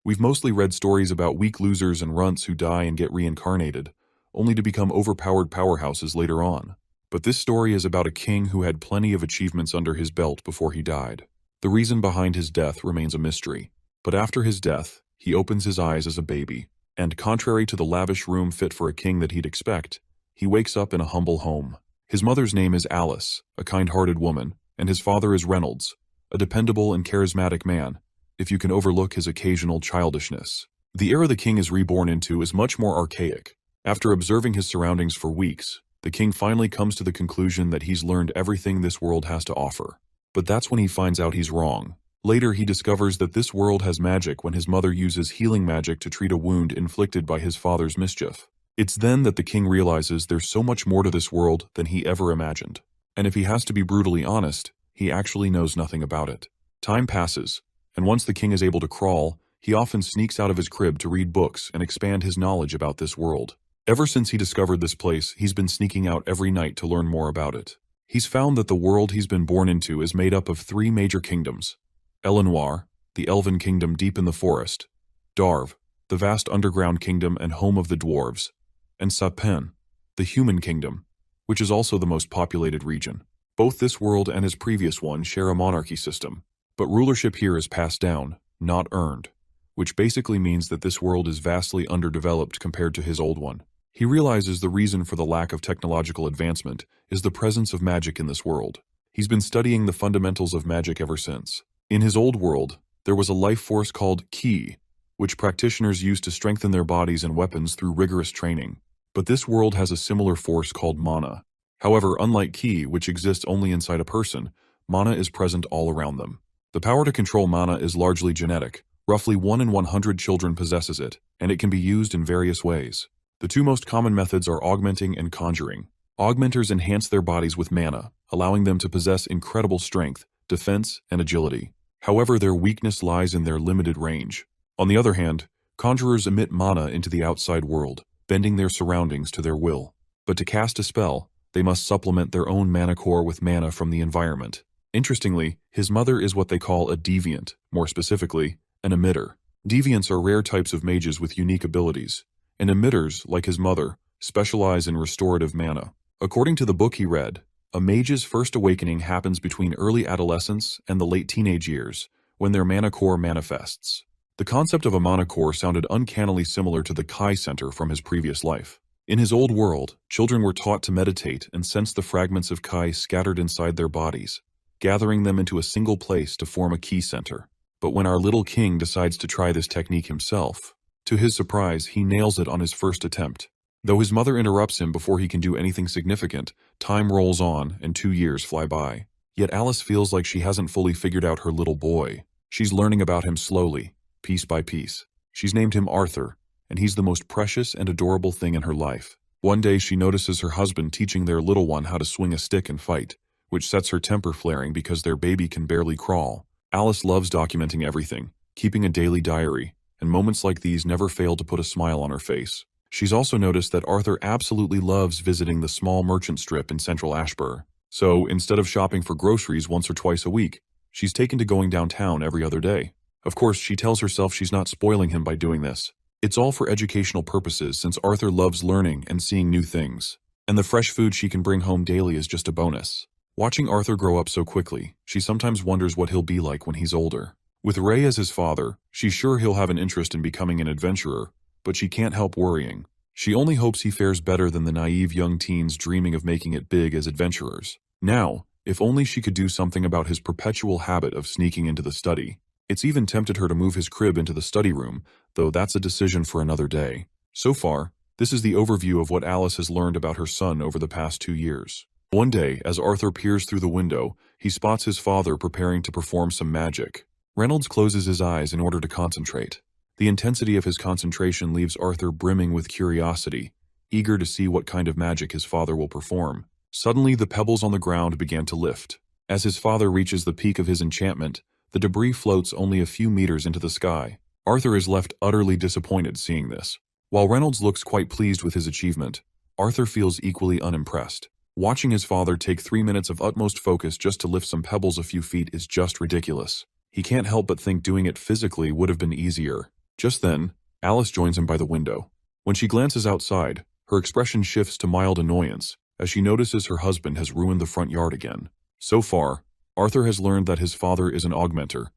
We've mostly read stories about weak losers and runts who die and get reincarnated, only to become overpowered powerhouses later on. But this story is about a king who had plenty of achievements under his belt before he died. The reason behind his death remains a mystery. But after his death, he opens his eyes as a baby, and contrary to the lavish room fit for a king that he'd expect, he wakes up in a humble home. His mother's name is Alice, a kind-hearted woman, and his father is Reynolds, a dependable and charismatic man, if you can overlook his occasional childishness. The era the king is reborn into is much more archaic. After observing his surroundings for weeks, the king finally comes to the conclusion that he's learned everything this world has to offer. But that's when he finds out he's wrong. Later, he discovers that this world has magic when his mother uses healing magic to treat a wound inflicted by his father's mischief. It's then that the king realizes there's so much more to this world than he ever imagined. And if he has to be brutally honest, he actually knows nothing about it. Time passes, and once the king is able to crawl, he often sneaks out of his crib to read books and expand his knowledge about this world. Ever since he discovered this place, he's been sneaking out every night to learn more about it. He's found that the world he's been born into is made up of three major kingdoms: Elenoir, the elven kingdom deep in the forest; Darv, the vast underground kingdom and home of the dwarves; and Sapin, the human kingdom, which is also the most populated region. Both this world and his previous one share a monarchy system, but rulership here is passed down, not earned, which basically means that this world is vastly underdeveloped compared to his old one. He realizes the reason for the lack of technological advancement is the presence of magic in this world. He's been studying the fundamentals of magic ever since. In his old world, there was a life force called Ki, which practitioners used to strengthen their bodies and weapons through rigorous training. But this world has a similar force called mana. However, unlike Ki, which exists only inside a person, mana is present all around them. The power to control mana is largely genetic. Roughly 1 in 100 children possesses it, and it can be used in various ways. The two most common methods are augmenting and conjuring. Augmenters enhance their bodies with mana, allowing them to possess incredible strength, defense, and agility. However, their weakness lies in their limited range. On the other hand, conjurers emit mana into the outside world, bending their surroundings to their will. But to cast a spell, they must supplement their own mana core with mana from the environment. Interestingly, his mother is what they call a deviant, more specifically, an emitter. Deviants are rare types of mages with unique abilities, and emitters, like his mother, specialize in restorative mana. According to the book he read, a mage's first awakening happens between early adolescence and the late teenage years, when their mana core manifests. The concept of a mana core sounded uncannily similar to the Kai Center from his previous life. In his old world, children were taught to meditate and sense the fragments of Kai scattered inside their bodies, gathering them into a single place to form a Ki Center. But when our little king decides to try this technique himself, to his surprise, he nails it on his first attempt. Though his mother interrupts him before he can do anything significant, time rolls on and 2 years fly by. Yet Alice feels like she hasn't fully figured out her little boy. She's learning about him slowly, piece by piece. She's named him Arthur, and he's the most precious and adorable thing in her life. One day she notices her husband teaching their little one how to swing a stick and fight, which sets her temper flaring because their baby can barely crawl. Alice loves documenting everything, keeping a daily diary, and moments like these never fail to put a smile on her face. She's also noticed that Arthur absolutely loves visiting the small merchant strip in central Ashbur. So, instead of shopping for groceries once or twice a week, she's taken to going downtown every other day. Of course, she tells herself she's not spoiling him by doing this. It's all for educational purposes since Arthur loves learning and seeing new things. And the fresh food she can bring home daily is just a bonus. Watching Arthur grow up so quickly, she sometimes wonders what he'll be like when he's older. With Ray as his father, she's sure he'll have an interest in becoming an adventurer, but she can't help worrying. She only hopes he fares better than the naive young teens dreaming of making it big as adventurers. Now, if only she could do something about his perpetual habit of sneaking into the study. It's even tempted her to move his crib into the study room, though that's a decision for another day. So far, this is the overview of what Alice has learned about her son over the past 2 years. One day, as Arthur peers through the window, he spots his father preparing to perform some magic. Reynolds closes his eyes in order to concentrate. The intensity of his concentration leaves Arthur brimming with curiosity, eager to see what kind of magic his father will perform. Suddenly, the pebbles on the ground began to lift. As his father reaches the peak of his enchantment, the debris floats only a few meters into the sky. Arthur is left utterly disappointed seeing this. While Reynolds looks quite pleased with his achievement, Arthur feels equally unimpressed. Watching his father take 3 minutes of utmost focus just to lift some pebbles a few feet is just ridiculous. He can't help but think doing it physically would have been easier. Just then, Alice joins him by the window. When she glances outside, her expression shifts to mild annoyance as she notices her husband has ruined the front yard again. So far, Arthur has learned that his father is an augmenter,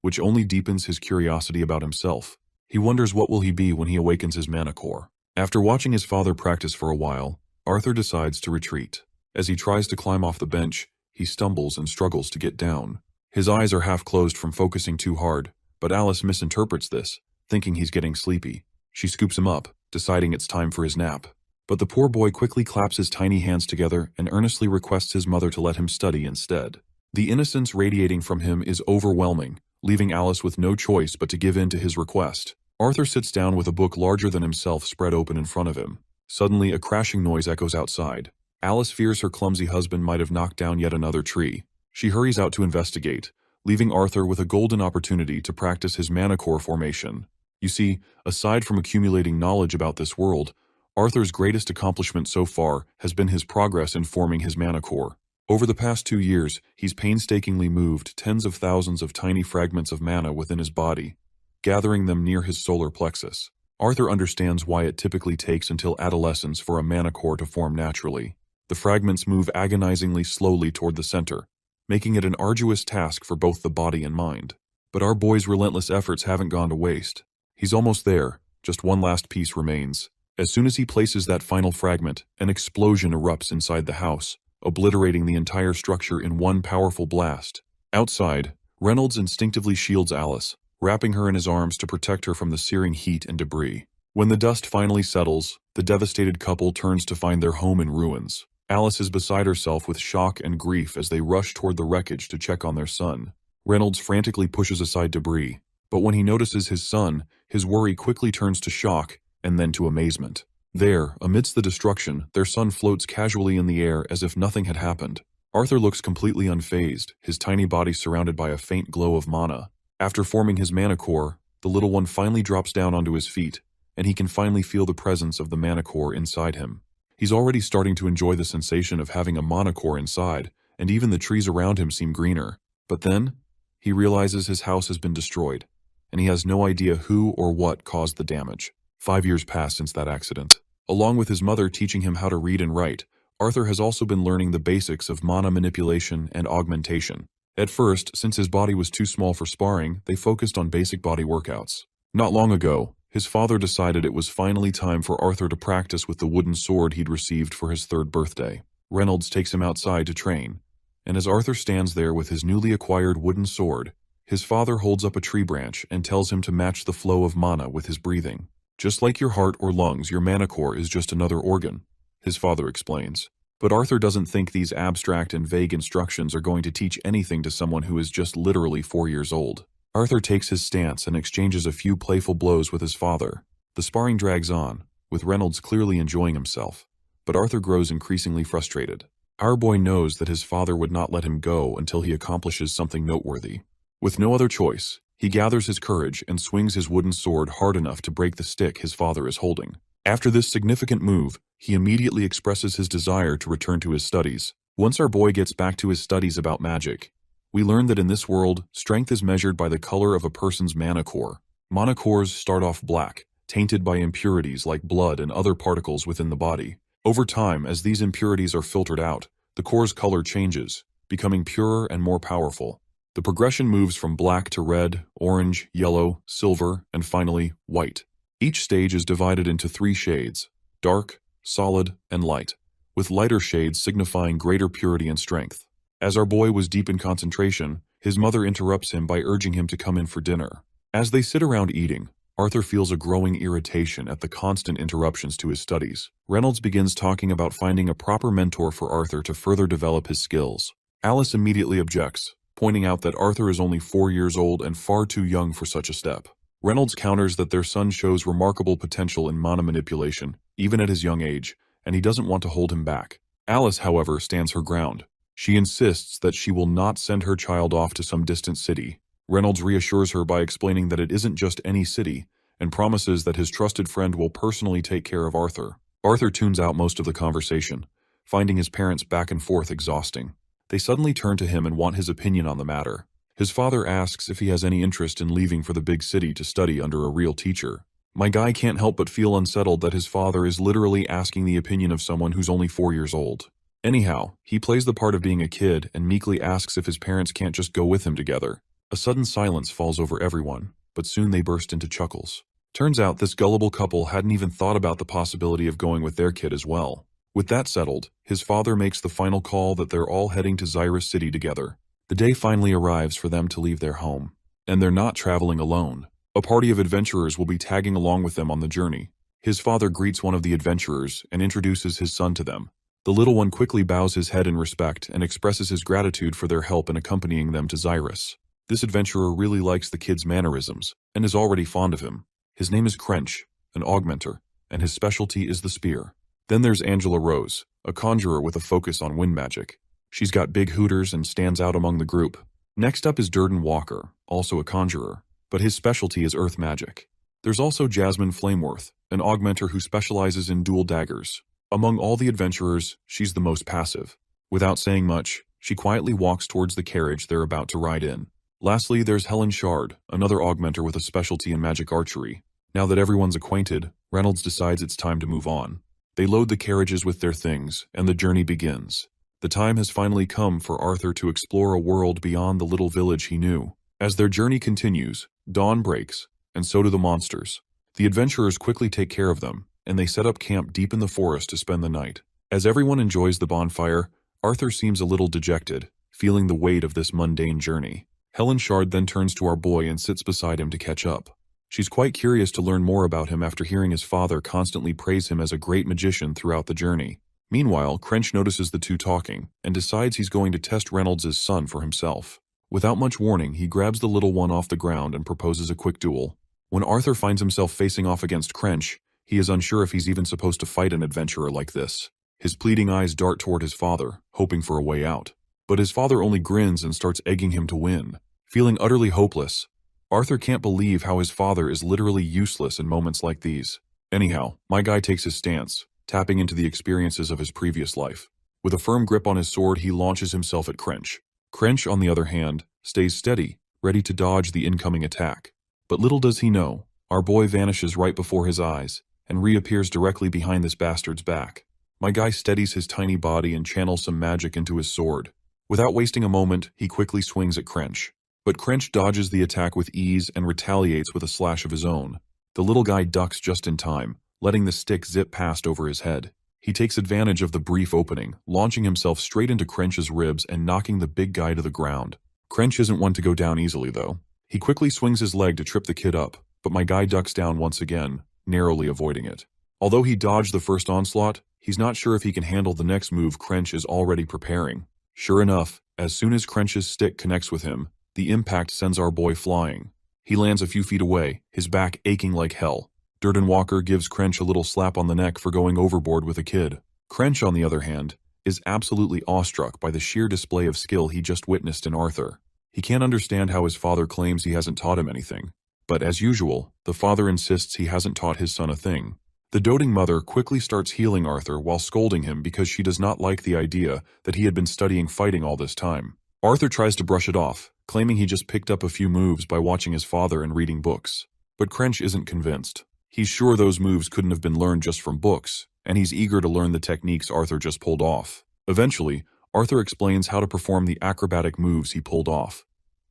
which only deepens his curiosity about himself. He wonders what will he be when he awakens his mana core. After watching his father practice for a while, Arthur decides to retreat. As he tries to climb off the bench, he stumbles and struggles to get down. His eyes are half closed from focusing too hard, but Alice misinterprets this, thinking he's getting sleepy. She scoops him up, deciding it's time for his nap. But the poor boy quickly claps his tiny hands together and earnestly requests his mother to let him study instead. The innocence radiating from him is overwhelming, leaving Alice with no choice but to give in to his request. Arthur sits down with a book larger than himself spread open in front of him. Suddenly, a crashing noise echoes outside. Alice fears her clumsy husband might have knocked down yet another tree. She hurries out to investigate, leaving Arthur with a golden opportunity to practice his mana core formation. You see, aside from accumulating knowledge about this world, Arthur's greatest accomplishment so far has been his progress in forming his mana core. Over the past 2 years, he's painstakingly moved tens of thousands of tiny fragments of mana within his body, gathering them near his solar plexus. Arthur understands why it typically takes until adolescence for a mana core to form naturally. The fragments move agonizingly slowly toward the center, making it an arduous task for both the body and mind. But our boy's relentless efforts haven't gone to waste. He's almost there, just one last piece remains. As soon as he places that final fragment, an explosion erupts inside the house, obliterating the entire structure in one powerful blast. Outside, Reynolds instinctively shields Alice, wrapping her in his arms to protect her from the searing heat and debris. When the dust finally settles, the devastated couple turns to find their home in ruins. Alice is beside herself with shock and grief as they rush toward the wreckage to check on their son. Reynolds frantically pushes aside debris, but when he notices his son, his worry quickly turns to shock and then to amazement. There, amidst the destruction, their son floats casually in the air as if nothing had happened. Arthur looks completely unfazed, his tiny body surrounded by a faint glow of mana. After forming his mana core, the little one finally drops down onto his feet, and he can finally feel the presence of the mana core inside him. He's already starting to enjoy the sensation of having a mana core inside, and even the trees around him seem greener. But then, he realizes his house has been destroyed, and he has no idea who or what caused the damage. 5 years pass since that accident. Along with his mother teaching him how to read and write, Arthur has also been learning the basics of mana manipulation and augmentation. At first, since his body was too small for sparring, they focused on basic body workouts. Not long ago, his father decided it was finally time for Arthur to practice with the wooden sword he'd received for his 3rd birthday. Reynolds takes him outside to train, and as Arthur stands there with his newly acquired wooden sword, his father holds up a tree branch and tells him to match the flow of mana with his breathing. Just like your heart or lungs, your mana core is just another organ, his father explains. But Arthur doesn't think these abstract and vague instructions are going to teach anything to someone who is just literally 4 years old. Arthur takes his stance and exchanges a few playful blows with his father. The sparring drags on, with Reynolds clearly enjoying himself, but Arthur grows increasingly frustrated. Our boy knows that his father would not let him go until he accomplishes something noteworthy. With no other choice, he gathers his courage and swings his wooden sword hard enough to break the stick his father is holding. After this significant move, he immediately expresses his desire to return to his studies. Once our boy gets back to his studies about magic, we learn that in this world, strength is measured by the color of a person's mana core. Mana cores start off black, tainted by impurities like blood and other particles within the body. Over time, as these impurities are filtered out, the core's color changes, becoming purer and more powerful. The progression moves from black to red, orange, yellow, silver, and finally, white. Each stage is divided into 3 shades: dark, solid, and light, with lighter shades signifying greater purity and strength. As our boy was deep in concentration, his mother interrupts him by urging him to come in for dinner. As they sit around eating, Arthur feels a growing irritation at the constant interruptions to his studies. Reynolds begins talking about finding a proper mentor for Arthur to further develop his skills. Alice immediately objects, pointing out that Arthur is only 4 years old and far too young for such a step. Reynolds counters that their son shows remarkable potential in mana manipulation, even at his young age, and he doesn't want to hold him back. Alice, however, stands her ground. She insists that she will not send her child off to some distant city. Reynolds reassures her by explaining that it isn't just any city, and promises that his trusted friend will personally take care of Arthur. Arthur tunes out most of the conversation, finding his parents' back and forth exhausting. They suddenly turn to him and want his opinion on the matter. His father asks if he has any interest in leaving for the big city to study under a real teacher. My guy can't help but feel unsettled that his father is literally asking the opinion of someone who's only 4 years old. Anyhow, he plays the part of being a kid and meekly asks if his parents can't just go with him together. A sudden silence falls over everyone, but soon they burst into chuckles. Turns out this gullible couple hadn't even thought about the possibility of going with their kid as well. With that settled, his father makes the final call that they're all heading to Xyrus City together. The day finally arrives for them to leave their home. And they're not traveling alone. A party of adventurers will be tagging along with them on the journey. His father greets one of the adventurers and introduces his son to them. The little one quickly bows his head in respect and expresses his gratitude for their help in accompanying them to Xyrus. This adventurer really likes the kid's mannerisms and is already fond of him. His name is Crench, an augmenter, and his specialty is the spear. Then there's Angela Rose, a conjurer with a focus on wind magic. She's got big hooters and stands out among the group. Next up is Durden Walker, also a conjurer, but his specialty is earth magic. There's also Jasmine Flameworth, an augmenter who specializes in dual daggers. Among all the adventurers, she's the most passive. Without saying much, she quietly walks towards the carriage they're about to ride in. Lastly, there's Helen Shard, another augmenter with a specialty in magic archery. Now that everyone's acquainted, Reynolds decides it's time to move on. They load the carriages with their things, and the journey begins. The time has finally come for Arthur to explore a world beyond the little village he knew. As their journey continues, dawn breaks, and so do the monsters. The adventurers quickly take care of them, and they set up camp deep in the forest to spend the night. As everyone enjoys the bonfire, Arthur seems a little dejected, feeling the weight of this mundane journey. Helen Shard then turns to our boy and sits beside him to catch up. She's quite curious to learn more about him after hearing his father constantly praise him as a great magician throughout the journey. Meanwhile, Crench notices the two talking and decides he's going to test Reynolds' son for himself. Without much warning, he grabs the little one off the ground and proposes a quick duel. When Arthur finds himself facing off against Crench, he is unsure if he's even supposed to fight an adventurer like this. His pleading eyes dart toward his father, hoping for a way out. But his father only grins and starts egging him to win. Feeling utterly hopeless, Arthur can't believe how his father is literally useless in moments like these. Anyhow, my guy takes his stance, tapping into the experiences of his previous life. With a firm grip on his sword, he launches himself at Crench. Crench, on the other hand, stays steady, ready to dodge the incoming attack. But little does he know, our boy vanishes right before his eyes, and reappears directly behind this bastard's back. My guy steadies his tiny body and channels some magic into his sword. Without wasting a moment, he quickly swings at Crench. But Crench dodges the attack with ease and retaliates with a slash of his own. The little guy ducks just in time, letting the stick zip past over his head. He takes advantage of the brief opening, launching himself straight into Crench's ribs and knocking the big guy to the ground. Crench isn't one to go down easily, though. He quickly swings his leg to trip the kid up, but my guy ducks down once again, narrowly avoiding it. Although he dodged the first onslaught, he's not sure if he can handle the next move Crench is already preparing. Sure enough, as soon as Crench's stick connects with him, the impact sends our boy flying. He lands a few feet away, his back aching like hell. Durden Walker gives Crench a little slap on the neck for going overboard with a kid. Crench, on the other hand, is absolutely awestruck by the sheer display of skill he just witnessed in Arthur. He can't understand how his father claims he hasn't taught him anything. But as usual, the father insists he hasn't taught his son a thing. The doting mother quickly starts healing Arthur while scolding him because she does not like the idea that he had been studying fighting all this time. Arthur tries to brush it off, claiming he just picked up a few moves by watching his father and reading books. But Crench isn't convinced. He's sure those moves couldn't have been learned just from books, and he's eager to learn the techniques Arthur just pulled off. Eventually, Arthur explains how to perform the acrobatic moves he pulled off.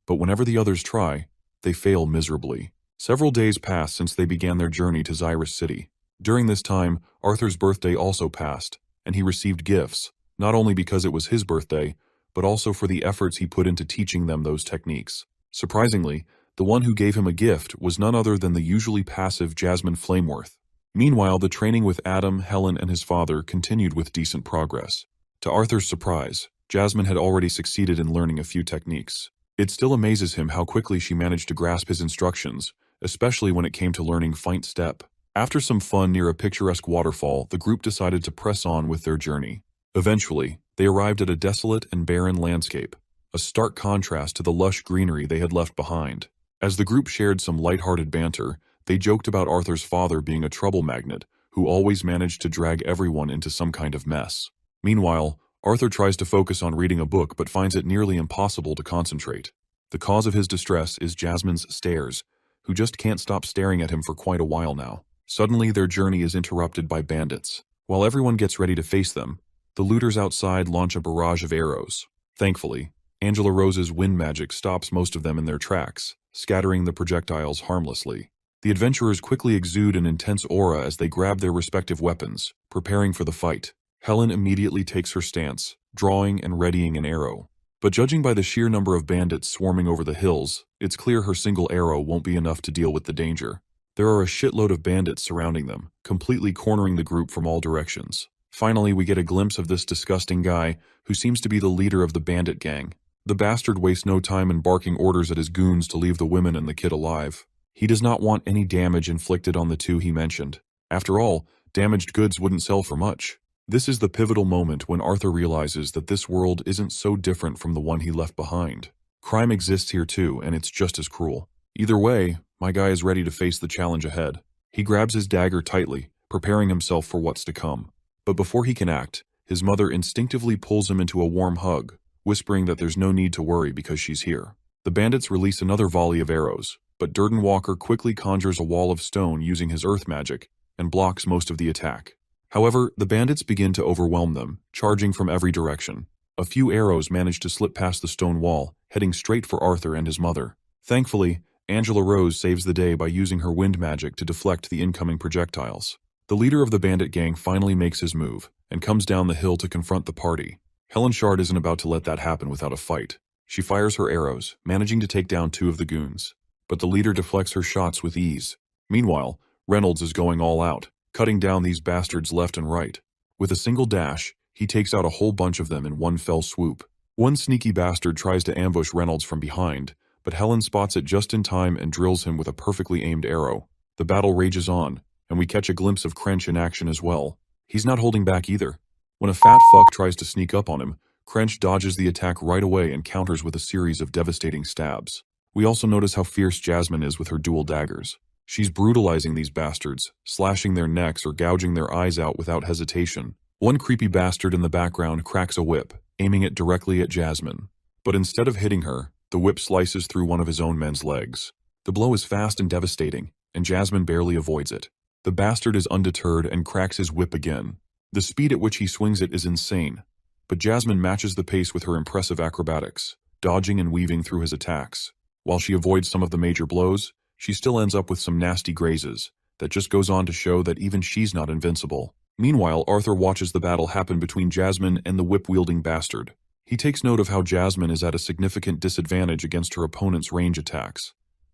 But whenever the others try, they fail miserably. Several days pass since they began their journey to Xyrus City. During this time, Arthur's birthday also passed, and he received gifts, not only because it was his birthday, but also for the efforts he put into teaching them those techniques. Surprisingly, the one who gave him a gift was none other than the usually passive Jasmine Flameworth. Meanwhile, the training with Adam, Helen, and his father continued with decent progress. To Arthur's surprise, Jasmine had already succeeded in learning a few techniques. It still amazes him how quickly she managed to grasp his instructions, especially when it came to learning feint step. After some fun near a picturesque waterfall, the group decided to press on with their journey. Eventually, they arrived at a desolate and barren landscape, a stark contrast to the lush greenery they had left behind. As the group shared some lighthearted banter, they joked about Arthur's father being a trouble magnet who always managed to drag everyone into some kind of mess. Meanwhile, Arthur tries to focus on reading a book but finds it nearly impossible to concentrate. The cause of his distress is Jasmine's stares, who just can't stop staring at him for quite a while now. Suddenly, their journey is interrupted by bandits. While everyone gets ready to face them, the looters outside launch a barrage of arrows. Thankfully, Angela Rose's wind magic stops most of them in their tracks, scattering the projectiles harmlessly. The adventurers quickly exude an intense aura as they grab their respective weapons, preparing for the fight. Helen immediately takes her stance, drawing and readying an arrow. But judging by the sheer number of bandits swarming over the hills, it's clear her single arrow won't be enough to deal with the danger. There are a shitload of bandits surrounding them, completely cornering the group from all directions. Finally, we get a glimpse of this disgusting guy, who seems to be the leader of the bandit gang. The bastard wastes no time in barking orders at his goons to leave the women and the kid alive. He does not want any damage inflicted on the two he mentioned. After all, damaged goods wouldn't sell for much. This is the pivotal moment when Arthur realizes that this world isn't so different from the one he left behind. Crime exists here too, and it's just as cruel. Either way, my guy is ready to face the challenge ahead. He grabs his dagger tightly, preparing himself for what's to come. But before he can act, his mother instinctively pulls him into a warm hug, whispering that there's no need to worry because she's here. The bandits release another volley of arrows, but Durden Walker quickly conjures a wall of stone using his earth magic and blocks most of the attack. However, the bandits begin to overwhelm them, charging from every direction. A few arrows manage to slip past the stone wall, heading straight for Arthur and his mother. Thankfully, Angela Rose saves the day by using her wind magic to deflect the incoming projectiles. The leader of the bandit gang finally makes his move, and comes down the hill to confront the party. Helen Shard isn't about to let that happen without a fight. She fires her arrows, managing to take down two of the goons. But the leader deflects her shots with ease. Meanwhile, Reynolds is going all out, cutting down these bastards left and right. With a single dash, he takes out a whole bunch of them in one fell swoop. One sneaky bastard tries to ambush Reynolds from behind, but Helen spots it just in time and drills him with a perfectly aimed arrow. The battle rages on, and we catch a glimpse of Crench in action as well. He's not holding back either. When a fat fuck tries to sneak up on him, Crench dodges the attack right away and counters with a series of devastating stabs. We also notice how fierce Jasmine is with her dual daggers. She's brutalizing these bastards, slashing their necks or gouging their eyes out without hesitation. One creepy bastard in the background cracks a whip, aiming it directly at Jasmine. But instead of hitting her, the whip slices through one of his own men's legs. The blow is fast and devastating, and Jasmine barely avoids it. The bastard is undeterred and cracks his whip again. The speed at which he swings it is insane, but Jasmine matches the pace with her impressive acrobatics, dodging and weaving through his attacks. While she avoids some of the major blows, she still ends up with some nasty grazes. That just goes on to show that even she's not invincible. Meanwhile, Arthur watches the battle happen between Jasmine and the whip-wielding bastard. He takes note of how Jasmine is at a significant disadvantage against her opponent's range attacks,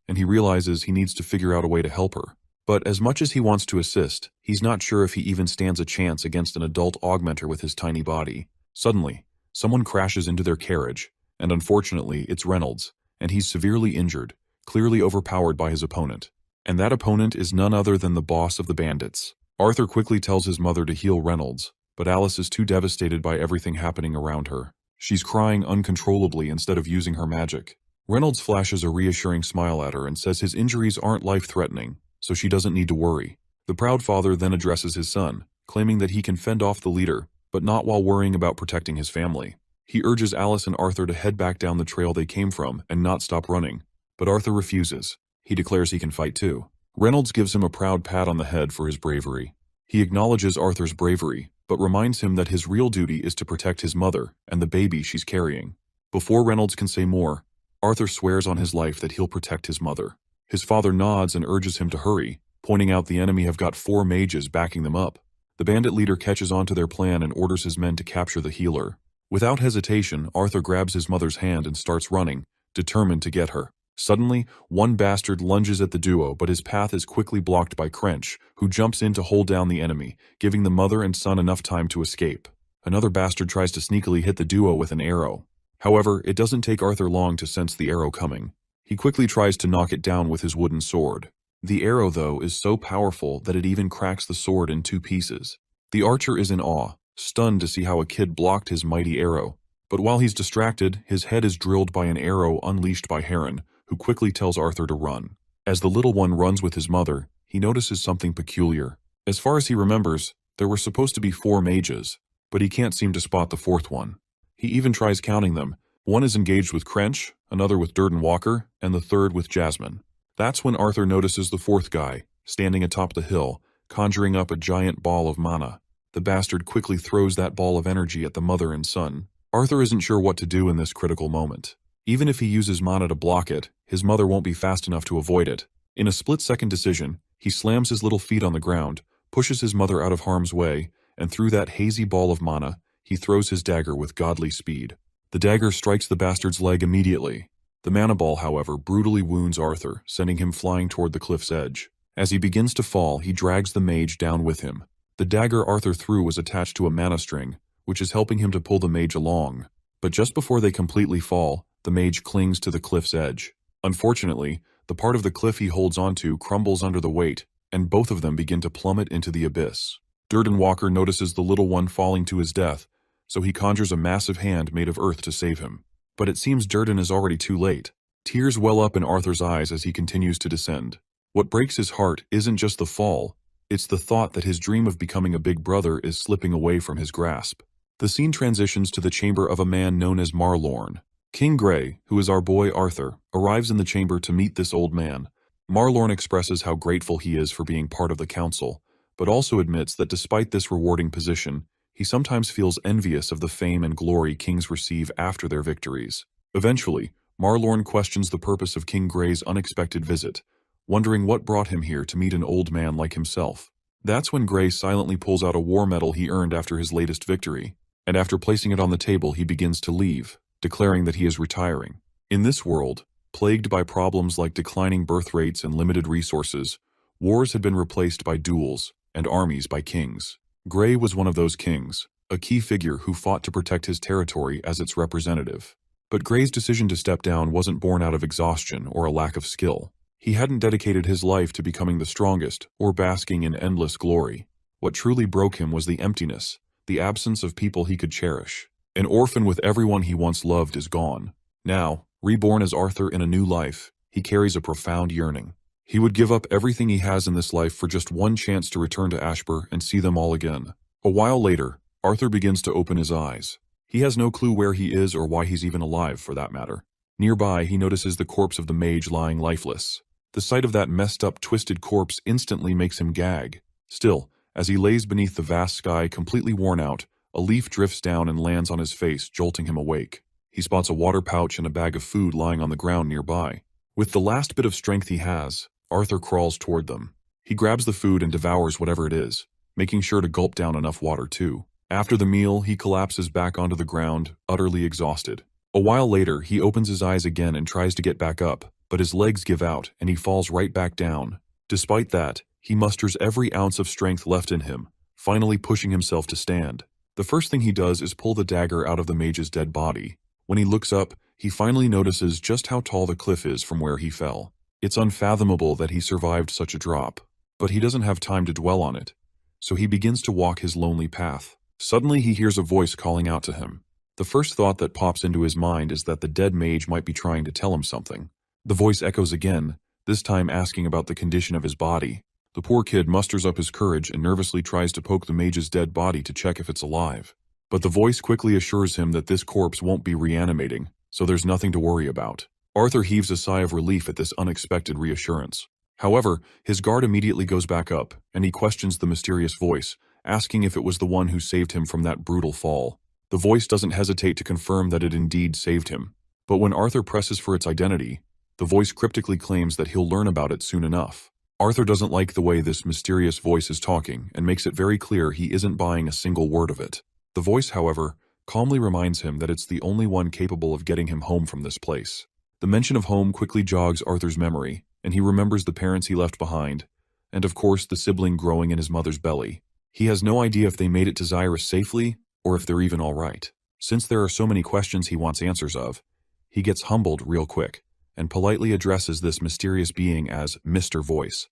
and he realizes he needs to figure out a way to help her. But as much as he wants to assist, he's not sure if he even stands a chance against an adult augmenter with his tiny body. Suddenly, someone crashes into their carriage, and unfortunately, it's Reynolds, and he's severely injured, clearly overpowered by his opponent. And that opponent is none other than the boss of the bandits. Arthur quickly tells his mother to heal Reynolds, but Alice is too devastated by everything happening around her. She's crying uncontrollably instead of using her magic. Reynolds flashes a reassuring smile at her and says his injuries aren't life-threatening, so she doesn't need to worry. The proud father then addresses his son, claiming that he can fend off the leader, but not while worrying about protecting his family. He urges Alice and Arthur to head back down the trail they came from and not stop running, but Arthur refuses. He declares he can fight too. Reynolds gives him a proud pat on the head for his bravery. He acknowledges Arthur's bravery, but reminds him that his real duty is to protect his mother and the baby she's carrying. Before Reynolds can say more, Arthur swears on his life that he'll protect his mother. His father nods and urges him to hurry, pointing out the enemy have got 4 mages backing them up. The bandit leader catches on to their plan and orders his men to capture the healer. Without hesitation, Arthur grabs his mother's hand and starts running, determined to get her. Suddenly, one bastard lunges at the duo, but his path is quickly blocked by Crench, who jumps in to hold down the enemy, giving the mother and son enough time to escape. Another bastard tries to sneakily hit the duo with an arrow. However, it doesn't take Arthur long to sense the arrow coming. He quickly tries to knock it down with his wooden sword. The arrow, though, is so powerful that it even cracks the sword in 2 pieces. The archer is in awe, stunned to see how a kid blocked his mighty arrow. But while he's distracted, his head is drilled by an arrow unleashed by Heron, who quickly tells Arthur to run. As the little one runs with his mother, he notices something peculiar. As far as he remembers, there were supposed to be 4 mages, but he can't seem to spot the 4th one. He even tries counting them, One is engaged with Crench, another with Durden Walker, and the third with Jasmine. That's when Arthur notices the fourth guy, standing atop the hill, conjuring up a giant ball of mana. The bastard quickly throws that ball of energy at the mother and son. Arthur isn't sure what to do in this critical moment. Even if he uses mana to block it, his mother won't be fast enough to avoid it. In a split-second decision, he slams his little feet on the ground, pushes his mother out of harm's way, and through that hazy ball of mana, he throws his dagger with godly speed. The dagger strikes the bastard's leg immediately. The mana ball, however, brutally wounds Arthur, sending him flying toward the cliff's edge. As he begins to fall, he drags the mage down with him. The dagger Arthur threw was attached to a mana string, which is helping him to pull the mage along. But just before they completely fall, the mage clings to the cliff's edge. Unfortunately, the part of the cliff he holds onto crumbles under the weight, and both of them begin to plummet into the abyss. Durden Walker notices the little one falling to his death, so he conjures a massive hand made of earth to save him. But it seems Durden is already too late. Tears well up in Arthur's eyes as he continues to descend. What breaks his heart isn't just the fall, it's the thought that his dream of becoming a big brother is slipping away from his grasp. The scene transitions to the chamber of a man known as Marlorn. King Grey, who is our boy Arthur, arrives in the chamber to meet this old man. Marlorn expresses how grateful he is for being part of the council, but also admits that despite this rewarding position, he sometimes feels envious of the fame and glory kings receive after their victories. Eventually, Marlorn questions the purpose of King Grey's unexpected visit, wondering what brought him here to meet an old man like himself. That's when Grey silently pulls out a war medal he earned after his latest victory, and after placing it on the table he begins to leave, declaring that he is retiring. In this world, plagued by problems like declining birth rates and limited resources, wars had been replaced by duels, and armies by kings. Grey was one of those kings, a key figure who fought to protect his territory as its representative. But Grey's decision to step down wasn't born out of exhaustion or a lack of skill. He hadn't dedicated his life to becoming the strongest or basking in endless glory. What truly broke him was the emptiness, the absence of people he could cherish. An orphan with everyone he once loved is gone. Now, reborn as Arthur in a new life, he carries a profound yearning. He would give up everything he has in this life for just one chance to return to Ashbur and see them all again. A while later, Arthur begins to open his eyes. He has no clue where he is or why he's even alive, for that matter. Nearby, he notices the corpse of the mage lying lifeless. The sight of that messed-up, twisted corpse instantly makes him gag. Still, as he lays beneath the vast sky completely worn out, a leaf drifts down and lands on his face, jolting him awake. He spots a water pouch and a bag of food lying on the ground nearby. With the last bit of strength he has, Arthur crawls toward them. He grabs the food and devours whatever it is, making sure to gulp down enough water too. After the meal, he collapses back onto the ground, utterly exhausted. A while later, he opens his eyes again and tries to get back up, but his legs give out and he falls right back down. Despite that, he musters every ounce of strength left in him, finally pushing himself to stand. The first thing he does is pull the dagger out of the mage's dead body. When he looks up, he finally notices just how tall the cliff is from where he fell. It's unfathomable that he survived such a drop, but he doesn't have time to dwell on it, so he begins to walk his lonely path. Suddenly he hears a voice calling out to him. The first thought that pops into his mind is that the dead mage might be trying to tell him something. The voice echoes again, this time asking about the condition of his body. The poor kid musters up his courage and nervously tries to poke the mage's dead body to check if it's alive. But the voice quickly assures him that this corpse won't be reanimating, so there's nothing to worry about. Arthur heaves a sigh of relief at this unexpected reassurance. However, his guard immediately goes back up, and he questions the mysterious voice, asking if it was the one who saved him from that brutal fall. The voice doesn't hesitate to confirm that it indeed saved him. But when Arthur presses for its identity, the voice cryptically claims that he'll learn about it soon enough. Arthur doesn't like the way this mysterious voice is talking and makes it very clear he isn't buying a single word of it. The voice, however, calmly reminds him that it's the only one capable of getting him home from this place. The mention of home quickly jogs Arthur's memory, and he remembers the parents he left behind, and of course the sibling growing in his mother's belly. He has no idea if they made it to Zyra safely, or if they're even alright. Since there are so many questions he wants answers of, he gets humbled real quick, and politely addresses this mysterious being as Mr. Voice,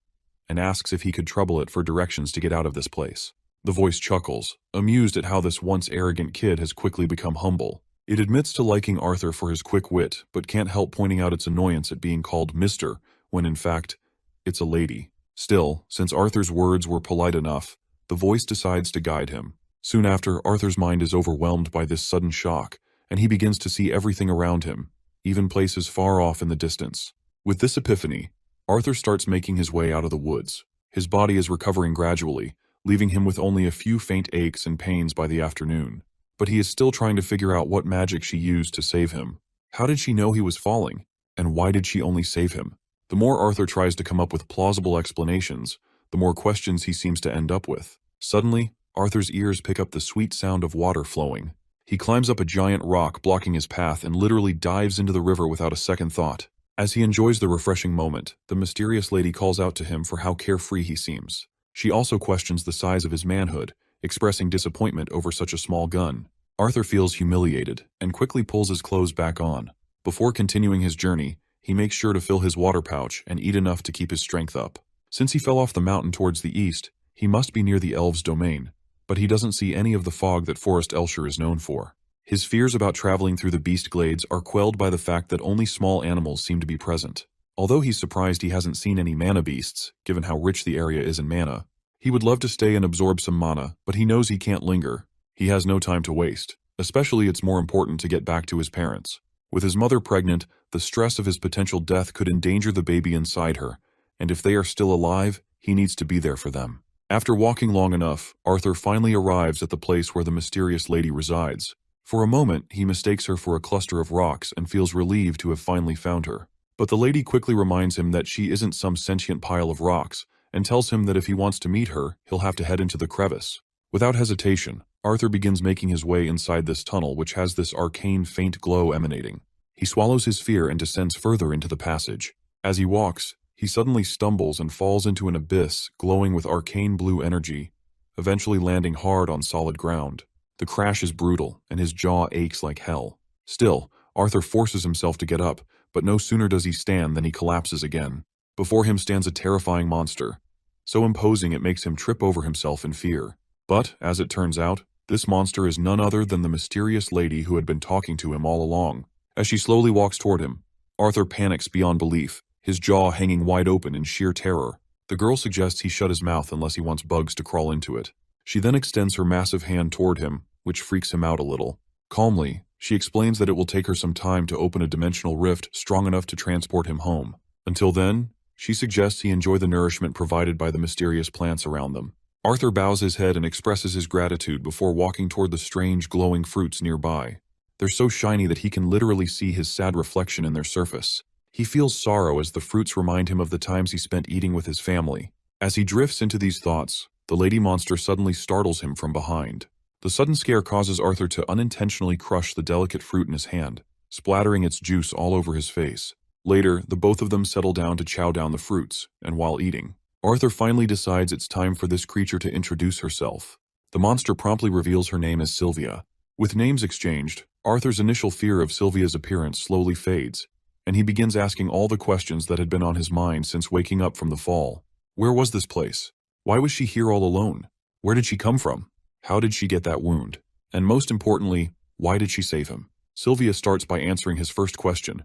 and asks if he could trouble it for directions to get out of this place. The voice chuckles, amused at how this once arrogant kid has quickly become humble. It admits to liking Arthur for his quick wit, but can't help pointing out its annoyance at being called Mr., when in fact, it's a lady. Still, since Arthur's words were polite enough, the voice decides to guide him. Soon after, Arthur's mind is overwhelmed by this sudden shock, and he begins to see everything around him, even places far off in the distance. With this epiphany, Arthur starts making his way out of the woods. His body is recovering gradually, leaving him with only a few faint aches and pains by the afternoon. But he is still trying to figure out what magic she used to save him. How did she know he was falling? And why did she only save him? The more Arthur tries to come up with plausible explanations, the more questions he seems to end up with. Suddenly, Arthur's ears pick up the sweet sound of water flowing. He climbs up a giant rock blocking his path and literally dives into the river without a second thought. As he enjoys the refreshing moment, the mysterious lady calls out to him for how carefree he seems. She also questions the size of his manhood, expressing disappointment over such a small gun. Arthur feels humiliated and quickly pulls his clothes back on. Before continuing his journey, he makes sure to fill his water pouch and eat enough to keep his strength up. Since he fell off the mountain towards the east, he must be near the elves' domain, but he doesn't see any of the fog that Forest Elshire is known for. His fears about traveling through the beast glades are quelled by the fact that only small animals seem to be present. Although he's surprised he hasn't seen any mana beasts, given how rich the area is in mana, he would love to stay and absorb some mana, but he knows he can't linger. He has no time to waste. Especially, it's more important to get back to his parents. With his mother pregnant, the stress of his potential death could endanger the baby inside her, and if they are still alive, he needs to be there for them. After walking long enough, Arthur finally arrives at the place where the mysterious lady resides. For a moment, he mistakes her for a cluster of rocks and feels relieved to have finally found her. But the lady quickly reminds him that she isn't some sentient pile of rocks, and tells him that if he wants to meet her, he'll have to head into the crevice. Without hesitation, Arthur begins making his way inside this tunnel, which has this arcane faint glow emanating. He swallows his fear and descends further into the passage. As he walks, he suddenly stumbles and falls into an abyss glowing with arcane blue energy, eventually landing hard on solid ground. The crash is brutal, and his jaw aches like hell. Still, Arthur forces himself to get up, but no sooner does he stand than he collapses again. Before him stands a terrifying monster, so imposing it makes him trip over himself in fear. But, as it turns out, this monster is none other than the mysterious lady who had been talking to him all along. As she slowly walks toward him, Arthur panics beyond belief, his jaw hanging wide open in sheer terror. The girl suggests he shut his mouth unless he wants bugs to crawl into it. She then extends her massive hand toward him, which freaks him out a little. Calmly, she explains that it will take her some time to open a dimensional rift strong enough to transport him home. Until then, she suggests he enjoy the nourishment provided by the mysterious plants around them. Arthur bows his head and expresses his gratitude before walking toward the strange glowing fruits nearby. They're so shiny that he can literally see his sad reflection in their surface. He feels sorrow as the fruits remind him of the times he spent eating with his family. As he drifts into these thoughts, the lady monster suddenly startles him from behind. The sudden scare causes Arthur to unintentionally crush the delicate fruit in his hand, splattering its juice all over his face. Later, the both of them settle down to chow down the fruits, and while eating, Arthur finally decides it's time for this creature to introduce herself. The monster promptly reveals her name as Sylvia. With names exchanged, Arthur's initial fear of Sylvia's appearance slowly fades, and he begins asking all the questions that had been on his mind since waking up from the fall. Where was this place? Why was she here all alone? Where did she come from? How did she get that wound? And most importantly, why did she save him? Sylvia starts by answering his first question,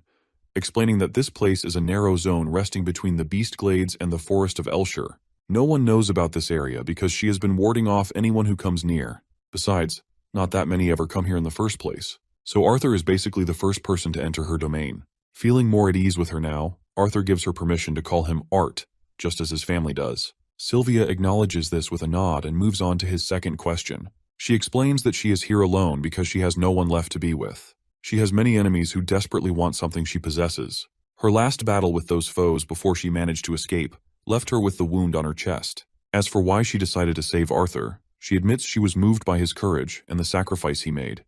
explaining that this place is a narrow zone resting between the Beast Glades and the Forest of Elshire. No one knows about this area because she has been warding off anyone who comes near. Besides, not that many ever come here in the first place. So Arthur is basically the first person to enter her domain. Feeling more at ease with her now, Arthur gives her permission to call him Art, just as his family does. Sylvia acknowledges this with a nod and moves on to his second question. She explains that she is here alone because she has no one left to be with. She has many enemies who desperately want something she possesses. Her last battle with those foes before she managed to escape left her with the wound on her chest. As for why she decided to save Arthur, she admits she was moved by his courage and the sacrifice he made.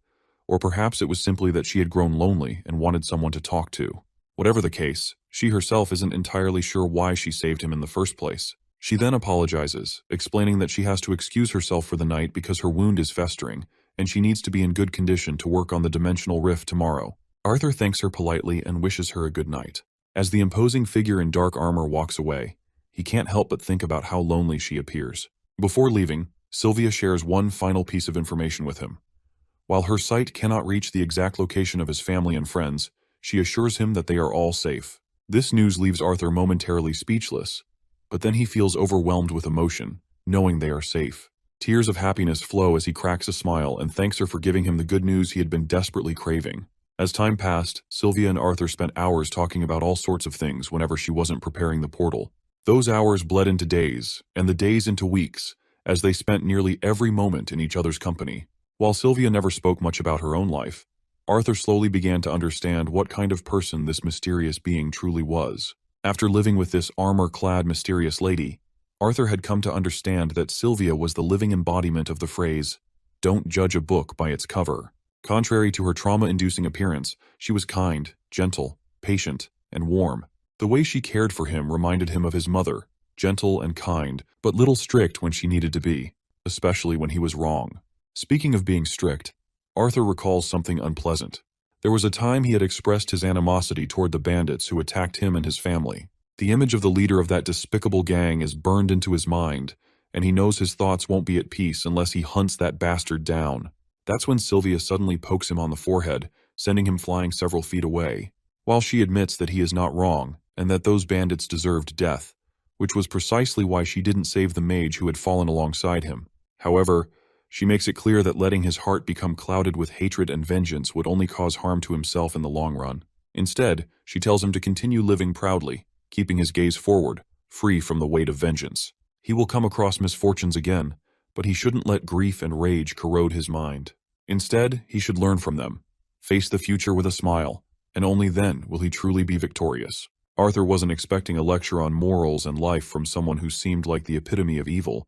Or perhaps it was simply that she had grown lonely and wanted someone to talk to. Whatever the case, she herself isn't entirely sure why she saved him in the first place. She then apologizes, explaining that she has to excuse herself for the night because her wound is festering, and she needs to be in good condition to work on the dimensional rift tomorrow. Arthur thanks her politely and wishes her a good night. As the imposing figure in dark armor walks away, he can't help but think about how lonely she appears. Before leaving, Sylvia shares one final piece of information with him. While her sight cannot reach the exact location of his family and friends, she assures him that they are all safe. This news leaves Arthur momentarily speechless, but then he feels overwhelmed with emotion, knowing they are safe. Tears of happiness flow as he cracks a smile and thanks her for giving him the good news he had been desperately craving. As time passed, Sylvia and Arthur spent hours talking about all sorts of things whenever she wasn't preparing the portal. Those hours bled into days, and the days into weeks, as they spent nearly every moment in each other's company. While Sylvia never spoke much about her own life, Arthur slowly began to understand what kind of person this mysterious being truly was. After living with this armor-clad mysterious lady, Arthur had come to understand that Sylvia was the living embodiment of the phrase, "Don't judge a book by its cover." Contrary to her trauma-inducing appearance, she was kind, gentle, patient, and warm. The way she cared for him reminded him of his mother, gentle and kind, but little strict when she needed to be, especially when he was wrong. Speaking of being strict, Arthur recalls something unpleasant. There was a time he had expressed his animosity toward the bandits who attacked him and his family. The image of the leader of that despicable gang is burned into his mind, and he knows his thoughts won't be at peace unless he hunts that bastard down. That's when Sylvia suddenly pokes him on the forehead, sending him flying several feet away. While she admits that he is not wrong, and that those bandits deserved death, which was precisely why she didn't save the mage who had fallen alongside him. However, she makes it clear that letting his heart become clouded with hatred and vengeance would only cause harm to himself in the long run. Instead, she tells him to continue living proudly, keeping his gaze forward, free from the weight of vengeance. He will come across misfortunes again, but he shouldn't let grief and rage corrode his mind. Instead, he should learn from them, face the future with a smile, and only then will he truly be victorious. Arthur wasn't expecting a lecture on morals and life from someone who seemed like the epitome of evil,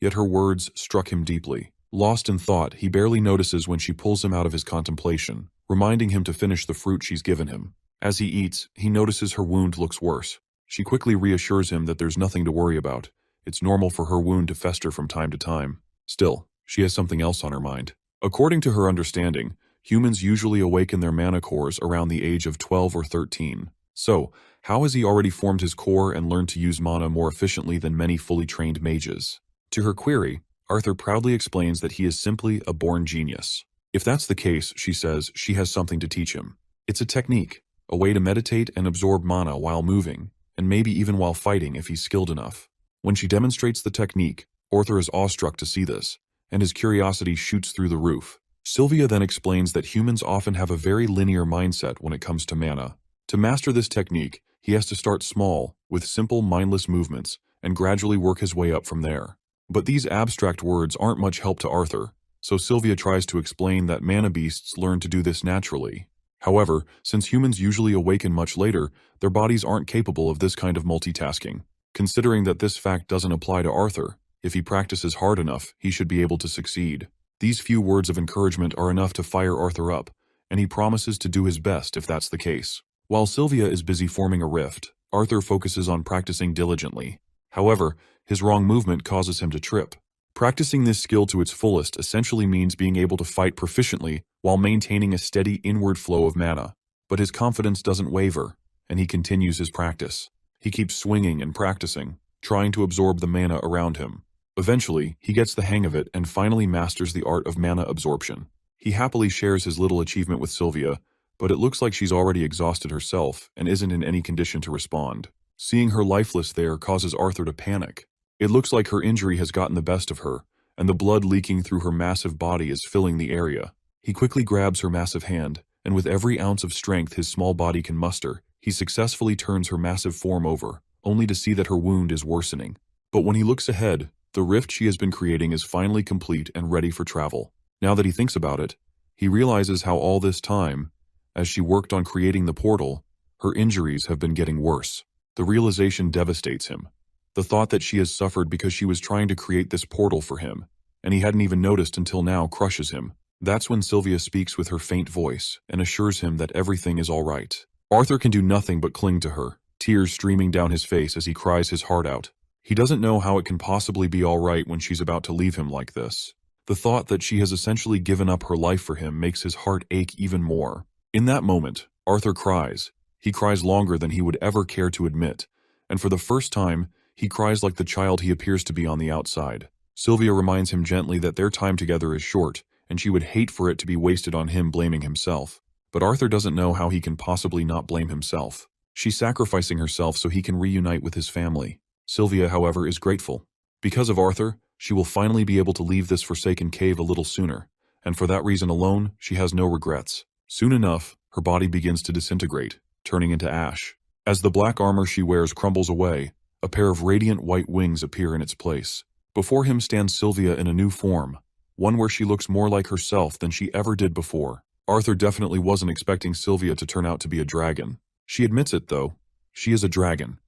yet her words struck him deeply. Lost in thought, he barely notices when she pulls him out of his contemplation, reminding him to finish the fruit she's given him. As he eats, he notices her wound looks worse. She quickly reassures him that there's nothing to worry about. It's normal for her wound to fester from time to time. Still, she has something else on her mind. According to her understanding, humans usually awaken their mana cores around the age of 12 or 13. So, how has he already formed his core and learned to use mana more efficiently than many fully trained mages? To her query, Arthur proudly explains that he is simply a born genius. If that's the case, she says, she has something to teach him. It's a technique, a way to meditate and absorb mana while moving, and maybe even while fighting if he's skilled enough. When she demonstrates the technique, Arthur is awestruck to see this, and his curiosity shoots through the roof. Sylvia then explains that humans often have a very linear mindset when it comes to mana. To master this technique, he has to start small, with simple mindless movements, and gradually work his way up from there. But these abstract words aren't much help to Arthur, so Sylvia tries to explain that mana beasts learn to do this naturally. However, since humans usually awaken much later, their bodies aren't capable of this kind of multitasking. Considering that this fact doesn't apply to Arthur, if he practices hard enough, he should be able to succeed. These few words of encouragement are enough to fire Arthur up, and he promises to do his best if that's the case. While Sylvia is busy forming a rift, Arthur focuses on practicing diligently. However, his wrong movement causes him to trip. Practicing this skill to its fullest essentially means being able to fight proficiently while maintaining a steady inward flow of mana. But his confidence doesn't waver, and he continues his practice. He keeps swinging and practicing, trying to absorb the mana around him. Eventually, he gets the hang of it and finally masters the art of mana absorption. He happily shares his little achievement with Sylvia, but it looks like she's already exhausted herself and isn't in any condition to respond. Seeing her lifeless there causes Arthur to panic. It looks like her injury has gotten the best of her, and the blood leaking through her massive body is filling the area. He quickly grabs her massive hand, and with every ounce of strength his small body can muster, he successfully turns her massive form over, only to see that her wound is worsening. But when he looks ahead, the rift she has been creating is finally complete and ready for travel. Now that he thinks about it, he realizes how all this time, as she worked on creating the portal, her injuries have been getting worse. The realization devastates him. The thought that she has suffered because she was trying to create this portal for him, and he hadn't even noticed until now, crushes him. That's when Sylvia speaks with her faint voice and assures him that everything is all right. Arthur can do nothing but cling to her, tears streaming down his face as he cries his heart out. He doesn't know how it can possibly be all right when she's about to leave him like this. The thought that she has essentially given up her life for him makes his heart ache even more. In that moment, Arthur cries. He cries longer than he would ever care to admit, and for the first time, he cries like the child he appears to be on the outside. Sylvia reminds him gently that their time together is short, and she would hate for it to be wasted on him blaming himself. But Arthur doesn't know how he can possibly not blame himself. She's sacrificing herself so he can reunite with his family. Sylvia, however, is grateful. Because of Arthur, she will finally be able to leave this forsaken cave a little sooner, and for that reason alone, she has no regrets. Soon enough, her body begins to disintegrate, turning into ash. As the black armor she wears crumbles away, a pair of radiant white wings appear in its place. Before him stands Sylvia in a new form, one where she looks more like herself than she ever did before. Arthur definitely wasn't expecting Sylvia to turn out to be a dragon. She admits it, though. She is a dragon.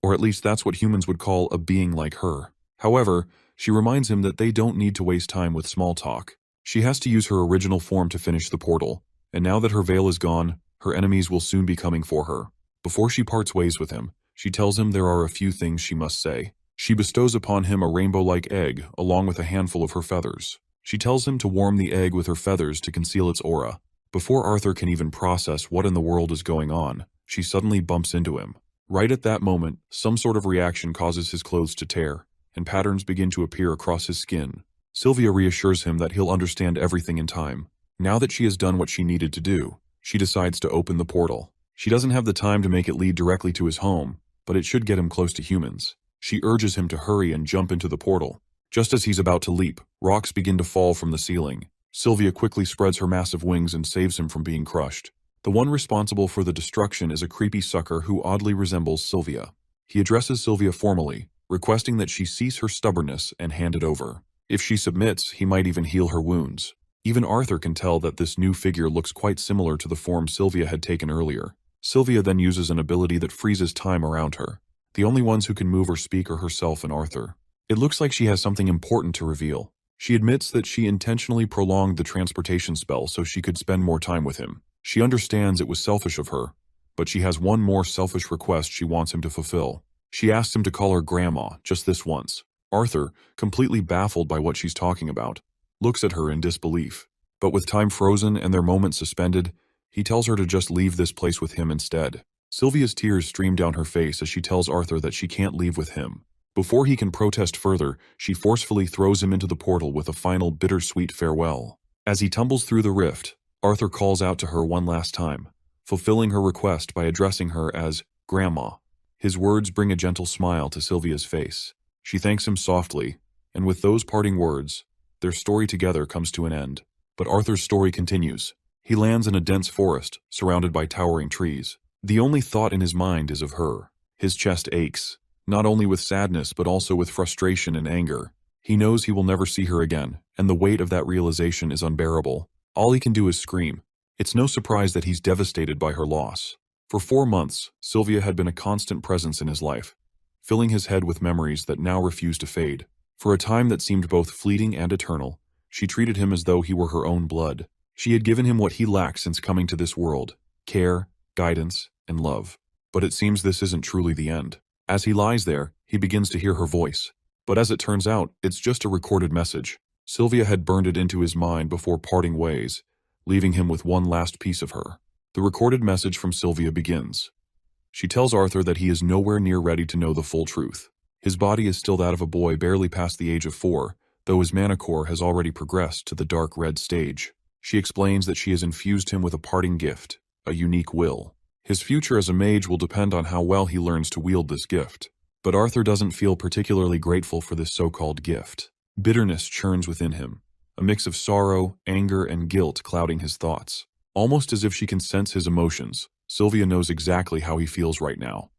Or at least that's what humans would call a being like her. However, she reminds him that they don't need to waste time with small talk. She has to use her original form to finish the portal, and now that her veil is gone, her enemies will soon be coming for her. Before she parts ways with him, she tells him there are a few things she must say. She bestows upon him a rainbow-like egg, along with a handful of her feathers. She tells him to warm the egg with her feathers to conceal its aura. Before Arthur can even process what in the world is going on, she suddenly bumps into him. Right at that moment, some sort of reaction causes his clothes to tear, and patterns begin to appear across his skin. Sylvia reassures him that he'll understand everything in time. Now that she has done what she needed to do, she decides to open the portal. She doesn't have the time to make it lead directly to his home, but it should get him close to humans. She urges him to hurry and jump into the portal. Just as he's about to leap, rocks begin to fall from the ceiling. Sylvia quickly spreads her massive wings and saves him from being crushed. The one responsible for the destruction is a creepy sucker who oddly resembles Sylvia. He addresses Sylvia formally, requesting that she cease her stubbornness and hand it over. If she submits, he might even heal her wounds. Even Arthur can tell that this new figure looks quite similar to the form Sylvia had taken earlier. Sylvia then uses an ability that freezes time around her. The only ones who can move or speak are herself and Arthur. It looks like she has something important to reveal. She admits that she intentionally prolonged the transportation spell so she could spend more time with him. She understands it was selfish of her, but she has one more selfish request she wants him to fulfill. She asks him to call her Grandma just this once. Arthur, completely baffled by what she's talking about, looks at her in disbelief. But with time frozen and their moment suspended, he tells her to just leave this place with him instead. Sylvia's tears stream down her face as she tells Arthur that she can't leave with him. Before he can protest further, she forcefully throws him into the portal with a final bittersweet farewell. As he tumbles through the rift, Arthur calls out to her one last time, fulfilling her request by addressing her as Grandma. His words bring a gentle smile to Sylvia's face. She thanks him softly, and with those parting words, their story together comes to an end. But Arthur's story continues. He lands in a dense forest, surrounded by towering trees. The only thought in his mind is of her. His chest aches, not only with sadness but also with frustration and anger. He knows he will never see her again, and the weight of that realization is unbearable. All he can do is scream. It's no surprise that he's devastated by her loss. For 4 months, Sylvia had been a constant presence in his life, filling his head with memories that now refused to fade. For a time that seemed both fleeting and eternal, she treated him as though he were her own blood. She had given him what he lacked since coming to this world: care, guidance, and love. But it seems this isn't truly the end. As he lies there, he begins to hear her voice. But as it turns out, it's just a recorded message. Sylvia had burned it into his mind before parting ways, leaving him with one last piece of her. The recorded message from Sylvia begins. She tells Arthur that he is nowhere near ready to know the full truth. His body is still that of a boy barely past the age of 4, though his mana core has already progressed to the dark red stage. She explains that she has infused him with a parting gift, a unique will. His future as a mage will depend on how well he learns to wield this gift. But Arthur doesn't feel particularly grateful for this so-called gift. Bitterness churns within him, a mix of sorrow, anger, and guilt clouding his thoughts. Almost as if she can sense his emotions, Sylvia knows exactly how he feels right now.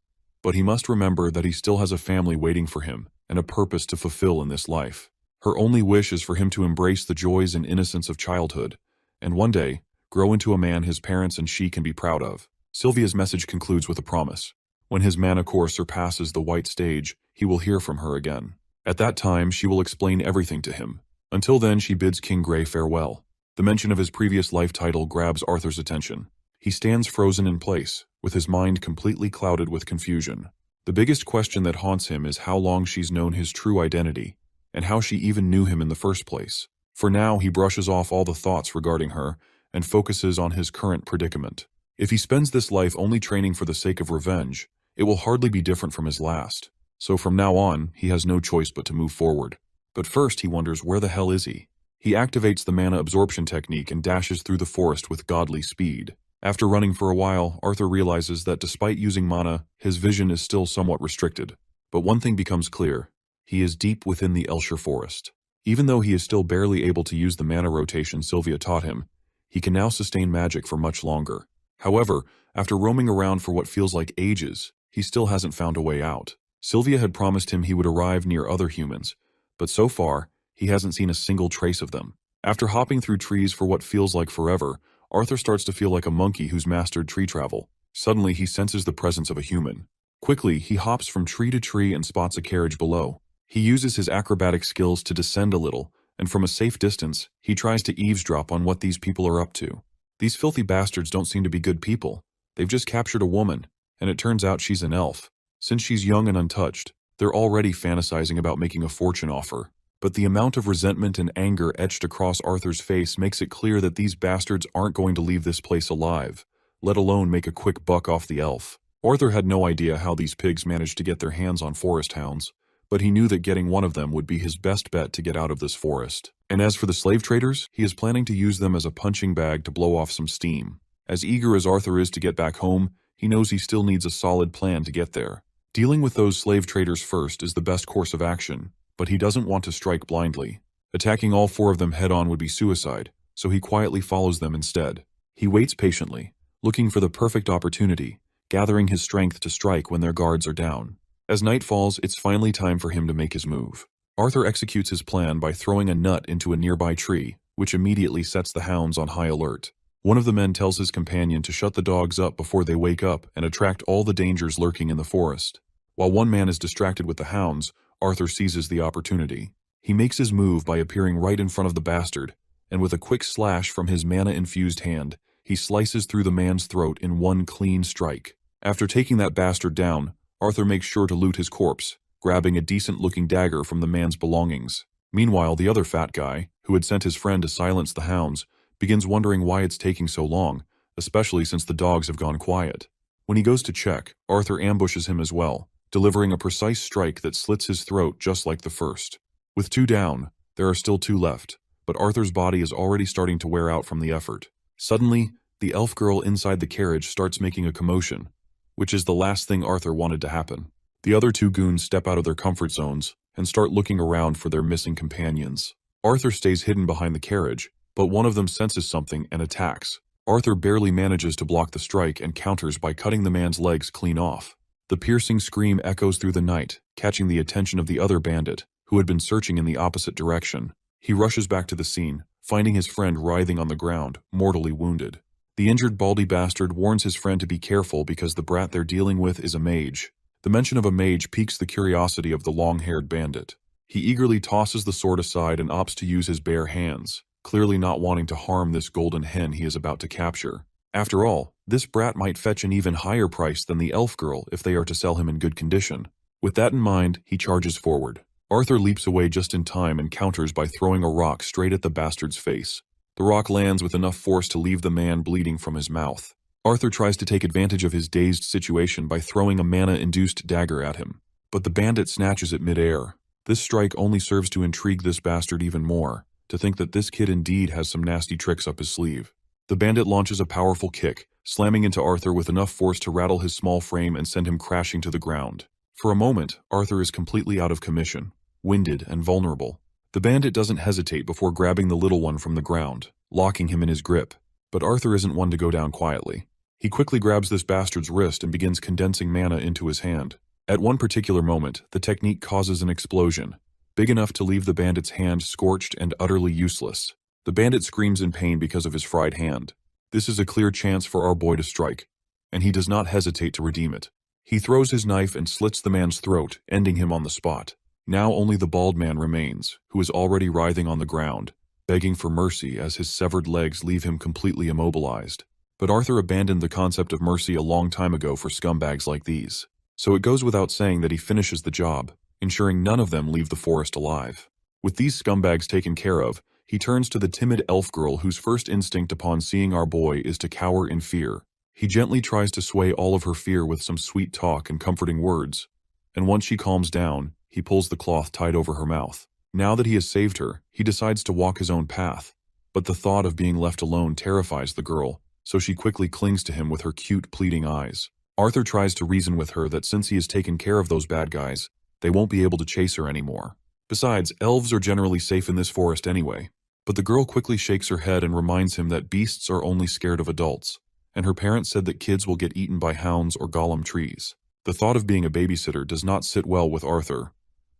But he must remember that he still has a family waiting for him and a purpose to fulfill in this life. Her only wish is for him to embrace the joys and innocence of childhood, and one day, grow into a man his parents and she can be proud of. Sylvia's message concludes with a promise. When his mana core surpasses the white stage, he will hear from her again. At that time, she will explain everything to him. Until then, she bids King Grey farewell. The mention of his previous life title grabs Arthur's attention. He stands frozen in place, with his mind completely clouded with confusion. The biggest question that haunts him is how long she's known his true identity, and how she even knew him in the first place. For now, he brushes off all the thoughts regarding her and focuses on his current predicament. If he spends this life only training for the sake of revenge, it will hardly be different from his last. So from now on, he has no choice but to move forward. But first he wonders, where the hell is he? He activates the mana absorption technique and dashes through the forest with godly speed. After running for a while, Arthur realizes that despite using mana, his vision is still somewhat restricted. But one thing becomes clear. He is deep within the Elshire forest. Even though he is still barely able to use the mana rotation Sylvia taught him, he can now sustain magic for much longer. However, after roaming around for what feels like ages, he still hasn't found a way out. Sylvia had promised him he would arrive near other humans, but so far, he hasn't seen a single trace of them. After hopping through trees for what feels like forever, Arthur starts to feel like a monkey who's mastered tree travel. Suddenly, he senses the presence of a human. Quickly, he hops from tree to tree and spots a carriage below. He uses his acrobatic skills to descend a little, and from a safe distance, he tries to eavesdrop on what these people are up to. These filthy bastards don't seem to be good people. They've just captured a woman, and it turns out she's an elf. Since she's young and untouched, they're already fantasizing about making a fortune off her. But the amount of resentment and anger etched across Arthur's face makes it clear that these bastards aren't going to leave this place alive, let alone make a quick buck off the elf. Arthur had no idea how these pigs managed to get their hands on forest hounds, but he knew that getting one of them would be his best bet to get out of this forest. And as for the slave traders, he is planning to use them as a punching bag to blow off some steam. As eager as Arthur is to get back home, he knows he still needs a solid plan to get there. Dealing with those slave traders first is the best course of action, but he doesn't want to strike blindly. Attacking all 4 of them head-on would be suicide, so he quietly follows them instead. He waits patiently, looking for the perfect opportunity, gathering his strength to strike when their guards are down. As night falls, it's finally time for him to make his move. Arthur executes his plan by throwing a nut into a nearby tree, which immediately sets the hounds on high alert. One of the men tells his companion to shut the dogs up before they wake up and attract all the dangers lurking in the forest. While one man is distracted with the hounds, Arthur seizes the opportunity. He makes his move by appearing right in front of the bastard, and with a quick slash from his mana-infused hand, he slices through the man's throat in one clean strike. After taking that bastard down, Arthur makes sure to loot his corpse, grabbing a decent-looking dagger from the man's belongings. Meanwhile, the other fat guy, who had sent his friend to silence the hounds, begins wondering why it's taking so long, especially since the dogs have gone quiet. When he goes to check, Arthur ambushes him as well, delivering a precise strike that slits his throat just like the first. With 2 down, there are still 2 left, but Arthur's body is already starting to wear out from the effort. Suddenly, the elf girl inside the carriage starts making a commotion, which is the last thing Arthur wanted to happen. The other 2 goons step out of their comfort zones and start looking around for their missing companions. Arthur stays hidden behind the carriage, but one of them senses something and attacks. Arthur barely manages to block the strike and counters by cutting the man's legs clean off. The piercing scream echoes through the night, catching the attention of the other bandit, who had been searching in the opposite direction. He rushes back to the scene, finding his friend writhing on the ground, mortally wounded. The injured baldy bastard warns his friend to be careful because the brat they're dealing with is a mage. The mention of a mage piques the curiosity of the long-haired bandit. He eagerly tosses the sword aside and opts to use his bare hands, clearly not wanting to harm this golden hen he is about to capture. After all, this brat might fetch an even higher price than the elf girl if they are to sell him in good condition. With that in mind, he charges forward. Arthur leaps away just in time and counters by throwing a rock straight at the bastard's face. The rock lands with enough force to leave the man bleeding from his mouth. Arthur tries to take advantage of his dazed situation by throwing a mana-induced dagger at him, but the bandit snatches it mid-air. This strike only serves to intrigue this bastard even more, to think that this kid indeed has some nasty tricks up his sleeve. The bandit launches a powerful kick, slamming into Arthur with enough force to rattle his small frame and send him crashing to the ground. For a moment, Arthur is completely out of commission, winded and vulnerable. The bandit doesn't hesitate before grabbing the little one from the ground, locking him in his grip. But Arthur isn't one to go down quietly. He quickly grabs this bastard's wrist and begins condensing mana into his hand. At one particular moment, the technique causes an explosion, big enough to leave the bandit's hand scorched and utterly useless. The bandit screams in pain because of his fried hand. This is a clear chance for our boy to strike, and he does not hesitate to redeem it. He throws his knife and slits the man's throat, ending him on the spot. Now only the bald man remains, who is already writhing on the ground, begging for mercy as his severed legs leave him completely immobilized. But Arthur abandoned the concept of mercy a long time ago for scumbags like these. So it goes without saying that he finishes the job, ensuring none of them leave the forest alive. With these scumbags taken care of, he turns to the timid elf girl whose first instinct upon seeing our boy is to cower in fear. He gently tries to sway all of her fear with some sweet talk and comforting words, and once she calms down, he pulls the cloth tied over her mouth. Now that he has saved her, he decides to walk his own path, but the thought of being left alone terrifies the girl, so she quickly clings to him with her cute, pleading eyes. Arthur tries to reason with her that since he has taken care of those bad guys, They won't be able to chase her anymore. Besides, elves are generally safe in this forest anyway. But the girl quickly shakes her head and reminds him that beasts are only scared of adults, and her parents said that kids will get eaten by hounds or golem trees. The thought of being a babysitter does not sit well with Arthur,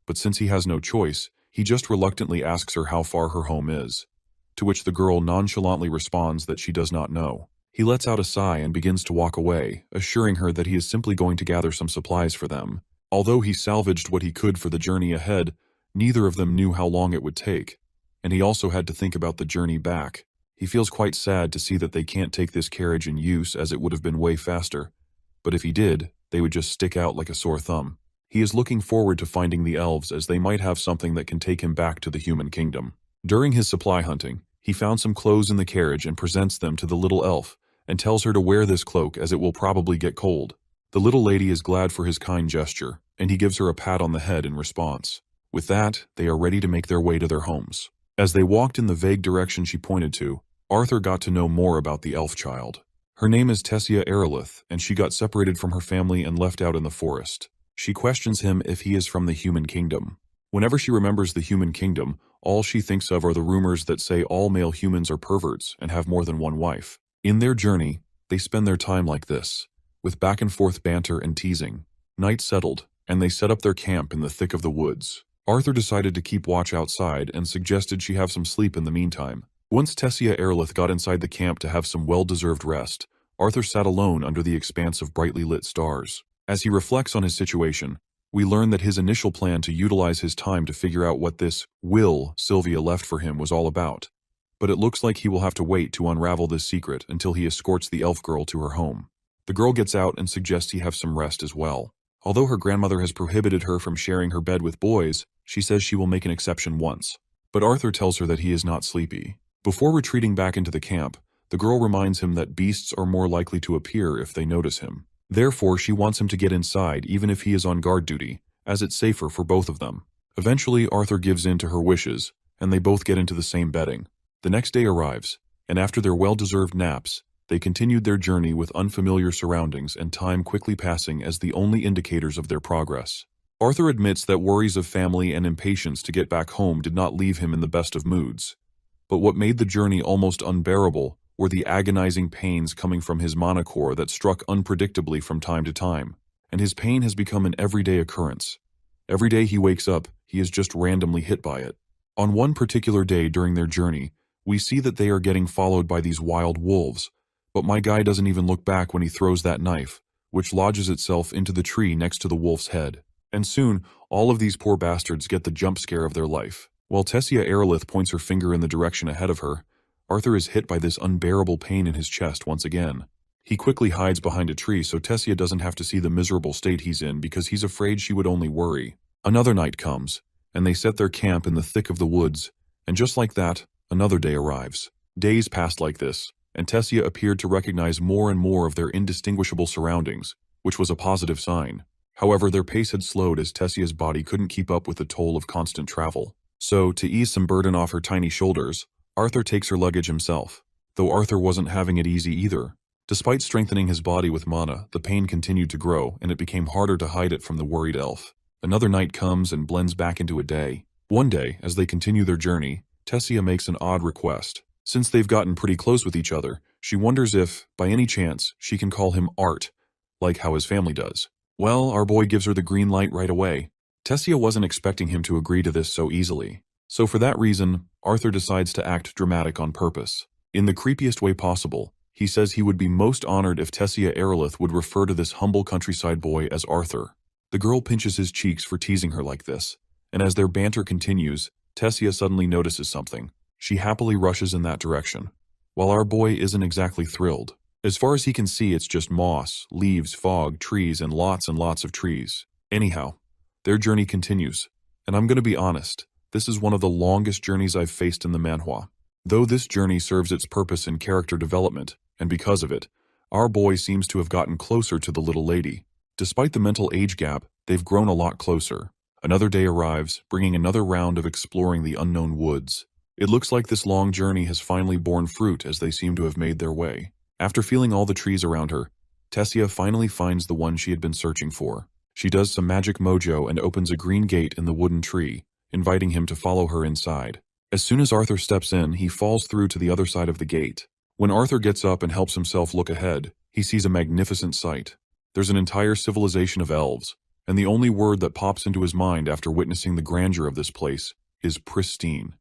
but since he has no choice, he just reluctantly asks her how far her home is, to which the girl nonchalantly responds that she does not know. He lets out a sigh and begins to walk away, assuring her that he is simply going to gather some supplies for them. Although he salvaged what he could for the journey ahead, neither of them knew how long it would take, and he also had to think about the journey back. He feels quite sad to see that they can't take this carriage in use as it would have been way faster, but if he did, they would just stick out like a sore thumb. He is looking forward to finding the elves as they might have something that can take him back to the human kingdom. During his supply hunting, he found some clothes in the carriage and presents them to the little elf, and tells her to wear this cloak as it will probably get cold. The little lady is glad for his kind gesture, and he gives her a pat on the head in response. With that, they are ready to make their way to their homes. As they walked in the vague direction she pointed to, Arthur got to know more about the elf child. Her name is Tessia Aerolith, and she got separated from her family and left out in the forest. She questions him if he is from the human kingdom. Whenever she remembers the human kingdom, all she thinks of are the rumors that say all male humans are perverts and have more than one wife. In their journey, they spend their time like this, with back and forth banter and teasing. Night settled, and they set up their camp in the thick of the woods. Arthur decided to keep watch outside and suggested she have some sleep in the meantime. Once Tessia Aerolith got inside the camp to have some well-deserved rest, Arthur sat alone under the expanse of brightly lit stars. As he reflects on his situation, we learn that his initial plan to utilize his time to figure out what this will Sylvia left for him was all about. But it looks like he will have to wait to unravel this secret until he escorts the elf girl to her home. The girl gets out and suggests he have some rest as well. Although her grandmother has prohibited her from sharing her bed with boys, she says she will make an exception once. But Arthur tells her that he is not sleepy. Before retreating back into the camp, the girl reminds him that beasts are more likely to appear if they notice him. Therefore, she wants him to get inside even if he is on guard duty, as it's safer for both of them. Eventually, Arthur gives in to her wishes, and they both get into the same bedding. The next day arrives, and after their well-deserved naps, they continued their journey with unfamiliar surroundings and time quickly passing as the only indicators of their progress. Arthur admits that worries of family and impatience to get back home did not leave him in the best of moods. But what made the journey almost unbearable were the agonizing pains coming from his monocore that struck unpredictably from time to time, and his pain has become an everyday occurrence. Every day he wakes up, he is just randomly hit by it. On one particular day during their journey, we see that they are getting followed by these wild wolves, but my guy doesn't even look back when he throws that knife, which lodges itself into the tree next to the wolf's head. And soon, all of these poor bastards get the jump scare of their life. While Tessia Aerolith points her finger in the direction ahead of her, Arthur is hit by this unbearable pain in his chest once again. He quickly hides behind a tree so Tessia doesn't have to see the miserable state he's in because he's afraid she would only worry. Another night comes, and they set their camp in the thick of the woods, and just like that, another day arrives. Days passed like this, and Tessia appeared to recognize more and more of their indistinguishable surroundings, which was a positive sign. However, their pace had slowed as Tessia's body couldn't keep up with the toll of constant travel. So, to ease some burden off her tiny shoulders, Arthur takes her luggage himself, though Arthur wasn't having it easy either. Despite strengthening his body with mana, the pain continued to grow, and it became harder to hide it from the worried elf. Another night comes and blends back into a day. One day, as they continue their journey, Tessia makes an odd request. Since they've gotten pretty close with each other, she wonders if, by any chance, she can call him Art, like how his family does. Well, our boy gives her the green light right away. Tessia wasn't expecting him to agree to this so easily. So for that reason, Arthur decides to act dramatic on purpose. In the creepiest way possible, he says he would be most honored if Tessia Aerolith would refer to this humble countryside boy as Arthur. The girl pinches his cheeks for teasing her like this, and as their banter continues, Tessia suddenly notices something. She happily rushes in that direction, while our boy isn't exactly thrilled. As far as he can see, it's just moss, leaves, fog, trees, and lots of trees. Anyhow, their journey continues, and I'm going to be honest, this is one of the longest journeys I've faced in the Manhwa. Though this journey serves its purpose in character development, and because of it, our boy seems to have gotten closer to the little lady. Despite the mental age gap, they've grown a lot closer. Another day arrives, bringing another round of exploring the unknown woods. It looks like this long journey has finally borne fruit as they seem to have made their way. After feeling all the trees around her, Tessia finally finds the one she had been searching for. She does some magic mojo and opens a green gate in the wooden tree, inviting him to follow her inside. As soon as Arthur steps in, he falls through to the other side of the gate. When Arthur gets up and helps himself look ahead, he sees a magnificent sight. There's an entire civilization of elves, and the only word that pops into his mind after witnessing the grandeur of this place is pristine.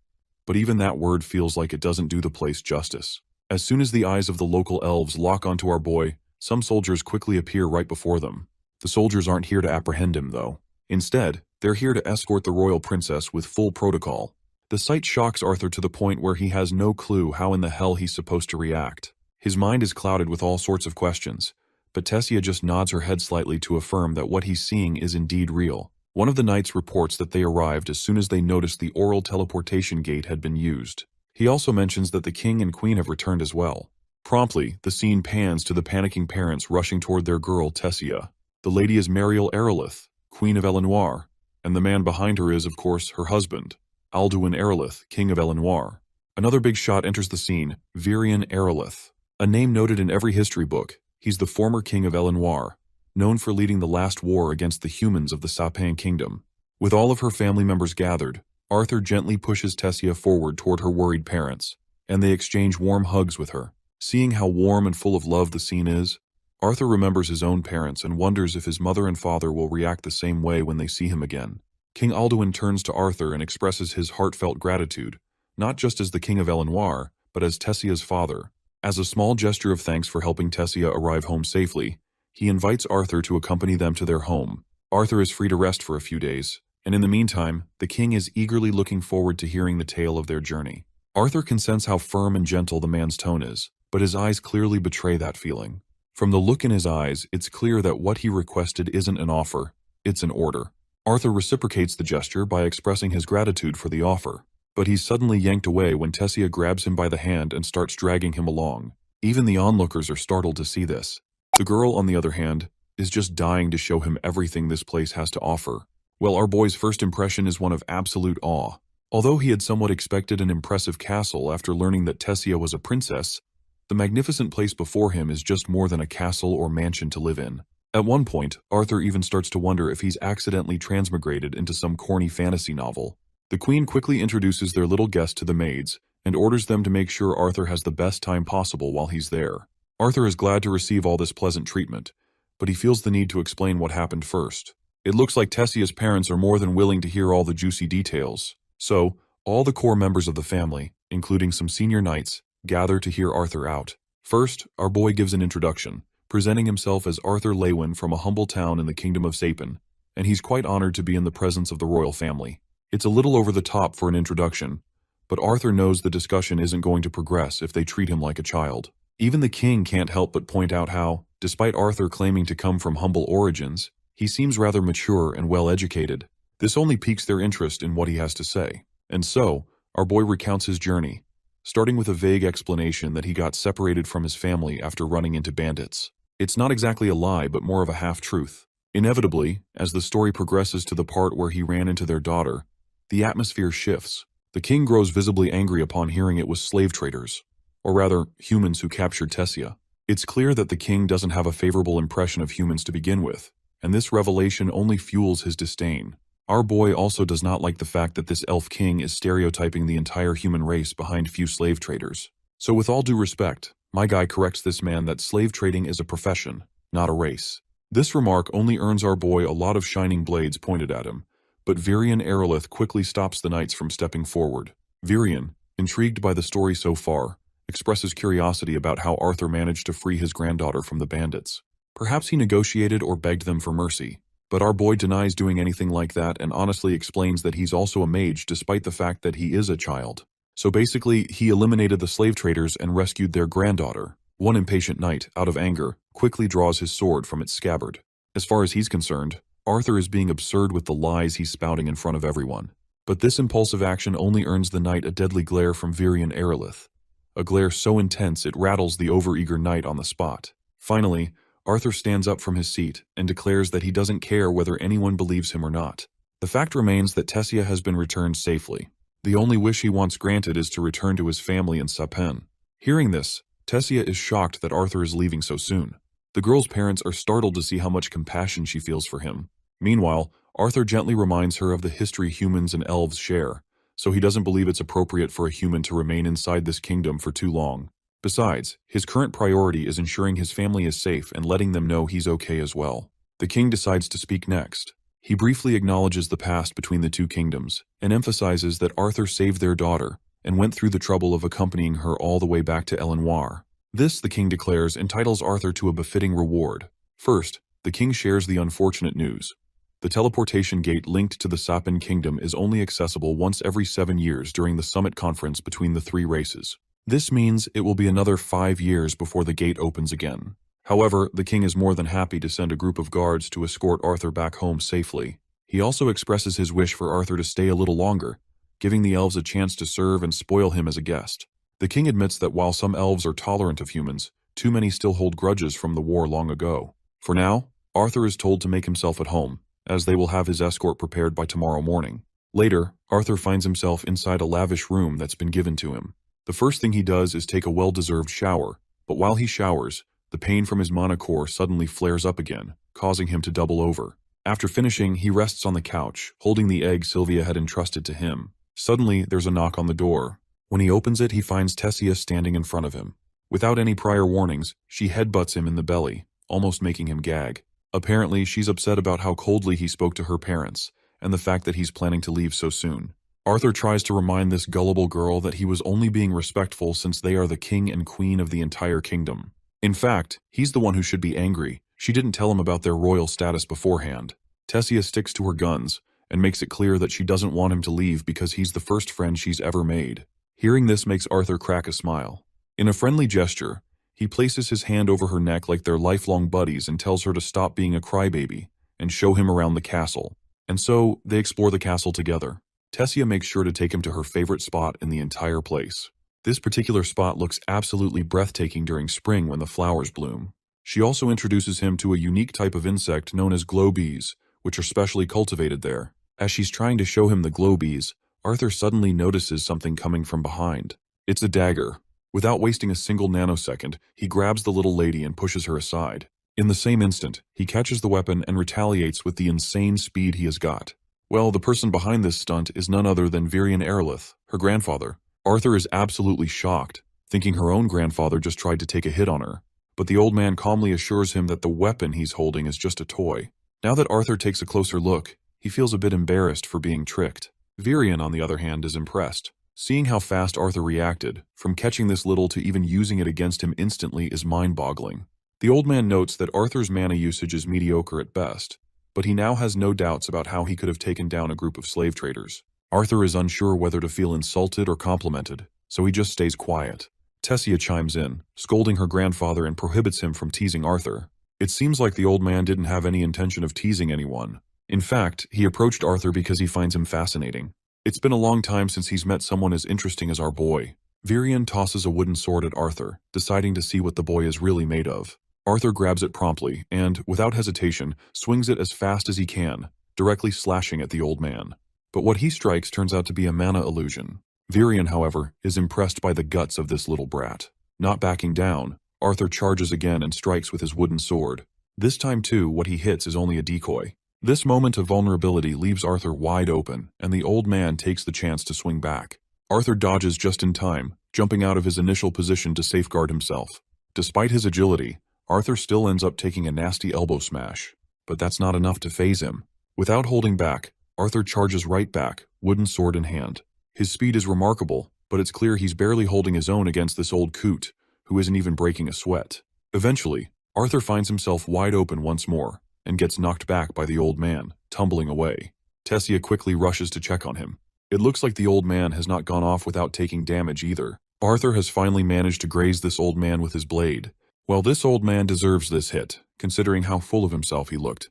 But even that word feels like it doesn't do the place justice. As soon as the eyes of the local elves lock onto our boy, some soldiers quickly appear right before them. The soldiers aren't here to apprehend him, though. Instead, they're here to escort the royal princess with full protocol. The sight shocks Arthur to the point where he has no clue how in the hell he's supposed to react. His mind is clouded with all sorts of questions, but Tessia just nods her head slightly to affirm that what he's seeing is indeed real. One of the knights reports that they arrived as soon as they noticed the oral teleportation gate had been used. He also mentions that the king and queen have returned as well. Promptly, the scene pans to the panicking parents rushing toward their girl, Tessia. The lady is Mariel Aerolith, Queen of Elenoir, and the man behind her is, of course, her husband, Alduin Aerolith, King of Elenoir. Another big shot enters the scene, Virion Aerolith. A name noted in every history book, he's the former king of Elenoir, known for leading the last war against the humans of the Sapin kingdom. With all of her family members gathered, Arthur gently pushes Tessia forward toward her worried parents, and they exchange warm hugs with her. Seeing how warm and full of love the scene is, Arthur remembers his own parents and wonders if his mother and father will react the same way when they see him again. King Alduin turns to Arthur and expresses his heartfelt gratitude, not just as the king of Elenoir, but as Tessia's father. As a small gesture of thanks for helping Tessia arrive home safely, he invites Arthur to accompany them to their home. Arthur is free to rest for a few days, and in the meantime, the king is eagerly looking forward to hearing the tale of their journey. Arthur can sense how firm and gentle the man's tone is, but his eyes clearly betray that feeling. From the look in his eyes, it's clear that what he requested isn't an offer, it's an order. Arthur reciprocates the gesture by expressing his gratitude for the offer, but he's suddenly yanked away when Tessia grabs him by the hand and starts dragging him along. Even the onlookers are startled to see this. The girl, on the other hand, is just dying to show him everything this place has to offer. Well, our boy's first impression is one of absolute awe. Although he had somewhat expected an impressive castle after learning that Tessia was a princess, the magnificent place before him is just more than a castle or mansion to live in. At one point, Arthur even starts to wonder if he's accidentally transmigrated into some corny fantasy novel. The queen quickly introduces their little guest to the maids and orders them to make sure Arthur has the best time possible while he's there. Arthur is glad to receive all this pleasant treatment, but he feels the need to explain what happened first. It looks like Tessia's parents are more than willing to hear all the juicy details. So, all the core members of the family, including some senior knights, gather to hear Arthur out. First, our boy gives an introduction, presenting himself as Arthur Lewin from a humble town in the kingdom of Sapin, and he's quite honored to be in the presence of the royal family. It's a little over the top for an introduction, but Arthur knows the discussion isn't going to progress if they treat him like a child. Even the king can't help but point out how, despite Arthur claiming to come from humble origins, he seems rather mature and well-educated. This only piques their interest in what he has to say. And so, our boy recounts his journey, starting with a vague explanation that he got separated from his family after running into bandits. It's not exactly a lie, but more of a half-truth. Inevitably, as the story progresses to the part where he ran into their daughter, the atmosphere shifts. The king grows visibly angry upon hearing it was slave traders, or rather, humans who captured Tessia. It's clear that the king doesn't have a favorable impression of humans to begin with, and this revelation only fuels his disdain. Our boy also does not like the fact that this elf king is stereotyping the entire human race behind few slave traders. So with all due respect, my guy corrects this man that slave trading is a profession, not a race. This remark only earns our boy a lot of shining blades pointed at him, but Virion Aerolith quickly stops the knights from stepping forward. Virion, intrigued by the story so far, expresses curiosity about how Arthur managed to free his granddaughter from the bandits. Perhaps he negotiated or begged them for mercy, but our boy denies doing anything like that and honestly explains that he's also a mage despite the fact that he is a child. So basically, he eliminated the slave traders and rescued their granddaughter. One impatient knight, out of anger, quickly draws his sword from its scabbard. As far as he's concerned, Arthur is being absurd with the lies he's spouting in front of everyone. But this impulsive action only earns the knight a deadly glare from Virion Aerolith, a glare so intense it rattles the overeager knight on the spot. Finally, Arthur stands up from his seat and declares that he doesn't care whether anyone believes him or not. The fact remains that Tessia has been returned safely. The only wish he wants granted is to return to his family in Sapin. Hearing this, Tessia is shocked that Arthur is leaving so soon. The girl's parents are startled to see how much compassion she feels for him. Meanwhile, Arthur gently reminds her of the history humans and elves share, so he doesn't believe it's appropriate for a human to remain inside this kingdom for too long. Besides, his current priority is ensuring his family is safe and letting them know he's okay as well. The king decides to speak next. He briefly acknowledges the past between the two kingdoms and emphasizes that Arthur saved their daughter and went through the trouble of accompanying her all the way back to Elenoir. This, the king declares, entitles Arthur to a befitting reward. First, the king shares the unfortunate news. The teleportation gate linked to the Sapin kingdom is only accessible once every 7 years during the summit conference between the three races. This means it will be another 5 years before the gate opens again. However, the king is more than happy to send a group of guards to escort Arthur back home safely. He also expresses his wish for Arthur to stay a little longer, giving the elves a chance to serve and spoil him as a guest. The king admits that while some elves are tolerant of humans, too many still hold grudges from the war long ago. For now, Arthur is told to make himself at home, as they will have his escort prepared by tomorrow morning. Later, Arthur finds himself inside a lavish room that's been given to him. The first thing he does is take a well-deserved shower, but while he showers, the pain from his mana core suddenly flares up again, causing him to double over. After finishing, he rests on the couch, holding the egg Sylvia had entrusted to him. Suddenly, there's a knock on the door. When he opens it, he finds Tessia standing in front of him. Without any prior warnings, she headbutts him in the belly, almost making him gag. Apparently, she's upset about how coldly he spoke to her parents, and the fact that he's planning to leave so soon. Arthur tries to remind this gullible girl that he was only being respectful since they are the king and queen of the entire kingdom. In fact, he's the one who should be angry. She didn't tell him about their royal status beforehand. Tessia sticks to her guns and makes it clear that she doesn't want him to leave because he's the first friend she's ever made. Hearing this makes Arthur crack a smile. In a friendly gesture, he places his hand over her neck like they're lifelong buddies and tells her to stop being a crybaby and show him around the castle. And so, they explore the castle together. Tessia makes sure to take him to her favorite spot in the entire place. This particular spot looks absolutely breathtaking during spring when the flowers bloom. She also introduces him to a unique type of insect known as glow bees, which are specially cultivated there. As she's trying to show him the glow bees, Arthur suddenly notices something coming from behind. It's a dagger. Without wasting a single nanosecond, he grabs the little lady and pushes her aside. In the same instant, he catches the weapon and retaliates with the insane speed he has got. Well, the person behind this stunt is none other than Virion Erlith, her grandfather. Arthur is absolutely shocked, thinking her own grandfather just tried to take a hit on her. But the old man calmly assures him that the weapon he's holding is just a toy. Now that Arthur takes a closer look, he feels a bit embarrassed for being tricked. Virion, on the other hand, is impressed. Seeing how fast Arthur reacted, from catching this little to even using it against him instantly, is mind-boggling. The old man notes that Arthur's mana usage is mediocre at best, but he now has no doubts about how he could have taken down a group of slave traders. Arthur is unsure whether to feel insulted or complimented, so he just stays quiet. Tessia chimes in, scolding her grandfather and prohibits him from teasing Arthur. It seems like the old man didn't have any intention of teasing anyone. In fact, he approached Arthur because he finds him fascinating. It's been a long time since he's met someone as interesting as our boy. Virion tosses a wooden sword at Arthur, deciding to see what the boy is really made of. Arthur grabs it promptly and, without hesitation, swings it as fast as he can, directly slashing at the old man. But what he strikes turns out to be a mana illusion. Virion, however, is impressed by the guts of this little brat. Not backing down, Arthur charges again and strikes with his wooden sword. This time too, what he hits is only a decoy. This moment of vulnerability leaves Arthur wide open, and the old man takes the chance to swing back. Arthur dodges just in time, jumping out of his initial position to safeguard himself. Despite his agility, Arthur still ends up taking a nasty elbow smash. But that's not enough to faze him. Without holding back, Arthur charges right back, wooden sword in hand. His speed is remarkable, but it's clear he's barely holding his own against this old coot, who isn't even breaking a sweat. Eventually, Arthur finds himself wide open once more, and gets knocked back by the old man, tumbling away. Tessia quickly rushes to check on him. It looks like the old man has not gone off without taking damage either. Arthur has finally managed to graze this old man with his blade. Well, this old man deserves this hit, considering how full of himself he looked,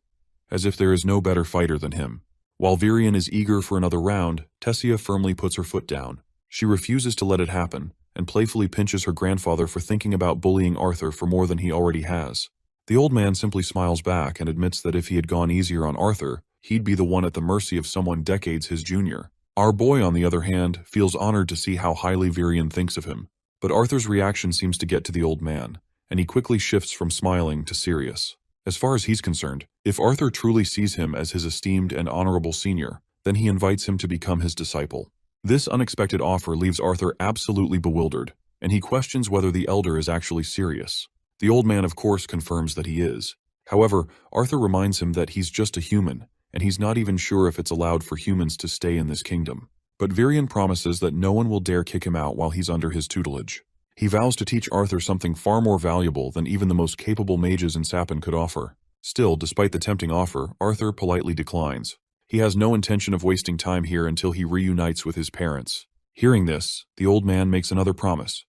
as if there is no better fighter than him. While Virion is eager for another round, Tessia firmly puts her foot down. She refuses to let it happen, and playfully pinches her grandfather for thinking about bullying Arthur for more than he already has. The old man simply smiles back and admits that if he had gone easier on Arthur, he'd be the one at the mercy of someone decades his junior. Our boy, on the other hand, feels honored to see how highly Virion thinks of him. But Arthur's reaction seems to get to the old man, and he quickly shifts from smiling to serious. As far as he's concerned, if Arthur truly sees him as his esteemed and honorable senior, then he invites him to become his disciple. This unexpected offer leaves Arthur absolutely bewildered, and he questions whether the elder is actually serious. The old man, of course, confirms that he is. However, Arthur reminds him that he's just a human, and he's not even sure if it's allowed for humans to stay in this kingdom. But Virion promises that no one will dare kick him out while he's under his tutelage. He vows to teach Arthur something far more valuable than even the most capable mages in Sapin could offer. Still, despite the tempting offer, Arthur politely declines. He has no intention of wasting time here until he reunites with his parents. Hearing this, the old man makes another promise: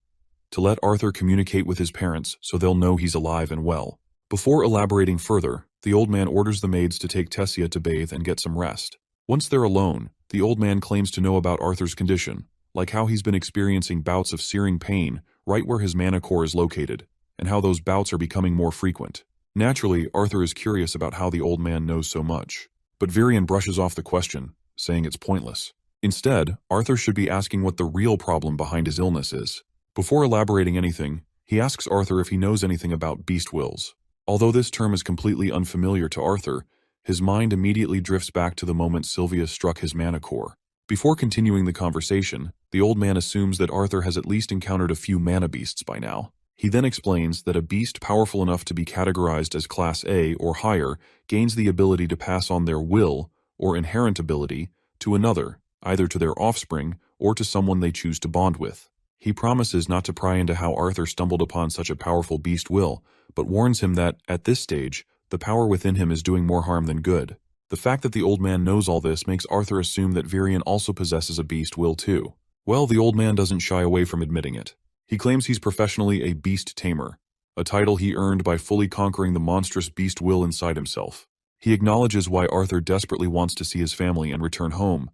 to let Arthur communicate with his parents so they'll know he's alive and well. Before elaborating further, the old man orders the maids to take Tessia to bathe and get some rest. Once they're alone, the old man claims to know about Arthur's condition, like how he's been experiencing bouts of searing pain right where his mana core is located, and how those bouts are becoming more frequent. Naturally, Arthur is curious about how the old man knows so much, but Virion brushes off the question, saying it's pointless. Instead, Arthur should be asking what the real problem behind his illness is. Before elaborating anything, he asks Arthur if he knows anything about beast wills. Although this term is completely unfamiliar to Arthur, his mind immediately drifts back to the moment Sylvia struck his mana core. Before continuing the conversation, the old man assumes that Arthur has at least encountered a few mana beasts by now. He then explains that a beast powerful enough to be categorized as Class A or higher gains the ability to pass on their will, or inherent ability, to another, either to their offspring or to someone they choose to bond with. He promises not to pry into how Arthur stumbled upon such a powerful beast will, but warns him that, at this stage, the power within him is doing more harm than good. The fact that the old man knows all this makes Arthur assume that Virion also possesses a beast will too. Well, the old man doesn't shy away from admitting it. He claims he's professionally a beast tamer, a title he earned by fully conquering the monstrous beast will inside himself. He acknowledges why Arthur desperately wants to see his family and return home,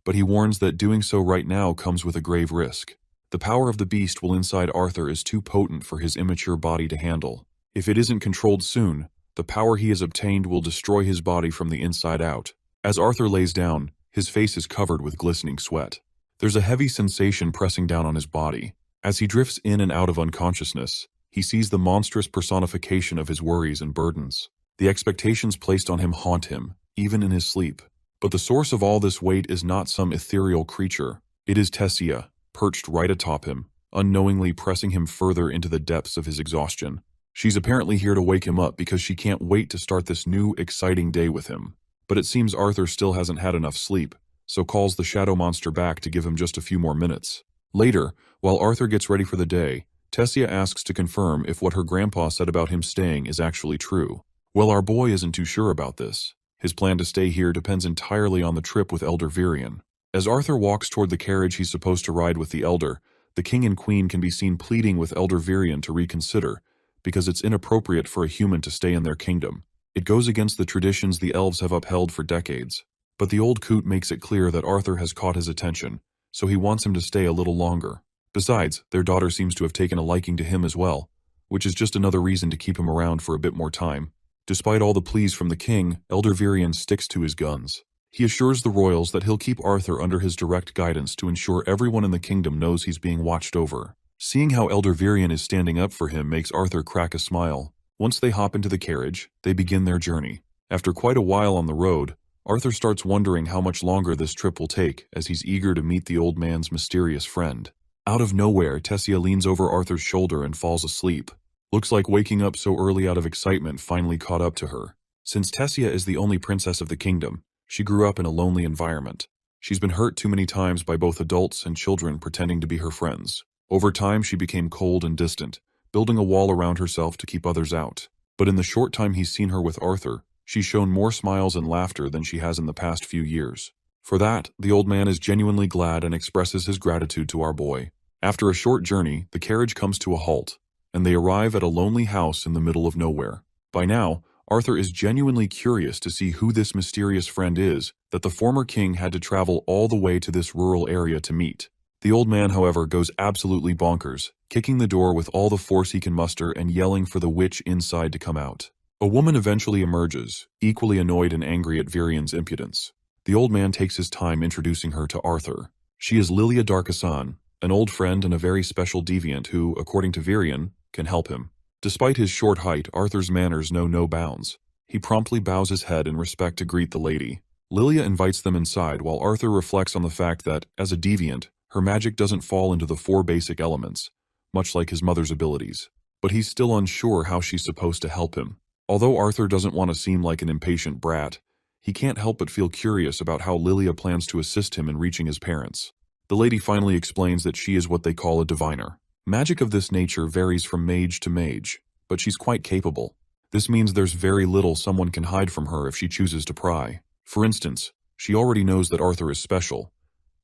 but he warns that doing so right now comes with a grave risk. The power of the beast will inside Arthur is too potent for his immature body to handle. If it isn't controlled soon, the power he has obtained will destroy his body from the inside out. As Arthur lays down, his face is covered with glistening sweat. There's a heavy sensation pressing down on his body. As he drifts in and out of unconsciousness, he sees the monstrous personification of his worries and burdens. The expectations placed on him haunt him, even in his sleep. But the source of all this weight is not some ethereal creature. It is Tessia, perched right atop him, unknowingly pressing him further into the depths of his exhaustion. She's apparently here to wake him up because she can't wait to start this new, exciting day with him. But it seems Arthur still hasn't had enough sleep, so calls the shadow monster back to give him just a few more minutes. Later, while Arthur gets ready for the day, Tessia asks to confirm if what her grandpa said about him staying is actually true. Well, our boy isn't too sure about this. His plan to stay here depends entirely on the trip with Elder Virion. As Arthur walks toward the carriage he's supposed to ride with the Elder, the King and Queen can be seen pleading with Elder Virion to reconsider, because it's inappropriate for a human to stay in their kingdom. It goes against the traditions the elves have upheld for decades. But the old coot makes it clear that Arthur has caught his attention, so he wants him to stay a little longer. Besides, their daughter seems to have taken a liking to him as well, which is just another reason to keep him around for a bit more time. Despite all the pleas from the king, Elder Virion sticks to his guns. He assures the royals that he'll keep Arthur under his direct guidance to ensure everyone in the kingdom knows he's being watched over. Seeing how Elder Virion is standing up for him makes Arthur crack a smile. Once they hop into the carriage, they begin their journey. After quite a while on the road, Arthur starts wondering how much longer this trip will take as he's eager to meet the old man's mysterious friend. Out of nowhere, Tessia leans over Arthur's shoulder and falls asleep. Looks like waking up so early out of excitement finally caught up to her. Since Tessia is the only princess of the kingdom, she grew up in a lonely environment. She's been hurt too many times by both adults and children pretending to be her friends. Over time, she became cold and distant, building a wall around herself to keep others out. But in the short time he's seen her with Arthur, she's shown more smiles and laughter than she has in the past few years. For that, the old man is genuinely glad and expresses his gratitude to our boy. After a short journey, the carriage comes to a halt, and they arrive at a lonely house in the middle of nowhere. By now, Arthur is genuinely curious to see who this mysterious friend is that the former king had to travel all the way to this rural area to meet. The old man, however, goes absolutely bonkers, kicking the door with all the force he can muster and yelling for the witch inside to come out. A woman eventually emerges, equally annoyed and angry at Virion's impudence. The old man takes his time introducing her to Arthur. She is Lilia Darkassan, an old friend and a very special deviant who, according to Virion, can help him. Despite his short height, Arthur's manners know no bounds. He promptly bows his head in respect to greet the lady. Lilia invites them inside while Arthur reflects on the fact that, as a deviant, her magic doesn't fall into the 4 basic elements, much like his mother's abilities. But he's still unsure how she's supposed to help him. Although Arthur doesn't want to seem like an impatient brat, he can't help but feel curious about how Lilia plans to assist him in reaching his parents. The lady finally explains that she is what they call a diviner. Magic of this nature varies from mage to mage, but she's quite capable. This means there's very little someone can hide from her if she chooses to pry. For instance, she already knows that Arthur is special.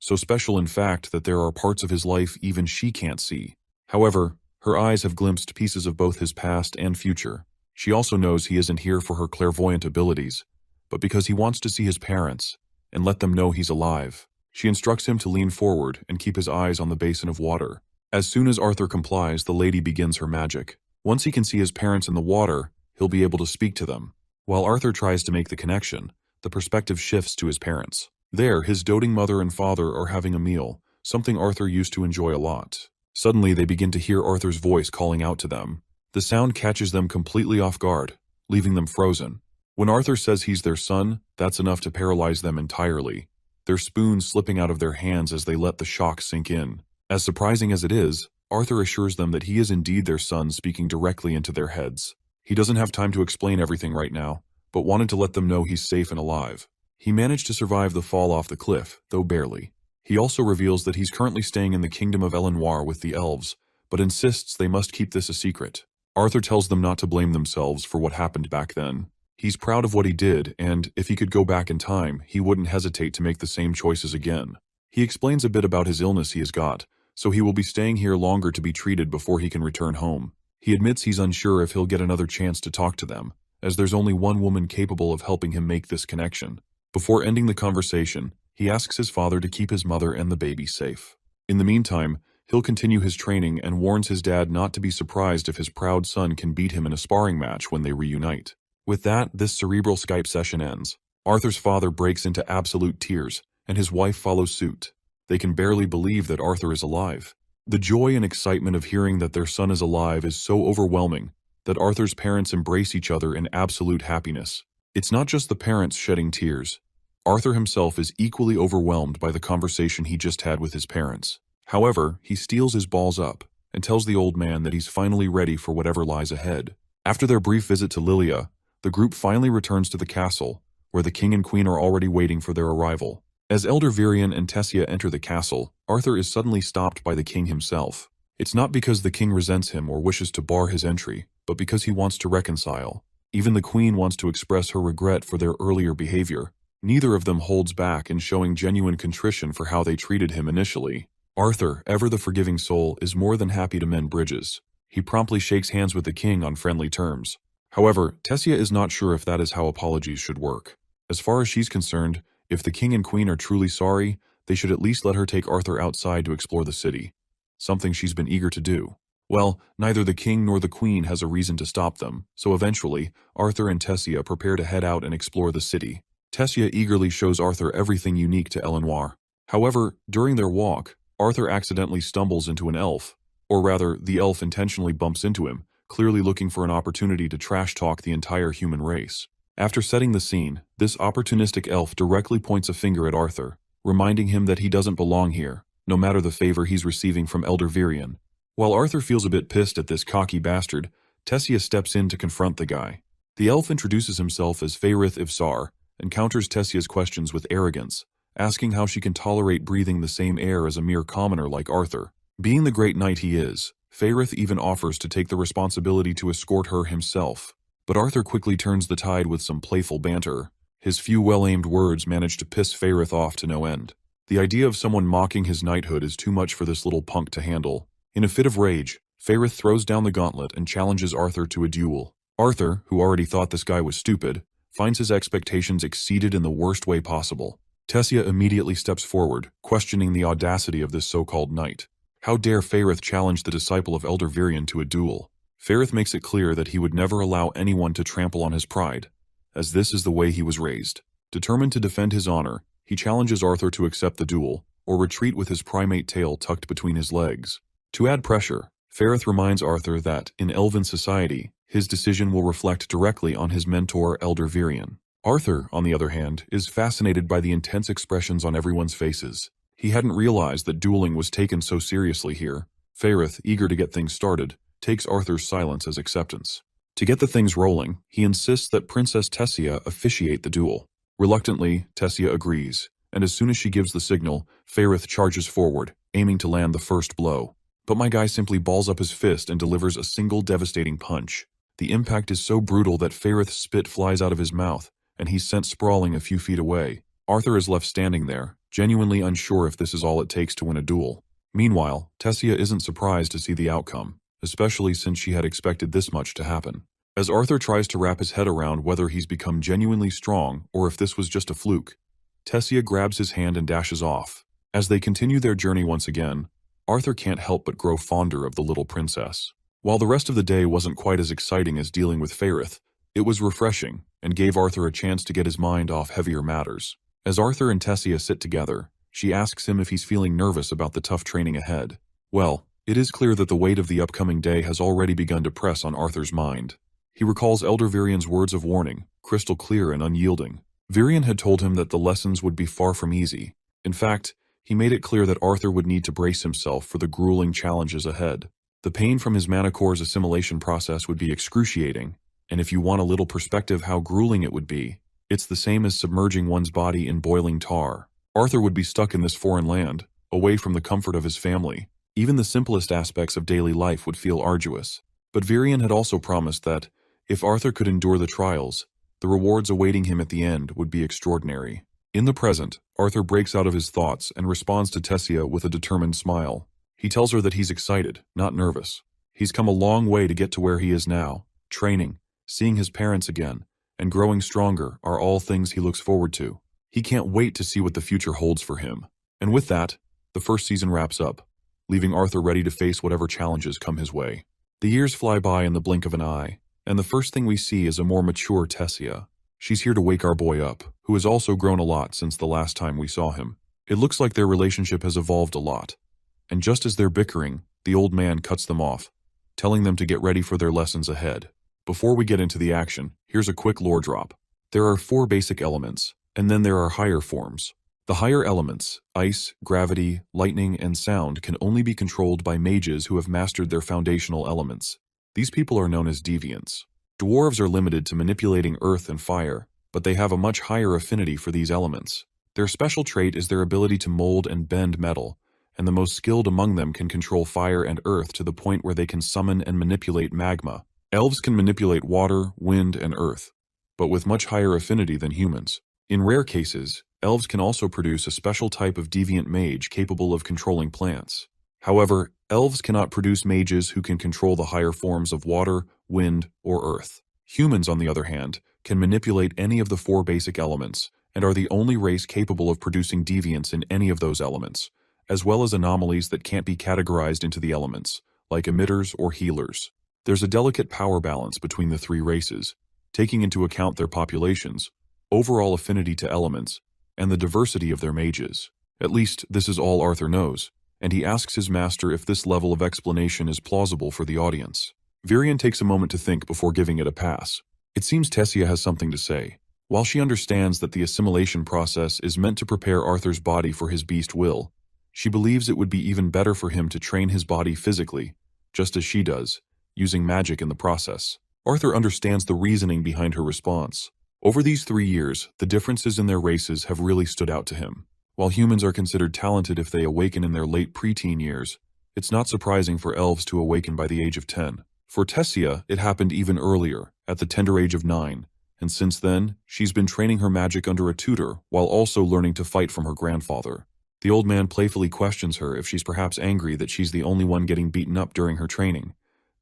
So special in fact that there are parts of his life even she can't see. However, her eyes have glimpsed pieces of both his past and future. She also knows he isn't here for her clairvoyant abilities, but because he wants to see his parents and let them know he's alive. She instructs him to lean forward and keep his eyes on the basin of water. As soon as Arthur complies, the lady begins her magic. Once he can see his parents in the water, he'll be able to speak to them. While Arthur tries to make the connection, the perspective shifts to his parents. There, his doting mother and father are having a meal, something Arthur used to enjoy a lot. Suddenly, they begin to hear Arthur's voice calling out to them. The sound catches them completely off guard, leaving them frozen. When Arthur says he's their son, that's enough to paralyze them entirely, their spoons slipping out of their hands as they let the shock sink in. As surprising as it is, Arthur assures them that he is indeed their son speaking directly into their heads. He doesn't have time to explain everything right now, but wanted to let them know he's safe and alive. He managed to survive the fall off the cliff, though barely. He also reveals that he's currently staying in the kingdom of Elenoir with the elves, but insists they must keep this a secret. Arthur tells them not to blame themselves for what happened back then. He's proud of what he did, and if he could go back in time, he wouldn't hesitate to make the same choices again. He explains a bit about his illness he has got, so he will be staying here longer to be treated before he can return home. He admits he's unsure if he'll get another chance to talk to them, as there's only one woman capable of helping him make this connection. Before ending the conversation, he asks his father to keep his mother and the baby safe. In the meantime, he'll continue his training and warns his dad not to be surprised if his proud son can beat him in a sparring match when they reunite. With that, this cerebral Skype session ends. Arthur's father breaks into absolute tears, and his wife follows suit. They can barely believe that Arthur is alive. The joy and excitement of hearing that their son is alive is so overwhelming that Arthur's parents embrace each other in absolute happiness. It's not just the parents shedding tears. Arthur himself is equally overwhelmed by the conversation he just had with his parents. However, he steels his balls up and tells the old man that he's finally ready for whatever lies ahead. After their brief visit to Lilia, the group finally returns to the castle, where the king and queen are already waiting for their arrival. As Elder Virion and Tessia enter the castle, Arthur is suddenly stopped by the king himself. It's not because the king resents him or wishes to bar his entry, but because he wants to reconcile. Even the queen wants to express her regret for their earlier behavior. Neither of them holds back in showing genuine contrition for how they treated him initially. Arthur, ever the forgiving soul, is more than happy to mend bridges. He promptly shakes hands with the king on friendly terms. However, Tessia is not sure if that is how apologies should work. As far as she's concerned, if the king and queen are truly sorry, they should at least let her take Arthur outside to explore the city. Something she's been eager to do. Well, neither the king nor the queen has a reason to stop them, so eventually, Arthur and Tessia prepare to head out and explore the city. Tessia eagerly shows Arthur everything unique to Elenoir. However, during their walk, Arthur accidentally stumbles into an elf. Or rather, the elf intentionally bumps into him, clearly looking for an opportunity to trash-talk the entire human race. After setting the scene, this opportunistic elf directly points a finger at Arthur, reminding him that he doesn't belong here, no matter the favor he's receiving from Elder Virion. While Arthur feels a bit pissed at this cocky bastard, Tessia steps in to confront the guy. The elf introduces himself as Faerith Ivsar and counters Tessia's questions with arrogance, asking how she can tolerate breathing the same air as a mere commoner like Arthur. Being the great knight he is, Faerith even offers to take the responsibility to escort her himself. But Arthur quickly turns the tide with some playful banter. His few well-aimed words manage to piss Faerith off to no end. The idea of someone mocking his knighthood is too much for this little punk to handle. In a fit of rage, Faerith throws down the gauntlet and challenges Arthur to a duel. Arthur, who already thought this guy was stupid, finds his expectations exceeded in the worst way possible. Tessia immediately steps forward, questioning the audacity of this so-called knight. How dare Faerith challenge the disciple of Elder Virion to a duel? Faerith makes it clear that he would never allow anyone to trample on his pride, as this is the way he was raised. Determined to defend his honor, he challenges Arthur to accept the duel, or retreat with his primate tail tucked between his legs. To add pressure, Ferrith reminds Arthur that, in elven society, his decision will reflect directly on his mentor, Elder Virion. Arthur, on the other hand, is fascinated by the intense expressions on everyone's faces. He hadn't realized that dueling was taken so seriously here. Ferrith, eager to get things started, takes Arthur's silence as acceptance. To get the things rolling, he insists that Princess Tessia officiate the duel. Reluctantly, Tessia agrees, and as soon as she gives the signal, Ferrith charges forward, aiming to land the first blow. But my guy simply balls up his fist and delivers a single devastating punch. The impact is so brutal that Ferrith's spit flies out of his mouth, and he's sent sprawling a few feet away. Arthur is left standing there, genuinely unsure if this is all it takes to win a duel. Meanwhile, Tessia isn't surprised to see the outcome, especially since she had expected this much to happen. As Arthur tries to wrap his head around whether he's become genuinely strong or if this was just a fluke, Tessia grabs his hand and dashes off. As they continue their journey once again, Arthur can't help but grow fonder of the little princess. While the rest of the day wasn't quite as exciting as dealing with Ferrith, it was refreshing and gave Arthur a chance to get his mind off heavier matters. As Arthur and Tessia sit together, she asks him if he's feeling nervous about the tough training ahead. Well, it is clear that the weight of the upcoming day has already begun to press on Arthur's mind. He recalls Elder Virion's words of warning, crystal clear and unyielding. Virion had told him that the lessons would be far from easy. In fact, he made it clear that Arthur would need to brace himself for the grueling challenges ahead. The pain from his mana core's assimilation process would be excruciating, and if you want a little perspective how grueling it would be, it's the same as submerging one's body in boiling tar. Arthur would be stuck in this foreign land, away from the comfort of his family. Even the simplest aspects of daily life would feel arduous. But Virion had also promised that, if Arthur could endure the trials, the rewards awaiting him at the end would be extraordinary. In the present, Arthur breaks out of his thoughts and responds to Tessia with a determined smile. He tells her that he's excited, not nervous. He's come a long way to get to where he is now. Training, seeing his parents again, and growing stronger are all things he looks forward to. He can't wait to see what the future holds for him. And with that, the first season wraps up, leaving Arthur ready to face whatever challenges come his way. The years fly by in the blink of an eye, and the first thing we see is a more mature Tessia. She's here to wake our boy up, who has also grown a lot since the last time we saw him. It looks like their relationship has evolved a lot. And just as they're bickering, the old man cuts them off, telling them to get ready for their lessons ahead. Before we get into the action, here's a quick lore drop. There are 4 basic elements, and then there are higher forms. The higher elements, ice, gravity, lightning, and sound, can only be controlled by mages who have mastered their foundational elements. These people are known as deviants. Dwarves are limited to manipulating earth and fire, but they have a much higher affinity for these elements. Their special trait is their ability to mold and bend metal, and the most skilled among them can control fire and earth to the point where they can summon and manipulate magma. Elves can manipulate water, wind, and earth, but with much higher affinity than humans. In rare cases, elves can also produce a special type of deviant mage capable of controlling plants. However, elves cannot produce mages who can control the higher forms of water, wind, or earth. Humans, on the other hand, can manipulate any of the 4 basic elements, and are the only race capable of producing deviants in any of those elements, as well as anomalies that can't be categorized into the elements, like emitters or healers. There's a delicate power balance between the 3 races, taking into account their populations, overall affinity to elements, and the diversity of their mages. At least, this is all Arthur knows, and he asks his master if this level of explanation is plausible for the audience. Virion takes a moment to think before giving it a pass. It seems Tessia has something to say. While she understands that the assimilation process is meant to prepare Arthur's body for his beast will, she believes it would be even better for him to train his body physically, just as she does, using magic in the process. Arthur understands the reasoning behind her response. Over these 3 years, the differences in their races have really stood out to him. While humans are considered talented if they awaken in their late preteen years, it's not surprising for elves to awaken by the age of 10. For Tessia, it happened even earlier, at the tender age of 9, and since then, she's been training her magic under a tutor while also learning to fight from her grandfather. The old man playfully questions her if she's perhaps angry that she's the only one getting beaten up during her training,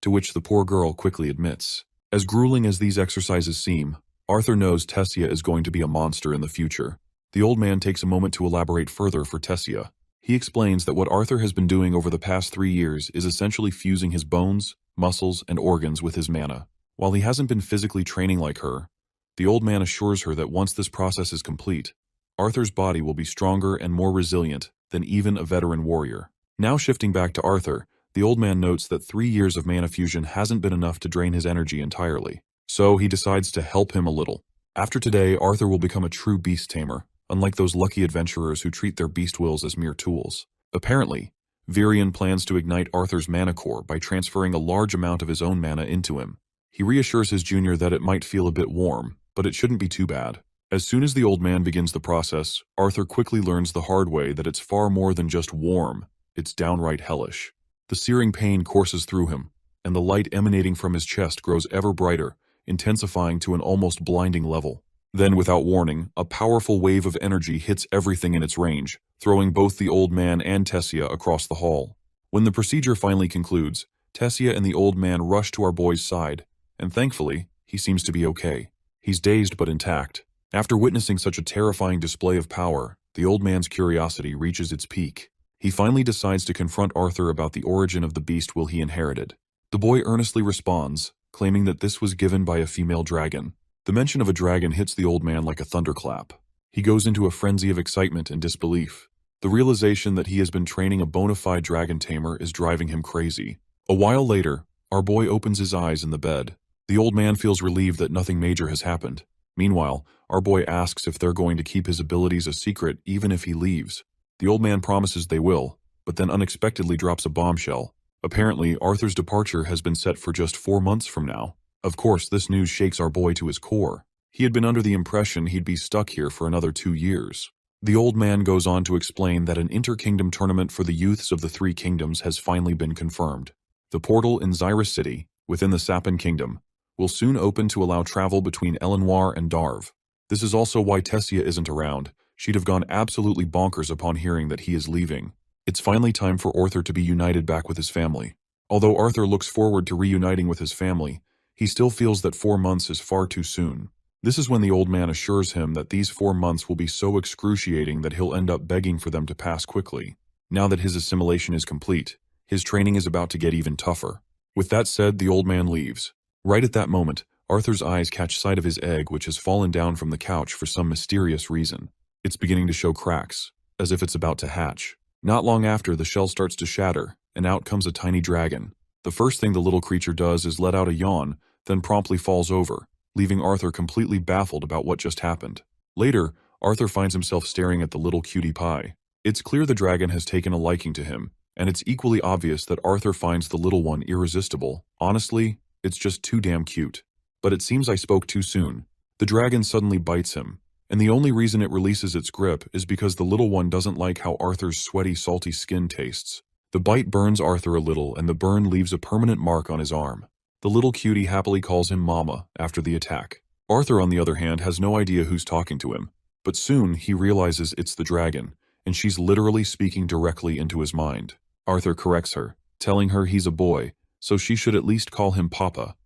to which the poor girl quickly admits. As grueling as these exercises seem, Arthur knows Tessia is going to be a monster in the future. The old man takes a moment to elaborate further for Tessia. He explains that what Arthur has been doing over the past 3 years is essentially fusing his bones, muscles, and organs with his mana. While he hasn't been physically training like her, the old man assures her that once this process is complete, Arthur's body will be stronger and more resilient than even a veteran warrior. Now shifting back to Arthur, the old man notes that 3 years of mana fusion hasn't been enough to drain his energy entirely. So he decides to help him a little. After today, Arthur will become a true beast tamer, unlike those lucky adventurers who treat their beast wills as mere tools. Apparently, Virion plans to ignite Arthur's mana core by transferring a large amount of his own mana into him. He reassures his junior that it might feel a bit warm, but it shouldn't be too bad. As soon as the old man begins the process, Arthur quickly learns the hard way that it's far more than just warm, it's downright hellish. The searing pain courses through him, and the light emanating from his chest grows ever brighter, intensifying to an almost blinding level. Then, without warning, a powerful wave of energy hits everything in its range, throwing both the old man and Tessia across the hall. When the procedure finally concludes, Tessia and the old man rush to our boy's side, and thankfully, he seems to be okay. He's dazed but intact. After witnessing such a terrifying display of power, the old man's curiosity reaches its peak. He finally decides to confront Arthur about the origin of the beast will he inherited. The boy earnestly responds, claiming that this was given by a female dragon. The mention of a dragon hits the old man like a thunderclap. He goes into a frenzy of excitement and disbelief. The realization that he has been training a bona fide dragon tamer is driving him crazy. A while later, our boy opens his eyes in the bed. The old man feels relieved that nothing major has happened. Meanwhile, our boy asks if they're going to keep his abilities a secret even if he leaves. The old man promises they will, but then unexpectedly drops a bombshell. Apparently, Arthur's departure has been set for just 4 months from now. Of course, this news shakes our boy to his core. He had been under the impression he'd be stuck here for another 2 years. The old man goes on to explain that an inter-kingdom tournament for the youths of the 3 kingdoms has finally been confirmed. The portal in Zyra City, within the Sapin Kingdom, will soon open to allow travel between Elenoir and Darv. This is also why Tessia isn't around. She'd have gone absolutely bonkers upon hearing that he is leaving. It's finally time for Arthur to be united back with his family. Although Arthur looks forward to reuniting with his family, he still feels that 4 months is far too soon. This is when the old man assures him that these 4 months will be so excruciating that he'll end up begging for them to pass quickly. Now that his assimilation is complete, his training is about to get even tougher. With that said, the old man leaves. Right at that moment, Arthur's eyes catch sight of his egg, which has fallen down from the couch for some mysterious reason. It's beginning to show cracks, as if it's about to hatch. Not long after, the shell starts to shatter, and out comes a tiny dragon. The first thing the little creature does is let out a yawn, then promptly falls over, leaving Arthur completely baffled about what just happened. Later, Arthur finds himself staring at the little cutie pie. It's clear the dragon has taken a liking to him, and it's equally obvious that Arthur finds the little one irresistible. Honestly, it's just too damn cute. But it seems I spoke too soon. The dragon suddenly bites him, and the only reason it releases its grip is because the little one doesn't like how Arthur's sweaty, salty skin tastes. The bite burns Arthur a little, and the burn leaves a permanent mark on his arm. The little cutie happily calls him Mama after the attack. Arthur, on the other hand, has no idea who's talking to him, but soon he realizes it's the dragon, and she's literally speaking directly into his mind. Arthur corrects her, telling her he's a boy, so she should at least call him Papa.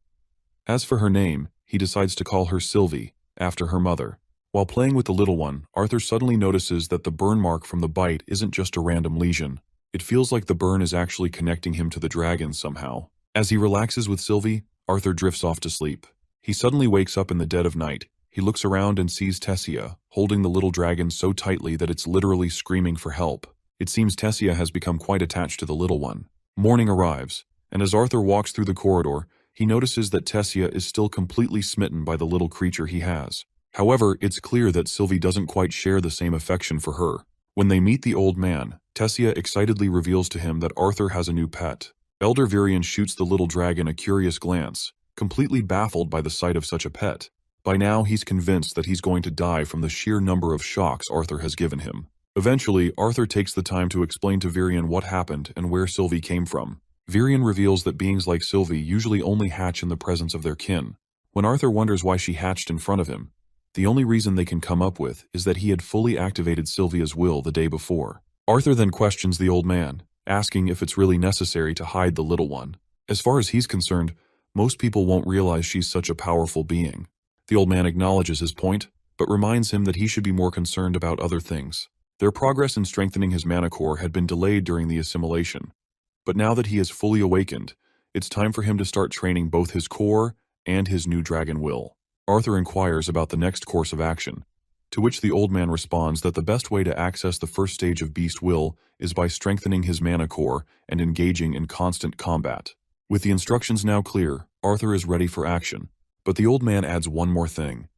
As for her name, he decides to call her Sylvie, after her mother. While playing with the little one, Arthur suddenly notices that the burn mark from the bite isn't just a random lesion. It feels like the burn is actually connecting him to the dragon somehow. As he relaxes with Sylvie, Arthur drifts off to sleep. He suddenly wakes up in the dead of night. He looks around and sees Tessia, holding the little dragon so tightly that it's literally screaming for help. It seems Tessia has become quite attached to the little one. Morning arrives, and as Arthur walks through the corridor, he notices that Tessia is still completely smitten by the little creature he has. However, it's clear that Sylvie doesn't quite share the same affection for her. When they meet the old man, Tessia excitedly reveals to him that Arthur has a new pet. Elder Virion shoots the little dragon a curious glance, completely baffled by the sight of such a pet. By now, he's convinced that he's going to die from the sheer number of shocks Arthur has given him. Eventually, Arthur takes the time to explain to Virion what happened and where Sylvie came from. Virion reveals that beings like Sylvie usually only hatch in the presence of their kin. When Arthur wonders why she hatched in front of him, the only reason they can come up with is that he had fully activated Sylvia's will the day before. Arthur then questions the old man, asking if it's really necessary to hide the little one. As far as he's concerned, most people won't realize she's such a powerful being. The old man acknowledges his point, but reminds him that he should be more concerned about other things. Their progress in strengthening his mana core had been delayed during the assimilation, but now that he is fully awakened, it's time for him to start training both his core and his new dragon will. Arthur inquires about the next course of action. To which the old man responds that the best way to access the first stage of beast will is by strengthening his mana core and engaging in constant combat. With the instructions now clear, Arthur is ready for action. But the old man adds one more thing.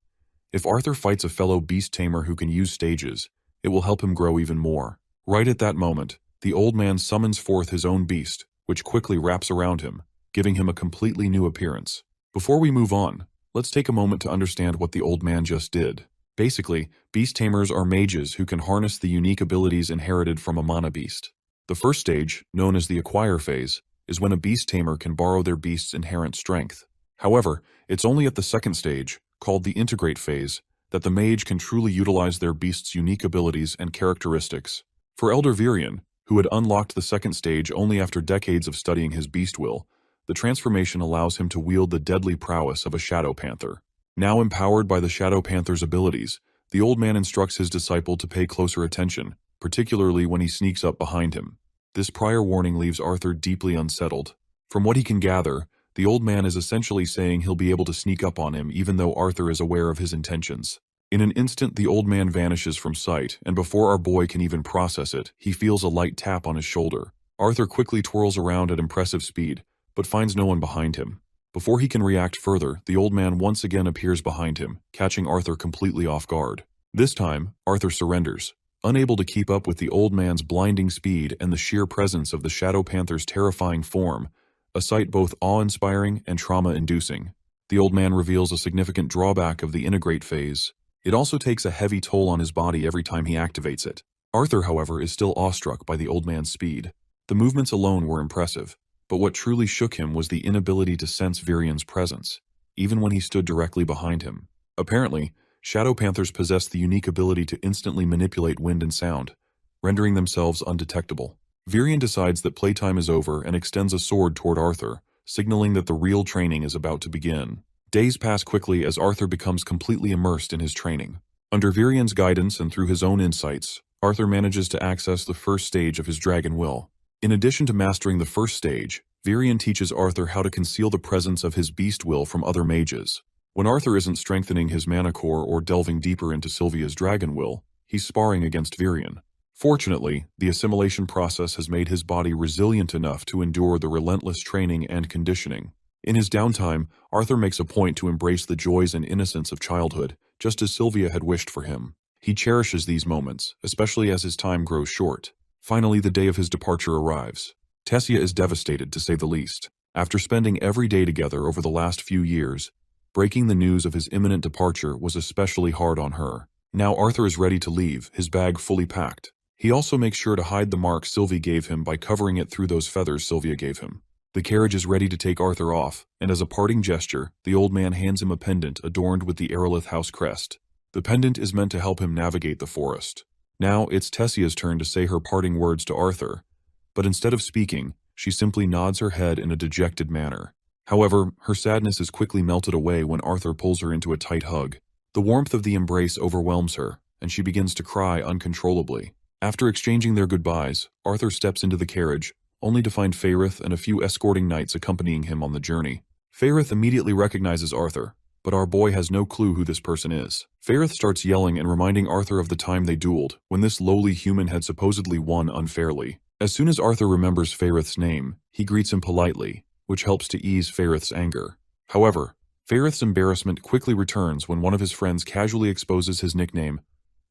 If Arthur fights a fellow beast tamer who can use stages, it will help him grow even more. Right at that moment, the old man summons forth his own beast, which quickly wraps around him, giving him a completely new appearance. Before we move on, let's take a moment to understand what the old man just did. Basically, beast tamers are mages who can harness the unique abilities inherited from a mana beast. The first stage, known as the acquire phase, is when a beast tamer can borrow their beast's inherent strength. However, it's only at the second stage, called the integrate phase, that the mage can truly utilize their beast's unique abilities and characteristics. For Elder Virion, who had unlocked the second stage only after decades of studying his beast will, the transformation allows him to wield the deadly prowess of a shadow panther. Now empowered by the shadow panther's abilities, the old man instructs his disciple to pay closer attention, particularly when he sneaks up behind him. This prior warning leaves Arthur deeply unsettled. From what he can gather, the old man is essentially saying he'll be able to sneak up on him even though Arthur is aware of his intentions. In an instant, the old man vanishes from sight, and before our boy can even process it, he feels a light tap on his shoulder. Arthur quickly twirls around at impressive speed, but finds no one behind him. Before he can react further, the old man once again appears behind him, catching Arthur completely off guard. This time, Arthur surrenders. Unable to keep up with the old man's blinding speed and the sheer presence of the Shadow Panther's terrifying form, a sight both awe-inspiring and trauma-inducing. The old man reveals a significant drawback of the integrate phase. It also takes a heavy toll on his body every time he activates it. Arthur, however, is still awestruck by the old man's speed. The movements alone were impressive, but what truly shook him was the inability to sense Virion's presence, even when he stood directly behind him. Apparently, Shadow Panthers possess the unique ability to instantly manipulate wind and sound, rendering themselves undetectable. Virion decides that playtime is over and extends a sword toward Arthur, signaling that the real training is about to begin. Days pass quickly as Arthur becomes completely immersed in his training. Under Virion's guidance and through his own insights, Arthur manages to access the first stage of his dragon will. In addition to mastering the first stage, Virion teaches Arthur how to conceal the presence of his beast will from other mages. When Arthur isn't strengthening his mana core or delving deeper into Sylvia's dragon will, he's sparring against Virion. Fortunately, the assimilation process has made his body resilient enough to endure the relentless training and conditioning. In his downtime, Arthur makes a point to embrace the joys and innocence of childhood, just as Sylvia had wished for him. He cherishes these moments, especially as his time grows short. Finally, the day of his departure arrives. Tessia is devastated, to say the least. After spending every day together over the last few years, breaking the news of his imminent departure was especially hard on her. Now Arthur is ready to leave, his bag fully packed. He also makes sure to hide the mark Sylvie gave him by covering it through those feathers Sylvia gave him. The carriage is ready to take Arthur off, and as a parting gesture, the old man hands him a pendant adorned with the Aerolith house crest. The pendant is meant to help him navigate the forest. Now it's Tessia's turn to say her parting words to Arthur, but instead of speaking, she simply nods her head in a dejected manner. However, her sadness is quickly melted away when Arthur pulls her into a tight hug. The warmth of the embrace overwhelms her, and she begins to cry uncontrollably. After exchanging their goodbyes, Arthur steps into the carriage, only to find Faerith and a few escorting knights accompanying him on the journey. Faerith immediately recognizes Arthur, but our boy has no clue who this person is. Faerith starts yelling and reminding Arthur of the time they dueled, when this lowly human had supposedly won unfairly. As soon as Arthur remembers Faerith's name, he greets him politely, which helps to ease Faerith's anger. However, Faerith's embarrassment quickly returns when one of his friends casually exposes his nickname,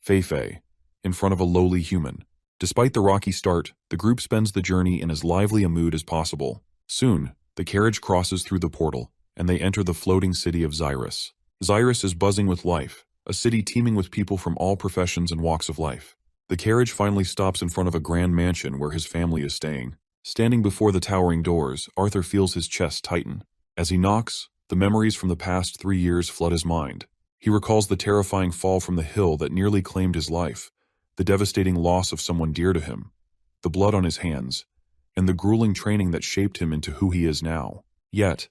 Fei, in front of a lowly human. Despite the rocky start, the group spends the journey in as lively a mood as possible. Soon, the carriage crosses through the portal, and they enter the floating city of Xyrus. Xyrus is buzzing with life, a city teeming with people from all professions and walks of life. The carriage finally stops in front of a grand mansion where his family is staying. Standing before the towering doors, Arthur feels his chest tighten. As he knocks, the memories from the past 3 years flood his mind. He recalls the terrifying fall from the hill that nearly claimed his life, the devastating loss of someone dear to him, the blood on his hands, and the grueling training that shaped him into who he is now. Yet,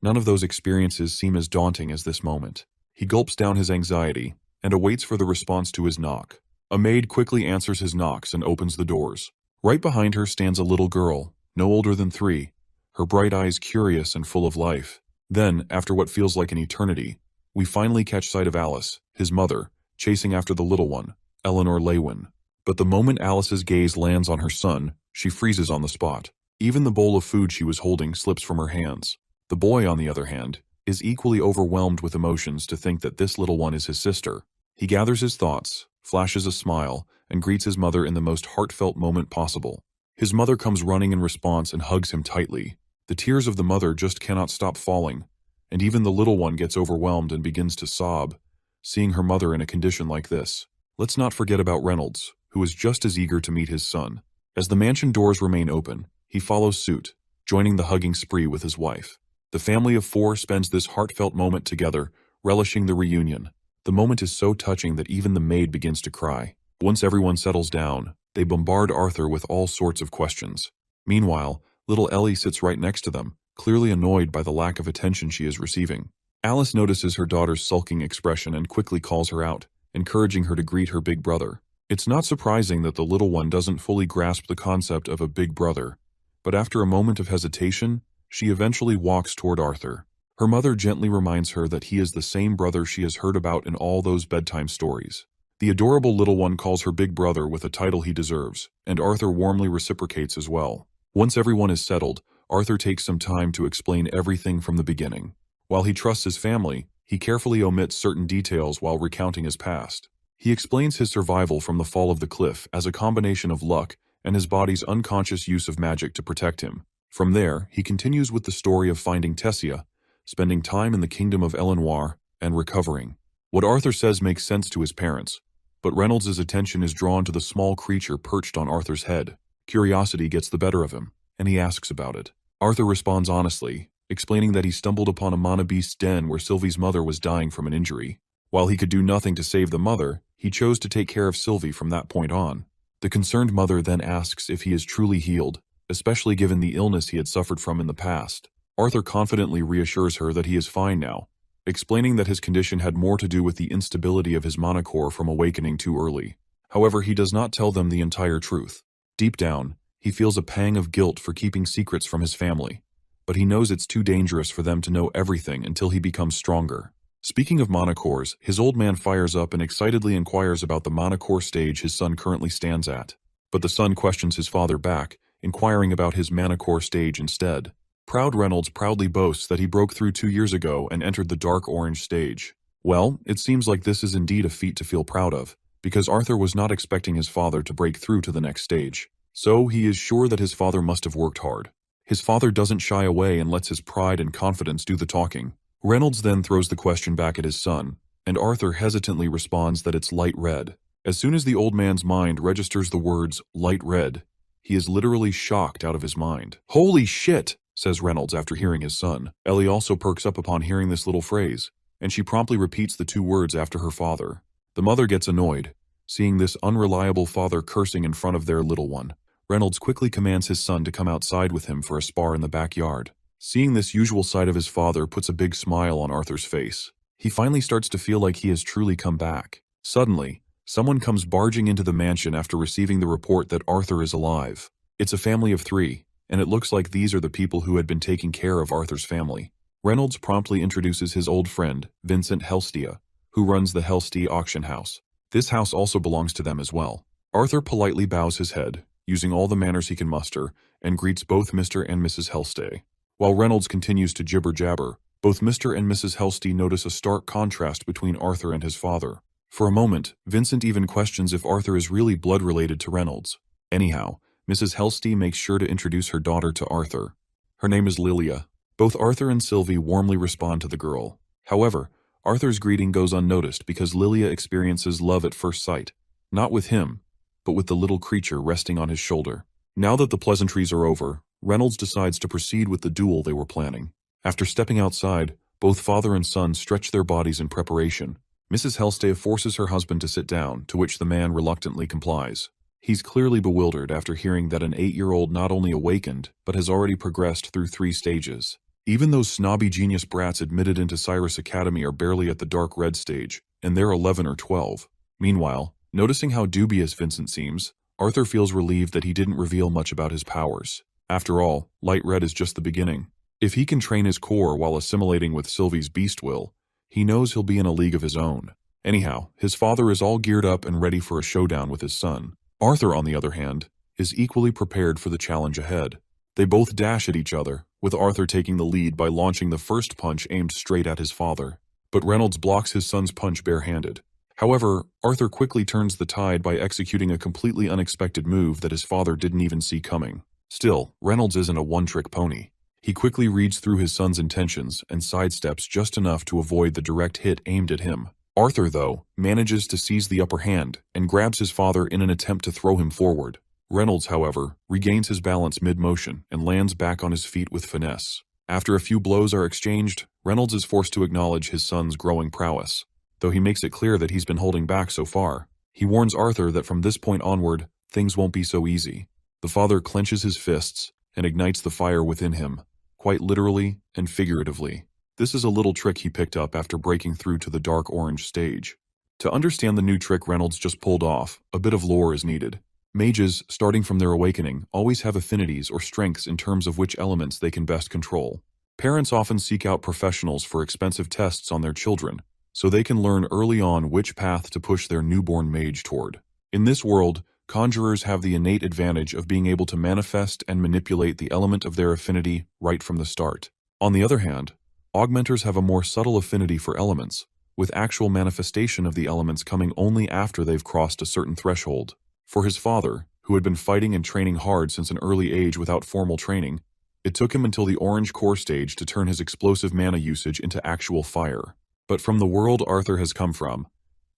none of those experiences seem as daunting as this moment. He gulps down his anxiety and awaits for the response to his knock. A maid quickly answers his knocks and opens the doors. Right behind her stands a little girl, no older than 3, her bright eyes curious and full of life. Then, after what feels like an eternity, we finally catch sight of Alice, his mother, chasing after the little one, Eleanor Lewin. But the moment Alice's gaze lands on her son, she freezes on the spot. Even the bowl of food she was holding slips from her hands. The boy, on the other hand, is equally overwhelmed with emotions to think that this little one is his sister. He gathers his thoughts, flashes a smile, and greets his mother in the most heartfelt moment possible. His mother comes running in response and hugs him tightly. The tears of the mother just cannot stop falling, and even the little one gets overwhelmed and begins to sob, seeing her mother in a condition like this. Let's not forget about Reynolds, who is just as eager to meet his son. As the mansion doors remain open, he follows suit, joining the hugging spree with his wife. The family of four spends this heartfelt moment together, relishing the reunion. The moment is so touching that even the maid begins to cry. Once everyone settles down, they bombard Arthur with all sorts of questions. Meanwhile, little Ellie sits right next to them, clearly annoyed by the lack of attention she is receiving. Alice notices her daughter's sulking expression and quickly calls her out, encouraging her to greet her big brother. It's not surprising that the little one doesn't fully grasp the concept of a big brother, but after a moment of hesitation, she eventually walks toward Arthur. Her mother gently reminds her that he is the same brother she has heard about in all those bedtime stories. The adorable little one calls her big brother with a title he deserves, and Arthur warmly reciprocates as well. Once everyone is settled, Arthur takes some time to explain everything from the beginning. While he trusts his family, he carefully omits certain details while recounting his past. He explains his survival from the fall of the cliff as a combination of luck and his body's unconscious use of magic to protect him. From there, he continues with the story of finding Tessia, spending time in the kingdom of Eleanor, and recovering. What Arthur says makes sense to his parents, but Reynolds' attention is drawn to the small creature perched on Arthur's head. Curiosity gets the better of him, and he asks about it. Arthur responds honestly, explaining that he stumbled upon a mana beast's den where Sylvie's mother was dying from an injury. While he could do nothing to save the mother, he chose to take care of Sylvie from that point on. The concerned mother then asks if he is truly healed, especially given the illness he had suffered from in the past. Arthur confidently reassures her that he is fine now, explaining that his condition had more to do with the instability of his mana core from awakening too early. However, he does not tell them the entire truth. Deep down, he feels a pang of guilt for keeping secrets from his family, but he knows it's too dangerous for them to know everything until he becomes stronger. Speaking of mana cores, his old man fires up and excitedly inquires about the mana core stage his son currently stands at. But the son questions his father back, inquiring about his mana core stage instead. Proud Reynolds proudly boasts that he broke through 2 years ago and entered the dark orange stage. Well, it seems like this is indeed a feat to feel proud of, because Arthur was not expecting his father to break through to the next stage. So he is sure that his father must have worked hard. His father doesn't shy away and lets his pride and confidence do the talking. Reynolds then throws the question back at his son, and Arthur hesitantly responds that it's light red. As soon as the old man's mind registers the words light red, he is literally shocked out of his mind. "Holy shit!" says Reynolds after hearing his son. Ellie also perks up upon hearing this little phrase, and she promptly repeats the 2 words after her father. The mother gets annoyed, seeing this unreliable father cursing in front of their little one. Reynolds quickly commands his son to come outside with him for a spar in the backyard. Seeing this usual sight of his father puts a big smile on Arthur's face. He finally starts to feel like he has truly come back. Suddenly, someone comes barging into the mansion after receiving the report that Arthur is alive. It's a family of 3, and it looks like these are the people who had been taking care of Arthur's family. Reynolds promptly introduces his old friend, Vincent Helstia, who runs the Helstia auction house. This house also belongs to them as well. Arthur politely bows his head, using all the manners he can muster, and greets both Mr. and Mrs. Helstia. While Reynolds continues to jibber-jabber, both Mr. and Mrs. Helstia notice a stark contrast between Arthur and his father. For a moment, Vincent even questions if Arthur is really blood-related to Reynolds. Anyhow, Mrs. Helstia makes sure to introduce her daughter to Arthur. Her name is Lilia. Both Arthur and Sylvie warmly respond to the girl. However, Arthur's greeting goes unnoticed because Lilia experiences love at first sight, not with him, but with the little creature resting on his shoulder. Now that the pleasantries are over, Reynolds decides to proceed with the duel they were planning. After stepping outside, both father and son stretch their bodies in preparation. Mrs. Helstia forces her husband to sit down, to which the man reluctantly complies. He's clearly bewildered after hearing that an 8-year-old not only awakened, but has already progressed through 3 stages. Even those snobby genius brats admitted into Cyrus Academy are barely at the dark red stage, and they're 11 or 12. Meanwhile, noticing how dubious Vincent seems, Arthur feels relieved that he didn't reveal much about his powers. After all, light red is just the beginning. If he can train his core while assimilating with Sylvie's beast will, he knows he'll be in a league of his own. Anyhow, his father is all geared up and ready for a showdown with his son. Arthur, on the other hand, is equally prepared for the challenge ahead. They both dash at each other, with Arthur taking the lead by launching the first punch aimed straight at his father. But Reynolds blocks his son's punch barehanded. However, Arthur quickly turns the tide by executing a completely unexpected move that his father didn't even see coming. Still, Reynolds isn't a one-trick pony. He quickly reads through his son's intentions and sidesteps just enough to avoid the direct hit aimed at him. Arthur, though, manages to seize the upper hand and grabs his father in an attempt to throw him forward. Reynolds, however, regains his balance mid-motion and lands back on his feet with finesse. After a few blows are exchanged, Reynolds is forced to acknowledge his son's growing prowess. Though he makes it clear that he's been holding back so far, he warns Arthur that from this point onward, things won't be so easy. The father clenches his fists and ignites the fire within him, quite literally and figuratively. This is a little trick he picked up after breaking through to the dark orange stage. To understand the new trick Reynolds just pulled off, a bit of lore is needed. Mages, starting from their awakening, always have affinities or strengths in terms of which elements they can best control. Parents often seek out professionals for expensive tests on their children, so they can learn early on which path to push their newborn mage toward. In this world, conjurers have the innate advantage of being able to manifest and manipulate the element of their affinity right from the start. On the other hand, augmenters have a more subtle affinity for elements, with actual manifestation of the elements coming only after they've crossed a certain threshold. For his father, who had been fighting and training hard since an early age without formal training, it took him until the orange core stage to turn his explosive mana usage into actual fire. But from the world Arthur has come from,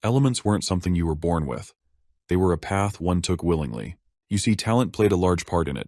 elements weren't something you were born with. They were a path one took willingly. You see, talent played a large part in it,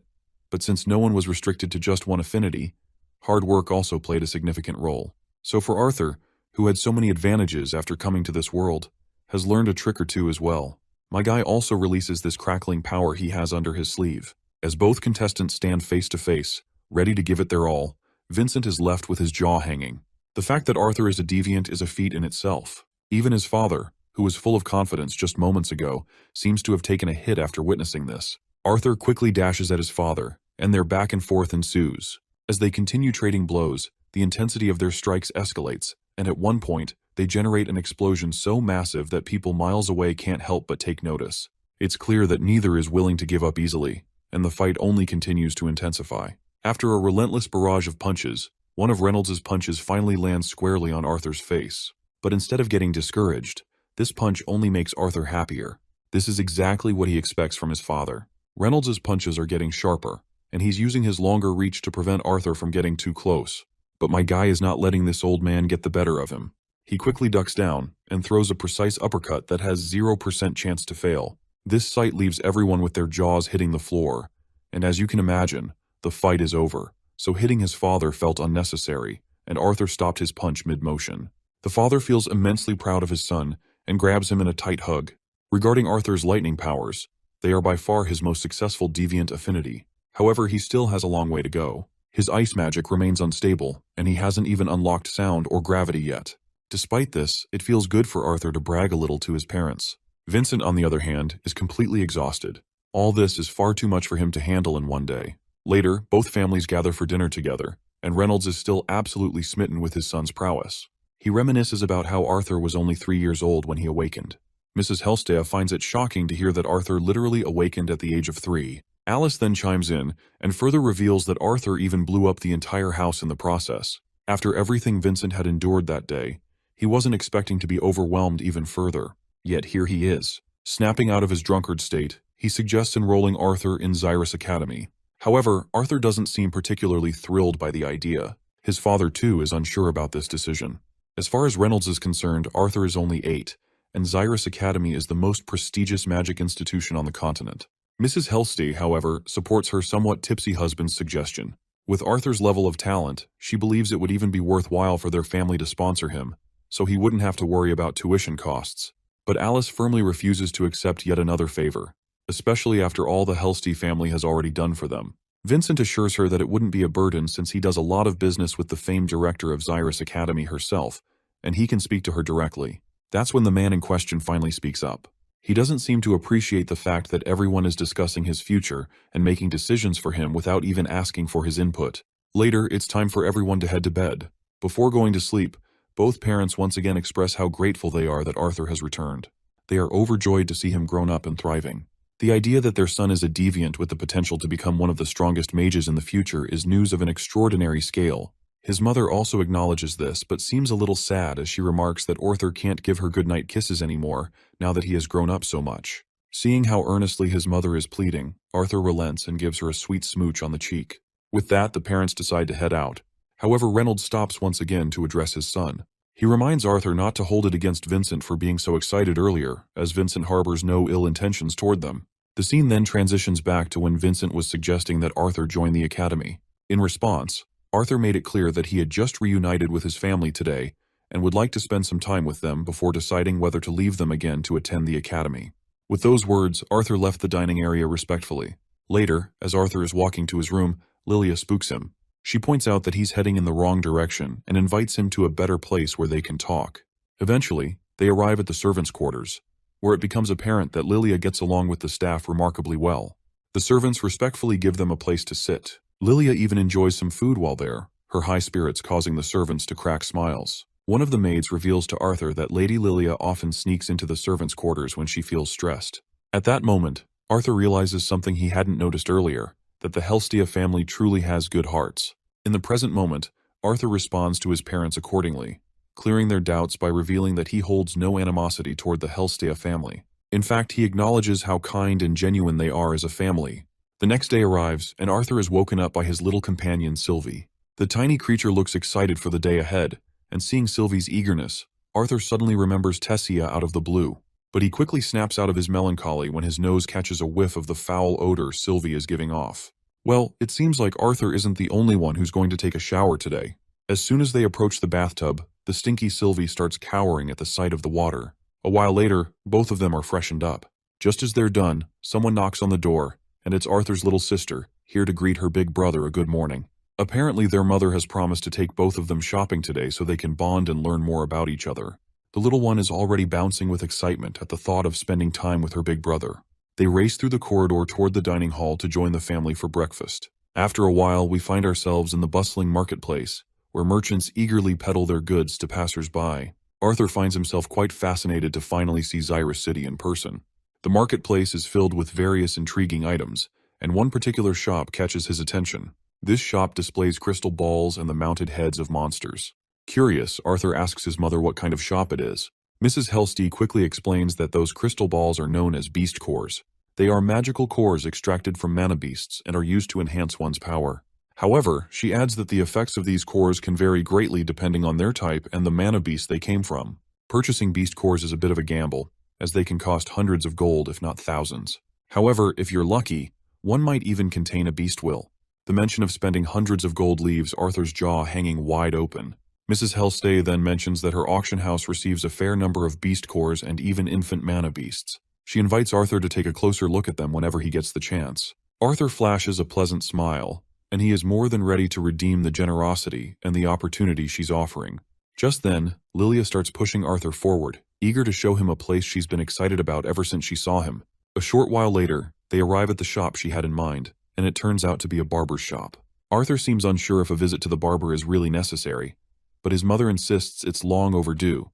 but since no one was restricted to just one affinity, hard work also played a significant role. So for Arthur, who had so many advantages after coming to this world, has learned a trick or two as well. My guy also releases this crackling power he has under his sleeve. As both contestants stand face to face, ready to give it their all, Vincent is left with his jaw hanging. The fact that Arthur is a deviant is a feat in itself. Even his father, who was full of confidence just moments ago, seems to have taken a hit after witnessing this. Arthur quickly dashes at his father, and their back and forth ensues. As they continue trading blows, the intensity of their strikes escalates, and at one point, they generate an explosion so massive that people miles away can't help but take notice. It's clear that neither is willing to give up easily, and the fight only continues to intensify. After a relentless barrage of punches, one of Reynolds' punches finally lands squarely on Arthur's face. But instead of getting discouraged, this punch only makes Arthur happier. This is exactly what he expects from his father. Reynolds' punches are getting sharper, and he's using his longer reach to prevent Arthur from getting too close. But my guy is not letting this old man get the better of him. He quickly ducks down and throws a precise uppercut that has 0% chance to fail. This sight leaves everyone with their jaws hitting the floor, and as you can imagine, the fight is over. So hitting his father felt unnecessary, and Arthur stopped his punch mid-motion. The father feels immensely proud of his son and grabs him in a tight hug. Regarding Arthur's lightning powers, they are by far his most successful deviant affinity. However, he still has a long way to go. His ice magic remains unstable, and he hasn't even unlocked sound or gravity yet. Despite this, it feels good for Arthur to brag a little to his parents. Vincent, on the other hand, is completely exhausted. All this is far too much for him to handle in one day. Later, both families gather for dinner together, and Reynolds is still absolutely smitten with his son's prowess. He reminisces about how Arthur was only 3 years old when he awakened. Mrs. Helstea finds it shocking to hear that Arthur literally awakened at the age of 3. Alice then chimes in and further reveals that Arthur even blew up the entire house in the process. After everything Vincent had endured that day, he wasn't expecting to be overwhelmed even further. Yet here he is. Snapping out of his drunkard state, he suggests enrolling Arthur in Xyrus Academy. However, Arthur doesn't seem particularly thrilled by the idea. His father, too, is unsure about this decision. As far as Reynolds is concerned, Arthur is only 8, and Xyrus Academy is the most prestigious magic institution on the continent. Mrs. Helstea, however, supports her somewhat tipsy husband's suggestion. With Arthur's level of talent, she believes it would even be worthwhile for their family to sponsor him, so he wouldn't have to worry about tuition costs. But Alice firmly refuses to accept yet another favor, especially after all the Helstea family has already done for them. Vincent assures her that it wouldn't be a burden since he does a lot of business with the famed director of Xyrus Academy herself, and he can speak to her directly. That's when the man in question finally speaks up. He doesn't seem to appreciate the fact that everyone is discussing his future and making decisions for him without even asking for his input. Later, it's time for everyone to head to bed. Before going to sleep, Both parents once again express how grateful they are that Arthur has returned. They are overjoyed to see him grown up and thriving. The idea that their son is a deviant with the potential to become one of the strongest mages in the future is news of an extraordinary scale. His mother also acknowledges this, but seems a little sad as she remarks that Arthur can't give her goodnight kisses anymore now that he has grown up so much. Seeing how earnestly his mother is pleading, Arthur relents and gives her a sweet smooch on the cheek. With that, the parents decide to head out. However, Reynolds stops once again to address his son. He reminds Arthur not to hold it against Vincent for being so excited earlier, as Vincent harbors no ill intentions toward them. The scene then transitions back to when Vincent was suggesting that Arthur join the academy. In response, Arthur made it clear that he had just reunited with his family today and would like to spend some time with them before deciding whether to leave them again to attend the academy. With those words, Arthur left the dining area respectfully. Later, as Arthur is walking to his room, Lilia spooks him. She points out that he's heading in the wrong direction and invites him to a better place where they can talk. Eventually, they arrive at the servants' quarters, where it becomes apparent that Lilia gets along with the staff remarkably well. The servants respectfully give them a place to sit. Lilia even enjoys some food while there, her high spirits causing the servants to crack smiles. One of the maids reveals to Arthur that Lady Lilia often sneaks into the servants' quarters when she feels stressed. At that moment, Arthur realizes something he hadn't noticed earlier, that the Helstia family truly has good hearts. In the present moment, Arthur responds to his parents accordingly, clearing their doubts by revealing that he holds no animosity toward the Helstia family. In fact, he acknowledges how kind and genuine they are as a family. The next day arrives, and Arthur is woken up by his little companion Sylvie. The tiny creature looks excited for the day ahead, and seeing Sylvie's eagerness, Arthur suddenly remembers Tessia out of the blue. But he quickly snaps out of his melancholy when his nose catches a whiff of the foul odor Sylvie is giving off. Well, it seems like Arthur isn't the only one who's going to take a shower today. As soon as they approach the bathtub, the stinky Sylvie starts cowering at the sight of the water. A while later, both of them are freshened up. Just as they're done, someone knocks on the door, and it's Arthur's little sister, here to greet her big brother a good morning. Apparently, their mother has promised to take both of them shopping today so they can bond and learn more about each other. The little one is already bouncing with excitement at the thought of spending time with her big brother. They race through the corridor toward the dining hall to join the family for breakfast. After a while, we find ourselves in the bustling marketplace, where merchants eagerly peddle their goods to passers-by. Arthur finds himself quite fascinated to finally see Xyrus City in person. The marketplace is filled with various intriguing items, and one particular shop catches his attention. This shop displays crystal balls and the mounted heads of monsters. Curious, Arthur asks his mother what kind of shop it is. Mrs. Helsty quickly explains that those crystal balls are known as beast cores. They are magical cores extracted from mana beasts and are used to enhance one's power. However, she adds that the effects of these cores can vary greatly depending on their type and the mana beast they came from. Purchasing beast cores is a bit of a gamble, as they can cost hundreds of gold if not thousands. However, if you're lucky, one might even contain a beast will. The mention of spending hundreds of gold leaves Arthur's jaw hanging wide open. Mrs. Helsty then mentions that her auction house receives a fair number of beast cores and even infant mana beasts. She invites Arthur to take a closer look at them whenever he gets the chance. Arthur flashes a pleasant smile, and he is more than ready to redeem the generosity and the opportunity she's offering. Just then, Lilia starts pushing Arthur forward, eager to show him a place she's been excited about ever since she saw him. A short while later, they arrive at the shop she had in mind, and it turns out to be a barber's shop. Arthur seems unsure if a visit to the barber is really necessary, but his mother insists it's long overdue,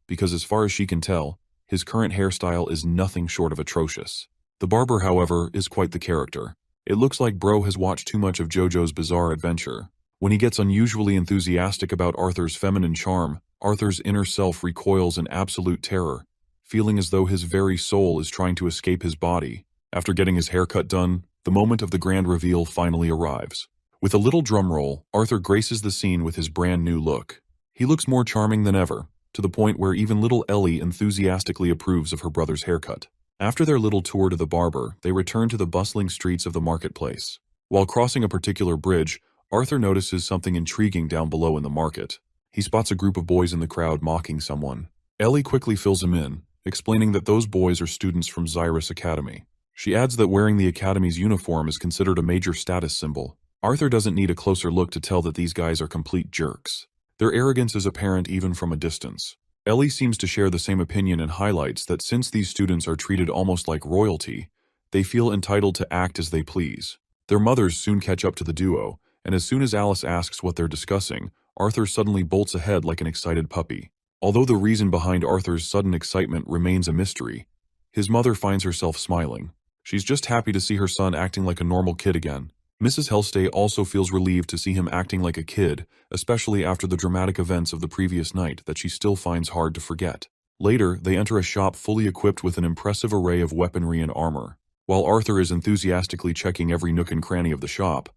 because as far as she can tell, his current hairstyle is nothing short of atrocious. The barber, however, is quite the character. It looks like Bro has watched too much of JoJo's Bizarre Adventure. When he gets unusually enthusiastic about Arthur's feminine charm, Arthur's inner self recoils in absolute terror, feeling as though his very soul is trying to escape his body. After getting his haircut done, the moment of the grand reveal finally arrives. With a little drum roll, Arthur graces the scene with his brand new look. He looks more charming than ever, to the point where even little Ellie enthusiastically approves of her brother's haircut. After their little tour to the barber, they return to the bustling streets of the marketplace. While crossing a particular bridge, Arthur notices something intriguing down below in the market. He spots a group of boys in the crowd mocking someone. Ellie quickly fills him in, explaining that those boys are students from Xyrus Academy. She adds that wearing the Academy's uniform is considered a major status symbol. Arthur doesn't need a closer look to tell that these guys are complete jerks. Their arrogance is apparent even from a distance. Ellie seems to share the same opinion and highlights that since these students are treated almost like royalty, they feel entitled to act as they please. Their mothers soon catch up to the duo, and as soon as Alice asks what they're discussing, Arthur suddenly bolts ahead like an excited puppy. Although the reason behind Arthur's sudden excitement remains a mystery, his mother finds herself smiling. She's just happy to see her son acting like a normal kid again. Mrs. Helstay also feels relieved to see him acting like a kid, especially after the dramatic events of the previous night that she still finds hard to forget. Later, they enter a shop fully equipped with an impressive array of weaponry and armor. While Arthur is enthusiastically checking every nook and cranny of the shop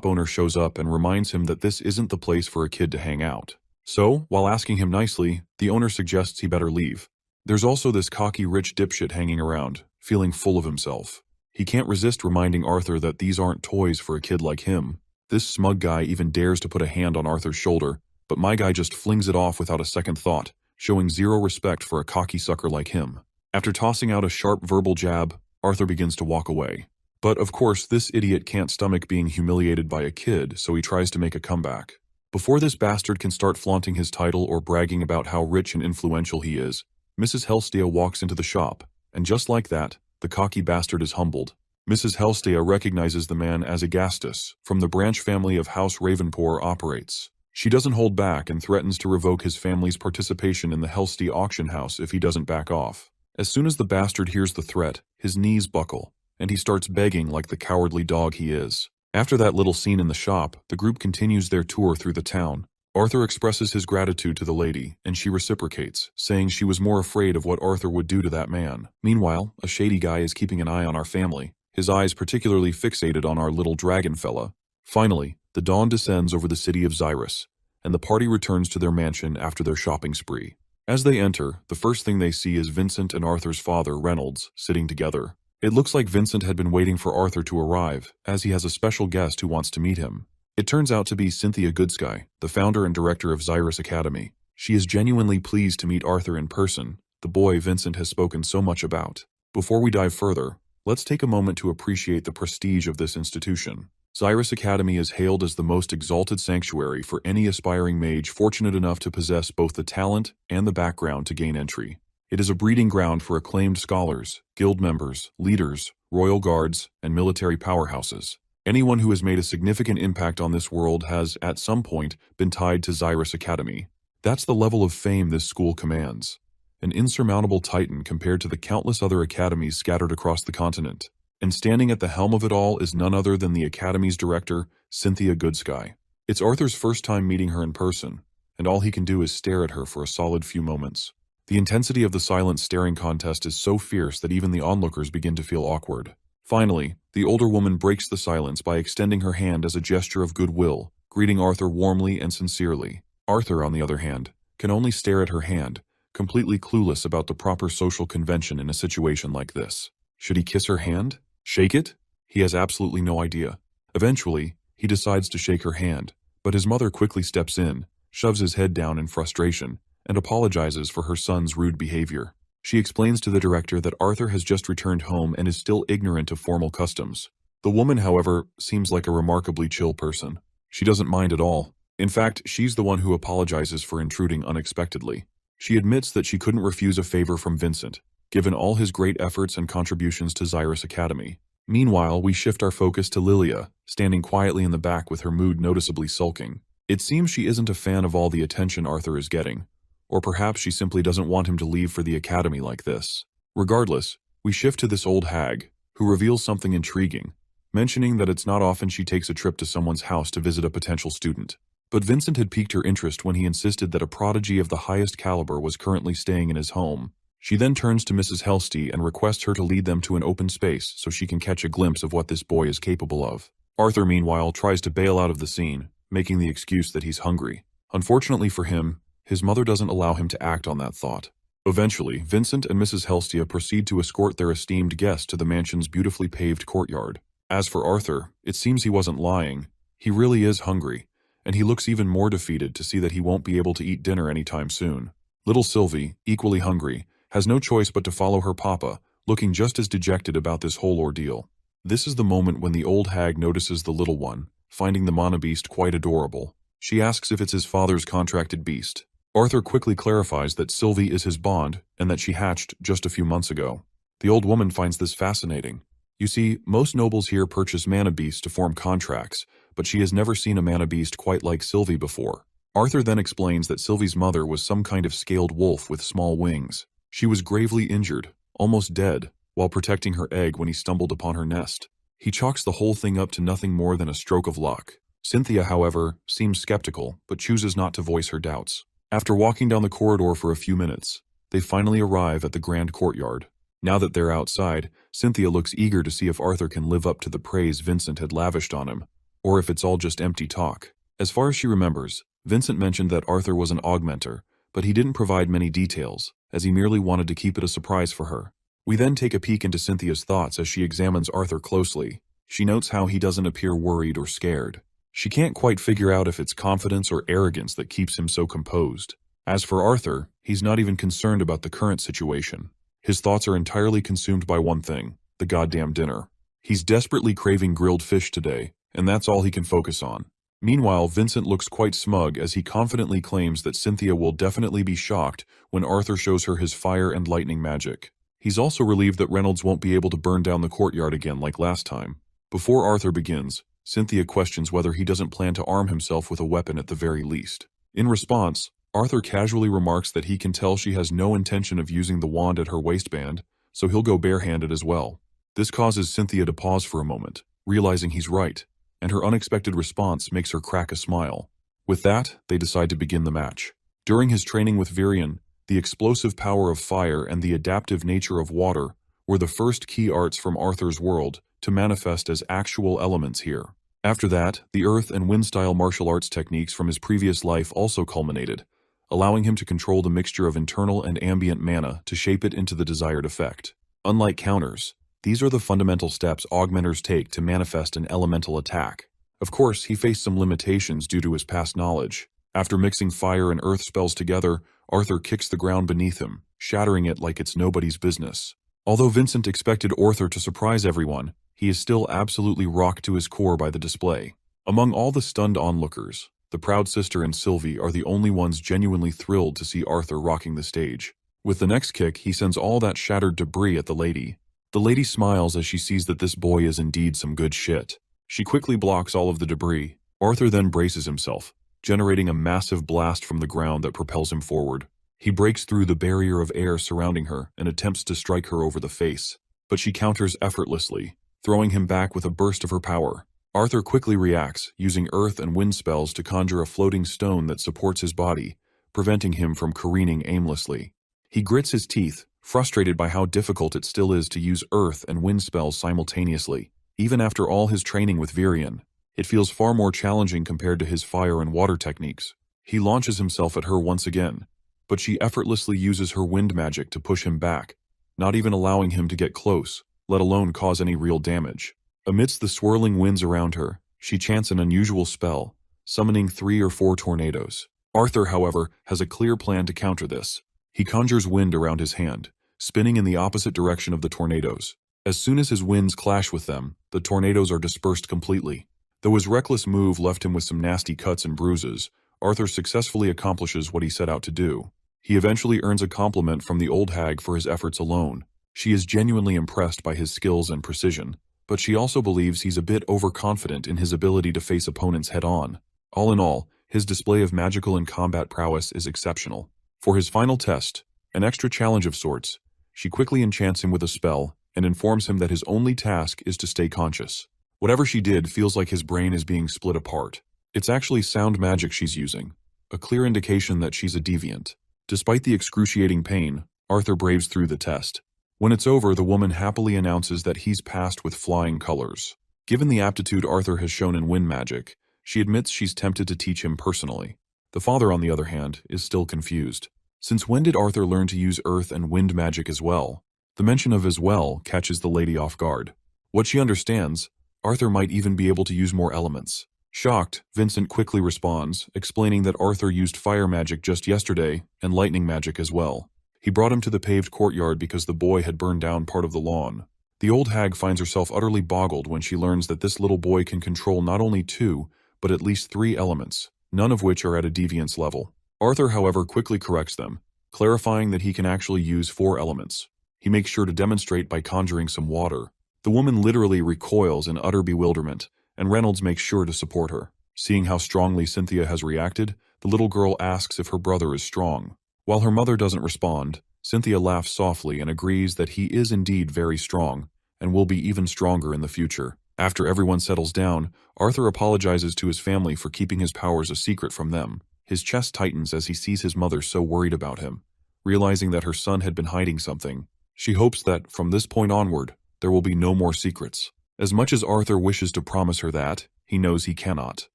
owner shows up and reminds him that this isn't the place for a kid to hang out. So, while asking him nicely, the owner suggests he better leave. There's also this cocky rich dipshit hanging around, feeling full of himself. He can't resist reminding Arthur that these aren't toys for a kid like him. This smug guy even dares to put a hand on Arthur's shoulder, but my guy just flings it off without a second thought, showing zero respect for a cocky sucker like him. After tossing out a sharp verbal jab, Arthur begins to walk away. But of course, this idiot can't stomach being humiliated by a kid, so he tries to make a comeback. Before this bastard can start flaunting his title or bragging about how rich and influential he is, Mrs. Helstea walks into the shop, and just like that, the cocky bastard is humbled. Mrs. Helstea recognizes the man as Agastus, from the branch family of House Ravenpour operates. She doesn't hold back and threatens to revoke his family's participation in the Helstea auction house if he doesn't back off. As soon as the bastard hears the threat, his knees buckle, and he starts begging like the cowardly dog he is. After that little scene in the shop, the group continues their tour through the town. Arthur expresses his gratitude to the lady, and she reciprocates, saying she was more afraid of what Arthur would do to that man. Meanwhile, a shady guy is keeping an eye on our family, his eyes particularly fixated on our little dragon fella. Finally, the dawn descends over the city of Xyrus, and the party returns to their mansion after their shopping spree. As they enter, the first thing they see is Vincent and Arthur's father, Reynolds, sitting together. It looks like Vincent had been waiting for Arthur to arrive, as he has a special guest who wants to meet him. It turns out to be Cynthia Goodsky, the founder and director of Xyrus Academy. She is genuinely pleased to meet Arthur in person, the boy Vincent has spoken so much about. Before we dive further, let's take a moment to appreciate the prestige of this institution. Xyrus Academy is hailed as the most exalted sanctuary for any aspiring mage fortunate enough to possess both the talent and the background to gain entry. It is a breeding ground for acclaimed scholars, guild members, leaders, royal guards, and military powerhouses. Anyone who has made a significant impact on this world has, at some point, been tied to Xyrus Academy. That's the level of fame this school commands. An insurmountable titan compared to the countless other academies scattered across the continent. And standing at the helm of it all is none other than the Academy's director, Cynthia Goodsky. It's Arthur's first time meeting her in person, and all he can do is stare at her for a solid few moments. The intensity of the silent staring contest is so fierce that even the onlookers begin to feel awkward. Finally, the older woman breaks the silence by extending her hand as a gesture of goodwill, greeting Arthur warmly and sincerely. Arthur, on the other hand, can only stare at her hand, completely clueless about the proper social convention in a situation like this. Should he kiss her hand? Shake it? He has absolutely no idea. Eventually, he decides to shake her hand, but his mother quickly steps in, shoves his head down in frustration, and apologizes for her son's rude behavior. She explains to the director that Arthur has just returned home and is still ignorant of formal customs. The woman, however, seems like a remarkably chill person. She doesn't mind at all. In fact, she's the one who apologizes for intruding unexpectedly. She admits that she couldn't refuse a favor from Vincent, given all his great efforts and contributions to Xyrus Academy. Meanwhile, we shift our focus to Lilia, standing quietly in the back with her mood noticeably sulking. It seems she isn't a fan of all the attention Arthur is getting. Or perhaps she simply doesn't want him to leave for the academy like this. Regardless, we shift to this old hag, who reveals something intriguing, mentioning that it's not often she takes a trip to someone's house to visit a potential student. But Vincent had piqued her interest when he insisted that a prodigy of the highest caliber was currently staying in his home. She then turns to Mrs. Helstea and requests her to lead them to an open space so she can catch a glimpse of what this boy is capable of. Arthur, meanwhile, tries to bail out of the scene, making the excuse that he's hungry. Unfortunately for him, his mother doesn't allow him to act on that thought. Eventually, Vincent and Mrs. Helstea proceed to escort their esteemed guest to the mansion's beautifully paved courtyard. As for Arthur, it seems he wasn't lying. He really is hungry, and he looks even more defeated to see that he won't be able to eat dinner anytime soon. Little Sylvie, equally hungry, has no choice but to follow her papa, looking just as dejected about this whole ordeal. This is the moment when the old hag notices the little one, finding the mana beast quite adorable. She asks if it's his father's contracted beast. Arthur quickly clarifies that Sylvie is his bond and that she hatched just a few months ago. The old woman finds this fascinating. You see, most nobles here purchase mana beasts to form contracts, but she has never seen a mana beast quite like Sylvie before. Arthur then explains that Sylvie's mother was some kind of scaled wolf with small wings. She was gravely injured, almost dead, while protecting her egg when he stumbled upon her nest. He chalks the whole thing up to nothing more than a stroke of luck. Cynthia, however, seems skeptical, but chooses not to voice her doubts. After walking down the corridor for a few minutes, they finally arrive at the grand courtyard. Now that they're outside, Cynthia looks eager to see if Arthur can live up to the praise Vincent had lavished on him, or if it's all just empty talk. As far as she remembers, Vincent mentioned that Arthur was an augmenter, but he didn't provide many details, as he merely wanted to keep it a surprise for her. We then take a peek into Cynthia's thoughts as she examines Arthur closely. She notes how he doesn't appear worried or scared. She can't quite figure out if it's confidence or arrogance that keeps him so composed. As for Arthur, he's not even concerned about the current situation. His thoughts are entirely consumed by one thing, the goddamn dinner. He's desperately craving grilled fish today, and that's all he can focus on. Meanwhile, Vincent looks quite smug as he confidently claims that Cynthia will definitely be shocked when Arthur shows her his fire and lightning magic. He's also relieved that Reynolds won't be able to burn down the courtyard again like last time. Before Arthur begins, Cynthia questions whether he doesn't plan to arm himself with a weapon at the very least. In response, Arthur casually remarks that he can tell she has no intention of using the wand at her waistband, so he'll go barehanded as well. This causes Cynthia to pause for a moment, realizing he's right, and her unexpected response makes her crack a smile. With that, they decide to begin the match. During his training with Virion, the explosive power of fire and the adaptive nature of water were the first key arts from Arthur's world to manifest as actual elements here. After that, the earth and wind-style martial arts techniques from his previous life also culminated, allowing him to control the mixture of internal and ambient mana to shape it into the desired effect. Unlike counters, these are the fundamental steps augmenters take to manifest an elemental attack. Of course, he faced some limitations due to his past knowledge. After mixing fire and earth spells together, Arthur kicks the ground beneath him, shattering it like it's nobody's business. Although Vincent expected Arthur to surprise everyone, he is still absolutely rocked to his core by the display. Among all the stunned onlookers, the proud sister and Sylvie are the only ones genuinely thrilled to see Arthur rocking the stage. With the next kick, he sends all that shattered debris at the lady. The lady smiles as she sees that this boy is indeed some good shit. She quickly blocks all of the debris. Arthur then braces himself, generating a massive blast from the ground that propels him forward. He breaks through the barrier of air surrounding her and attempts to strike her over the face, but she counters effortlessly, throwing him back with a burst of her power. Arthur quickly reacts, using earth and wind spells to conjure a floating stone that supports his body, preventing him from careening aimlessly. He grits his teeth, frustrated by how difficult it still is to use earth and wind spells simultaneously. Even after all his training with Virion, it feels far more challenging compared to his fire and water techniques. He launches himself at her once again, but she effortlessly uses her wind magic to push him back, not even allowing him to get close, let alone cause any real damage. Amidst the swirling winds around her, she chants an unusual spell, summoning 3 or 4 tornadoes. Arthur, however, has a clear plan to counter this. He conjures wind around his hand, spinning in the opposite direction of the tornadoes. As soon as his winds clash with them, the tornadoes are dispersed completely. Though his reckless move left him with some nasty cuts and bruises, Arthur successfully accomplishes what he set out to do. He eventually earns a compliment from the old hag for his efforts alone. She is genuinely impressed by his skills and precision, but she also believes he's a bit overconfident in his ability to face opponents head-on. All in all, his display of magical and combat prowess is exceptional. For his final test, an extra challenge of sorts, she quickly enchants him with a spell and informs him that his only task is to stay conscious. Whatever she did feels like his brain is being split apart. It's actually sound magic she's using, a clear indication that she's a deviant. Despite the excruciating pain, Arthur braves through the test. When it's over, the woman happily announces that he's passed with flying colors. Given the aptitude Arthur has shown in wind magic, she admits she's tempted to teach him personally. The father, on the other hand, is still confused. Since when did Arthur learn to use earth and wind magic as well? The mention of as well catches the lady off guard. What she understands, Arthur might even be able to use more elements. Shocked, Vincent quickly responds, explaining that Arthur used fire magic just yesterday and lightning magic as well. He brought him to the paved courtyard because the boy had burned down part of the lawn. The old hag finds herself utterly boggled when she learns that this little boy can control not only 2, but at least 3 elements, none of which are at a deviance level. Arthur, however, quickly corrects them, clarifying that he can actually use 4 elements. He makes sure to demonstrate by conjuring some water. The woman literally recoils in utter bewilderment, and Reynolds makes sure to support her. Seeing how strongly Cynthia has reacted, The little girl asks if her brother is strong. While her mother doesn't respond, Cynthia laughs softly and agrees that he is indeed very strong and will be even stronger in the future. After everyone settles down, Arthur apologizes to his family for keeping his powers a secret from them. His chest tightens as he sees his mother so worried about him. Realizing that her son had been hiding something, she hopes that, from this point onward, there will be no more secrets. As much as Arthur wishes to promise her that, he knows he cannot.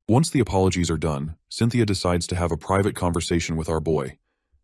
Once the apologies are done, Cynthia decides to have a private conversation with our boy.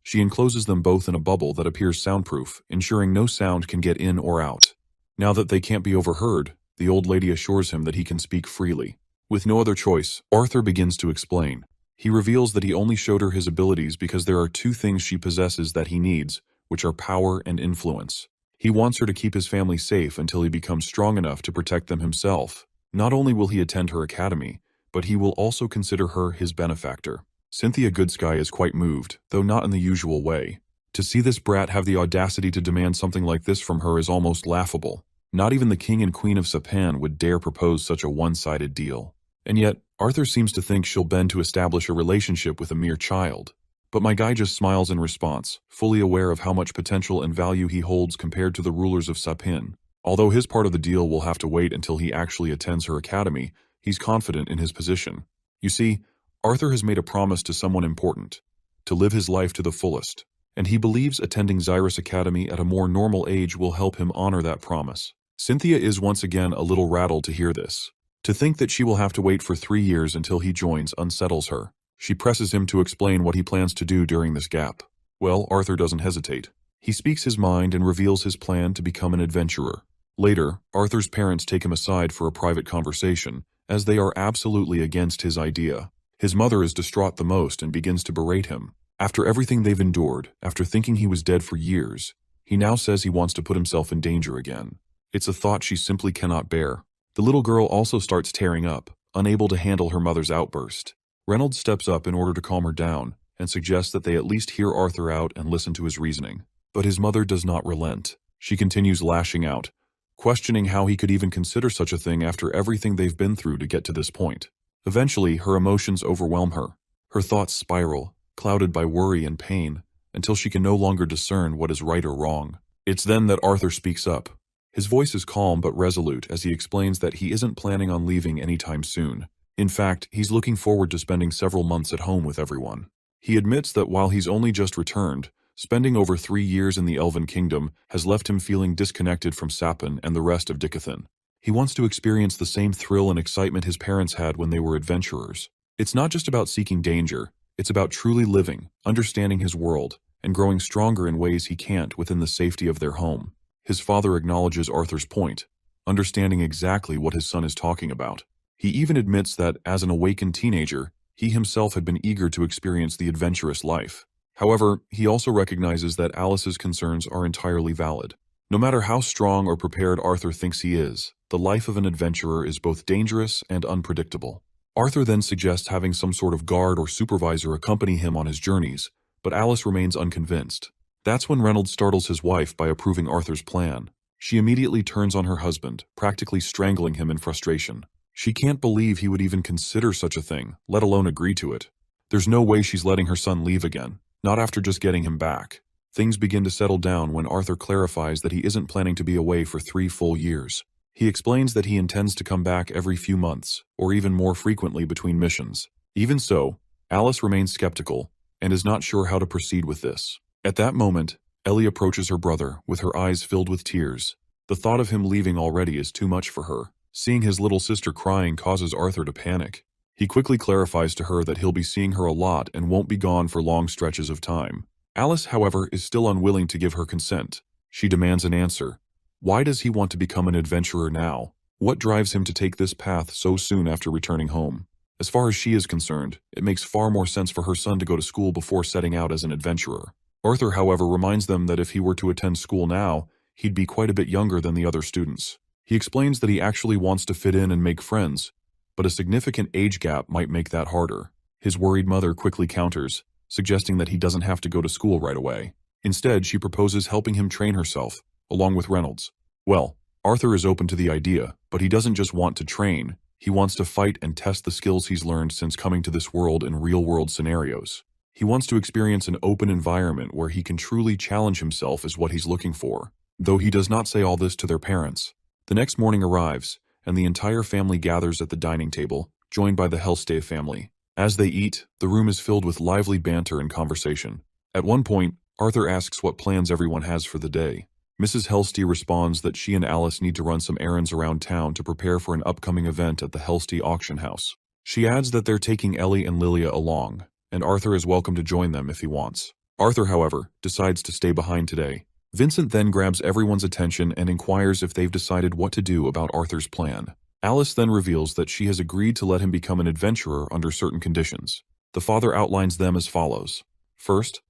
She encloses them both in a bubble that appears soundproof, ensuring no sound can get in or out. Now that they can't be overheard, the old lady assures him that he can speak freely. With no other choice, Arthur begins to explain. He reveals that he only showed her his abilities because there are two things she possesses that he needs, which are power and influence. He wants her to keep his family safe until he becomes strong enough to protect them himself. Not only will he attend her academy, but he will also consider her his benefactor. Cynthia Goodsky is quite moved, though not in the usual way. To see this brat have the audacity to demand something like this from her is almost laughable. Not even the king and queen of Sapan would dare propose such a one-sided deal. And yet, Arthur seems to think she'll bend to establish a relationship with a mere child. But my guy just smiles in response, fully aware of how much potential and value he holds compared to the rulers of Sapin. Although his part of the deal will have to wait until he actually attends her academy, he's confident in his position. You see, Arthur has made a promise to someone important, to live his life to the fullest, and he believes attending Xyrus Academy at a more normal age will help him honor that promise. Cynthia is once again a little rattled to hear this. To think that she will have to wait for 3 years until he joins unsettles her. She presses him to explain what he plans to do during this gap. Well, Arthur doesn't hesitate. He speaks his mind and reveals his plan to become an adventurer. Later, Arthur's parents take him aside for a private conversation, as they are absolutely against his idea. His mother is distraught the most and begins to berate him. After everything they've endured, after thinking he was dead for years, he now says he wants to put himself in danger again. It's a thought she simply cannot bear. The little girl also starts tearing up, unable to handle her mother's outburst. Reynolds steps up in order to calm her down and suggests that they at least hear Arthur out and listen to his reasoning. But his mother does not relent. She continues lashing out, questioning how he could even consider such a thing after everything they've been through to get to this point. Eventually, her emotions overwhelm her. Her thoughts spiral, clouded by worry and pain, until she can no longer discern what is right or wrong. It's then that Arthur speaks up. His voice is calm but resolute as he explains that he isn't planning on leaving anytime soon. In fact, he's looking forward to spending several months at home with everyone. He admits that while he's only just returned, spending over 3 years in the Elven Kingdom has left him feeling disconnected from Sapin and the rest of Dicathan. He wants to experience the same thrill and excitement his parents had when they were adventurers. It's not just about seeking danger, it's about truly living, understanding his world, and growing stronger in ways he can't within the safety of their home. His father acknowledges Arthur's point, understanding exactly what his son is talking about. He even admits that, as an awakened teenager, he himself had been eager to experience the adventurous life. However, he also recognizes that Alice's concerns are entirely valid. No matter how strong or prepared Arthur thinks he is, the life of an adventurer is both dangerous and unpredictable. Arthur then suggests having some sort of guard or supervisor accompany him on his journeys, but Alice remains unconvinced. That's when Reynolds startles his wife by approving Arthur's plan. She immediately turns on her husband, practically strangling him in frustration. She can't believe he would even consider such a thing, let alone agree to it. There's no way she's letting her son leave again, not after just getting him back. Things begin to settle down when Arthur clarifies that he isn't planning to be away for 3 full years. He explains that he intends to come back every few months, or even more frequently between missions. Even so, Alice remains skeptical and is not sure how to proceed with this. At that moment, Ellie approaches her brother with her eyes filled with tears. The thought of him leaving already is too much for her. Seeing his little sister crying causes Arthur to panic. He quickly clarifies to her that he'll be seeing her a lot and won't be gone for long stretches of time. Alice, however, is still unwilling to give her consent. She demands an answer. Why does he want to become an adventurer now? What drives him to take this path so soon after returning home? As far as she is concerned, it makes far more sense for her son to go to school before setting out as an adventurer. Arthur, however, reminds them that if he were to attend school now, he'd be quite a bit younger than the other students. He explains that he actually wants to fit in and make friends, but a significant age gap might make that harder. His worried mother quickly counters, suggesting that he doesn't have to go to school right away. Instead, she proposes helping him train herself, along with Reynolds. Well, Arthur is open to the idea, but he doesn't just want to train, He wants to fight and test the skills he's learned since coming to this world in real-world scenarios. He wants to experience an open environment where he can truly challenge himself is what he's looking for. Though he does not say all this to their parents. The next morning arrives, and the entire family gathers at the dining table, joined by the Hellstave family. As they eat, the room is filled with lively banter and conversation. At one point, Arthur asks what plans everyone has for the day. Mrs. Hellstee responds that she and Alice need to run some errands around town to prepare for an upcoming event at the Hellstee auction house. She adds that they're taking Ellie and Lilia along, and Arthur is welcome to join them if he wants. Arthur, however, decides to stay behind today. Vincent then grabs everyone's attention and inquires if they've decided what to do about Arthur's plan. Alice then reveals that she has agreed to let him become an adventurer under certain conditions. The father outlines them as follows. First,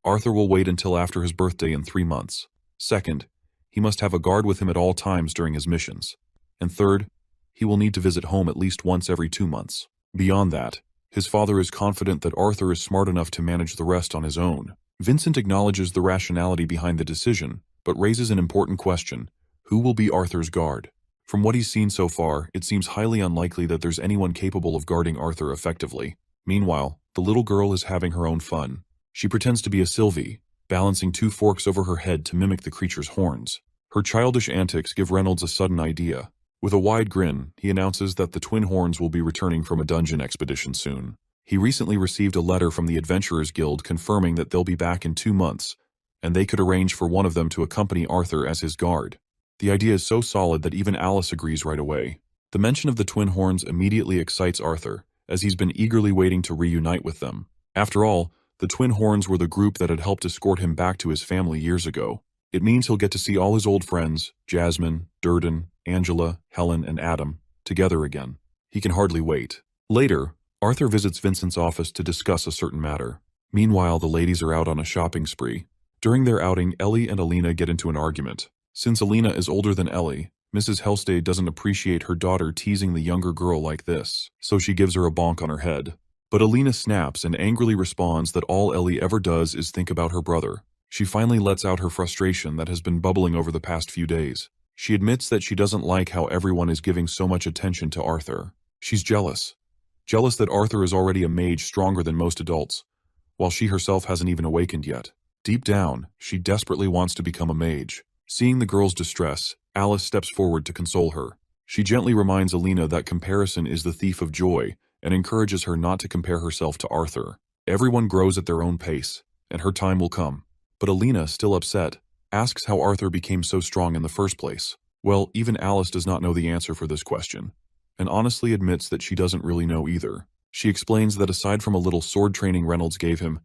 Arthur will wait until after his birthday in 3 months. Second, he must have a guard with him at all times during his missions. And third, he will need to visit home at least once every 2 months. Beyond that, his father is confident that Arthur is smart enough to manage the rest on his own. Vincent acknowledges the rationality behind the decision, but raises an important question. Who will be Arthur's guard? From what he's seen so far, it seems highly unlikely that there's anyone capable of guarding Arthur effectively. Meanwhile, the little girl is having her own fun. She pretends to be a Sylvie, balancing 2 forks over her head to mimic the creature's horns. Her childish antics give Reynolds a sudden idea. With a wide grin, he announces that the twin horns will be returning from a dungeon expedition soon. He recently received a letter from the Adventurers Guild confirming that they'll be back in 2 months, and they could arrange for one of them to accompany Arthur as his guard. The idea is so solid that even Alice agrees right away. The mention of the twin horns immediately excites Arthur, as he's been eagerly waiting to reunite with them. After all, the twin horns were the group that had helped escort him back to his family years ago. It means he'll get to see all his old friends, Jasmine, Durden, Angela, Helen, and Adam, together again. He can hardly wait. Later, Arthur visits Vincent's office to discuss a certain matter. Meanwhile, the ladies are out on a shopping spree. During their outing, Ellie and Alina get into an argument. Since Alina is older than Ellie, Mrs. Hellstay doesn't appreciate her daughter teasing the younger girl like this, so she gives her a bonk on her head. But Alina snaps and angrily responds that all Ellie ever does is think about her brother. She finally lets out her frustration that has been bubbling over the past few days. She admits that she doesn't like how everyone is giving so much attention to Arthur. She's jealous. Jealous that Arthur is already a mage stronger than most adults, while she herself hasn't even awakened yet. Deep down, she desperately wants to become a mage. Seeing the girl's distress, Alice steps forward to console her. She gently reminds Alina that comparison is the thief of joy and encourages her not to compare herself to Arthur. Everyone grows at their own pace, and her time will come. But Alina, still upset, asks how Arthur became so strong in the first place. Well, even Alice does not know the answer for this question, and honestly admits that she doesn't really know either. She explains that aside from a little sword training Reynolds gave him,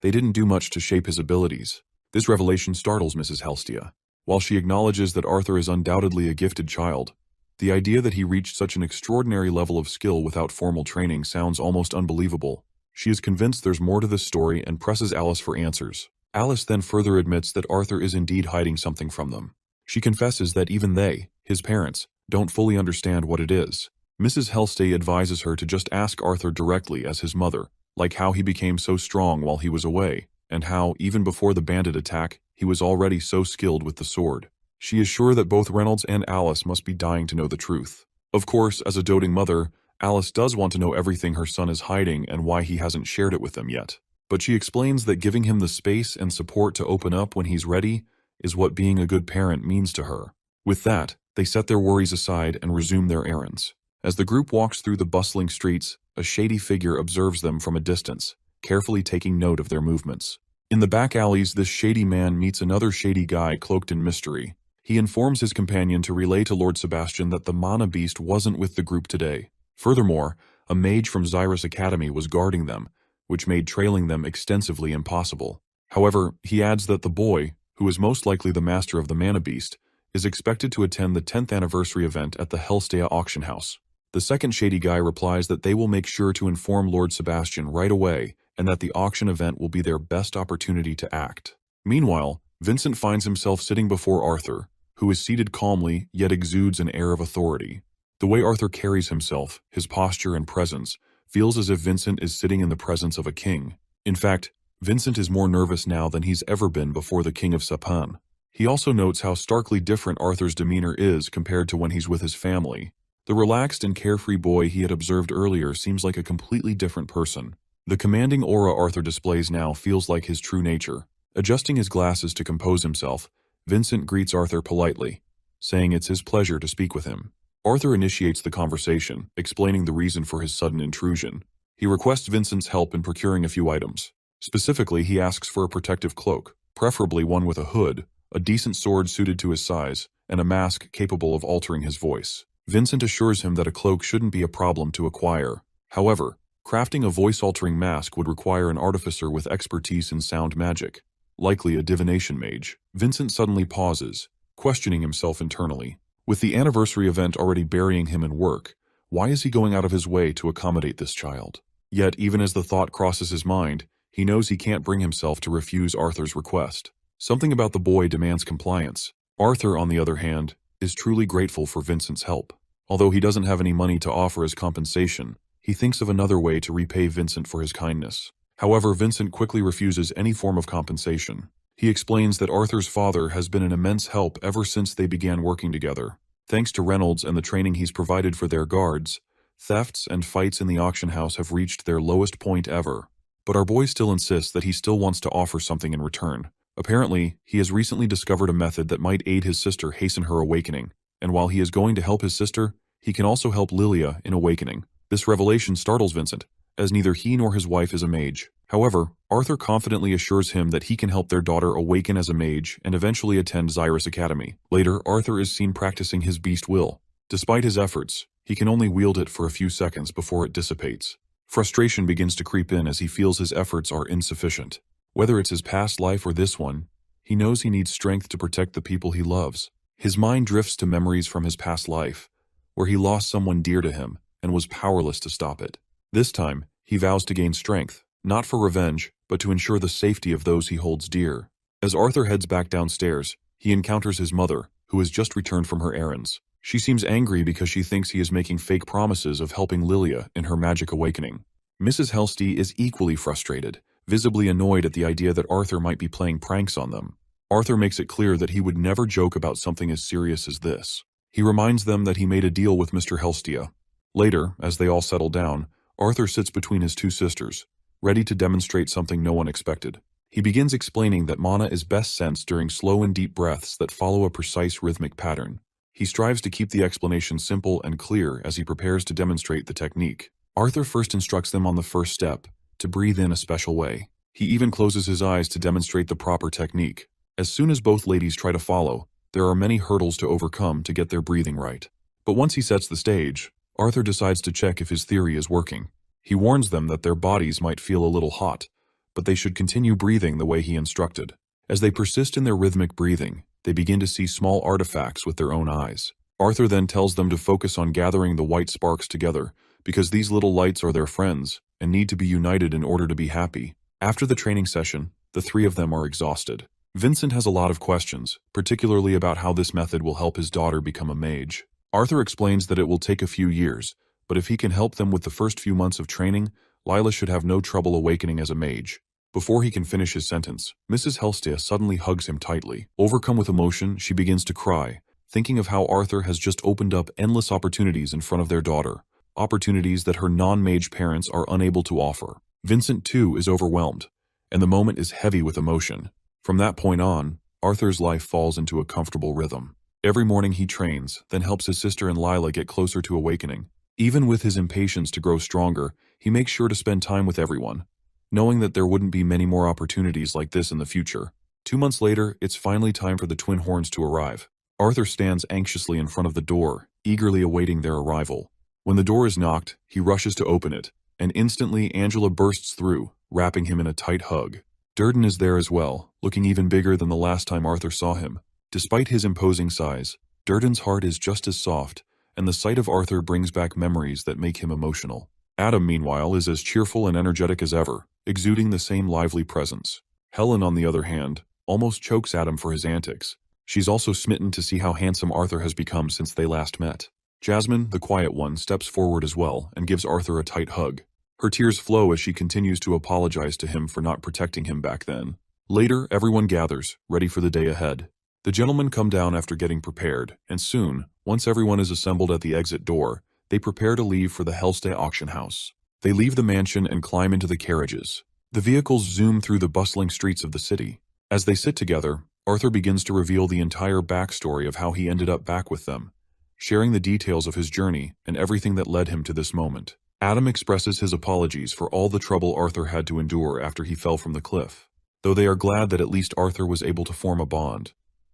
they didn't do much to shape his abilities. This revelation startles Mrs. Hellstee. While she acknowledges that Arthur is undoubtedly a gifted child, the idea that he reached such an extraordinary level of skill without formal training sounds almost unbelievable. She is convinced there's more to this story and presses Alice for answers. Alice then further admits that Arthur is indeed hiding something from them. She confesses that even they, his parents, don't fully understand what it is. Mrs. Hellstay advises her to just ask Arthur directly as his mother, like how he became so strong while he was away, and how, even before the bandit attack, he was already so skilled with the sword. She is sure that both Reynolds and Alice must be dying to know the truth. Of course, as a doting mother, Alice does want to know everything her son is hiding and why he hasn't shared it with them yet. But she explains that giving him the space and support to open up when he's ready is what being a good parent means to her. With that, they set their worries aside and resume their errands. As the group walks through the bustling streets, a shady figure observes them from a distance, carefully taking note of their movements. In the back alleys, this shady man meets another shady guy cloaked in mystery. He informs his companion to relay to Lord Sebastian that the mana beast wasn't with the group today. Furthermore, a mage from Xyrus Academy was guarding them, which made trailing them extensively impossible. However, he adds that the boy, who is most likely the master of the mana beast, is expected to attend the 10th anniversary event at the Hellstay auction house. The second shady guy replies that they will make sure to inform Lord Sebastian right away and that the auction event will be their best opportunity to act. Meanwhile, Vincent finds himself sitting before Arthur, who is seated calmly yet exudes an air of authority. The way Arthur carries himself, his posture and presence, feels as if Vincent is sitting in the presence of a king. In fact, Vincent is more nervous now than he's ever been before the King of Sapan. He also notes how starkly different Arthur's demeanor is compared to when he's with his family. The relaxed and carefree boy he had observed earlier seems like a completely different person. The commanding aura Arthur displays now feels like his true nature. Adjusting his glasses to compose himself, Vincent greets Arthur politely, saying it's his pleasure to speak with him. Arthur initiates the conversation, explaining the reason for his sudden intrusion. He requests Vincent's help in procuring a few items. Specifically, he asks for a protective cloak, preferably one with a hood, a decent sword suited to his size, and a mask capable of altering his voice. Vincent assures him that a cloak shouldn't be a problem to acquire. However, crafting a voice-altering mask would require an artificer with expertise in sound magic, likely a divination mage. Vincent suddenly pauses, questioning himself internally. With the anniversary event already burying him in work, why is he going out of his way to accommodate this child? Yet, even as the thought crosses his mind, he knows he can't bring himself to refuse Arthur's request. Something about the boy demands compliance. Arthur, on the other hand, is truly grateful for Vincent's help. Although he doesn't have any money to offer as compensation, he thinks of another way to repay Vincent for his kindness. However, Vincent quickly refuses any form of compensation. He explains that Arthur's father has been an immense help ever since they began working together. Thanks to Reynolds and the training he's provided for their guards, thefts and fights in the auction house have reached their lowest point ever. But our boy still insists that he still wants to offer something in return. Apparently, he has recently discovered a method that might aid his sister hasten her awakening, and while he is going to help his sister, he can also help Lilia in awakening. This revelation startles Vincent, as neither he nor his wife is a mage. However, Arthur confidently assures him that he can help their daughter awaken as a mage and eventually attend Xyrus Academy. Later, Arthur is seen practicing his beast will. Despite his efforts, he can only wield it for a few seconds before it dissipates. Frustration begins to creep in as he feels his efforts are insufficient. Whether it's his past life or this one, he knows he needs strength to protect the people he loves. His mind drifts to memories from his past life, where he lost someone dear to him and was powerless to stop it. This time, he vows to gain strength, not for revenge, but to ensure the safety of those he holds dear. As Arthur heads back downstairs, he encounters his mother, who has just returned from her errands. She seems angry because she thinks he is making fake promises of helping Lilia in her magic awakening. Mrs. Helsty is equally frustrated, visibly annoyed at the idea that Arthur might be playing pranks on them. Arthur makes it clear that he would never joke about something as serious as this. He reminds them that he made a deal with Mr. Helstia. Later, as they all settle down, Arthur sits between his two sisters, ready to demonstrate something no one expected. He begins explaining that mana is best sensed during slow and deep breaths that follow a precise rhythmic pattern. He strives to keep the explanation simple and clear as he prepares to demonstrate the technique. Arthur first instructs them on the first step, to breathe in a special way. He even closes his eyes to demonstrate the proper technique. As soon as both ladies try to follow, there are many hurdles to overcome to get their breathing right. But once he sets the stage, Arthur decides to check if his theory is working. He warns them that their bodies might feel a little hot, but they should continue breathing the way he instructed. As they persist in their rhythmic breathing, they begin to see small artifacts with their own eyes. Arthur then tells them to focus on gathering the white sparks together, because these little lights are their friends and need to be united in order to be happy. After the training session, the three of them are exhausted. Vincent has a lot of questions, particularly about how this method will help his daughter become a mage. Arthur explains that it will take a few years, but if he can help them with the first few months of training, Lila should have no trouble awakening as a mage. Before he can finish his sentence, Mrs. Helstia suddenly hugs him tightly. Overcome with emotion, she begins to cry, thinking of how Arthur has just opened up endless opportunities in front of their daughter, opportunities that her non-mage parents are unable to offer. Vincent, too, is overwhelmed, and the moment is heavy with emotion. From that point on, Arthur's life falls into a comfortable rhythm. Every morning he trains, then helps his sister and Lila get closer to awakening. Even with his impatience to grow stronger, he makes sure to spend time with everyone, knowing that there wouldn't be many more opportunities like this in the future. 2 months later, it's finally time for the twin horns to arrive. Arthur stands anxiously in front of the door, eagerly awaiting their arrival. When the door is knocked, he rushes to open it, and instantly Angela bursts through, wrapping him in a tight hug. Durden is there as well, looking even bigger than the last time Arthur saw him. Despite his imposing size, Durden's heart is just as soft, and the sight of Arthur brings back memories that make him emotional. Adam, meanwhile, is as cheerful and energetic as ever, exuding the same lively presence. Helen, on the other hand, almost chokes Adam for his antics. She's also smitten to see how handsome Arthur has become since they last met. Jasmine, the quiet one, steps forward as well and gives Arthur a tight hug. Her tears flow as she continues to apologize to him for not protecting him back then. Later, everyone gathers, ready for the day ahead. The gentlemen come down after getting prepared, and soon, once everyone is assembled at the exit door, they prepare to leave for the Hellstay auction house. They leave the mansion and climb into the carriages. The vehicles zoom through the bustling streets of the city. As they sit together, Arthur begins to reveal the entire backstory of how he ended up back with them, sharing the details of his journey and everything that led him to this moment. Adam expresses his apologies for all the trouble Arthur had to endure after he fell from the cliff, though they are glad that at least Arthur was able to form a bond,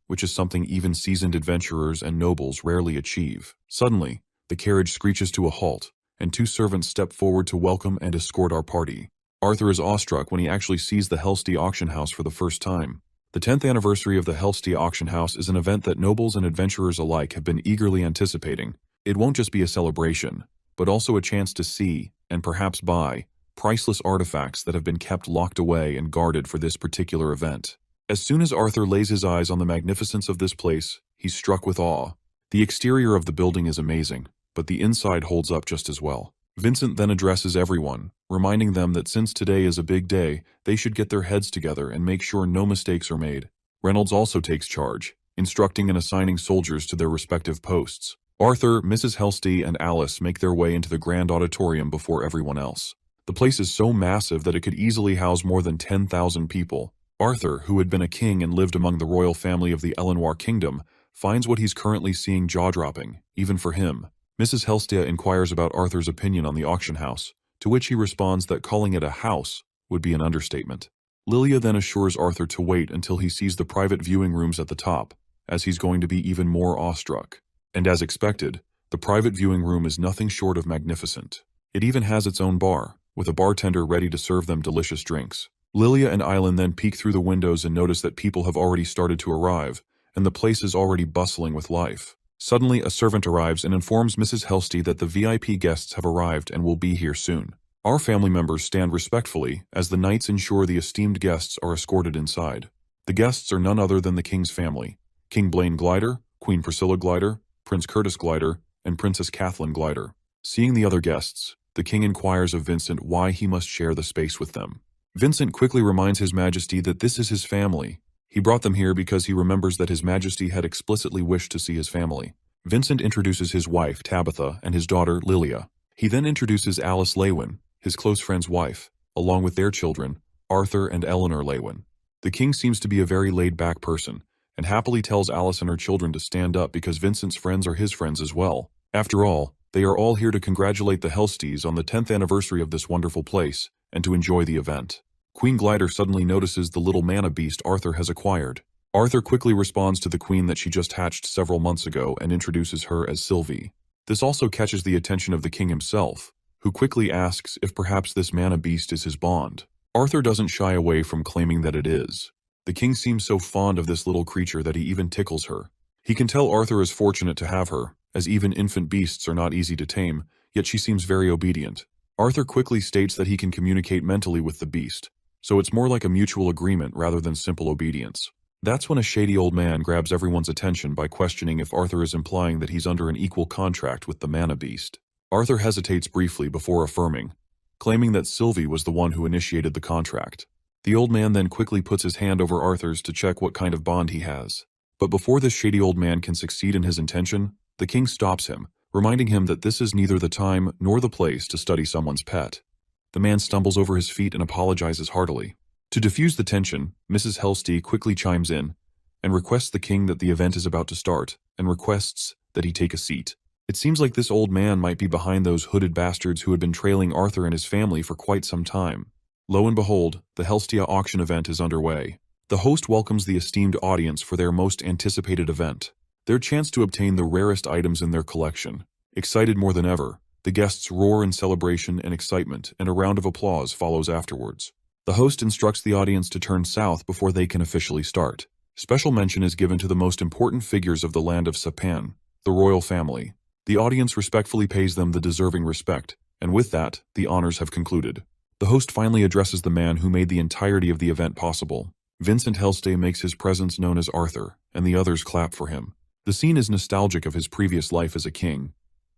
which is something even seasoned adventurers and nobles rarely achieve. Suddenly, the carriage screeches to a halt, and two servants step forward to welcome and escort our party. Arthur is awestruck when he actually sees the Hellstay auction house for the first time. The 10th anniversary of the Hellstay auction house is an event that nobles and adventurers alike have been eagerly anticipating. It won't just be a celebration, but also a chance to see, and perhaps buy, priceless artifacts that have been kept locked away and guarded for this particular event. As soon as Arthur lays his eyes on the magnificence of this place, he's struck with awe. The exterior of the building is amazing, but the inside holds up just as well. Vincent then addresses everyone, reminding them that since today is a big day, they should get their heads together and make sure no mistakes are made. Reynolds also takes charge, instructing and assigning soldiers to their respective posts. Arthur, Mrs. Hellstay, and Alice make their way into the grand auditorium before everyone else. The place is so massive that it could easily house more than 10,000 people. Arthur, who had been a king and lived among the royal family of the Elenoir kingdom, finds what he's currently seeing jaw-dropping, even for him. Mrs. Hellstay inquires about Arthur's opinion on the auction house, to which he responds that calling it a house would be an understatement. Lilia then assures Arthur to wait until he sees the private viewing rooms at the top, as he's going to be even more awestruck. And as expected, the private viewing room is nothing short of magnificent. It even has its own bar, with a bartender ready to serve them delicious drinks. Lilia and Island then peek through the windows and notice that people have already started to arrive, and the place is already bustling with life. Suddenly, a servant arrives and informs Mrs. Hellstay that the VIP guests have arrived and will be here soon. Our family members stand respectfully as the knights ensure the esteemed guests are escorted inside. The guests are none other than the king's family: King Blaine Glider, Queen Priscilla Glider, Prince Curtis Glider, and Princess Kathleen Glider. Seeing the other guests, the king inquires of Vincent why he must share the space with them. Vincent quickly reminds His Majesty that this is his family. He brought them here because he remembers that His Majesty had explicitly wished to see his family. Vincent introduces his wife, Tabitha, and his daughter, Lilia. He then introduces Alice Lewin, his close friend's wife, along with their children, Arthur and Eleanor Lewin. The king seems to be a very laid-back person, and happily tells Alice and her children to stand up because Vincent's friends are his friends as well. After all, they are all here to congratulate the Hellstays on the 10th anniversary of this wonderful place, and to enjoy the event. Queen Glider suddenly notices the little mana beast Arthur has acquired. Arthur quickly responds to the queen that she just hatched several months ago and introduces her as Sylvie. This also catches the attention of the king himself, who quickly asks if perhaps this mana beast is his bond. Arthur doesn't shy away from claiming that it is. The king seems so fond of this little creature that he even tickles her. He can tell Arthur is fortunate to have her, as even infant beasts are not easy to tame, yet she seems very obedient. Arthur quickly states that he can communicate mentally with the beast, so it's more like a mutual agreement rather than simple obedience. That's when a shady old man grabs everyone's attention by questioning if Arthur is implying that he's under an equal contract with the mana beast. Arthur hesitates briefly before affirming, claiming that Sylvie was the one who initiated the contract. The old man then quickly puts his hand over Arthur's to check what kind of bond he has. But before this shady old man can succeed in his intention, the king stops him, reminding him that this is neither the time nor the place to study someone's pet. The man stumbles over his feet and apologizes heartily. To diffuse the tension, Mrs. Hellstay quickly chimes in and requests the king that the event is about to start, and requests that he take a seat. It seems like this old man might be behind those hooded bastards who had been trailing Arthur and his family for quite some time. Lo and behold, the Hellstay auction event is underway. The host welcomes the esteemed audience for their most anticipated event, their chance to obtain the rarest items in their collection. Excited more than ever, the guests roar in celebration and excitement, and a round of applause follows afterwards. The host instructs the audience to turn south before they can officially start. Special mention is given to the most important figures of the land of Sapan, the royal family. The audience respectfully pays them the deserving respect, and with that, the honors have concluded. The host finally addresses the man who made the entirety of the event possible. Vincent Hellstay makes his presence known as Arthur, and the others clap for him. The scene is nostalgic of his previous life as a king,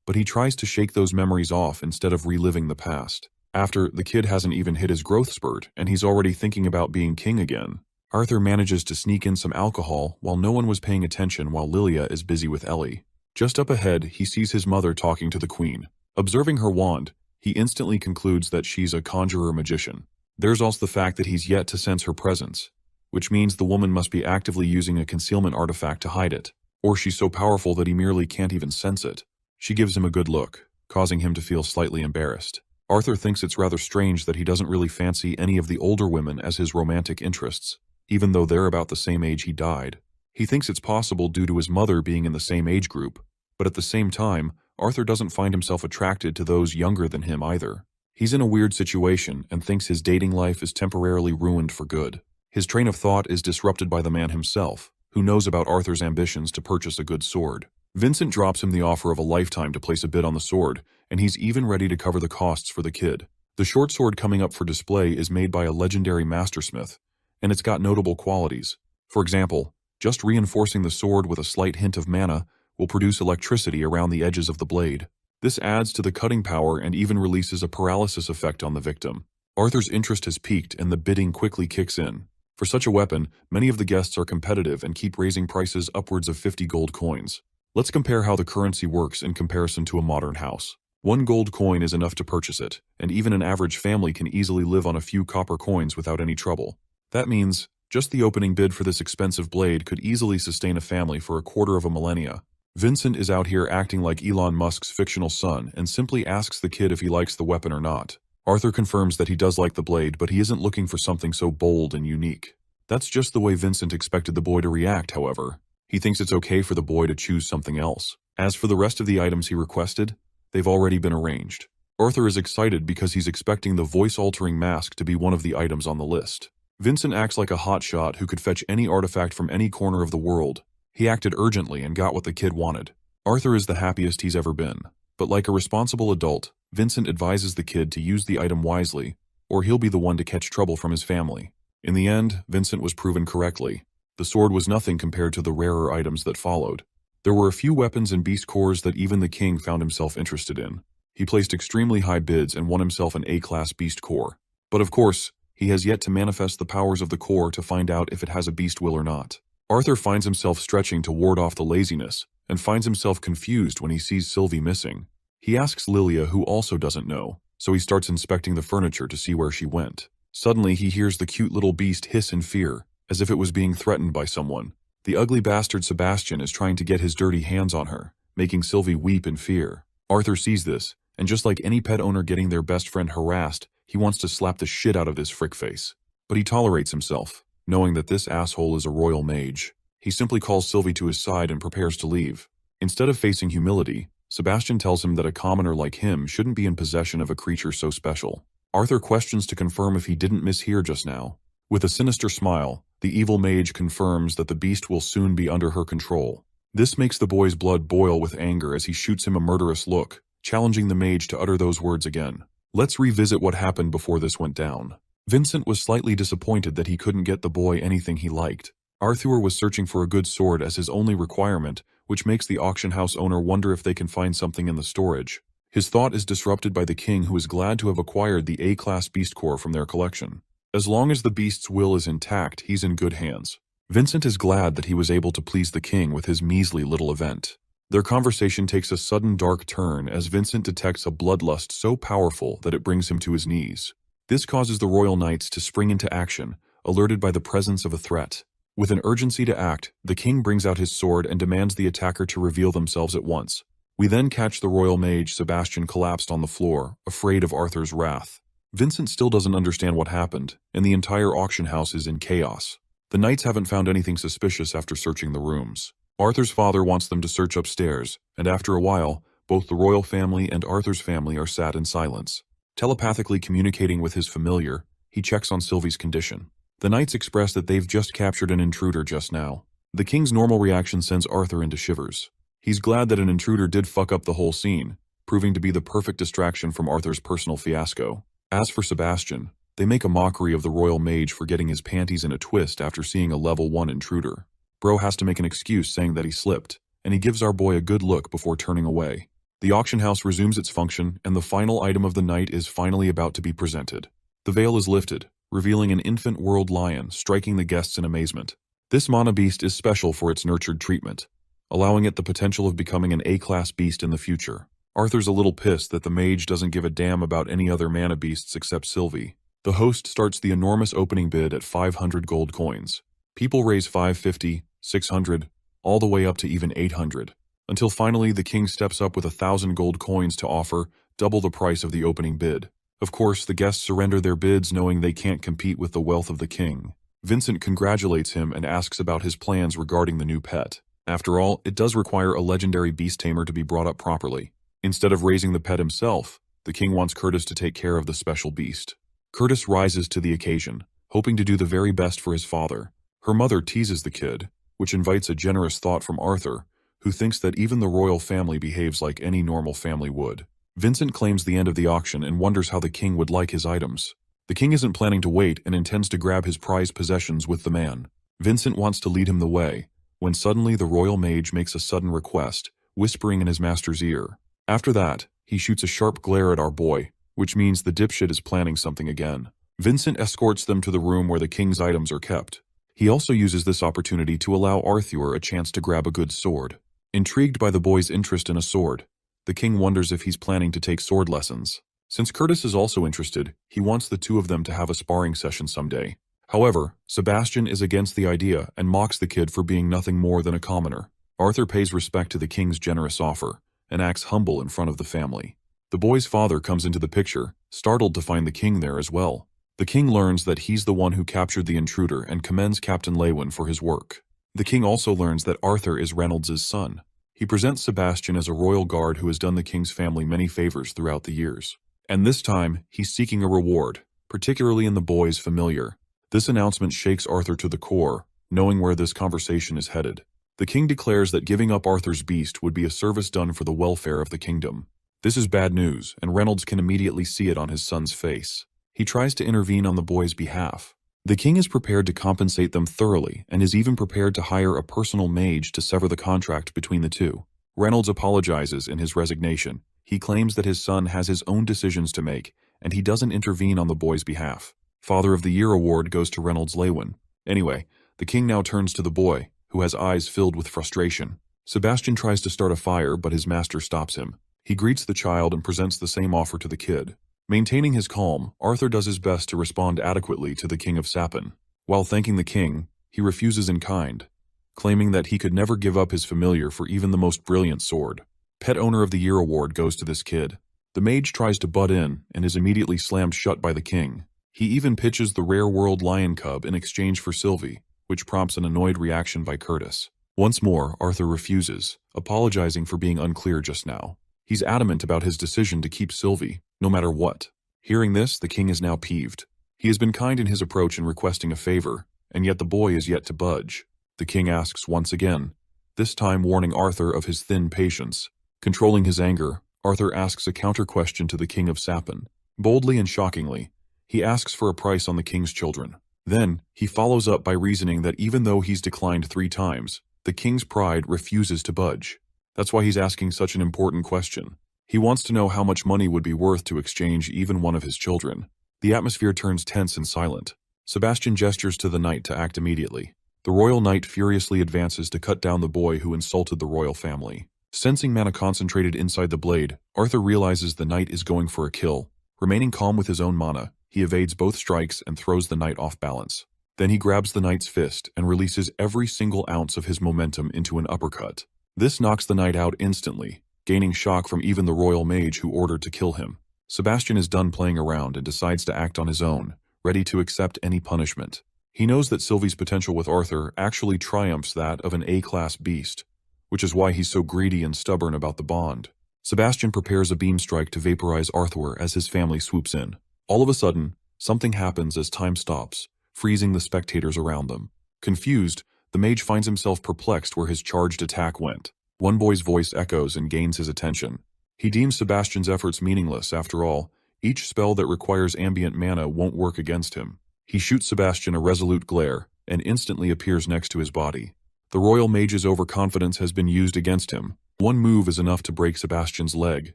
but he tries to shake those memories off instead of reliving the past. After, the kid hasn't even hit his growth spurt, and he's already thinking about being king again. Arthur manages to sneak in some alcohol while no one was paying attention while Lilia is busy with Ellie. Just up ahead, he sees his mother talking to the queen. Observing her wand, he instantly concludes that she's a conjurer-magician. There's also the fact that he's yet to sense her presence, which means the woman must be actively using a concealment artifact to hide it, or she's so powerful that he merely can't even sense it. She gives him a good look, causing him to feel slightly embarrassed. Arthur thinks it's rather strange that he doesn't really fancy any of the older women as his romantic interests, even though they're about the same age he died. He thinks it's possible due to his mother being in the same age group, but at the same time, Arthur doesn't find himself attracted to those younger than him either. He's in a weird situation and thinks his dating life is temporarily ruined for good. His train of thought is disrupted by the man himself, who knows about Arthur's ambitions to purchase a good sword. Vincent drops him the offer of a lifetime to place a bid on the sword, and he's even ready to cover the costs for the kid. The short sword coming up for display is made by a legendary mastersmith, and it's got notable qualities. For example, just reinforcing the sword with a slight hint of mana will produce electricity around the edges of the blade. This adds to the cutting power and even releases a paralysis effect on the victim. Arthur's interest has peaked and the bidding quickly kicks in. For such a weapon, many of the guests are competitive and keep raising prices upwards of 50 gold coins. Let's compare how the currency works in comparison to a modern house. 1 gold coin is enough to purchase it, and even an average family can easily live on a few copper coins without any trouble. That means, just the opening bid for this expensive blade could easily sustain a family for a quarter of a millennia. Vincent is out here acting like Elon Musk's fictional son and simply asks the kid if he likes the weapon or not. Arthur confirms that he does like the blade, but he isn't looking for something so bold and unique. That's just the way Vincent expected the boy to react, however. He thinks it's okay for the boy to choose something else. As for the rest of the items he requested, they've already been arranged. Arthur is excited because he's expecting the voice-altering mask to be one of the items on the list. Vincent acts like a hotshot who could fetch any artifact from any corner of the world. He acted urgently and got what the kid wanted. Arthur is the happiest he's ever been. But like a responsible adult, Vincent advises the kid to use the item wisely, or he'll be the one to catch trouble from his family. In the end, Vincent was proven correctly. The sword was nothing compared to the rarer items that followed. There were a few weapons and beast cores that even the king found himself interested in. He placed extremely high bids and won himself an A-class beast core. But of course, he has yet to manifest the powers of the core to find out if it has a beast will or not. Arthur finds himself stretching to ward off the laziness, and finds himself confused when he sees Sylvie missing. He asks Lilia, who also doesn't know, so he starts inspecting the furniture to see where she went. Suddenly he hears the cute little beast hiss in fear, as if it was being threatened by someone. The ugly bastard Sebastian is trying to get his dirty hands on her, making Sylvie weep in fear. Arthur sees this, and just like any pet owner getting their best friend harassed, he wants to slap the shit out of this frickface. But he tolerates himself, knowing that this asshole is a royal mage. He simply calls Sylvie to his side and prepares to leave. Instead of facing humility, Sebastian tells him that a commoner like him shouldn't be in possession of a creature so special. Arthur questions to confirm if he didn't mishear just now. With a sinister smile, the evil mage confirms that the beast will soon be under her control. This makes the boy's blood boil with anger as he shoots him a murderous look, challenging the mage to utter those words again. Let's revisit what happened before this went down. Vincent was slightly disappointed that he couldn't get the boy anything he liked. Arthur was searching for a good sword as his only requirement, which makes the auction house owner wonder if they can find something in the storage. His thought is disrupted by the king, who is glad to have acquired the A-class beast core from their collection. As long as the beast's will is intact, he's in good hands. Vincent is glad that he was able to please the king with his measly little event. Their conversation takes a sudden dark turn as Vincent detects a bloodlust so powerful that it brings him to his knees. This causes the royal knights to spring into action, alerted by the presence of a threat. With an urgency to act, the king brings out his sword and demands the attacker to reveal themselves at once. We then catch the royal mage Sebastian collapsed on the floor, afraid of Arthur's wrath. Vincent still doesn't understand what happened, and the entire auction house is in chaos. The knights haven't found anything suspicious after searching the rooms. Arthur's father wants them to search upstairs, and after a while, both the royal family and Arthur's family are sat in silence. Telepathically communicating with his familiar, he checks on Sylvie's condition. The knights express that they've just captured an intruder just now. The king's normal reaction sends Arthur into shivers. He's glad that an intruder did fuck up the whole scene, proving to be the perfect distraction from Arthur's personal fiasco. As for Sebastian, they make a mockery of the royal mage for getting his panties in a twist after seeing a level 1 intruder. Bro has to make an excuse saying that he slipped, and he gives our boy a good look before turning away. The auction house resumes its function, and the final item of the night is finally about to be presented. The veil is lifted, revealing an infant world lion, striking the guests in amazement. This mana beast is special for its nurtured treatment, allowing it the potential of becoming an A-class beast in the future. Arthur's a little pissed that the mage doesn't give a damn about any other mana beasts except Sylvie. The host starts the enormous opening bid at 500 gold coins. People raise 550, 600, all the way up to even 800, until finally the king steps up with 1,000 gold coins to offer double the price of the opening bid. Of course, the guests surrender their bids knowing they can't compete with the wealth of the king. Vincent congratulates him and asks about his plans regarding the new pet. After all, it does require a legendary beast tamer to be brought up properly. Instead of raising the pet himself, the king wants Curtis to take care of the special beast. Curtis rises to the occasion, hoping to do the very best for his father. Her mother teases the kid, which invites a generous thought from Arthur, who thinks that even the royal family behaves like any normal family would. Vincent claims the end of the auction and wonders how the king would like his items. The king isn't planning to wait and intends to grab his prized possessions with the man. Vincent wants to lead him the way, when suddenly the royal mage makes a sudden request, whispering in his master's ear. After that, he shoots a sharp glare at our boy, which means the dipshit is planning something again. Vincent escorts them to the room where the king's items are kept. He also uses this opportunity to allow Arthur a chance to grab a good sword. Intrigued by the boy's interest in a sword, the king wonders if he's planning to take sword lessons. Since Curtis is also interested, he wants the two of them to have a sparring session someday. However, Sebastian is against the idea and mocks the kid for being nothing more than a commoner. Arthur pays respect to the king's generous offer and acts humble in front of the family. The boy's father comes into the picture, startled to find the king there as well. The king learns that he's the one who captured the intruder and commends Captain Lewin for his work. The king also learns that Arthur is Reynolds' son. He presents Sebastian as a royal guard who has done the king's family many favors throughout the years. And this time, he's seeking a reward, particularly in the boy's familiar. This announcement shakes Arthur to the core, knowing where this conversation is headed. The king declares that giving up Arthur's beast would be a service done for the welfare of the kingdom. This is bad news, and Reynolds can immediately see it on his son's face. He tries to intervene on the boy's behalf. The king is prepared to compensate them thoroughly and is even prepared to hire a personal mage to sever the contract between the two. Reynolds apologizes in his resignation. He claims that his son has his own decisions to make, and he doesn't intervene on the boy's behalf. Father of the Year award goes to Reynolds Lewin. Anyway, the king now turns to the boy, who has eyes filled with frustration. Sebastian tries to start a fire, but his master stops him. He greets the child and presents the same offer to the kid. Maintaining his calm, Arthur does his best to respond adequately to the King of Sapin. While thanking the king, he refuses in kind, claiming that he could never give up his familiar for even the most brilliant sword. Pet Owner of the Year award goes to this kid. The mage tries to butt in and is immediately slammed shut by the king. He even pitches the rare world lion cub in exchange for Sylvie, which prompts an annoyed reaction by Curtis. Once more, Arthur refuses, apologizing for being unclear just now. He's adamant about his decision to keep Sylvie, no matter what. Hearing this, the king is now peeved. He has been kind in his approach in requesting a favor, and yet the boy is yet to budge. The king asks once again, this time warning Arthur of his thin patience. Controlling his anger, Arthur asks a counter-question to the King of Sapin. Boldly and shockingly, he asks for a price on the king's children. Then, he follows up by reasoning that even though he's declined 3 times, the king's pride refuses to budge. That's why he's asking such an important question. He wants to know how much money would be worth to exchange even one of his children. The atmosphere turns tense and silent. Sebastian gestures to the knight to act immediately. The royal knight furiously advances to cut down the boy who insulted the royal family. Sensing mana concentrated inside the blade, Arthur realizes the knight is going for a kill. Remaining calm with his own mana, he evades both strikes and throws the knight off balance. Then he grabs the knight's fist and releases every single ounce of his momentum into an uppercut. This knocks the knight out instantly, gaining shock from even the royal mage who ordered to kill him. Sebastian is done playing around and decides to act on his own, ready to accept any punishment. He knows that Sylvie's potential with Arthur actually triumphs that of an A-class beast, which is why he's so greedy and stubborn about the bond. Sebastian prepares a beam strike to vaporize Arthur as his family swoops in. All of a sudden, something happens as time stops, freezing the spectators around them. Confused, the mage finds himself perplexed where his charged attack went. One boy's voice echoes and gains his attention. He deems Sebastian's efforts meaningless. After all, each spell that requires ambient mana won't work against him. He shoots Sebastian a resolute glare and instantly appears next to his body. The royal mage's overconfidence has been used against him. One move is enough to break Sebastian's leg,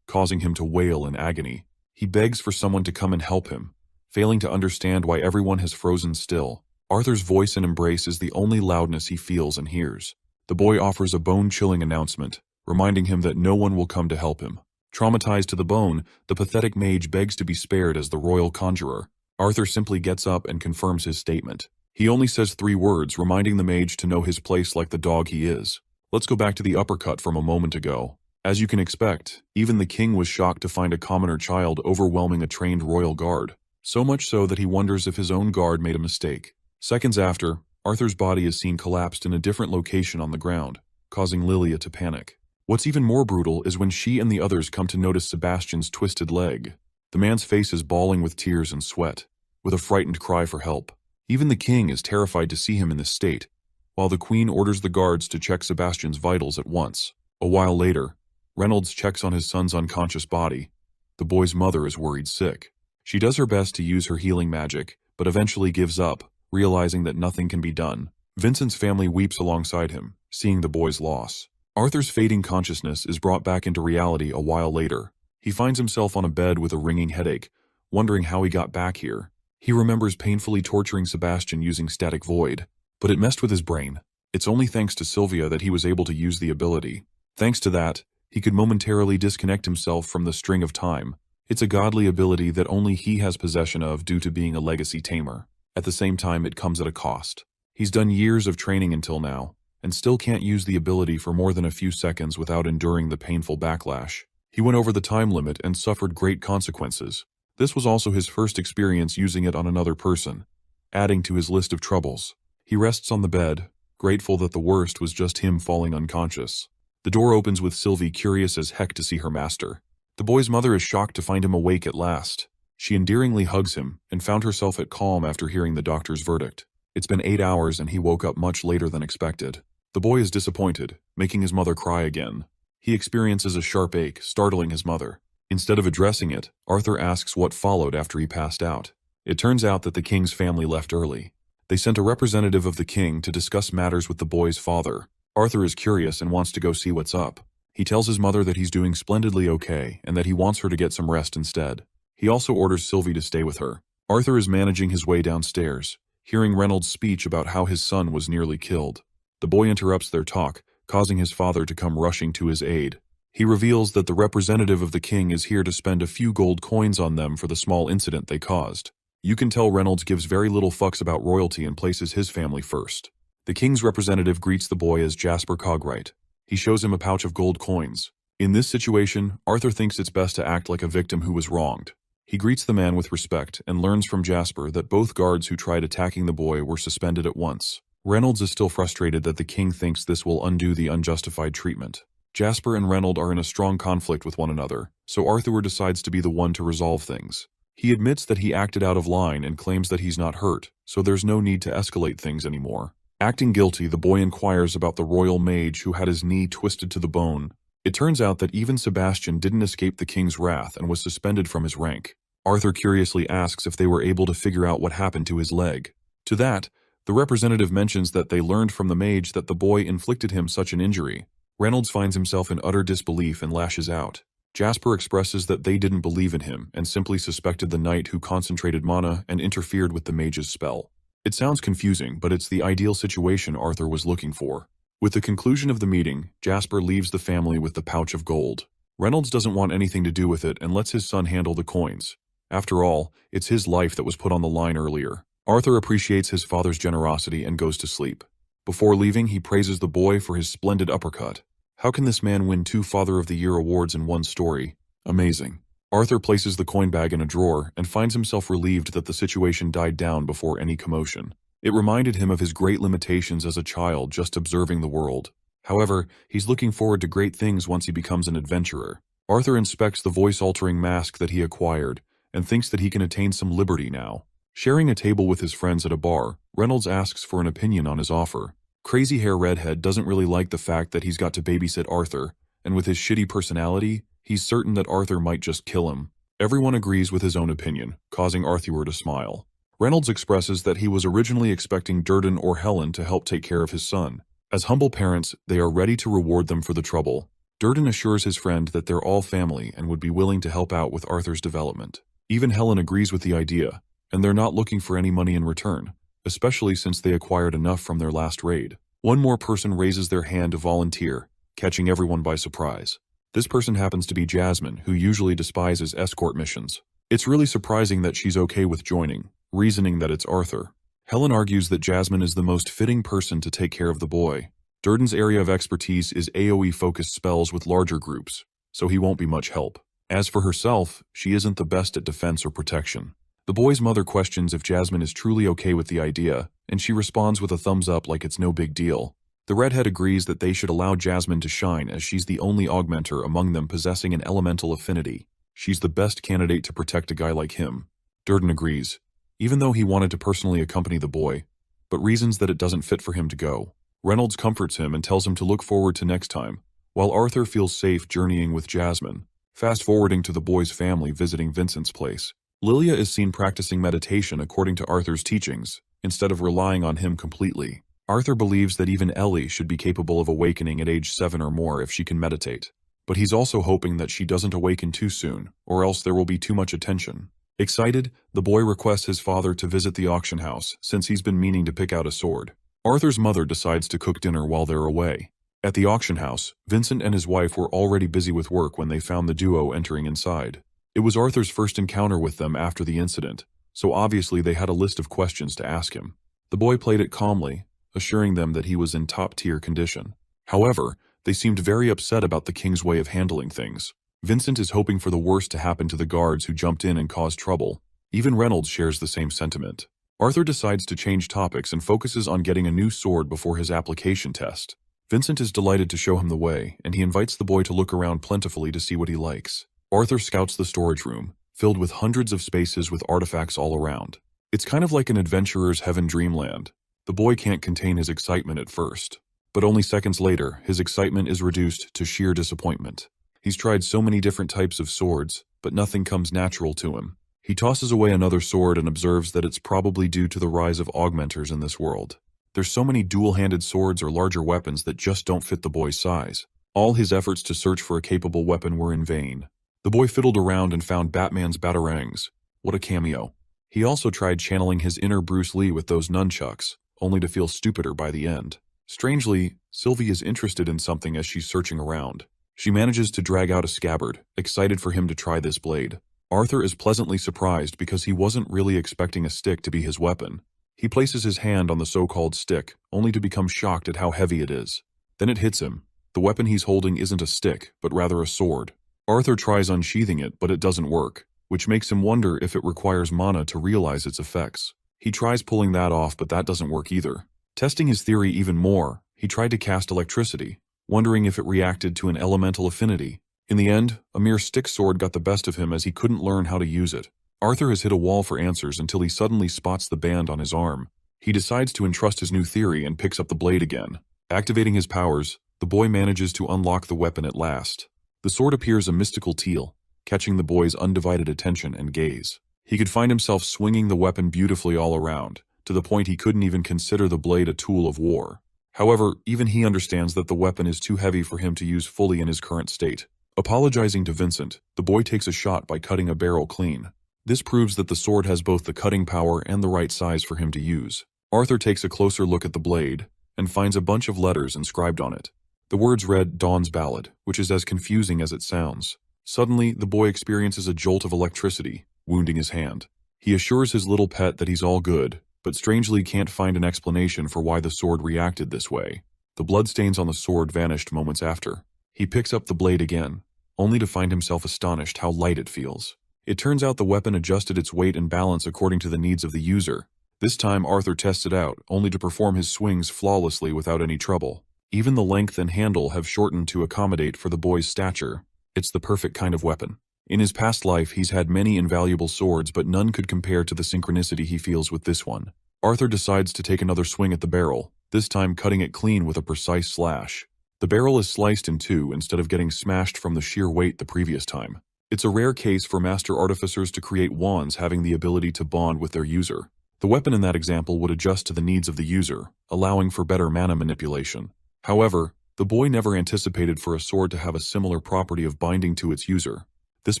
causing him to wail in agony. He begs for someone to come and help him, failing to understand why everyone has frozen still. Arthur's voice and embrace is the only loudness he feels and hears. The boy offers a bone-chilling announcement, reminding him that no one will come to help him. Traumatized to the bone, the pathetic mage begs to be spared as the royal conjurer. Arthur simply gets up and confirms his statement. He only says 3 words, reminding the mage to know his place like the dog he is. Let's go back to the uppercut from a moment ago. As you can expect, even the king was shocked to find a commoner child overwhelming a trained royal guard. So much so that he wonders if his own guard made a mistake. Seconds after, Arthur's body is seen collapsed in a different location on the ground, causing Lilia to panic. What's even more brutal is when she and the others come to notice Sebastian's twisted leg. The man's face is bawling with tears and sweat, with a frightened cry for help. Even the king is terrified to see him in this state, while the queen orders the guards to check Sebastian's vitals at once. A while later, Reynolds checks on his son's unconscious body. The boy's mother is worried sick. She does her best to use her healing magic, but eventually gives up, realizing that nothing can be done. Vincent's family weeps alongside him, seeing the boy's loss. Arthur's fading consciousness is brought back into reality a while later. He finds himself on a bed with a ringing headache, wondering how he got back here. He remembers painfully torturing Sebastian using static void, but it messed with his brain. It's only thanks to Sylvia that he was able to use the ability. Thanks to that, he could momentarily disconnect himself from the string of time. It's a godly ability that only he has possession of due to being a legacy tamer. At the same time, it comes at a cost. He's done years of training until now, and still can't use the ability for more than a few seconds without enduring the painful backlash. He went over the time limit and suffered great consequences. This was also his first experience using it on another person, adding to his list of troubles. He rests on the bed, grateful that the worst was just him falling unconscious. The door opens with Sylvie curious as heck to see her master. The boy's mother is shocked to find him awake at last. She endearingly hugs him and found herself at calm after hearing the doctor's verdict. It's been 8 hours and he woke up much later than expected. The boy is disappointed, making his mother cry again. He experiences a sharp ache, startling his mother. Instead of addressing it, Arthur asks what followed after he passed out. It turns out that the king's family left early. They sent a representative of the king to discuss matters with the boy's father. Arthur is curious and wants to go see what's up. He tells his mother that he's doing splendidly okay and that he wants her to get some rest instead. He also orders Sylvie to stay with her. Arthur is managing his way downstairs, hearing Reynolds' speech about how his son was nearly killed. The boy interrupts their talk, causing his father to come rushing to his aid. He reveals that the representative of the king is here to spend a few gold coins on them for the small incident they caused. You can tell Reynolds gives very little fucks about royalty and places his family first. The king's representative greets the boy as Jasper Cogwright. He shows him a pouch of gold coins. In this situation, Arthur thinks it's best to act like a victim who was wronged. He greets the man with respect and learns from Jasper that both guards who tried attacking the boy were suspended at once. Reynolds is still frustrated that the king thinks this will undo the unjustified treatment. Jasper and Reynolds are in a strong conflict with one another, so Arthur decides to be the one to resolve things. He admits that he acted out of line and claims that he's not hurt, so there's no need to escalate things anymore. Acting guilty, the boy inquires about the royal mage who had his knee twisted to the bone. It turns out that even Sebastian didn't escape the king's wrath and was suspended from his rank. Arthur curiously asks if they were able to figure out what happened to his leg. To that, the representative mentions that they learned from the mage that the boy inflicted him such an injury. Reynolds finds himself in utter disbelief and lashes out. Jasper expresses that they didn't believe in him and simply suspected the knight who concentrated mana and interfered with the mage's spell. It sounds confusing, but it's the ideal situation Arthur was looking for. With the conclusion of the meeting, Jasper leaves the family with the pouch of gold. Reynolds doesn't want anything to do with it and lets his son handle the coins. After all, it's his life that was put on the line earlier. Arthur appreciates his father's generosity and goes to sleep. Before leaving, he praises the boy for his splendid uppercut. How can this man win 2 Father of the Year awards in one story? Amazing. Arthur places the coin bag in a drawer and finds himself relieved that the situation died down before any commotion. It reminded him of his great limitations as a child just observing the world. However, he's looking forward to great things once he becomes an adventurer. Arthur inspects the voice-altering mask that he acquired and thinks that he can attain some liberty now. Sharing a table with his friends at a bar, Reynolds asks for an opinion on his offer. Crazy hair redhead doesn't really like the fact that he's got to babysit Arthur, and with his shitty personality, he's certain that Arthur might just kill him. Everyone agrees with his own opinion, causing Arthur to smile. Reynolds expresses that he was originally expecting Durden or Helen to help take care of his son. As humble parents, they are ready to reward them for the trouble. Durden assures his friend that they're all family and would be willing to help out with Arthur's development. Even Helen agrees with the idea, and they're not looking for any money in return, especially since they acquired enough from their last raid. One more person raises their hand to volunteer, catching everyone by surprise. This person happens to be Jasmine, who usually despises escort missions. It's really surprising that she's okay with joining, reasoning that it's Arthur. Helen argues that Jasmine is the most fitting person to take care of the boy. Durden's area of expertise is AoE-focused spells with larger groups, so he won't be much help. As for herself, she isn't the best at defense or protection. The boy's mother questions if Jasmine is truly okay with the idea, and she responds with a thumbs up like it's no big deal. The redhead agrees that they should allow Jasmine to shine as she's the only augmenter among them possessing an elemental affinity. She's the best candidate to protect a guy like him. Durden agrees, even though he wanted to personally accompany the boy, but reasons that it doesn't fit for him to go. Reynolds comforts him and tells him to look forward to next time, while Arthur feels safe journeying with Jasmine. Fast-forwarding to the boy's family visiting Vincent's place. Lilia is seen practicing meditation according to Arthur's teachings, instead of relying on him completely. Arthur believes that even Ellie should be capable of awakening at age 7 or more if she can meditate. But he's also hoping that she doesn't awaken too soon, or else there will be too much attention. Excited, the boy requests his father to visit the auction house, since he's been meaning to pick out a sword. Arthur's mother decides to cook dinner while they're away. At the auction house, Vincent and his wife were already busy with work when they found the duo entering inside. It was Arthur's first encounter with them after the incident, so obviously they had a list of questions to ask him. The boy played it calmly, assuring them that he was in top-tier condition. However, they seemed very upset about the king's way of handling things. Vincent is hoping for the worst to happen to the guards who jumped in and caused trouble. Even Reynolds shares the same sentiment. Arthur decides to change topics and focuses on getting a new sword before his application test. Vincent is delighted to show him the way, and he invites the boy to look around plentifully to see what he likes. Arthur scouts the storage room, filled with hundreds of spaces with artifacts all around. It's kind of like an adventurer's heaven dreamland. The boy can't contain his excitement at first. But only seconds later, his excitement is reduced to sheer disappointment. He's tried so many different types of swords, but nothing comes natural to him. He tosses away another sword and observes that it's probably due to the rise of augmenters in this world. There's so many dual-handed swords or larger weapons that just don't fit the boy's size. All his efforts to search for a capable weapon were in vain. The boy fiddled around and found Batman's batarangs. What a cameo. He also tried channeling his inner Bruce Lee with those nunchucks, only to feel stupider by the end. Strangely, Sylvie is interested in something as she's searching around. She manages to drag out a scabbard, excited for him to try this blade. Arthur is pleasantly surprised because he wasn't really expecting a stick to be his weapon. He places his hand on the so-called stick, only to become shocked at how heavy it is. Then it hits him. The weapon he's holding isn't a stick, but rather a sword. Arthur tries unsheathing it, but it doesn't work, which makes him wonder if it requires mana to realize its effects. He tries pulling that off, but that doesn't work either. Testing his theory even more, he tried to cast electricity, wondering if it reacted to an elemental affinity. In the end, a mere stick sword got the best of him as he couldn't learn how to use it. Arthur has hit a wall for answers until he suddenly spots the band on his arm. He decides to entrust his new theory and picks up the blade again. Activating his powers, the boy manages to unlock the weapon at last. The sword appears a mystical teal, catching the boy's undivided attention and gaze. He could find himself swinging the weapon beautifully all around, to the point he couldn't even consider the blade a tool of war. However, even he understands that the weapon is too heavy for him to use fully in his current state. Apologizing to Vincent, the boy takes a shot by cutting a barrel clean. This proves that the sword has both the cutting power and the right size for him to use. Arthur takes a closer look at the blade, and finds a bunch of letters inscribed on it. The words read Dawn's Ballad, which is as confusing as it sounds. Suddenly, the boy experiences a jolt of electricity, wounding his hand. He assures his little pet that he's all good, but strangely can't find an explanation for why the sword reacted this way. The bloodstains on the sword vanished moments after. He picks up the blade again, only to find himself astonished how light it feels. It turns out the weapon adjusted its weight and balance according to the needs of the user. This time Arthur tests it out, only to perform his swings flawlessly without any trouble. Even the length and handle have shortened to accommodate for the boy's stature. It's the perfect kind of weapon. In his past life, he's had many invaluable swords, but none could compare to the synchronicity he feels with this one. Arthur decides to take another swing at the barrel, this time cutting it clean with a precise slash. The barrel is sliced in two instead of getting smashed from the sheer weight the previous time. It's a rare case for master artificers to create wands having the ability to bond with their user. The weapon in that example would adjust to the needs of the user, allowing for better mana manipulation. However, the boy never anticipated for a sword to have a similar property of binding to its user. This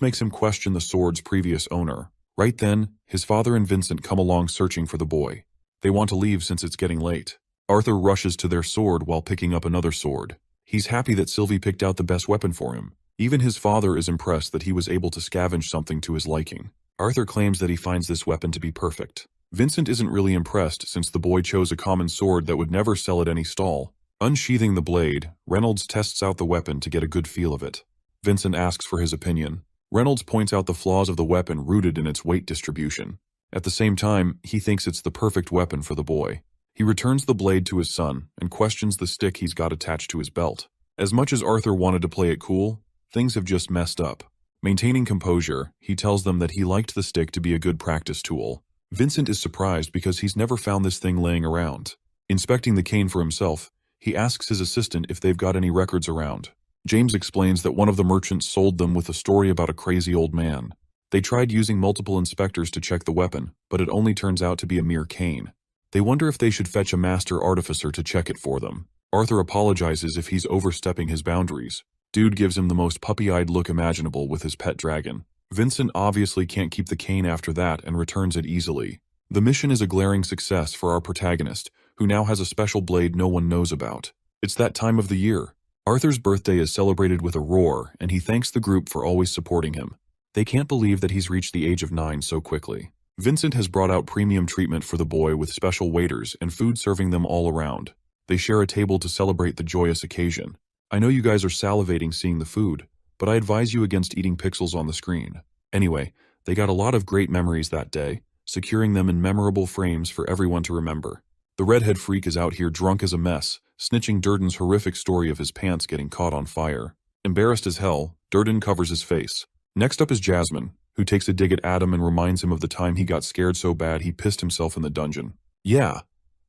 makes him question the sword's previous owner, Right then, his father and Vincent come along searching for the boy. They want to leave since it's getting late. Arthur rushes to their sword while picking up another sword. He's happy that Sylvie picked out the best weapon for him. Even his father is impressed that he was able to scavenge something to his liking. Arthur claims that he finds this weapon to be perfect. Vincent isn't really impressed since the boy chose a common sword that would never sell at any stall. Unsheathing the blade, Reynolds tests out the weapon to get a good feel of it. Vincent asks for his opinion. Reynolds points out the flaws of the weapon rooted in its weight distribution. At the same time, he thinks it's the perfect weapon for the boy. He returns the blade to his son and questions the stick he's got attached to his belt. As much as Arthur wanted to play it cool, things have just messed up. Maintaining composure, he tells them that he liked the stick to be a good practice tool. Vincent is surprised because he's never found this thing laying around. Inspecting the cane for himself, he asks his assistant if they've got any records around. James explains that one of the merchants sold them with a story about a crazy old man. They tried using multiple inspectors to check the weapon, but it only turns out to be a mere cane. They wonder if they should fetch a master artificer to check it for them. Arthur apologizes if he's overstepping his boundaries. Dude gives him the most puppy-eyed look imaginable with his pet dragon. Vincent obviously can't keep the cane after that and returns it easily. The mission is a glaring success for our protagonist, who now has a special blade no one knows about. It's that time of the year. Arthur's birthday is celebrated with a roar, and he thanks the group for always supporting him. They can't believe that he's reached the age of 9 so quickly. Vincent has brought out premium treatment for the boy with special waiters and food serving them all around. They share a table to celebrate the joyous occasion. I know you guys are salivating seeing the food, but I advise you against eating pixels on the screen. Anyway, they got a lot of great memories that day, securing them in memorable frames for everyone to remember. The redhead freak is out here drunk as a mess, snitching Durden's horrific story of his pants getting caught on fire. Embarrassed as hell, Durden covers his face. Next up is Jasmine, who takes a dig at Adam and reminds him of the time he got scared so bad he pissed himself in the dungeon. Yeah,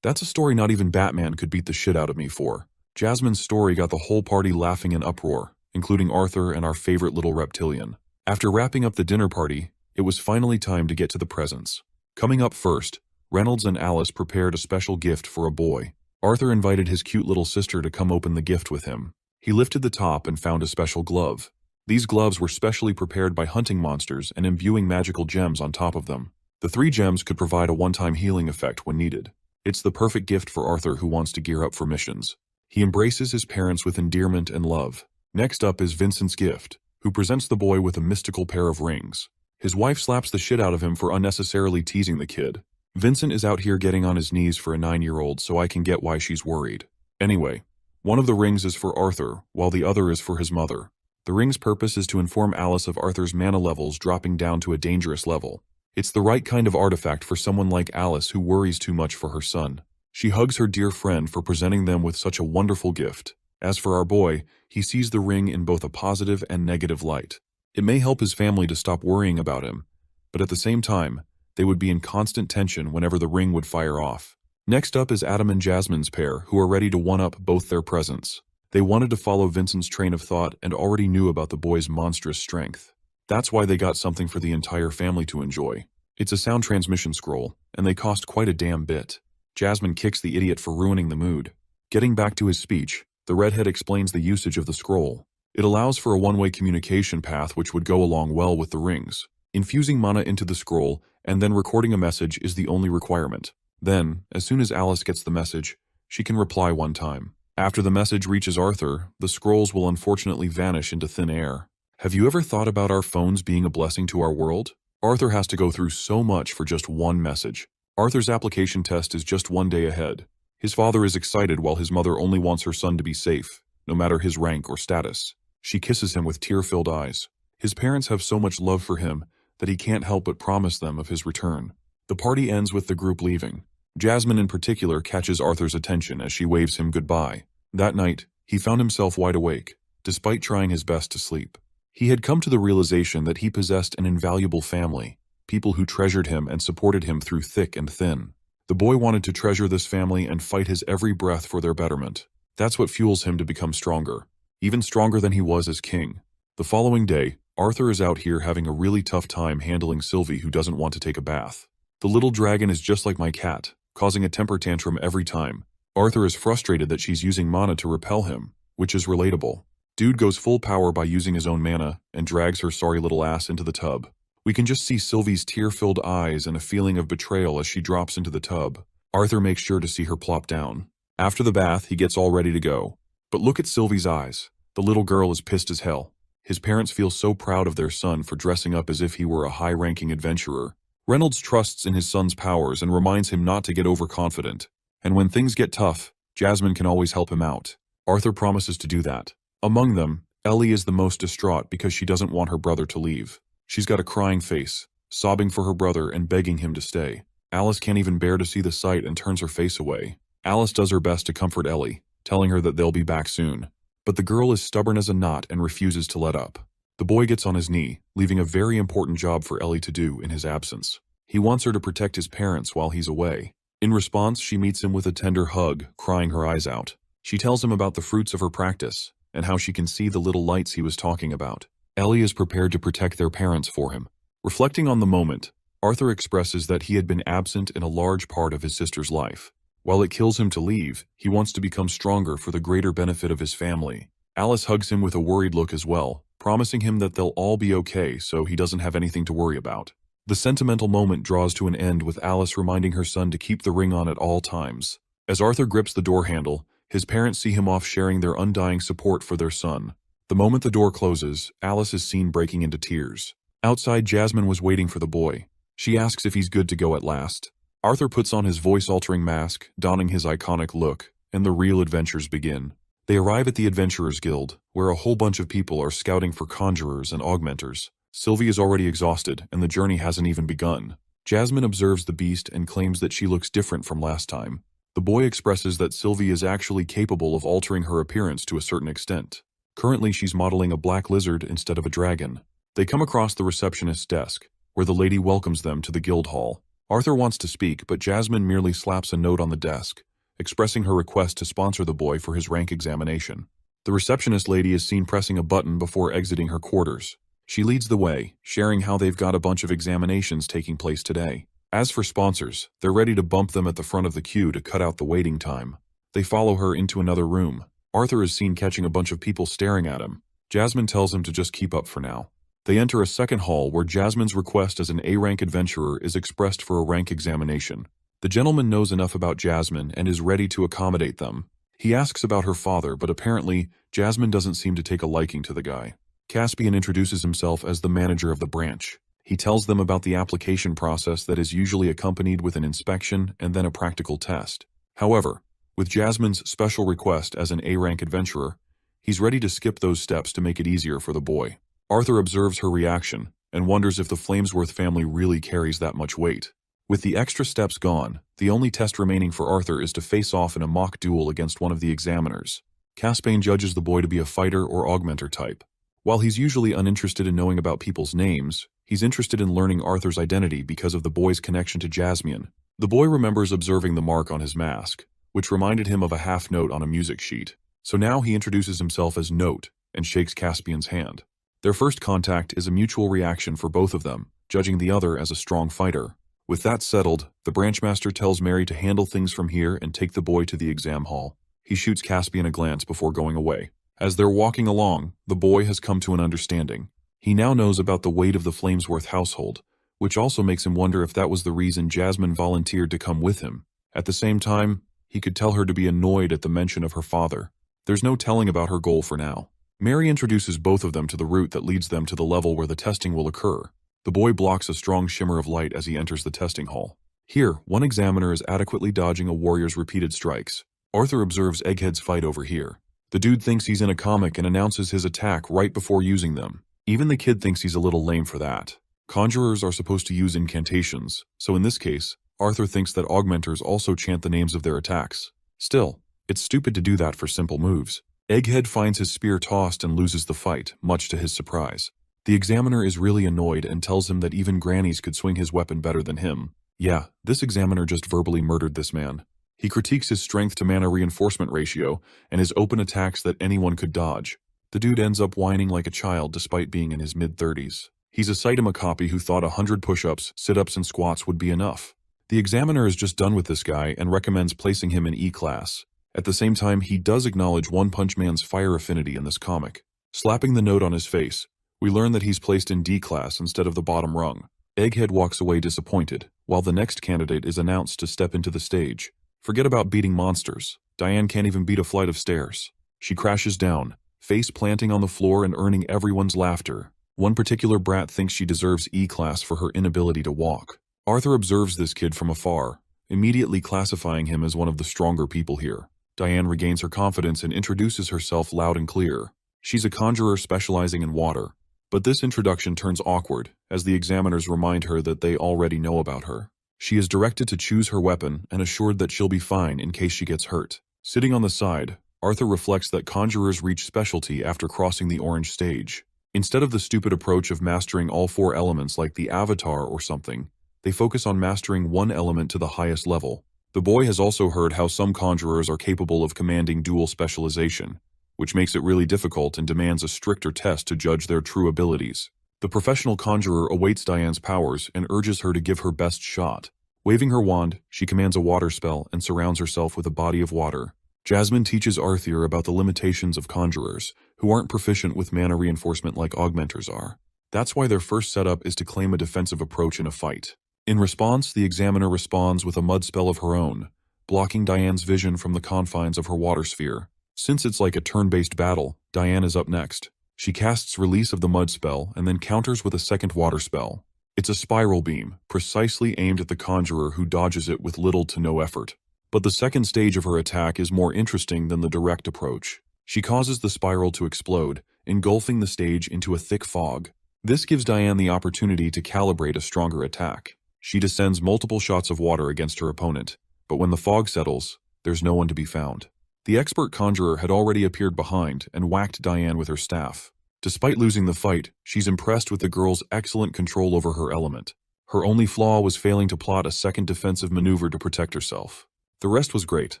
that's a story not even Batman could beat the shit out of me for. Jasmine's story got the whole party laughing in uproar, including Arthur and our favorite little reptilian. After wrapping up the dinner party, it was finally time to get to the presents. Coming up first, Reynolds and Alice prepared a special gift for a boy. Arthur invited his cute little sister to come open the gift with him. He lifted the top and found a special glove. These gloves were specially prepared by hunting monsters and imbuing magical gems on top of them. The 3 gems could provide a one-time healing effect when needed. It's the perfect gift for Arthur who wants to gear up for missions. He embraces his parents with endearment and love. Next up is Vincent's gift, who presents the boy with a mystical pair of rings. His wife slaps the shit out of him for unnecessarily teasing the kid. Vincent is out here getting on his knees for a 9-year-old, so I can get why she's worried. Anyway, one of the rings is for Arthur, while the other is for his mother. The ring's purpose is to inform Alice of Arthur's mana levels dropping down to a dangerous level. It's the right kind of artifact for someone like Alice who worries too much for her son. She hugs her dear friend for presenting them with such a wonderful gift. As for our boy, he sees the ring in both a positive and negative light. It may help his family to stop worrying about him, but at the same time, they would be in constant tension whenever the ring would fire off. Next up is Adam and Jasmine's pair, who are ready to one-up both their presents. They wanted to follow Vincent's train of thought and already knew about the boy's monstrous strength. That's why they got something for the entire family to enjoy. It's a sound transmission scroll, and they cost quite a damn bit. Jasmine kicks the idiot for ruining the mood. Getting back to his speech, the redhead explains the usage of the scroll. It allows for a one-way communication path which would go along well with the rings. Infusing mana into the scroll and then recording a message is the only requirement. Then, as soon as Alice gets the message, she can reply one time. After the message reaches Arthur, the scrolls will unfortunately vanish into thin air. Have you ever thought about our phones being a blessing to our world? Arthur has to go through so much for just one message. Arthur's application test is just one day ahead. His father is excited while his mother only wants her son to be safe, no matter his rank or status. She kisses him with tear-filled eyes. His parents have so much love for him that he can't help but promise them of his return. The party ends with the group leaving. Jasmine in particular catches Arthur's attention as she waves him goodbye. That night, he found himself wide awake, despite trying his best to sleep. He had come to the realization that he possessed an invaluable family, people who treasured him and supported him through thick and thin. The boy wanted to treasure this family and fight his every breath for their betterment. That's what fuels him to become stronger, even stronger than he was as king. The following day, Arthur is out here having a really tough time handling Sylvie who doesn't want to take a bath. The little dragon is just like my cat, causing a temper tantrum every time. Arthur is frustrated that she's using mana to repel him, which is relatable. Dude goes full power by using his own mana and drags her sorry little ass into the tub. We can just see Sylvie's tear-filled eyes and a feeling of betrayal as she drops into the tub. Arthur makes sure to see her plop down. After the bath, he gets all ready to go. But look at Sylvie's eyes. The little girl is pissed as hell. His parents feel so proud of their son for dressing up as if he were a high-ranking adventurer. Reynolds trusts in his son's powers and reminds him not to get overconfident. And when things get tough, Jasmine can always help him out. Arthur promises to do that. Among them, Ellie is the most distraught because she doesn't want her brother to leave. She's got a crying face, sobbing for her brother and begging him to stay. Alice can't even bear to see the sight and turns her face away. Alice does her best to comfort Ellie, telling her that they'll be back soon. But the girl is stubborn as a knot and refuses to let up. The boy gets on his knee, leaving a very important job for Ellie to do in his absence. He wants her to protect his parents while he's away. In response, she meets him with a tender hug, crying her eyes out. She tells him about the fruits of her practice, and how she can see the little lights he was talking about. Ellie is prepared to protect their parents for him. Reflecting on the moment, Arthur expresses that he had been absent in a large part of his sister's life. While it kills him to leave, he wants to become stronger for the greater benefit of his family. Alice hugs him with a worried look as well, promising him that they'll all be okay so he doesn't have anything to worry about. The sentimental moment draws to an end with Alice reminding her son to keep the ring on at all times. As Arthur grips the door handle, his parents see him off sharing their undying support for their son. The moment the door closes, Alice is seen breaking into tears. Outside, Jasmine was waiting for the boy. She asks if he's good to go at last. Arthur puts on his voice-altering mask, donning his iconic look, and the real adventures begin. They arrive at the Adventurers Guild, where a whole bunch of people are scouting for conjurers and augmenters. Sylvie is already exhausted, and the journey hasn't even begun. Jasmine observes the beast and claims that she looks different from last time. The boy expresses that Sylvie is actually capable of altering her appearance to a certain extent. Currently, she's modeling a black lizard instead of a dragon. They come across the receptionist's desk, where the lady welcomes them to the guild hall. Arthur wants to speak, but Jasmine merely slaps a note on the desk, expressing her request to sponsor the boy for his rank examination. The receptionist lady is seen pressing a button before exiting her quarters. She leads the way, sharing how they've got a bunch of examinations taking place today. As for sponsors, they're ready to bump them at the front of the queue to cut out the waiting time. They follow her into another room. Arthur is seen catching a bunch of people staring at him. Jasmine tells him to just keep up for now. They enter a second hall where Jasmine's request as an A-rank adventurer is expressed for a rank examination. The gentleman knows enough about Jasmine and is ready to accommodate them. He asks about her father, but apparently, Jasmine doesn't seem to take a liking to the guy. Caspian introduces himself as the manager of the branch. He tells them about the application process that is usually accompanied with an inspection and then a practical test. However, with Jasmine's special request as an A-rank adventurer, he's ready to skip those steps to make it easier for the boy. Arthur observes her reaction and wonders if the Flamesworth family really carries that much weight. With the extra steps gone, the only test remaining for Arthur is to face off in a mock duel against one of the examiners. Caspian judges the boy to be a fighter or augmenter type. While he's usually uninterested in knowing about people's names, he's interested in learning Arthur's identity because of the boy's connection to Jasmine. The boy remembers observing the mark on his mask, which reminded him of a half note on a music sheet. So now he introduces himself as Note and shakes Caspian's hand. Their first contact is a mutual reaction for both of them, judging the other as a strong fighter. With that settled, the branchmaster tells Mary to handle things from here and take the boy to the exam hall. He shoots Caspian a glance before going away. As they're walking along, the boy has come to an understanding. He now knows about the weight of the Flamesworth household, which also makes him wonder if that was the reason Jasmine volunteered to come with him. At the same time, he could tell her to be annoyed at the mention of her father. There's no telling about her goal for now. Mary introduces both of them to the route that leads them to the level where the testing will occur. The boy blocks a strong shimmer of light as he enters the testing hall. Here, one examiner is adequately dodging a warrior's repeated strikes. Arthur observes Egghead's fight over here. The dude thinks he's in a comic and announces his attack right before using them. Even the kid thinks he's a little lame for that. Conjurers are supposed to use incantations, so in this case, Arthur thinks that augmenters also chant the names of their attacks. Still, it's stupid to do that for simple moves. Egghead finds his spear tossed and loses the fight, much to his surprise. The examiner is really annoyed and tells him that even grannies could swing his weapon better than him. Yeah, this examiner just verbally murdered this man. He critiques his strength to mana reinforcement ratio and his open attacks that anyone could dodge. The dude ends up whining like a child despite being in his mid-30s. He's a Saitama copy who thought 100 push-ups, sit-ups, and squats would be enough. The examiner is just done with this guy and recommends placing him in E-class. At the same time, he does acknowledge One Punch Man's fire affinity in this comic. Slapping the note on his face, We learn that he's placed in D class instead of the bottom rung. Egghead walks away disappointed, while the next candidate is announced to step into the stage. Forget about beating monsters. Diane can't even beat a flight of stairs. She crashes down, face planting on the floor and earning everyone's laughter. One particular brat thinks she deserves E-class for her inability to walk. Arthur observes this kid from afar, immediately classifying him as one of the stronger people here. Diane regains her confidence and introduces herself loud and clear. She's a conjurer specializing in water. But this introduction turns awkward, as the examiners remind her that they already know about her. She is directed to choose her weapon and assured that she'll be fine in case she gets hurt. Sitting on the side, Arthur reflects that conjurers reach specialty after crossing the orange stage. Instead of the stupid approach of mastering all 4 elements like the Avatar or something, they focus on mastering one element to the highest level. The boy has also heard how some conjurers are capable of commanding dual specialization, which makes it really difficult and demands a stricter test to judge their true abilities. The professional conjurer awaits Diane's powers and urges her to give her best shot. Waving her wand, she commands a water spell and surrounds herself with a body of water. Jasmine teaches Arthur about the limitations of conjurers, who aren't proficient with mana reinforcement like augmenters are. That's why their first setup is to claim a defensive approach in a fight. In response, the examiner responds with a mud spell of her own, blocking Diane's vision from the confines of her water sphere. Since it's like a turn-based battle, Diane is up next. She casts release of the mud spell and then counters with a second water spell. It's a spiral beam, precisely aimed at the conjurer who dodges it with little to no effort. But the second stage of her attack is more interesting than the direct approach. She causes the spiral to explode, engulfing the stage into a thick fog. This gives Diane the opportunity to calibrate a stronger attack. She descends multiple shots of water against her opponent, but when the fog settles, there's no one to be found. The expert conjurer had already appeared behind and whacked Diane with her staff. Despite losing the fight, she's impressed with the girl's excellent control over her element. Her only flaw was failing to plot a second defensive maneuver to protect herself. The rest was great.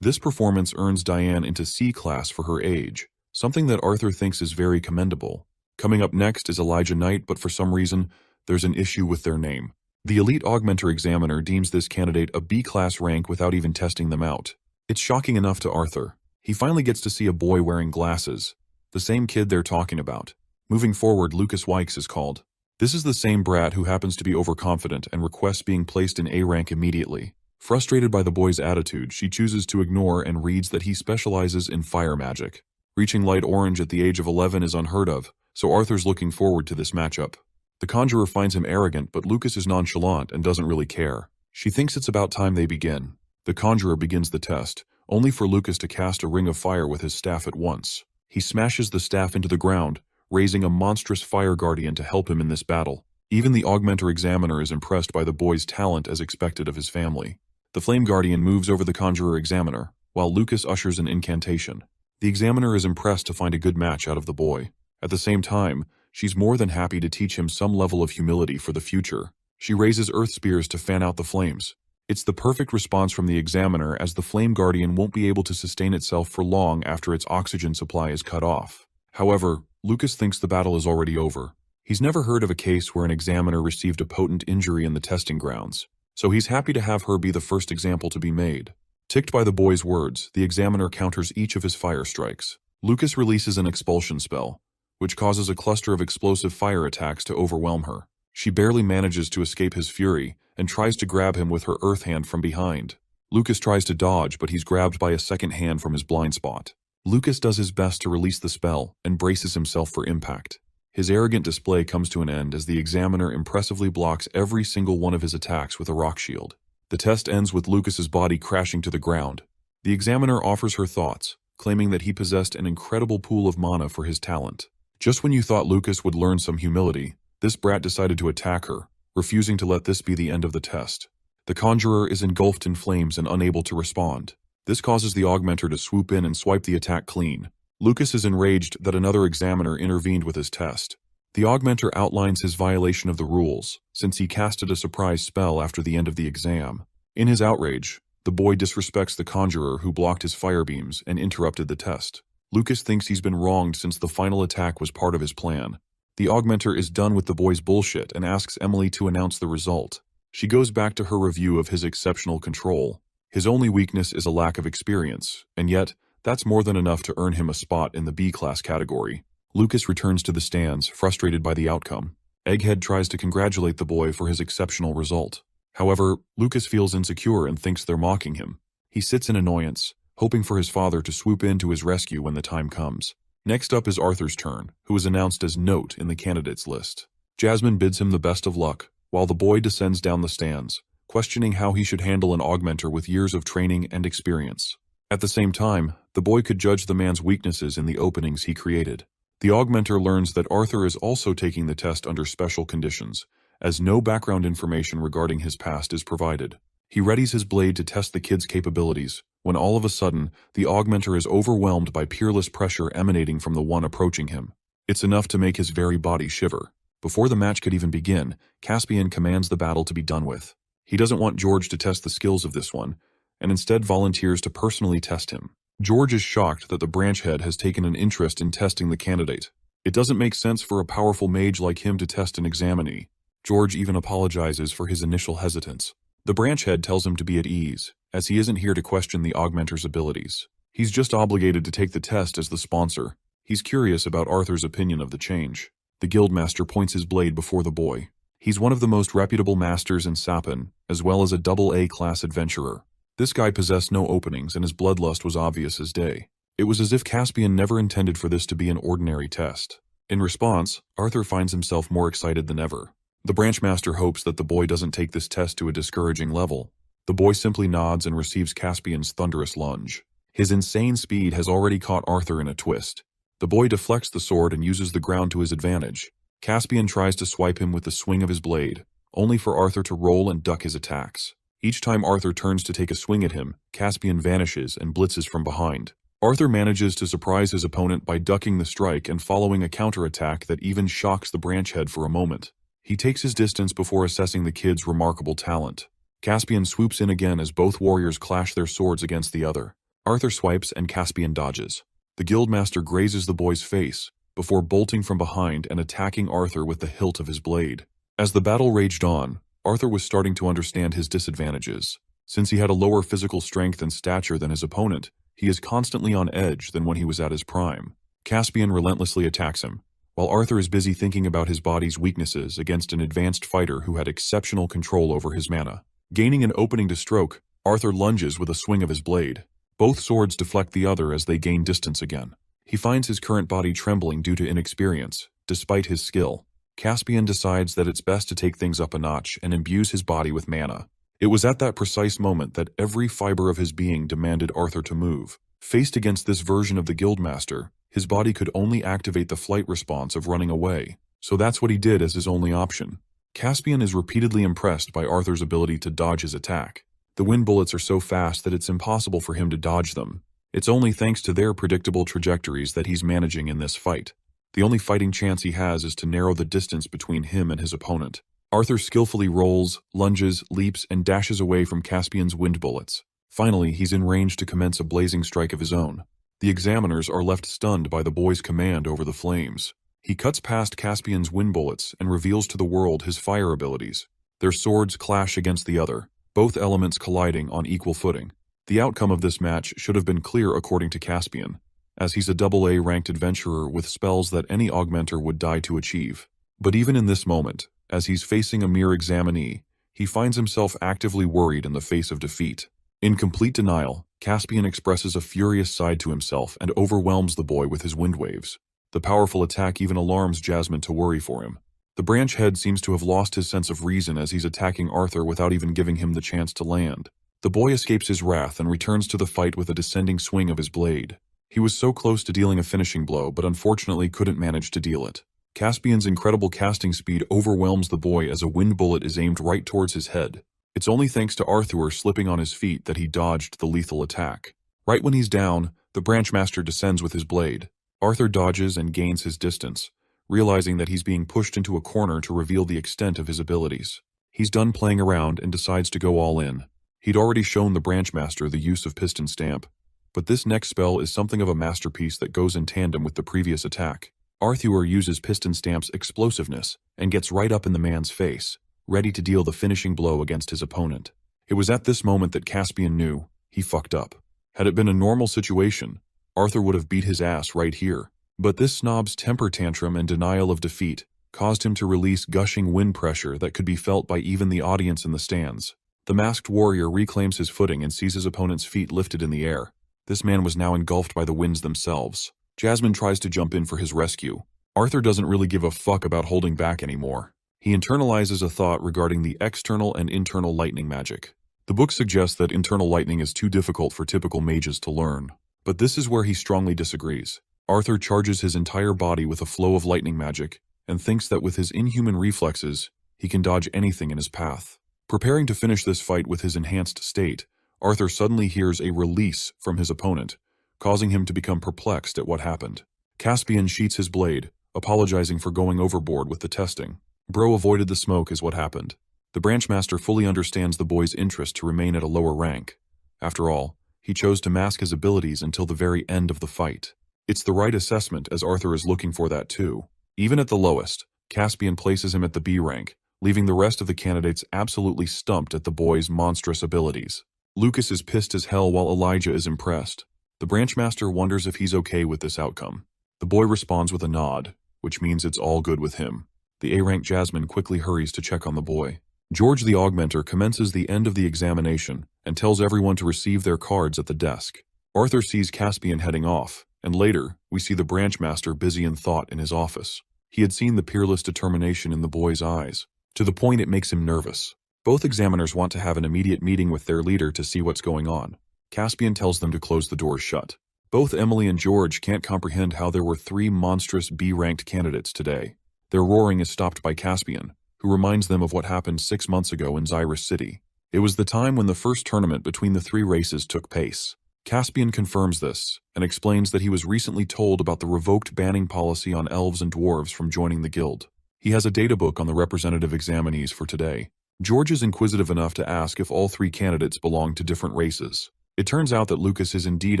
This performance earns Diane into C-class for her age, something that Arthur thinks is very commendable. Coming up next is Elijah Knight, but for some reason, there's an issue with their name. The elite augmenter examiner deems this candidate a B-class rank without even testing them out. It's shocking enough to Arthur. He finally gets to see a boy wearing glasses, the same kid they're talking about. Moving forward, Lucas Wykes is called. This is the same brat who happens to be overconfident and requests being placed in A rank immediately. Frustrated by the boy's attitude, she chooses to ignore and reads that he specializes in fire magic. Reaching light orange at the age of 11 is unheard of, so Arthur's looking forward to this matchup. The conjurer finds him arrogant, but Lucas is nonchalant and doesn't really care. She thinks it's about time they begin. The conjurer begins the test, only for Lucas to cast a ring of fire with his staff at once. He smashes the staff into the ground, raising a monstrous fire guardian to help him in this battle. Even the augmenter examiner is impressed by the boy's talent as expected of his family. The flame guardian moves over the conjurer examiner, while Lucas ushers an incantation. The examiner is impressed to find a good match out of the boy. At the same time, she's more than happy to teach him some level of humility for the future. She raises earth spears to fan out the flames. It's the perfect response from the examiner, as the flame guardian won't be able to sustain itself for long after its oxygen supply is cut off. However, Lucas thinks the battle is already over. He's never heard of a case where an examiner received a potent injury in the testing grounds, so he's happy to have her be the first example to be made. Ticked by the boy's words, the examiner counters each of his fire strikes. Lucas releases an expulsion spell, which causes a cluster of explosive fire attacks to overwhelm her. She barely manages to escape his fury and tries to grab him with her earth hand from behind. Lucas tries to dodge, but he's grabbed by a second hand from his blind spot. Lucas does his best to release the spell and braces himself for impact. His arrogant display comes to an end as the examiner impressively blocks every single one of his attacks with a rock shield. The test ends with Lucas's body crashing to the ground. The examiner offers her thoughts, claiming that he possessed an incredible pool of mana for his talent. Just when you thought Lucas would learn some humility, this brat decided to attack her, refusing to let this be the end of the test. The conjurer is engulfed in flames and unable to respond. This causes the augmenter to swoop in and swipe the attack clean. Lucas is enraged that another examiner intervened with his test. The augmenter outlines his violation of the rules, since he casted a surprise spell after the end of the exam. In his outrage, the boy disrespects the conjurer who blocked his fire beams and interrupted the test. Lucas thinks he's been wronged since the final attack was part of his plan. The augmenter is done with the boy's bullshit and asks Emily to announce the result. She goes back to her review of his exceptional control. His only weakness is a lack of experience, and yet, that's more than enough to earn him a spot in the B-class category. Lucas returns to the stands, frustrated by the outcome. Egghead tries to congratulate the boy for his exceptional result. However, Lucas feels insecure and thinks they're mocking him. He sits in annoyance, hoping for his father to swoop in to his rescue when the time comes. Next up is Arthur's turn, who is announced as Note in the candidates list. Jasmine bids him the best of luck, while the boy descends down the stands, questioning how he should handle an augmenter with years of training and experience. At the same time, the boy could judge the man's weaknesses in the openings he created. The augmenter learns that Arthur is also taking the test under special conditions, as no background information regarding his past is provided. He readies his blade to test the kid's capabilities, when all of a sudden, the augmenter is overwhelmed by peerless pressure emanating from the one approaching him. It's enough to make his very body shiver. Before the match could even begin, Caspian commands the battle to be done with. He doesn't want George to test the skills of this one, and instead volunteers to personally test him. George is shocked that the branch head has taken an interest in testing the candidate. It doesn't make sense for a powerful mage like him to test an examinee. George even apologizes for his initial hesitance. The branch head tells him to be at ease, as he isn't here to question the augmenter's abilities. He's just obligated to take the test as the sponsor. He's curious about Arthur's opinion of the change. The guildmaster points his blade before the boy. He's one of the most reputable masters in Sapin, as well as a AA class adventurer. This guy possessed no openings and his bloodlust was obvious as day. It was as if Caspian never intended for this to be an ordinary test. In response, Arthur finds himself more excited than ever. The branchmaster hopes that the boy doesn't take this test to a discouraging level. The boy simply nods and receives Caspian's thunderous lunge. His insane speed has already caught Arthur in a twist. The boy deflects the sword and uses the ground to his advantage. Caspian tries to swipe him with the swing of his blade, only for Arthur to roll and duck his attacks. Each time Arthur turns to take a swing at him, Caspian vanishes and blitzes from behind. Arthur manages to surprise his opponent by ducking the strike and following a counterattack that even shocks the branch head for a moment. He takes his distance before assessing the kid's remarkable talent. Caspian swoops in again as both warriors clash their swords against the other. Arthur swipes and Caspian dodges. The guildmaster grazes the boy's face, before bolting from behind and attacking Arthur with the hilt of his blade. As the battle raged on, Arthur was starting to understand his disadvantages. Since he had a lower physical strength and stature than his opponent, he is constantly on edge than when he was at his prime. Caspian relentlessly attacks him, while Arthur is busy thinking about his body's weaknesses against an advanced fighter who had exceptional control over his mana. Gaining an opening to stroke, Arthur lunges with a swing of his blade. Both swords deflect the other as they gain distance again. He finds his current body trembling due to inexperience, despite his skill. Caspian decides that it's best to take things up a notch and imbues his body with mana. It was at that precise moment that every fiber of his being demanded Arthur to move. Faced against this version of the guildmaster, his body could only activate the flight response of running away, so that's what he did as his only option. Caspian is repeatedly impressed by Arthur's ability to dodge his attack. The wind bullets are so fast that it's impossible for him to dodge them. It's only thanks to their predictable trajectories that he's managing in this fight. The only fighting chance he has is to narrow the distance between him and his opponent. Arthur skillfully rolls, lunges, leaps, and dashes away from Caspian's wind bullets. Finally, he's in range to commence a blazing strike of his own. The examiners are left stunned by the boy's command over the flames. He cuts past Caspian's wind bullets and reveals to the world his fire abilities. Their swords clash against the other, both elements colliding on equal footing. The outcome of this match should have been clear according to Caspian, as he's a AA ranked adventurer with spells that any augmenter would die to achieve. But even in this moment, as he's facing a mere examinee, he finds himself actively worried in the face of defeat. In complete denial, Caspian expresses a furious side to himself and overwhelms the boy with his wind waves. The powerful attack even alarms Jasmine to worry for him. The branch head seems to have lost his sense of reason as he's attacking Arthur without even giving him the chance to land. The boy escapes his wrath and returns to the fight with a descending swing of his blade. He was so close to dealing a finishing blow, but unfortunately couldn't manage to deal it. Caspian's incredible casting speed overwhelms the boy as a wind bullet is aimed right towards his head. It's only thanks to Arthur slipping on his feet that he dodged the lethal attack. Right when he's down, the branchmaster descends with his blade. Arthur dodges and gains his distance, realizing that he's being pushed into a corner to reveal the extent of his abilities. He's done playing around and decides to go all in. He'd already shown the branchmaster the use of piston stamp, but this next spell is something of a masterpiece that goes in tandem with the previous attack. Arthur uses piston stamp's explosiveness and gets right up in the man's face, ready to deal the finishing blow against his opponent. It was at this moment that Caspian knew he fucked up. Had it been a normal situation, Arthur would have beat his ass right here. But this snob's temper tantrum and denial of defeat caused him to release gushing wind pressure that could be felt by even the audience in the stands. The masked warrior reclaims his footing and sees his opponent's feet lifted in the air. This man was now engulfed by the winds themselves. Jasmine tries to jump in for his rescue. Arthur doesn't really give a fuck about holding back anymore. He internalizes a thought regarding the external and internal lightning magic. The book suggests that internal lightning is too difficult for typical mages to learn. But this is where he strongly disagrees. Arthur charges his entire body with a flow of lightning magic and thinks that with his inhuman reflexes, he can dodge anything in his path. Preparing to finish this fight with his enhanced state, Arthur suddenly hears a release from his opponent, causing him to become perplexed at what happened. Caspian sheaths his blade, apologizing for going overboard with the testing. Bro avoided the smoke is what happened. The branchmaster fully understands the boy's interest to remain at a lower rank. After all, he chose to mask his abilities until the very end of the fight. It's the right assessment, as Arthur is looking for that too. Even at the lowest, Caspian places him at the B rank, leaving the rest of the candidates absolutely stumped at the boy's monstrous abilities. Lucas is pissed as hell while Elijah is impressed. The branchmaster wonders if he's okay with this outcome. The boy responds with a nod, which means it's all good with him. The A-rank Jasmine quickly hurries to check on the boy. George the Augmenter commences the end of the examination and tells everyone to receive their cards at the desk. Arthur sees Caspian heading off, and later, we see the branchmaster busy in thought in his office. He had seen the peerless determination in the boy's eyes, to the point it makes him nervous. Both examiners want to have an immediate meeting with their leader to see what's going on. Caspian tells them to close the doors shut. Both Emily and George can't comprehend how there were 3 monstrous B-ranked candidates today. Their roaring is stopped by Caspian, who reminds them of what happened 6 months ago in Xyrus City. It was the time when the first tournament between the 3 races took place. Caspian confirms this, and explains that he was recently told about the revoked banning policy on elves and dwarves from joining the guild. He has a databook on the representative examinees for today. George is inquisitive enough to ask if all 3 candidates belong to different races. It turns out that Lucas is indeed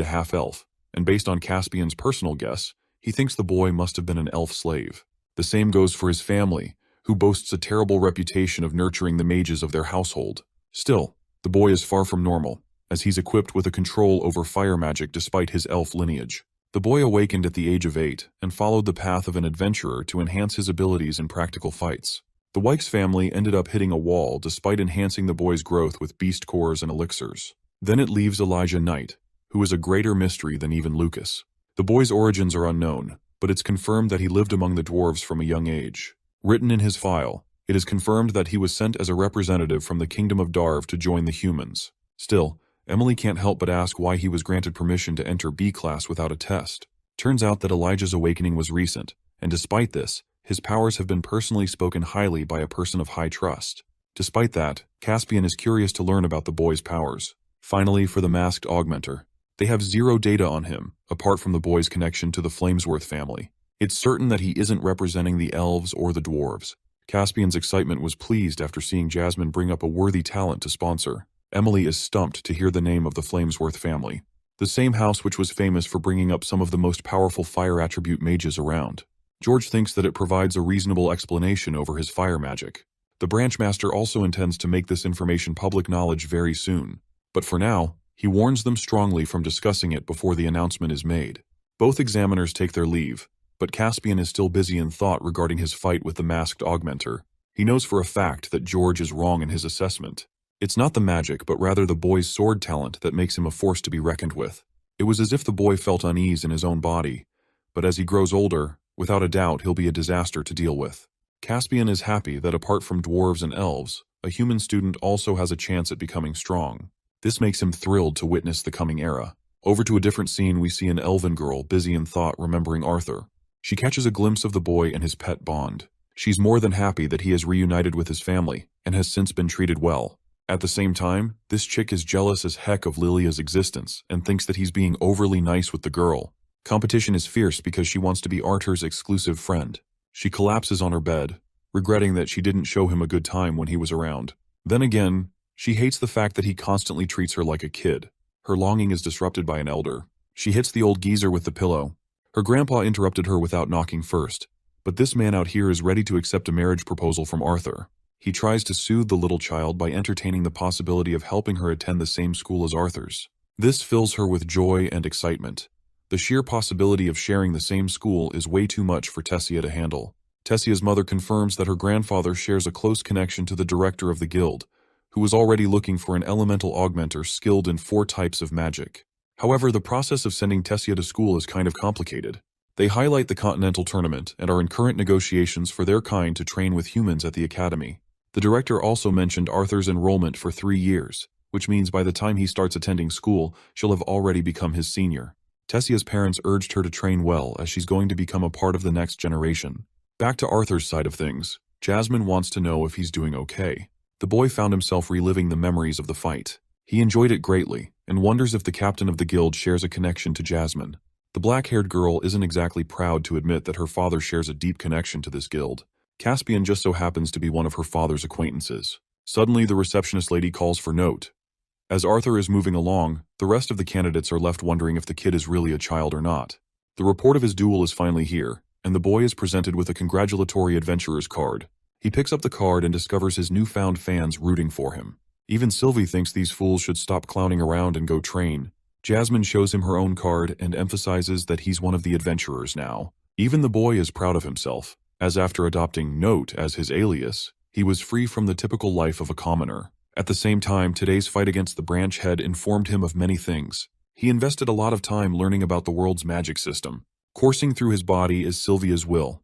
a half-elf, and based on Caspian's personal guess, he thinks the boy must have been an elf slave. The same goes for his family, who boasts a terrible reputation of nurturing the mages of their household. Still, the boy is far from normal, as he's equipped with a control over fire magic despite his elf lineage. The boy awakened at the age of 8 and followed the path of an adventurer to enhance his abilities in practical fights. The Wykes family ended up hitting a wall despite enhancing the boy's growth with beast cores and elixirs. Then it leaves Elijah Knight, who is a greater mystery than even Lucas. The boy's origins are unknown, but it's confirmed that he lived among the dwarves from a young age. Written in his file, it is confirmed that he was sent as a representative from the kingdom of Darv to join the humans. Still, Emily can't help but ask why he was granted permission to enter B-class without a test. Turns out that Elijah's awakening was recent, and despite this, his powers have been personally spoken highly by a person of high trust. Despite that, Caspian is curious to learn about the boy's powers. Finally, for the masked augmenter, they have 0 data on him, apart from the boy's connection to the Flamesworth family. It's certain that he isn't representing the elves or the dwarves. Caspian's excitement was pleased after seeing Jasmine bring up a worthy talent to sponsor. Emily is stumped to hear the name of the Flamesworth family, the same house which was famous for bringing up some of the most powerful fire attribute mages around. George thinks that it provides a reasonable explanation over his fire magic. The branchmaster also intends to make this information public knowledge very soon, but for now, he warns them strongly from discussing it before the announcement is made. Both examiners take their leave, but Caspian is still busy in thought regarding his fight with the masked augmenter. He knows for a fact that George is wrong in his assessment. It's not the magic, but rather the boy's sword talent that makes him a force to be reckoned with. It was as if the boy felt unease in his own body, but as he grows older, without a doubt he'll be a disaster to deal with. Caspian is happy that apart from dwarves and elves, a human student also has a chance at becoming strong. This makes him thrilled to witness the coming era. Over to a different scene, we see an elven girl busy in thought remembering Arthur. She catches a glimpse of the boy and his pet Bond. She's more than happy that he has reunited with his family and has since been treated well. At the same time, this chick is jealous as heck of Lilia's existence and thinks that he's being overly nice with the girl. Competition is fierce because she wants to be Arthur's exclusive friend. She collapses on her bed, regretting that she didn't show him a good time when he was around. Then again, she hates the fact that he constantly treats her like a kid. Her longing is disrupted by an elder. She hits the old geezer with the pillow. Her grandpa interrupted her without knocking first, but this man out here is ready to accept a marriage proposal from Arthur. He tries to soothe the little child by entertaining the possibility of helping her attend the same school as Arthur's. This fills her with joy and excitement. The sheer possibility of sharing the same school is way too much for Tessia to handle. Tessia's mother confirms that her grandfather shares a close connection to the director of the guild, who was already looking for an elemental augmenter skilled in 4 types of magic. However, the process of sending Tessia to school is kind of complicated. They highlight the Continental Tournament and are in current negotiations for their kind to train with humans at the academy. The director also mentioned Arthur's enrollment for 3 years, which means by the time he starts attending school, she'll have already become his senior. Tessia's parents urged her to train well as she's going to become a part of the next generation. Back to Arthur's side of things, Jasmine wants to know if he's doing okay. The boy found himself reliving the memories of the fight. He enjoyed it greatly, and wonders if the captain of the guild shares a connection to Jasmine. The black-haired girl isn't exactly proud to admit that her father shares a deep connection to this guild. Caspian just so happens to be one of her father's acquaintances. Suddenly, the receptionist lady calls for note. As Arthur is moving along, the rest of the candidates are left wondering if the kid is really a child or not. The report of his duel is finally here, and the boy is presented with a congratulatory adventurer's card. He picks up the card and discovers his newfound fans rooting for him. Even Sylvie thinks these fools should stop clowning around and go train. Jasmine shows him her own card and emphasizes that he's one of the adventurers now. Even the boy is proud of himself, as after adopting Note as his alias, he was free from the typical life of a commoner. At the same time, today's fight against the branch head informed him of many things. He invested a lot of time learning about the world's magic system. Coursing through his body is Sylvia's will.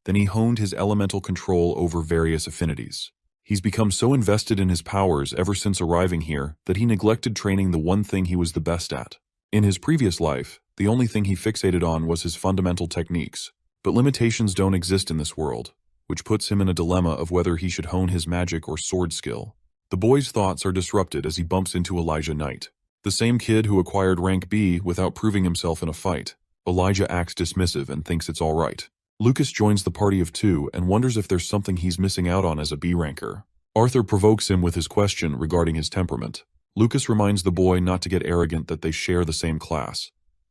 Then he honed his elemental control over various affinities. He's become so invested in his powers ever since arriving here that he neglected training the one thing he was the best at. In his previous life, the only thing he fixated on was his fundamental techniques. But limitations don't exist in this world, which puts him in a dilemma of whether he should hone his magic or sword skill. The boy's thoughts are disrupted as he bumps into Elijah Knight, the same kid who acquired rank B without proving himself in a fight. Elijah acts dismissive and thinks it's all right. Lucas joins the party of 2 and wonders if there's something he's missing out on as a B ranker. Arthur provokes him with his question regarding his temperament. Lucas reminds the boy not to get arrogant that they share the same class,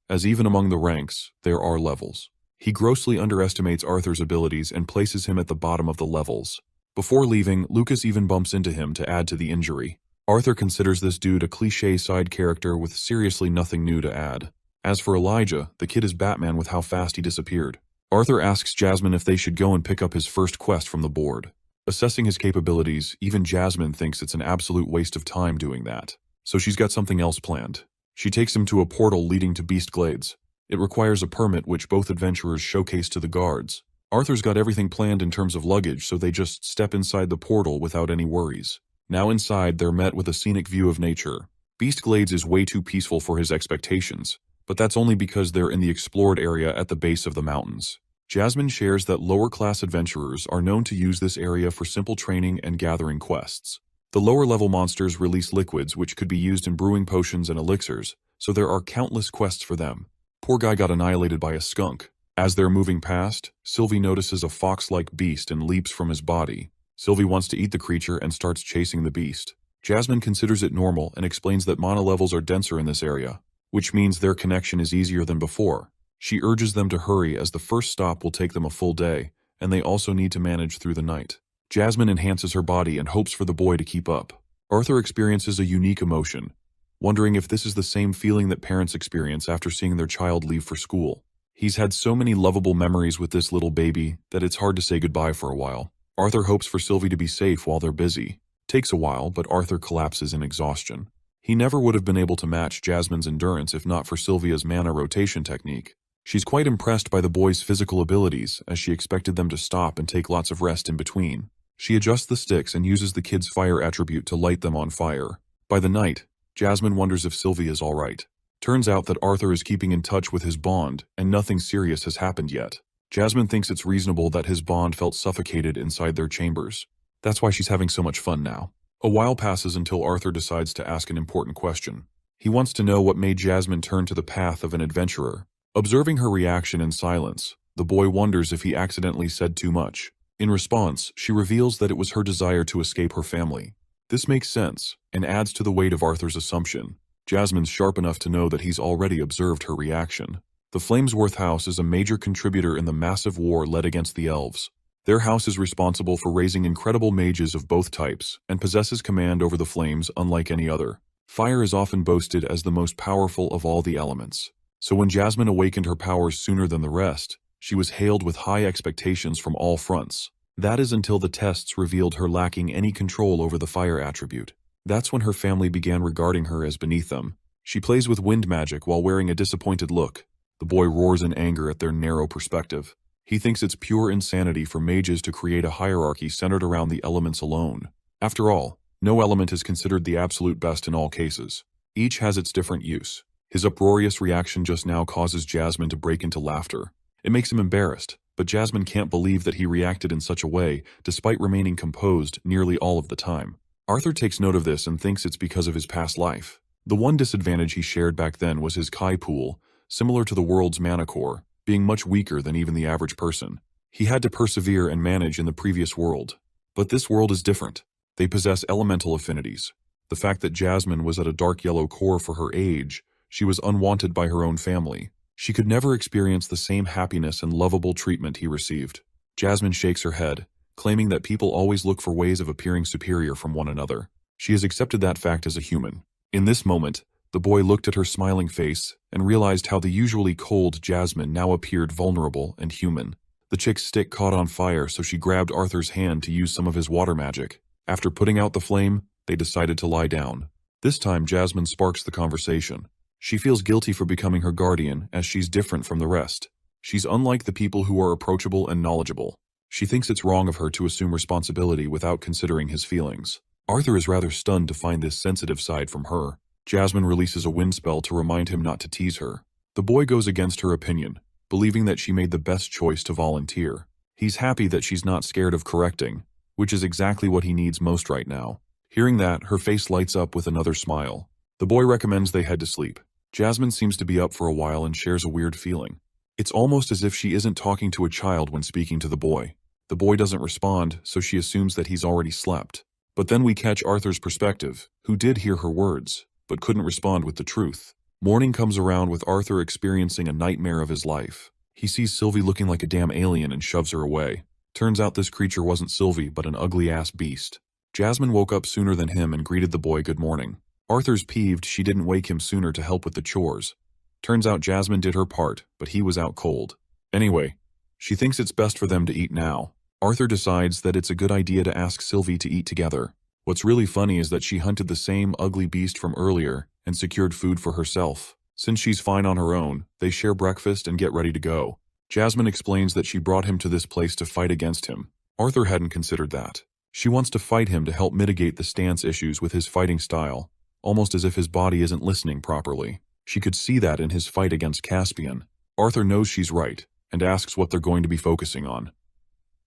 as even among the ranks, there are levels. He grossly underestimates Arthur's abilities and places him at the bottom of the levels. Before leaving, Lucas even bumps into him to add to the injury. Arthur considers this dude a cliché side character with seriously nothing new to add. As for Elijah, the kid is Batman with how fast he disappeared. Arthur asks Jasmine if they should go and pick up his first quest from the board. Assessing his capabilities, even Jasmine thinks it's an absolute waste of time doing that. So she's got something else planned. She takes him to a portal leading to Beast Glades. It requires a permit which both adventurers showcase to the guards. Arthur's got everything planned in terms of luggage, so they just step inside the portal without any worries. Now inside, they're met with a scenic view of nature. Beast Glades is way too peaceful for his expectations, but that's only because they're in the explored area at the base of the mountains. Jasmine shares that lower-class adventurers are known to use this area for simple training and gathering quests. The lower-level monsters release liquids which could be used in brewing potions and elixirs, so there are countless quests for them. Poor guy got annihilated by a skunk. As they're moving past, Sylvie notices a fox-like beast and leaps from his body. Sylvie wants to eat the creature and starts chasing the beast. Jasmine considers it normal and explains that mana levels are denser in this area, which means their connection is easier than before. She urges them to hurry as the first stop will take them a full day, and they also need to manage through the night. Jasmine enhances her body and hopes for the boy to keep up. Arthur experiences a unique emotion, wondering if this is the same feeling that parents experience after seeing their child leave for school. He's had so many lovable memories with this little baby that it's hard to say goodbye for a while. Arthur hopes for Sylvie to be safe while they're busy. Takes a while, but Arthur collapses in exhaustion. He never would have been able to match Jasmine's endurance if not for Sylvia's mana rotation technique. She's quite impressed by the boys' physical abilities, as she expected them to stop and take lots of rest in between. She adjusts the sticks and uses the kid's fire attribute to light them on fire. By the night, Jasmine wonders if Sylvie is alright. Turns out that Arthur is keeping in touch with his bond, and nothing serious has happened yet. Jasmine thinks it's reasonable that his bond felt suffocated inside their chambers. That's why she's having so much fun now. A while passes until Arthur decides to ask an important question. He wants to know what made Jasmine turn to the path of an adventurer. Observing her reaction in silence, the boy wonders if he accidentally said too much. In response, she reveals that it was her desire to escape her family. This makes sense, and adds to the weight of Arthur's assumption. Jasmine's sharp enough to know that he's already observed her reaction. The Flamesworth house is a major contributor in the massive war led against the elves. Their house is responsible for raising incredible mages of both types, and possesses command over the flames unlike any other. Fire is often boasted as the most powerful of all the elements. So when Jasmine awakened her powers sooner than the rest, she was hailed with high expectations from all fronts. That is until the tests revealed her lacking any control over the fire attribute. That's when her family began regarding her as beneath them. She plays with wind magic while wearing a disappointed look. The boy roars in anger at their narrow perspective. He thinks it's pure insanity for mages to create a hierarchy centered around the elements alone. After all, no element is considered the absolute best in all cases. Each has its different use. His uproarious reaction just now causes Jasmine to break into laughter. It makes him embarrassed, but Jasmine can't believe that he reacted in such a way, despite remaining composed nearly all of the time. Arthur takes note of this and thinks it's because of his past life. The one disadvantage he shared back then was his Kai pool, similar to the world's mana core, being much weaker than even the average person. He had to persevere and manage in the previous world. But this world is different. They possess elemental affinities. The fact that Jasmine was at a dark yellow core for her age, she was unwanted by her own family. She could never experience the same happiness and lovable treatment he received. Jasmine shakes her head, claiming that people always look for ways of appearing superior from one another. She has accepted that fact as a human. In this moment, the boy looked at her smiling face and realized how the usually cold Jasmine now appeared vulnerable and human. The chick's stick caught on fire, so she grabbed Arthur's hand to use some of his water magic. After putting out the flame, they decided to lie down. This time, Jasmine sparks the conversation. She feels guilty for becoming her guardian, as she's different from the rest. She's unlike the people who are approachable and knowledgeable. She thinks it's wrong of her to assume responsibility without considering his feelings. Arthur is rather stunned to find this sensitive side from her. Jasmine releases a wind spell to remind him not to tease her. The boy goes against her opinion, believing that she made the best choice to volunteer. He's happy that she's not scared of correcting, which is exactly what he needs most right now. Hearing that, her face lights up with another smile. The boy recommends they head to sleep. Jasmine seems to be up for a while and shares a weird feeling. It's almost as if she isn't talking to a child when speaking to the boy. The boy doesn't respond, so she assumes that he's already slept. But then we catch Arthur's perspective, who did hear her words, but couldn't respond with the truth. Morning comes around with Arthur experiencing a nightmare of his life. He sees Sylvie looking like a damn alien and shoves her away. Turns out this creature wasn't Sylvie, but an ugly-ass beast. Jasmine woke up sooner than him and greeted the boy good morning. Arthur's peeved she didn't wake him sooner to help with the chores. Turns out Jasmine did her part, but he was out cold. Anyway, she thinks it's best for them to eat now. Arthur decides that it's a good idea to ask Sylvie to eat together. What's really funny is that she hunted the same ugly beast from earlier and secured food for herself. Since she's fine on her own, they share breakfast and get ready to go. Jasmine explains that she brought him to this place to fight against him. Arthur hadn't considered that. She wants to fight him to help mitigate the stance issues with his fighting style, almost as if his body isn't listening properly. She could see that in his fight against Caspian. Arthur knows she's right and asks what they're going to be focusing on.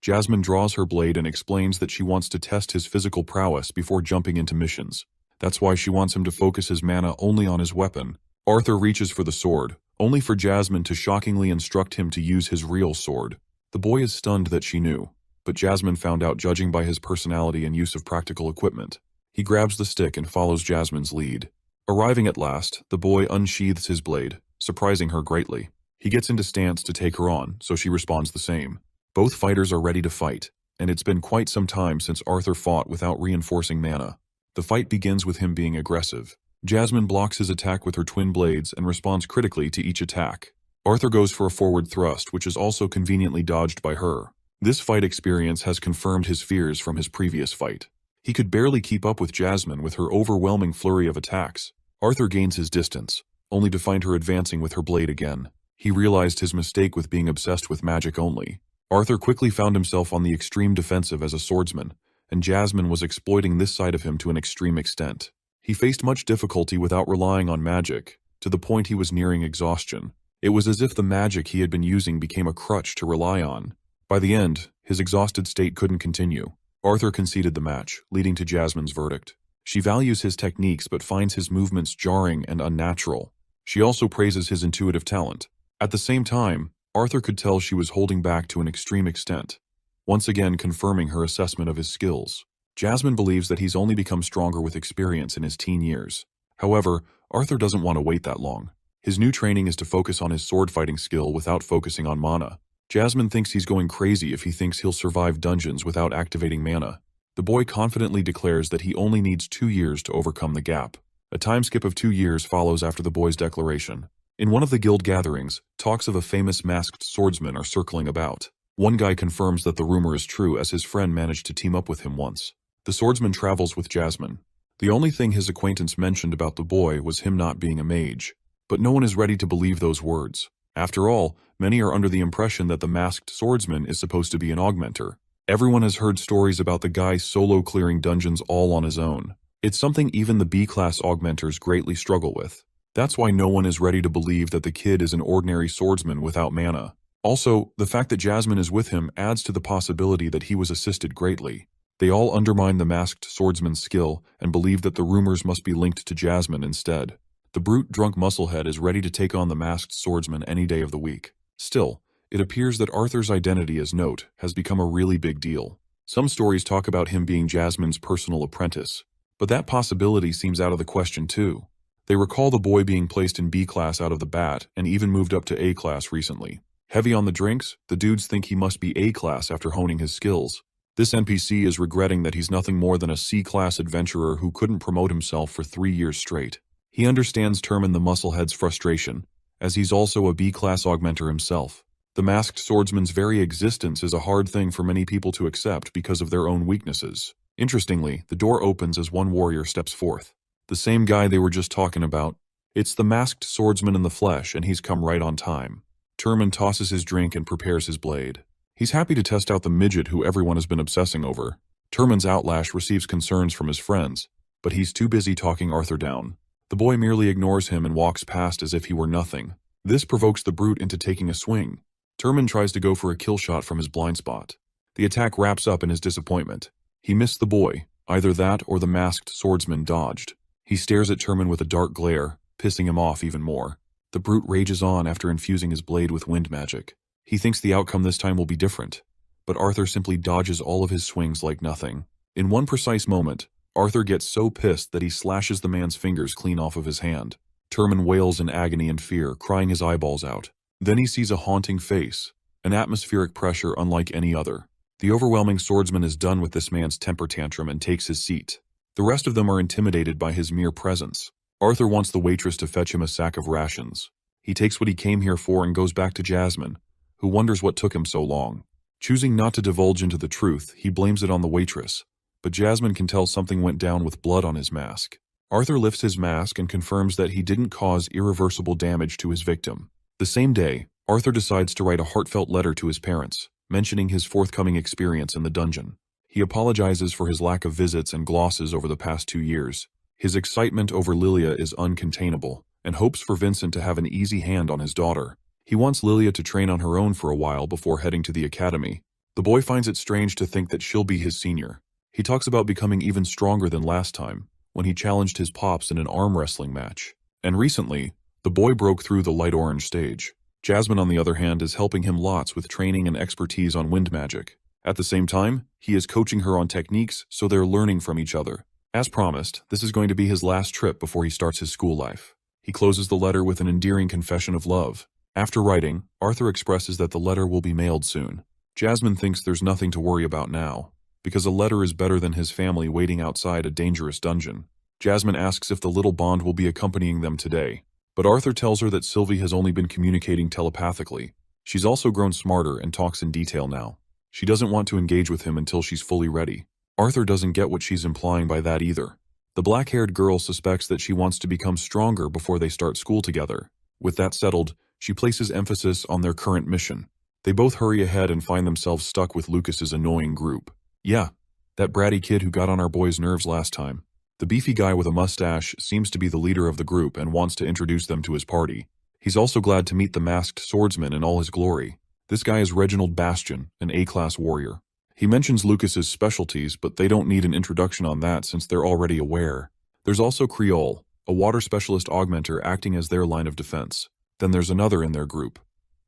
Jasmine draws her blade and explains that she wants to test his physical prowess before jumping into missions. That's why she wants him to focus his mana only on his weapon. Arthur reaches for the sword, only for Jasmine to shockingly instruct him to use his real sword. The boy is stunned that she knew, but Jasmine found out judging by his personality and use of practical equipment. He grabs the stick and follows Jasmine's lead. Arriving at last, the boy unsheathes his blade, surprising her greatly. He gets into stance to take her on, so she responds the same. Both fighters are ready to fight, and it's been quite some time since Arthur fought without reinforcing mana. The fight begins with him being aggressive. Jasmine blocks his attack with her twin blades and responds critically to each attack. Arthur goes for a forward thrust, which is also conveniently dodged by her. This fight experience has confirmed his fears from his previous fight. He could barely keep up with Jasmine with her overwhelming flurry of attacks. Arthur gains his distance, only to find her advancing with her blade again. He realized his mistake with being obsessed with magic only. Arthur quickly found himself on the extreme defensive as a swordsman, and Jasmine was exploiting this side of him to an extreme extent. He faced much difficulty without relying on magic, to the point he was nearing exhaustion. It was as if the magic he had been using became a crutch to rely on. By the end, his exhausted state couldn't continue. Arthur conceded the match, leading to Jasmine's verdict. She values his techniques but finds his movements jarring and unnatural. She also praises his intuitive talent. At the same time, Arthur could tell she was holding back to an extreme extent, once again confirming her assessment of his skills. Jasmine believes that he's only become stronger with experience in his teen years. However, Arthur doesn't want to wait that long. His new training is to focus on his sword fighting skill without focusing on mana. Jasmine thinks he's going crazy if he thinks he'll survive dungeons without activating mana. The boy confidently declares that he only needs 2 years to overcome the gap. A time skip of 2 years follows after the boy's declaration. In one of the guild gatherings, talks of a famous masked swordsman are circling about. One guy confirms that the rumor is true as his friend managed to team up with him once. The swordsman travels with Jasmine. The only thing his acquaintance mentioned about the boy was him not being a mage. But no one is ready to believe those words. After all, many are under the impression that the masked swordsman is supposed to be an augmenter. Everyone has heard stories about the guy solo clearing dungeons all on his own. It's something even the B-class augmenters greatly struggle with. That's why no one is ready to believe that the kid is an ordinary swordsman without mana. Also, the fact that Jasmine is with him adds to the possibility that he was assisted greatly. They all undermine the masked swordsman's skill and believe that the rumors must be linked to Jasmine instead. The brute drunk musclehead is ready to take on the masked swordsman any day of the week. Still, it appears that Arthur's identity as Note has become a really big deal. Some stories talk about him being Jasmine's personal apprentice, but that possibility seems out of the question too. They recall the boy being placed in B-class out of the bat and even moved up to A-class recently. Heavy on the drinks, the dudes think he must be A-class after honing his skills. This NPC is regretting that he's nothing more than a C-class adventurer who couldn't promote himself for 3 years straight. He understands Turman the Musclehead's frustration, as he's also a B-class augmenter himself. The masked swordsman's very existence is a hard thing for many people to accept because of their own weaknesses. Interestingly, the door opens as one warrior steps forth. The same guy they were just talking about. It's the masked swordsman in the flesh, and he's come right on time. Turman tosses his drink and prepares his blade. He's happy to test out the midget who everyone has been obsessing over. Turman's outlash receives concerns from his friends, but he's too busy talking Arthur down. The boy merely ignores him and walks past as if he were nothing. This provokes the brute into taking a swing. Turman tries to go for a kill shot from his blind spot. The attack wraps up in his disappointment. He missed the boy. Either that or the masked swordsman dodged. He stares at Turman with a dark glare, pissing him off even more. The brute rages on after infusing his blade with wind magic. He thinks the outcome this time will be different, but Arthur simply dodges all of his swings like nothing. In one precise moment, Arthur gets so pissed that he slashes the man's fingers clean off of his hand. Turman wails in agony and fear, crying his eyeballs out. Then he sees a haunting face, an atmospheric pressure unlike any other. The overwhelming swordsman is done with this man's temper tantrum and takes his seat. The rest of them are intimidated by his mere presence. Arthur wants the waitress to fetch him a sack of rations. He takes what he came here for and goes back to Jasmine, who wonders what took him so long. Choosing not to divulge into the truth, he blames it on the waitress, but Jasmine can tell something went down with blood on his mask. Arthur lifts his mask and confirms that he didn't cause irreversible damage to his victim. The same day, Arthur decides to write a heartfelt letter to his parents, mentioning his forthcoming experience in the dungeon. He apologizes for his lack of visits and glosses over the past 2 years. His excitement over Lilia is uncontainable, and hopes for Vincent to have an easy hand on his daughter. He wants Lilia to train on her own for a while before heading to the academy. The boy finds it strange to think that she'll be his senior. He talks about becoming even stronger than last time, when he challenged his pops in an arm wrestling match. And recently, the boy broke through the light orange stage. Jasmine, on the other hand, is helping him lots with training and expertise on wind magic. At the same time, he is coaching her on techniques, so they're learning from each other. As promised, this is going to be his last trip before he starts his school life. He closes the letter with an endearing confession of love. After writing, Arthur expresses that the letter will be mailed soon. Jasmine thinks there's nothing to worry about now, because a letter is better than his family waiting outside a dangerous dungeon. Jasmine asks if the little Bond will be accompanying them today, but Arthur tells her that Sylvie has only been communicating telepathically. She's also grown smarter and talks in detail now. She doesn't want to engage with him until she's fully ready. Arthur doesn't get what she's implying by that either. The black-haired girl suspects that she wants to become stronger before they start school together. With that settled, she places emphasis on their current mission. They both hurry ahead and find themselves stuck with Lucas's annoying group. Yeah, that bratty kid who got on our boys' nerves last time. The beefy guy with a mustache seems to be the leader of the group and wants to introduce them to his party. He's also glad to meet the masked swordsman in all his glory. This guy is Reginald Bastion, an A-class warrior. He mentions Lucas's specialties, but they don't need an introduction on that since they're already aware. There's also Creole, a water specialist augmenter acting as their line of defense. Then there's another in their group,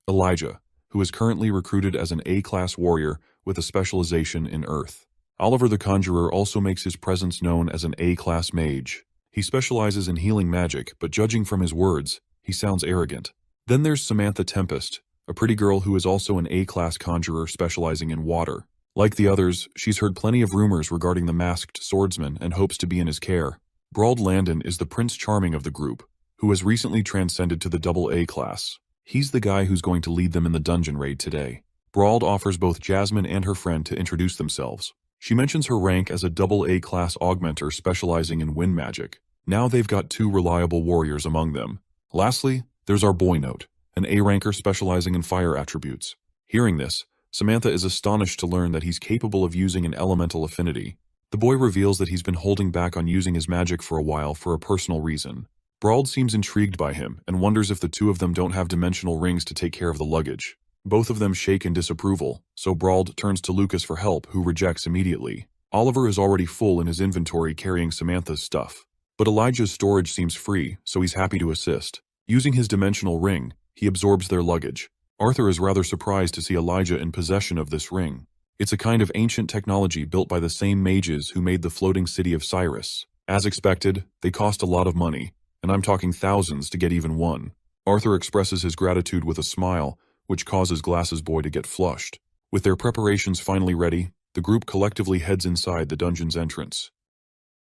Elijah, who is currently recruited as an A-class warrior with a specialization in Earth. Oliver the Conjurer also makes his presence known as an A-class mage. He specializes in healing magic, but judging from his words, he sounds arrogant. Then there's Samantha Tempest, a pretty girl who is also an A-class conjurer specializing in water. Like the others, she's heard plenty of rumors regarding the masked swordsman and hopes to be in his care. Brawled Landon is the Prince Charming of the group, who has recently transcended to the AA class. He's the guy who's going to lead them in the dungeon raid today. Brauld offers both Jasmine and her friend to introduce themselves. She mentions her rank as a AA class augmenter specializing in wind magic. Now they've got 2 reliable warriors among them. Lastly, there's our boy Note, an A-ranker specializing in fire attributes. Hearing this, Samantha is astonished to learn that he's capable of using an elemental affinity. The boy reveals that he's been holding back on using his magic for a while for a personal reason. Brauld seems intrigued by him and wonders if the 2 of them don't have dimensional rings to take care of the luggage. Both of them shake in disapproval, so Brauld turns to Lucas for help, who rejects immediately. Oliver is already full in his inventory carrying Samantha's stuff. But Elijah's storage seems free, so he's happy to assist. Using his dimensional ring, he absorbs their luggage. Arthur is rather surprised to see Elijah in possession of this ring. It's a kind of ancient technology built by the same mages who made the floating city of Cyrus. As expected, they cost a lot of money, and I'm talking thousands to get even one. Arthur expresses his gratitude with a smile, which causes Glasses Boy to get flushed. With their preparations finally ready, the group collectively heads inside the dungeon's entrance.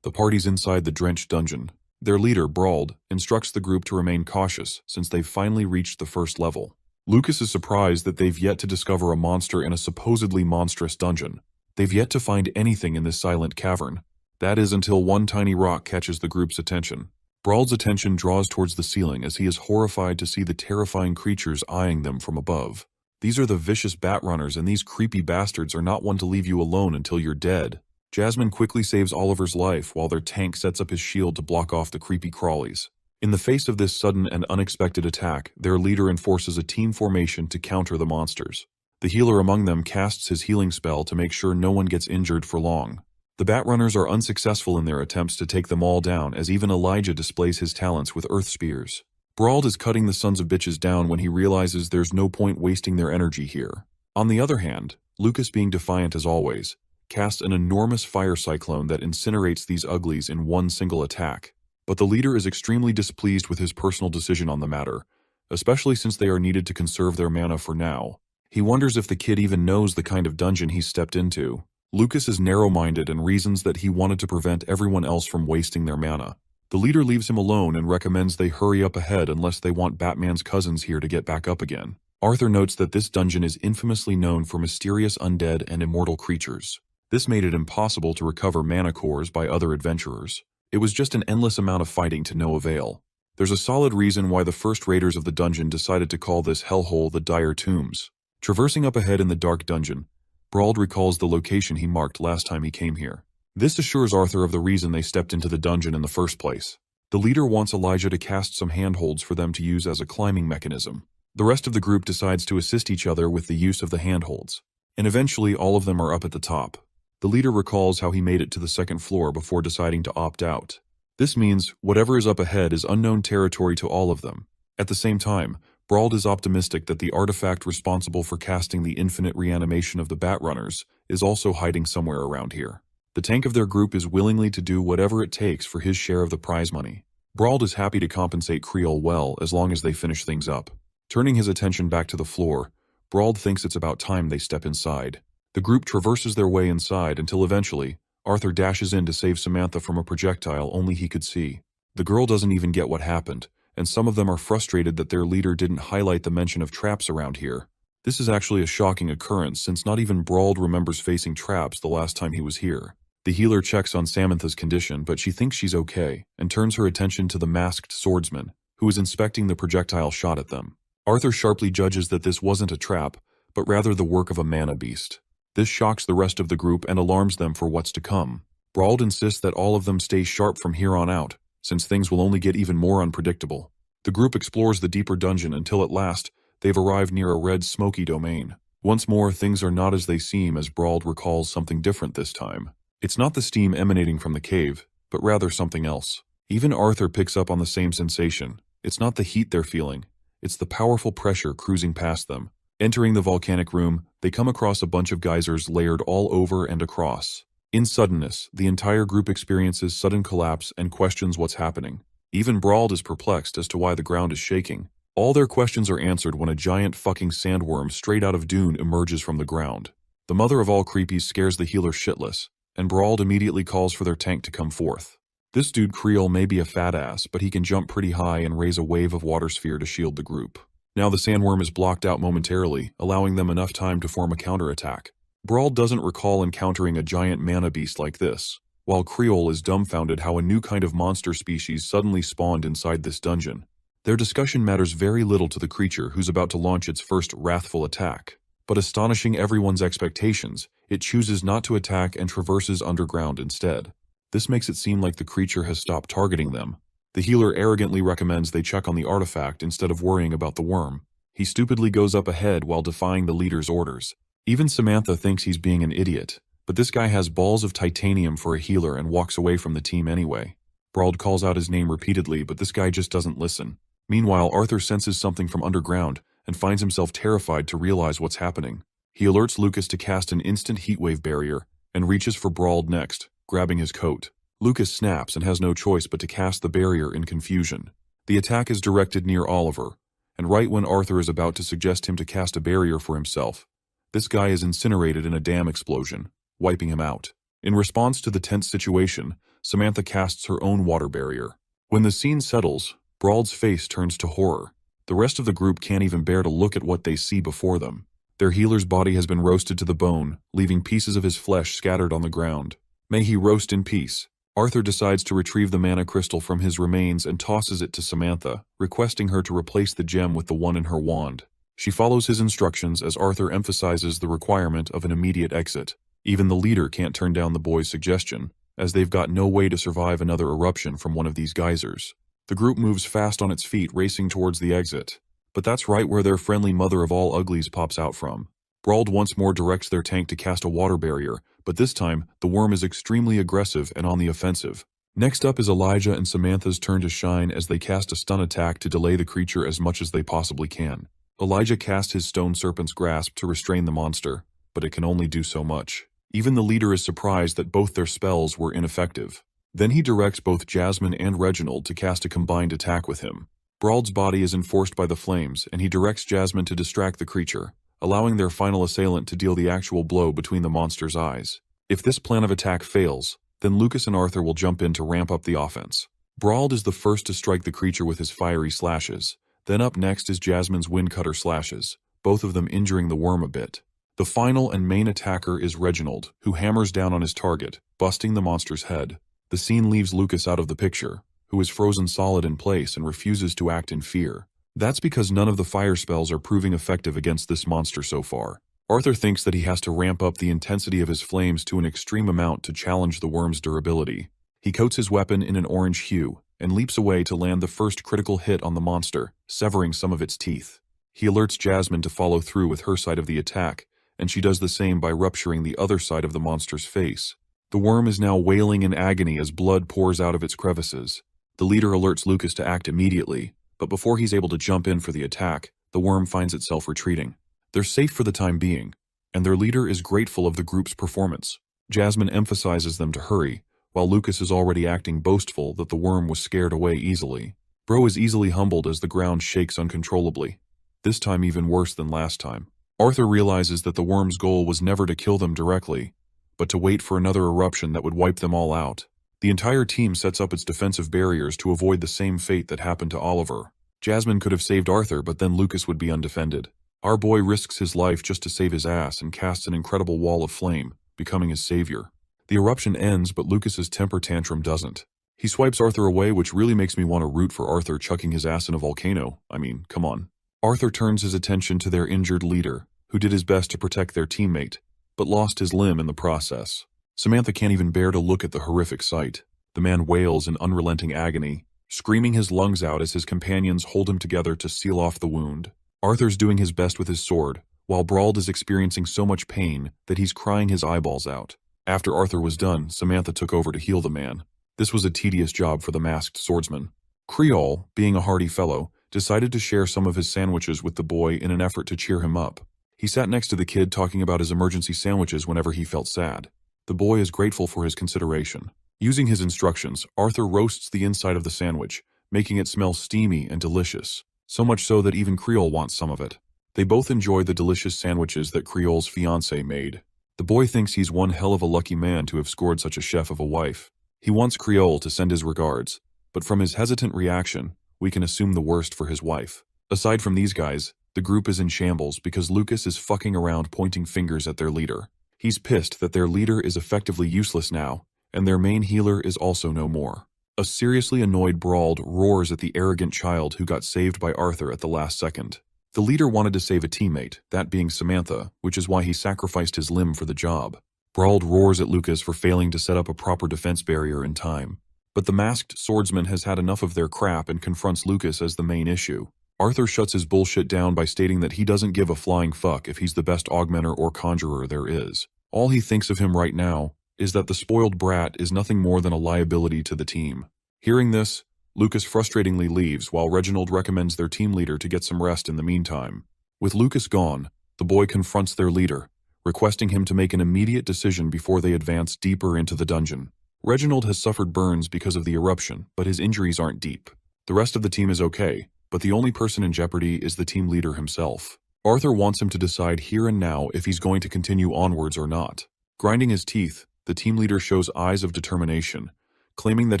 The party's inside the drenched dungeon. Their leader, Brauld, instructs the group to remain cautious since they've finally reached the first level. Lucas is surprised that they've yet to discover a monster in a supposedly monstrous dungeon. They've yet to find anything in this silent cavern. That is until one tiny rock catches the group's attention. Brauld's attention draws towards the ceiling as he is horrified to see the terrifying creatures eyeing them from above. These are the vicious bat runners, and these creepy bastards are not one to leave you alone until you're dead. Jasmine quickly saves Oliver's life while their tank sets up his shield to block off the creepy crawlies. In the face of this sudden and unexpected attack, their leader enforces a team formation to counter the monsters. The healer among them casts his healing spell to make sure no one gets injured for long. The Batrunners are unsuccessful in their attempts to take them all down, as even Elijah displays his talents with earth spears. Brauld is cutting the sons of bitches down when he realizes there's no point wasting their energy here. On the other hand, Lucas, being defiant as always, casts an enormous fire cyclone that incinerates these uglies in one single attack. But the leader is extremely displeased with his personal decision on the matter, especially since they are needed to conserve their mana for now. He wonders if the kid even knows the kind of dungeon he's stepped into. Lucas is narrow-minded and reasons that he wanted to prevent everyone else from wasting their mana. The leader leaves him alone and recommends they hurry up ahead unless they want Batman's cousins here to get back up again. Arthur notes that this dungeon is infamously known for mysterious undead and immortal creatures. This made it impossible to recover mana cores by other adventurers. It was just an endless amount of fighting to no avail. There's a solid reason why the first raiders of the dungeon decided to call this hellhole the Dire Tombs. Traversing up ahead in the dark dungeon, Brauld recalls the location he marked last time he came here. This assures Arthur of the reason they stepped into the dungeon in the first place. The leader wants Elijah to cast some handholds for them to use as a climbing mechanism. The rest of the group decides to assist each other with the use of the handholds, and eventually all of them are up at the top. The leader recalls how he made it to the second floor before deciding to opt out. This means whatever is up ahead is unknown territory to all of them. At the same time, Brauld is optimistic that the artifact responsible for casting the infinite reanimation of the Batrunners is also hiding somewhere around here. The tank of their group is willingly to do whatever it takes for his share of the prize money. Brauld is happy to compensate Creole well as long as they finish things up. Turning his attention back to the floor, Brauld thinks it's about time they step inside. The group traverses their way inside until eventually, Arthur dashes in to save Samantha from a projectile only he could see. The girl doesn't even get what happened, and some of them are frustrated that their leader didn't highlight the mention of traps around here. This is actually a shocking occurrence since not even Brauld remembers facing traps the last time he was here. The healer checks on Samantha's condition, but she thinks she's okay, and turns her attention to the masked swordsman, who is inspecting the projectile shot at them. Arthur sharply judges that this wasn't a trap, but rather the work of a mana beast. This shocks the rest of the group and alarms them for what's to come. Brauld insists that all of them stay sharp from here on out, since things will only get even more unpredictable. The group explores the deeper dungeon until at last, they've arrived near a red smoky domain. Once more, things are not as they seem as Brauld recalls something different this time. It's not the steam emanating from the cave, but rather something else. Even Arthur picks up on the same sensation. It's not the heat they're feeling, it's the powerful pressure cruising past them. Entering the volcanic room, they come across a bunch of geysers layered all over and across. In suddenness, the entire group experiences sudden collapse and questions what's happening. Even Brauld is perplexed as to why the ground is shaking. All their questions are answered when a giant fucking sandworm straight out of Dune emerges from the ground. The mother of all creepies scares the healer shitless, and Brauld immediately calls for their tank to come forth. This dude Creole may be a fat ass, but he can jump pretty high and raise a wave of water sphere to shield the group. Now the sandworm is blocked out momentarily, allowing them enough time to form a counterattack. Brawl doesn't recall encountering a giant mana beast like this, while Creole is dumbfounded how a new kind of monster species suddenly spawned inside this dungeon. Their discussion matters very little to the creature who's about to launch its first wrathful attack. But astonishing everyone's expectations, it chooses not to attack and traverses underground instead. This makes it seem like the creature has stopped targeting them. The healer arrogantly recommends they check on the artifact instead of worrying about the worm. He stupidly goes up ahead while defying the leader's orders. Even Samantha thinks he's being an idiot, but this guy has balls of titanium for a healer and walks away from the team anyway. Brawl calls out his name repeatedly, but this guy just doesn't listen. Meanwhile, Arthur senses something from underground and finds himself terrified to realize what's happening. He alerts Lucas to cast an instant heatwave barrier and reaches for Brawl next, grabbing his coat. Lucas snaps and has no choice but to cast the barrier in confusion. The attack is directed near Oliver, and right when Arthur is about to suggest him to cast a barrier for himself, this guy is incinerated in a dam explosion, wiping him out. In response to the tense situation, Samantha casts her own water barrier. When the scene settles, Brawl's face turns to horror. The rest of the group can't even bear to look at what they see before them. Their healer's body has been roasted to the bone, leaving pieces of his flesh scattered on the ground. May he roast in peace. Arthur decides to retrieve the mana crystal from his remains and tosses it to Samantha, requesting her to replace the gem with the one in her wand. She follows his instructions as Arthur emphasizes the requirement of an immediate exit. Even the leader can't turn down the boys' suggestion, as they've got no way to survive another eruption from one of these geysers. The group moves fast on its feet, racing towards the exit. But that's right where their friendly mother of all uglies pops out from. Brawl once more directs their tank to cast a water barrier, but this time, the worm is extremely aggressive and on the offensive. Next up is Elijah and Samantha's turn to shine as they cast a stun attack to delay the creature as much as they possibly can. Elijah casts his stone serpent's grasp to restrain the monster, but it can only do so much. Even the leader is surprised that both their spells were ineffective. Then he directs both Jasmine and Reginald to cast a combined attack with him. Brawl's body is enforced by the flames, and he directs Jasmine to distract the creature, allowing their final assailant to deal the actual blow between the monster's eyes. If this plan of attack fails, then Lucas and Arthur will jump in to ramp up the offense. Brawl is the first to strike the creature with his fiery slashes. Then up next is Jasmine's windcutter slashes, both of them injuring the worm a bit. The final and main attacker is Reginald, who hammers down on his target, busting the monster's head. The scene leaves Lucas out of the picture, who is frozen solid in place and refuses to act in fear. That's because none of the fire spells are proving effective against this monster so far. Arthur thinks that he has to ramp up the intensity of his flames to an extreme amount to challenge the worm's durability. He coats his weapon in an orange hue and leaps away to land the first critical hit on the monster, severing some of its teeth. He alerts Jasmine to follow through with her side of the attack, and she does the same by rupturing the other side of the monster's face. The worm is now wailing in agony as blood pours out of its crevices. The leader alerts Lucas to act immediately, but before he's able to jump in for the attack, the worm finds itself retreating. They're safe for the time being, and their leader is grateful of the group's performance. Jasmine emphasizes them to hurry, while Lucas is already acting boastful that the worm was scared away easily. Bro is easily humbled as the ground shakes uncontrollably, this time even worse than last time. Arthur realizes that the worm's goal was never to kill them directly, but to wait for another eruption that would wipe them all out. The entire team sets up its defensive barriers to avoid the same fate that happened to Oliver. Jasmine could have saved Arthur, but then Lucas would be undefended. Our boy risks his life just to save his ass and casts an incredible wall of flame, becoming his savior. The eruption ends, but Lucas's temper tantrum doesn't. He swipes Arthur away, which really makes me want to root for Arthur chucking his ass in a volcano. I mean, come on. Arthur turns his attention to their injured leader, who did his best to protect their teammate, but lost his limb in the process. Samantha can't even bear to look at the horrific sight. The man wails in unrelenting agony, screaming his lungs out as his companions hold him together to seal off the wound. Arthur's doing his best with his sword, while Brawl is experiencing so much pain that he's crying his eyeballs out. After Arthur was done, Samantha took over to heal the man. This was a tedious job for the masked swordsman. Creole, being a hardy fellow, decided to share some of his sandwiches with the boy in an effort to cheer him up. He sat next to the kid talking about his emergency sandwiches whenever he felt sad. The boy is grateful for his consideration. Using his instructions, Arthur roasts the inside of the sandwich, making it smell steamy and delicious, so much so that even Creole wants some of it. They both enjoy the delicious sandwiches that Creole's fiancée made. The boy thinks he's one hell of a lucky man to have scored such a chef of a wife. He wants Creole to send his regards, but from his hesitant reaction, we can assume the worst for his wife. Aside from these guys, the group is in shambles because Lucas is fucking around pointing fingers at their leader. He's pissed that their leader is effectively useless now, and their main healer is also no more. A seriously annoyed Brauld roars at the arrogant child who got saved by Arthur at the last second. The leader wanted to save a teammate, that being Samantha, which is why he sacrificed his limb for the job. Brauld roars at Lucas for failing to set up a proper defense barrier in time. But the masked swordsman has had enough of their crap and confronts Lucas as the main issue. Arthur shuts his bullshit down by stating that he doesn't give a flying fuck if he's the best augmenter or conjurer there is. All he thinks of him right now is that the spoiled brat is nothing more than a liability to the team. Hearing this, Lucas frustratingly leaves while Reginald recommends their team leader to get some rest in the meantime. With Lucas gone, the boy confronts their leader, requesting him to make an immediate decision before they advance deeper into the dungeon. Reginald has suffered burns because of the eruption, but his injuries aren't deep. The rest of the team is okay, but the only person in jeopardy is the team leader himself. Arthur wants him to decide here and now if he's going to continue onwards or not. Grinding his teeth, the team leader shows eyes of determination, claiming that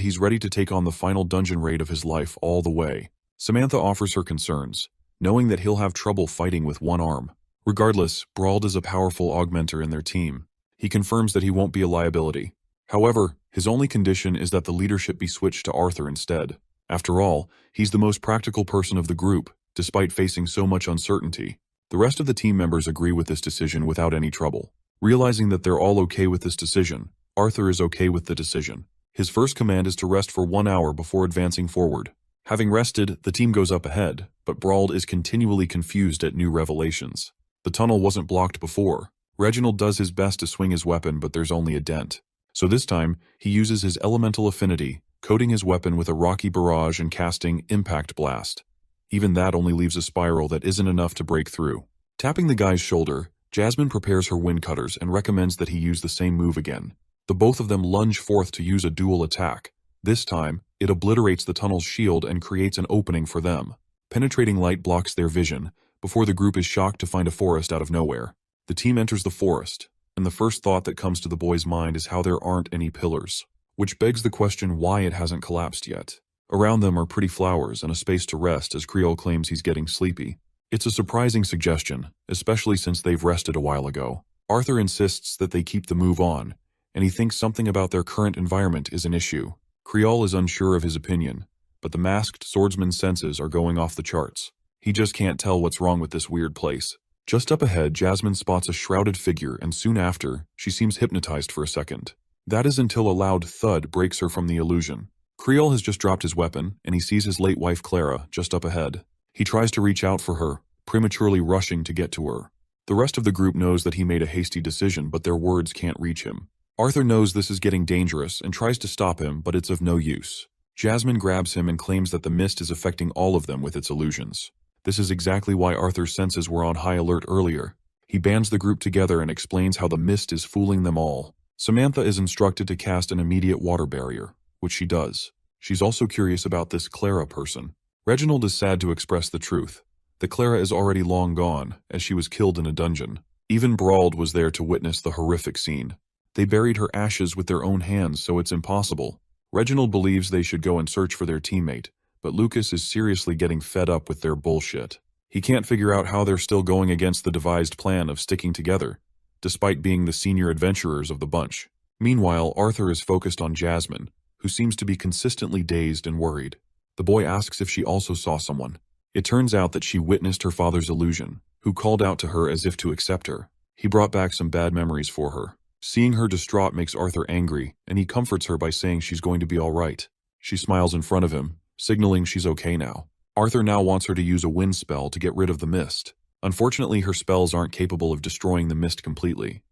he's ready to take on the final dungeon raid of his life all the way. Samantha offers her concerns, knowing that he'll have trouble fighting with one arm. Regardless, Brauld is a powerful augmenter in their team. He confirms that he won't be a liability. However, his only condition is that the leadership be switched to Arthur instead. After all, he's the most practical person of the group, despite facing so much uncertainty. The rest of the team members agree with this decision without any trouble. Realizing that they're all okay with this decision, Arthur is okay with the decision. His first command is to rest for 1 hour before advancing forward. Having rested, the team goes up ahead, but Brauld is continually confused at new revelations. The tunnel wasn't blocked before. Reginald does his best to swing his weapon, but there's only a dent. So this time, he uses his elemental affinity, coating his weapon with a rocky barrage and casting Impact Blast. Even that only leaves a spiral that isn't enough to break through. Tapping the guy's shoulder, Jasmine prepares her wind cutters and recommends that he use the same move again. The both of them lunge forth to use a dual attack. This time, it obliterates the tunnel's shield and creates an opening for them. Penetrating light blocks their vision, before the group is shocked to find a forest out of nowhere. The team enters the forest, and the first thought that comes to the boy's mind is how there aren't any pillars, which begs the question why it hasn't collapsed yet. Around them are pretty flowers and a space to rest as Creole claims he's getting sleepy. It's a surprising suggestion, especially since they've rested a while ago. Arthur insists that they keep the move on, and he thinks something about their current environment is an issue. Creole is unsure of his opinion, but the masked swordsman's senses are going off the charts. He just can't tell what's wrong with this weird place. Just up ahead, Jasmine spots a shrouded figure, and soon after, she seems hypnotized for a second. That is until a loud thud breaks her from the illusion. Creole has just dropped his weapon, and he sees his late wife Clara just up ahead. He tries to reach out for her, prematurely rushing to get to her. The rest of the group knows that he made a hasty decision, but their words can't reach him. Arthur knows this is getting dangerous and tries to stop him, but it's of no use. Jasmine grabs him and claims that the mist is affecting all of them with its illusions. This is exactly why Arthur's senses were on high alert earlier. He bands the group together and explains how the mist is fooling them all. Samantha is instructed to cast an immediate water barrier, which she does. She's also curious about this Clara person. Reginald is sad to express the truth. The Clara is already long gone, as she was killed in a dungeon. Even Brauld was there to witness the horrific scene. They buried her ashes with their own hands, so it's impossible. Reginald believes they should go and search for their teammate, but Lucas is seriously getting fed up with their bullshit. He can't figure out how they're still going against the devised plan of sticking together, despite being the senior adventurers of the bunch. Meanwhile, Arthur is focused on Jasmine, who seems to be consistently dazed and worried. The boy asks if she also saw someone. It turns out that she witnessed her father's illusion, who called out to her as if to accept her. He brought back some bad memories for her. Seeing her distraught makes Arthur angry, and he comforts her by saying she's going to be all right. She smiles in front of him, signaling she's okay now. Arthur now wants her to use a wind spell to get rid of the mist. Unfortunately, her spells aren't capable of destroying the mist completely,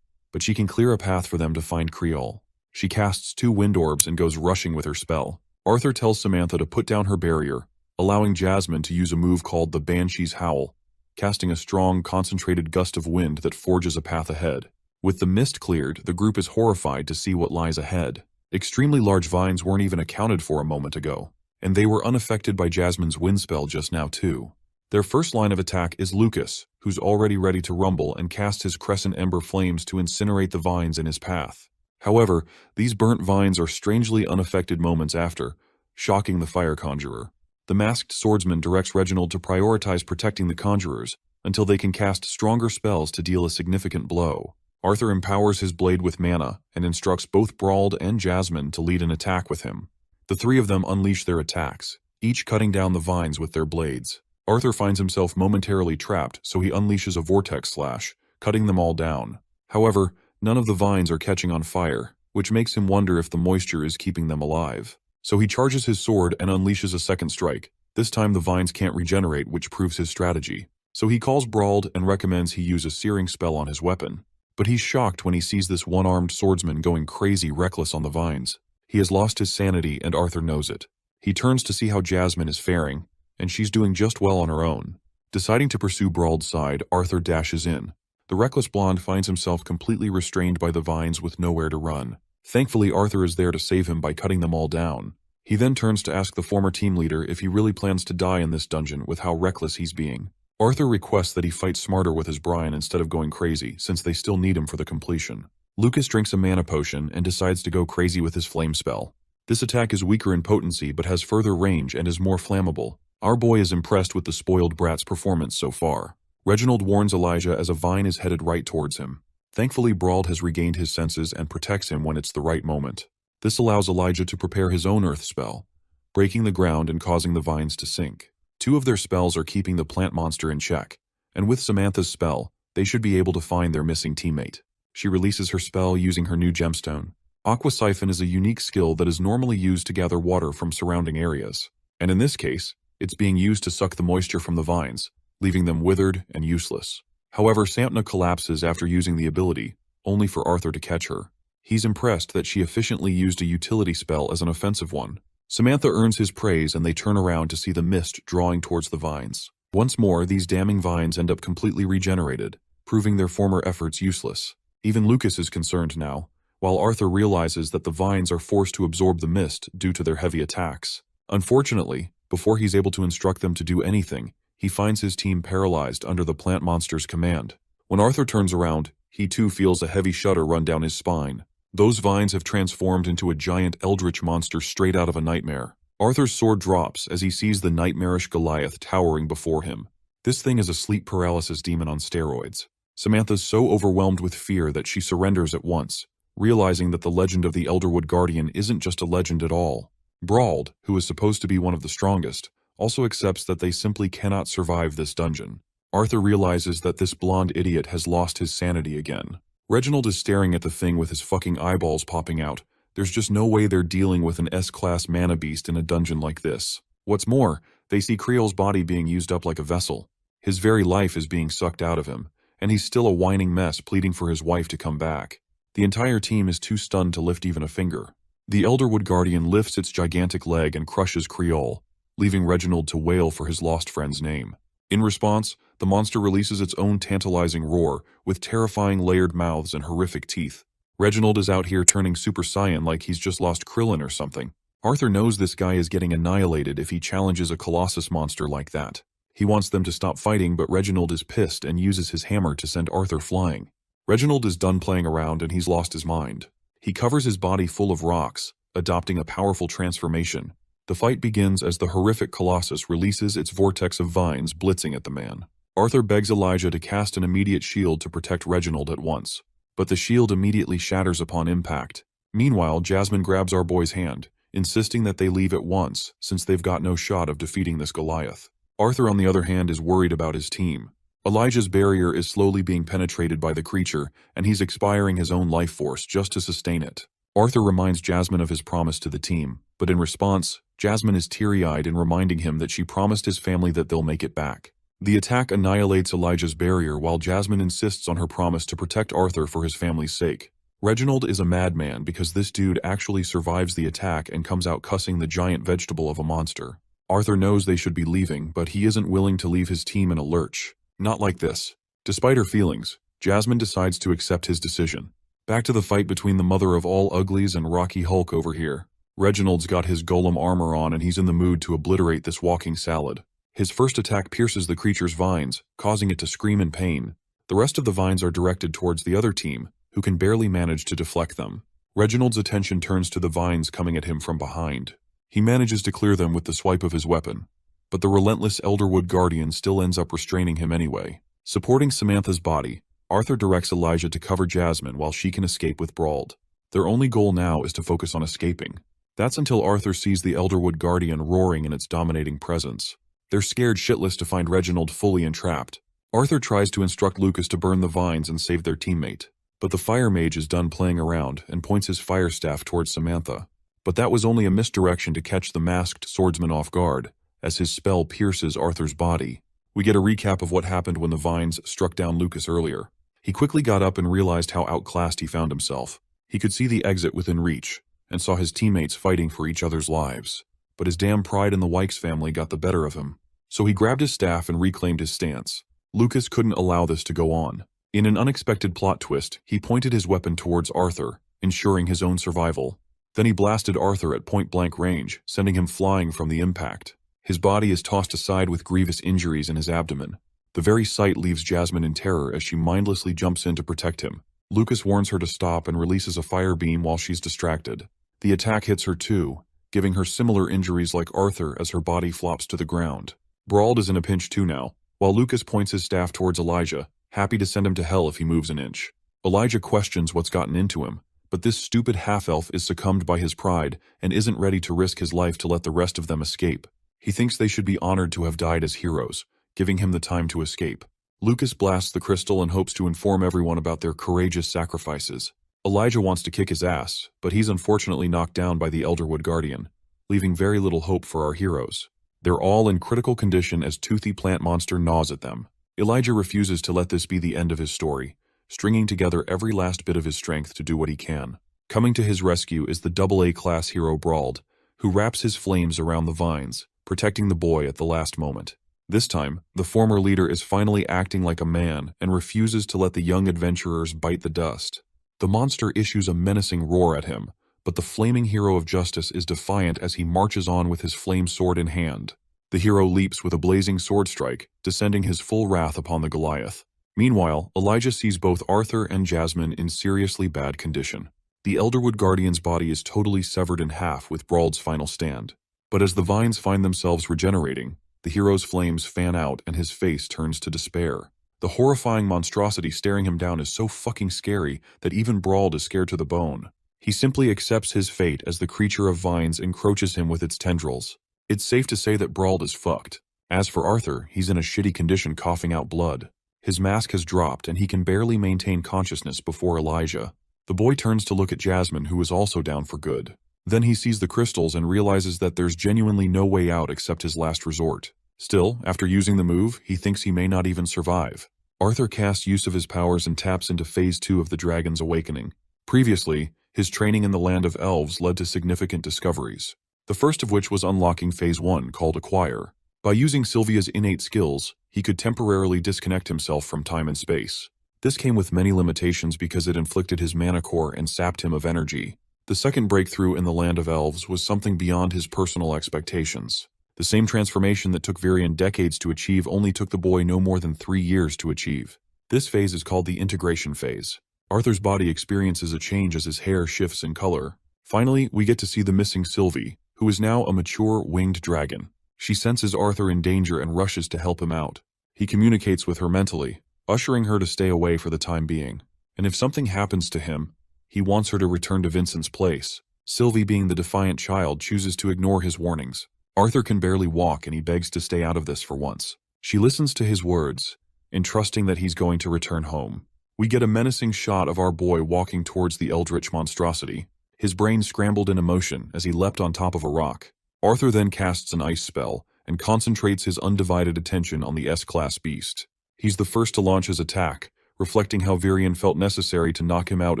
but she can clear a path for them to find Creole. She casts 2 wind orbs and goes rushing with her spell. Arthur tells Samantha to put down her barrier, allowing Jasmine to use a move called the Banshee's Howl, casting a strong, concentrated gust of wind that forges a path ahead. With the mist cleared, the group is horrified to see what lies ahead. Extremely large vines weren't even accounted for a moment ago, and they were unaffected by Jasmine's wind spell just now too. Their first line of attack is Lucas, who's already ready to rumble and cast his crescent ember flames to incinerate the vines in his path. However, these burnt vines are strangely unaffected moments after, shocking the fire conjurer. The masked swordsman directs Reginald to prioritize protecting the conjurers until they can cast stronger spells to deal a significant blow. Arthur empowers his blade with mana and instructs both Brauld and Jasmine to lead an attack with him. The three of them unleash their attacks, each cutting down the vines with their blades. Arthur finds himself momentarily trapped, so he unleashes a vortex slash, cutting them all down. However, none of the vines are catching on fire, which makes him wonder if the moisture is keeping them alive. So he charges his sword and unleashes a second strike. This time the vines can't regenerate, which proves his strategy. So he calls Brauld and recommends he use a searing spell on his weapon. But he's shocked when he sees this one-armed swordsman going crazy reckless on the vines. He has lost his sanity and Arthur knows it. He turns to see how Jasmine is faring, and she's doing just well on her own. Deciding to pursue Brauld's side, Arthur dashes in. The reckless blonde finds himself completely restrained by the vines with nowhere to run. Thankfully, Arthur is there to save him by cutting them all down. He then turns to ask the former team leader if he really plans to die in this dungeon with how reckless he's being. Arthur requests that he fight smarter with his Brian instead of going crazy, since they still need him for the completion. Lucas drinks a mana potion and decides to go crazy with his flame spell. This attack is weaker in potency but has further range and is more flammable. Our boy is impressed with the spoiled brat's performance so far. Reginald warns Elijah as a vine is headed right towards him. Thankfully, Brauld has regained his senses and protects him when it's the right moment. This allows Elijah to prepare his own earth spell, breaking the ground and causing the vines to sink. Two of their spells are keeping the plant monster in check, and with Samantha's spell, they should be able to find their missing teammate. She releases her spell using her new gemstone. Aqua Siphon is a unique skill that is normally used to gather water from surrounding areas, and in this case, it's being used to suck the moisture from the vines, leaving them withered and useless. However, Samantha collapses after using the ability, only for Arthur to catch her. He's impressed that she efficiently used a utility spell as an offensive one. Samantha earns his praise and they turn around to see the mist drawing towards the vines. Once more, these damning vines end up completely regenerated, proving their former efforts useless. Even Lucas is concerned now, while Arthur realizes that the vines are forced to absorb the mist due to their heavy attacks. Unfortunately, before he's able to instruct them to do anything, he finds his team paralyzed under the plant monster's command. When Arthur turns around, he too feels a heavy shudder run down his spine. Those vines have transformed into a giant eldritch monster straight out of a nightmare. Arthur's sword drops as he sees the nightmarish Goliath towering before him. This thing is a sleep paralysis demon on steroids. Samantha's so overwhelmed with fear that she surrenders at once, realizing that the legend of the Elderwood Guardian isn't just a legend at all. Brauld, who is supposed to be one of the strongest, also accepts that they simply cannot survive this dungeon. Arthur realizes that this blonde idiot has lost his sanity again. Reginald is staring at the thing with his fucking eyeballs popping out. There's just no way they're dealing with an S-class mana beast in a dungeon like this. What's more, they see Creel's body being used up like a vessel. His very life is being sucked out of him, and he's still a whining mess pleading for his wife to come back. The entire team is too stunned to lift even a finger. The Elderwood Guardian lifts its gigantic leg and crushes Creole, leaving Reginald to wail for his lost friend's name. In response, the monster releases its own tantalizing roar, with terrifying layered mouths and horrific teeth. Reginald is out here turning Super Saiyan like he's just lost Krillin or something. Arthur knows this guy is getting annihilated if he challenges a Colossus monster like that. He wants them to stop fighting, but Reginald is pissed and uses his hammer to send Arthur flying. Reginald is done playing around and he's lost his mind. He covers his body full of rocks, adopting a powerful transformation. The fight begins as the horrific Colossus releases its vortex of vines blitzing at the man. Arthur begs Elijah to cast an immediate shield to protect Reginald at once, but the shield immediately shatters upon impact. Meanwhile, Jasmine grabs our boy's hand, insisting that they leave at once since they've got no shot of defeating this Goliath. Arthur, on the other hand, is worried about his team. Elijah's barrier is slowly being penetrated by the creature, and he's expiring his own life force just to sustain it. Arthur reminds Jasmine of his promise to the team, but in response, Jasmine is teary-eyed in reminding him that she promised his family that they'll make it back. The attack annihilates Elijah's barrier while Jasmine insists on her promise to protect Arthur for his family's sake. Reginald is a madman because this dude actually survives the attack and comes out cussing the giant vegetable of a monster. Arthur knows they should be leaving, but he isn't willing to leave his team in a lurch. Not like this. Despite her feelings, Jasmine decides to accept his decision. Back to the fight between the mother of all uglies and Rocky Hulk over here. Reginald's got his golem armor on and he's in the mood to obliterate this walking salad. His first attack pierces the creature's vines, causing it to scream in pain. The rest of the vines are directed towards the other team, who can barely manage to deflect them. Reginald's attention turns to the vines coming at him from behind. He manages to clear them with the swipe of his weapon, but the relentless Elderwood Guardian still ends up restraining him anyway. Supporting Samantha's body, Arthur directs Elijah to cover Jasmine while she can escape with Brauld. Their only goal now is to focus on escaping. That's until Arthur sees the Elderwood Guardian roaring in its dominating presence. They're scared shitless to find Reginald fully entrapped. Arthur tries to instruct Lucas to burn the vines and save their teammate, but the fire mage is done playing around and points his fire staff towards Samantha. But that was only a misdirection to catch the masked swordsman off guard, as his spell pierces Arthur's body. We get a recap of what happened when the vines struck down Lucas earlier. He quickly got up and realized how outclassed he found himself. He could see the exit within reach, and saw his teammates fighting for each other's lives. But his damn pride in the Wykes family got the better of him. So he grabbed his staff and reclaimed his stance. Lucas couldn't allow this to go on. In an unexpected plot twist, he pointed his weapon towards Arthur, ensuring his own survival. Then he blasted Arthur at point-blank range, sending him flying from the impact. His body is tossed aside with grievous injuries in his abdomen. The very sight leaves Jasmine in terror as she mindlessly jumps in to protect him. Lucas warns her to stop and releases a fire beam while she's distracted. The attack hits her too, giving her similar injuries like Arthur as her body flops to the ground. Brauld is in a pinch too now, while Lucas points his staff towards Elijah, happy to send him to hell if he moves an inch. Elijah questions what's gotten into him, but this stupid half-elf is succumbed by his pride and isn't ready to risk his life to let the rest of them escape. He thinks they should be honored to have died as heroes, giving him the time to escape. Lucas blasts the crystal and hopes to inform everyone about their courageous sacrifices. Elijah wants to kick his ass, but he's unfortunately knocked down by the Elderwood Guardian, leaving very little hope for our heroes. They're all in critical condition as toothy plant monster gnaws at them. Elijah refuses to let this be the end of his story, stringing together every last bit of his strength to do what he can. Coming to his rescue is the AA class hero Brauld, who wraps his flames around the vines, protecting the boy at the last moment. This time, the former leader is finally acting like a man and refuses to let the young adventurers bite the dust. The monster issues a menacing roar at him, but the flaming hero of justice is defiant as he marches on with his flame sword in hand. The hero leaps with a blazing sword strike, descending his full wrath upon the Goliath. Meanwhile, Elijah sees both Arthur and Jasmine in seriously bad condition. The Elderwood Guardian's body is totally severed in half with Brauld's final stand. But as the vines find themselves regenerating, the hero's flames fan out and his face turns to despair. The horrifying monstrosity staring him down is so fucking scary that even Brauld is scared to the bone. He simply accepts his fate as the creature of vines encroaches him with its tendrils. It's safe to say that Brauld is fucked. As for Arthur, he's in a shitty condition coughing out blood. His mask has dropped and he can barely maintain consciousness before Elijah. The boy turns to look at Jasmine, who is also down for good. Then he sees the crystals and realizes that there's genuinely no way out except his last resort. Still, after using the move, he thinks he may not even survive. Arthur casts use of his powers and taps into Phase 2 of the Dragon's Awakening. Previously, his training in the Land of Elves led to significant discoveries. The first of which was unlocking Phase 1, called Acquire. By using Sylvia's innate skills, he could temporarily disconnect himself from time and space. This came with many limitations because it inflicted his mana core and sapped him of energy. The second breakthrough in the Land of Elves was something beyond his personal expectations. The same transformation that took Varian decades to achieve only took the boy no more than 3 years to achieve. This phase is called the integration phase. Arthur's body experiences a change as his hair shifts in color. Finally, we get to see the missing Sylvie, who is now a mature winged dragon. She senses Arthur in danger and rushes to help him out. He communicates with her mentally, ushering her to stay away for the time being. And if something happens to him, he wants her to return to Vincent's place. Sylvie, being the defiant child, chooses to ignore his warnings. Arthur can barely walk and he begs to stay out of this for once. She listens to his words, entrusting that he's going to return home. We get a menacing shot of our boy walking towards the eldritch monstrosity. His brain scrambled in emotion as he leapt on top of a rock. Arthur then casts an ice spell and concentrates his undivided attention on the S-class beast. He's the first to launch his attack, reflecting how Varian felt necessary to knock him out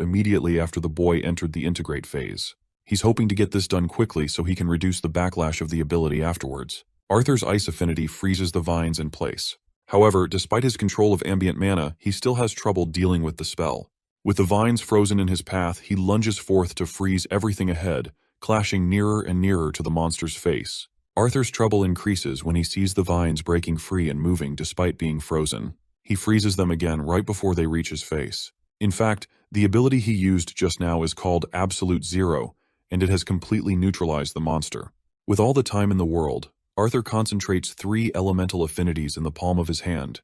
immediately after the boy entered the integrate phase. He's hoping to get this done quickly so he can reduce the backlash of the ability afterwards. Arthur's ice affinity freezes the vines in place. However, despite his control of ambient mana, he still has trouble dealing with the spell. With the vines frozen in his path, he lunges forth to freeze everything ahead, clashing nearer and nearer to the monster's face. Arthur's trouble increases when he sees the vines breaking free and moving despite being frozen. He freezes them again right before they reach his face. In fact, The ability he used just now is called Absolute Zero, and it has completely neutralized the monster. With all the time in the world, Arthur concentrates 3 elemental affinities in the palm of his hand,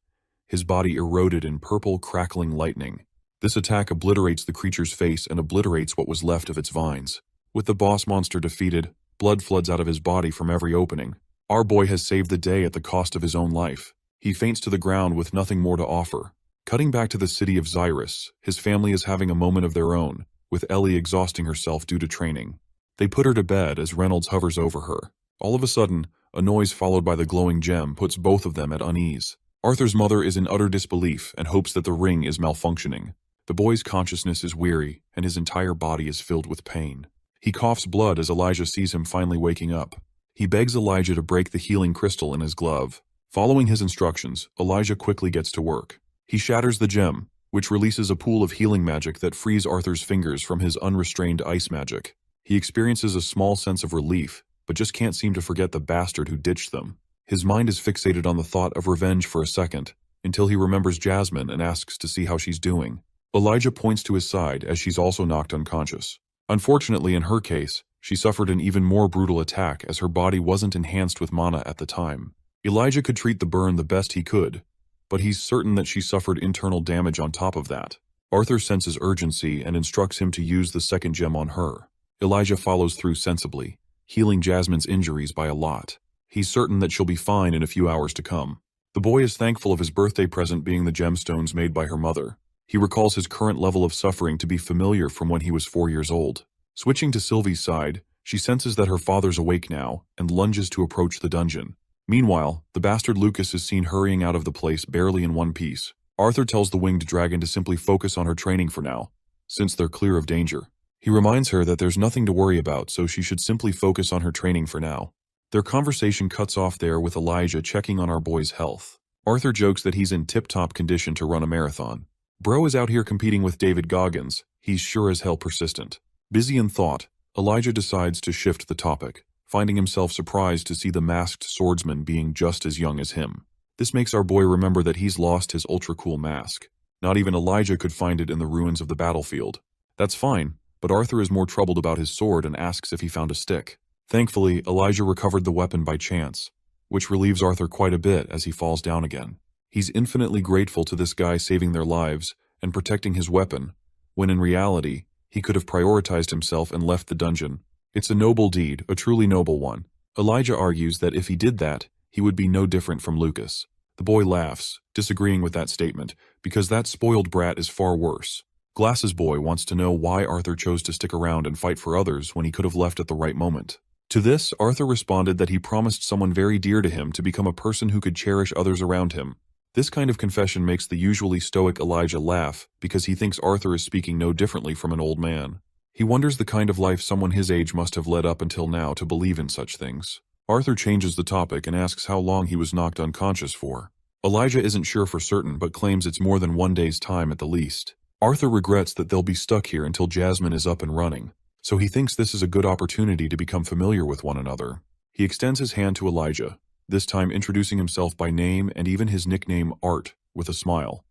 his body eroded in purple, crackling lightning. This attack obliterates the creature's face and obliterates what was left of its vines. With the boss monster defeated, blood floods out of his body from every opening. Our boy has saved the day at the cost of his own life. He faints to the ground with nothing more to offer. Cutting back to the city of Xyrus, his family is having a moment of their own, with Ellie exhausting herself due to training. They put her to bed as Reynolds hovers over her. All of a sudden, a noise followed by the glowing gem puts both of them at unease. Arthur's mother is in utter disbelief and hopes that the ring is malfunctioning. The boy's consciousness is weary, and his entire body is filled with pain. He coughs blood as Elijah sees him finally waking up. He begs Elijah to break the healing crystal in his glove. Following his instructions, Elijah quickly gets to work. He shatters the gem, which releases a pool of healing magic that frees Arthur's fingers from his unrestrained ice magic. He experiences a small sense of relief, but just can't seem to forget the bastard who ditched them. His mind is fixated on the thought of revenge for a second, until he remembers Jasmine and asks to see how she's doing. Elijah points to his side as she's also knocked unconscious. Unfortunately, in her case, she suffered an even more brutal attack as her body wasn't enhanced with mana at the time. Elijah could treat the burn the best he could, but he's certain that she suffered internal damage on top of that. Arthur senses urgency and instructs him to use the second gem on her. Elijah follows through sensibly, healing Jasmine's injuries by a lot. He's certain that she'll be fine in a few hours to come. The boy is thankful of his birthday present being the gemstones made by her mother. He recalls his current level of suffering to be familiar from when he was 4 years old. Switching to Sylvie's side, she senses that her father's awake now and lunges to approach the dungeon. Meanwhile, the bastard Lucas is seen hurrying out of the place barely in one piece. Arthur tells the winged dragon to simply focus on her training for now, since they're clear of danger. He reminds her that there's nothing to worry about, so she should simply focus on her training for now. Their conversation cuts off there with Elijah checking on our boy's health. Arthur jokes that he's in tip-top condition to run a marathon. Bro is out here competing with David Goggins. He's sure as hell persistent. Busy in thought, Elijah decides to shift the topic, finding himself surprised to see the masked swordsman being just as young as him. This makes our boy remember that he's lost his ultra-cool mask. Not even Elijah could find it in the ruins of the battlefield. That's fine, but Arthur is more troubled about his sword and asks if he found a stick. Thankfully, Elijah recovered the weapon by chance, which relieves Arthur quite a bit as he falls down again. He's infinitely grateful to this guy saving their lives and protecting his weapon, when in reality, he could have prioritized himself and left the dungeon. It's a noble deed, a truly noble one. Elijah argues that if he did that, he would be no different from Lucas. The boy laughs, disagreeing with that statement, because that spoiled brat is far worse. Glass's boy wants to know why Arthur chose to stick around and fight for others when he could have left at the right moment. To this, Arthur responded that he promised someone very dear to him to become a person who could cherish others around him. This kind of confession makes the usually stoic Elijah laugh because he thinks Arthur is speaking no differently from an old man. He wonders the kind of life someone his age must have led up until now to believe in such things. Arthur changes the topic and asks how long he was knocked unconscious for. Elijah isn't sure for certain but claims it's more than 1 day's time at the least. Arthur regrets that they'll be stuck here until Jasmine is up and running, so he thinks this is a good opportunity to become familiar with one another. He extends his hand to Elijah, this time introducing himself by name and even his nickname Art, with a smile.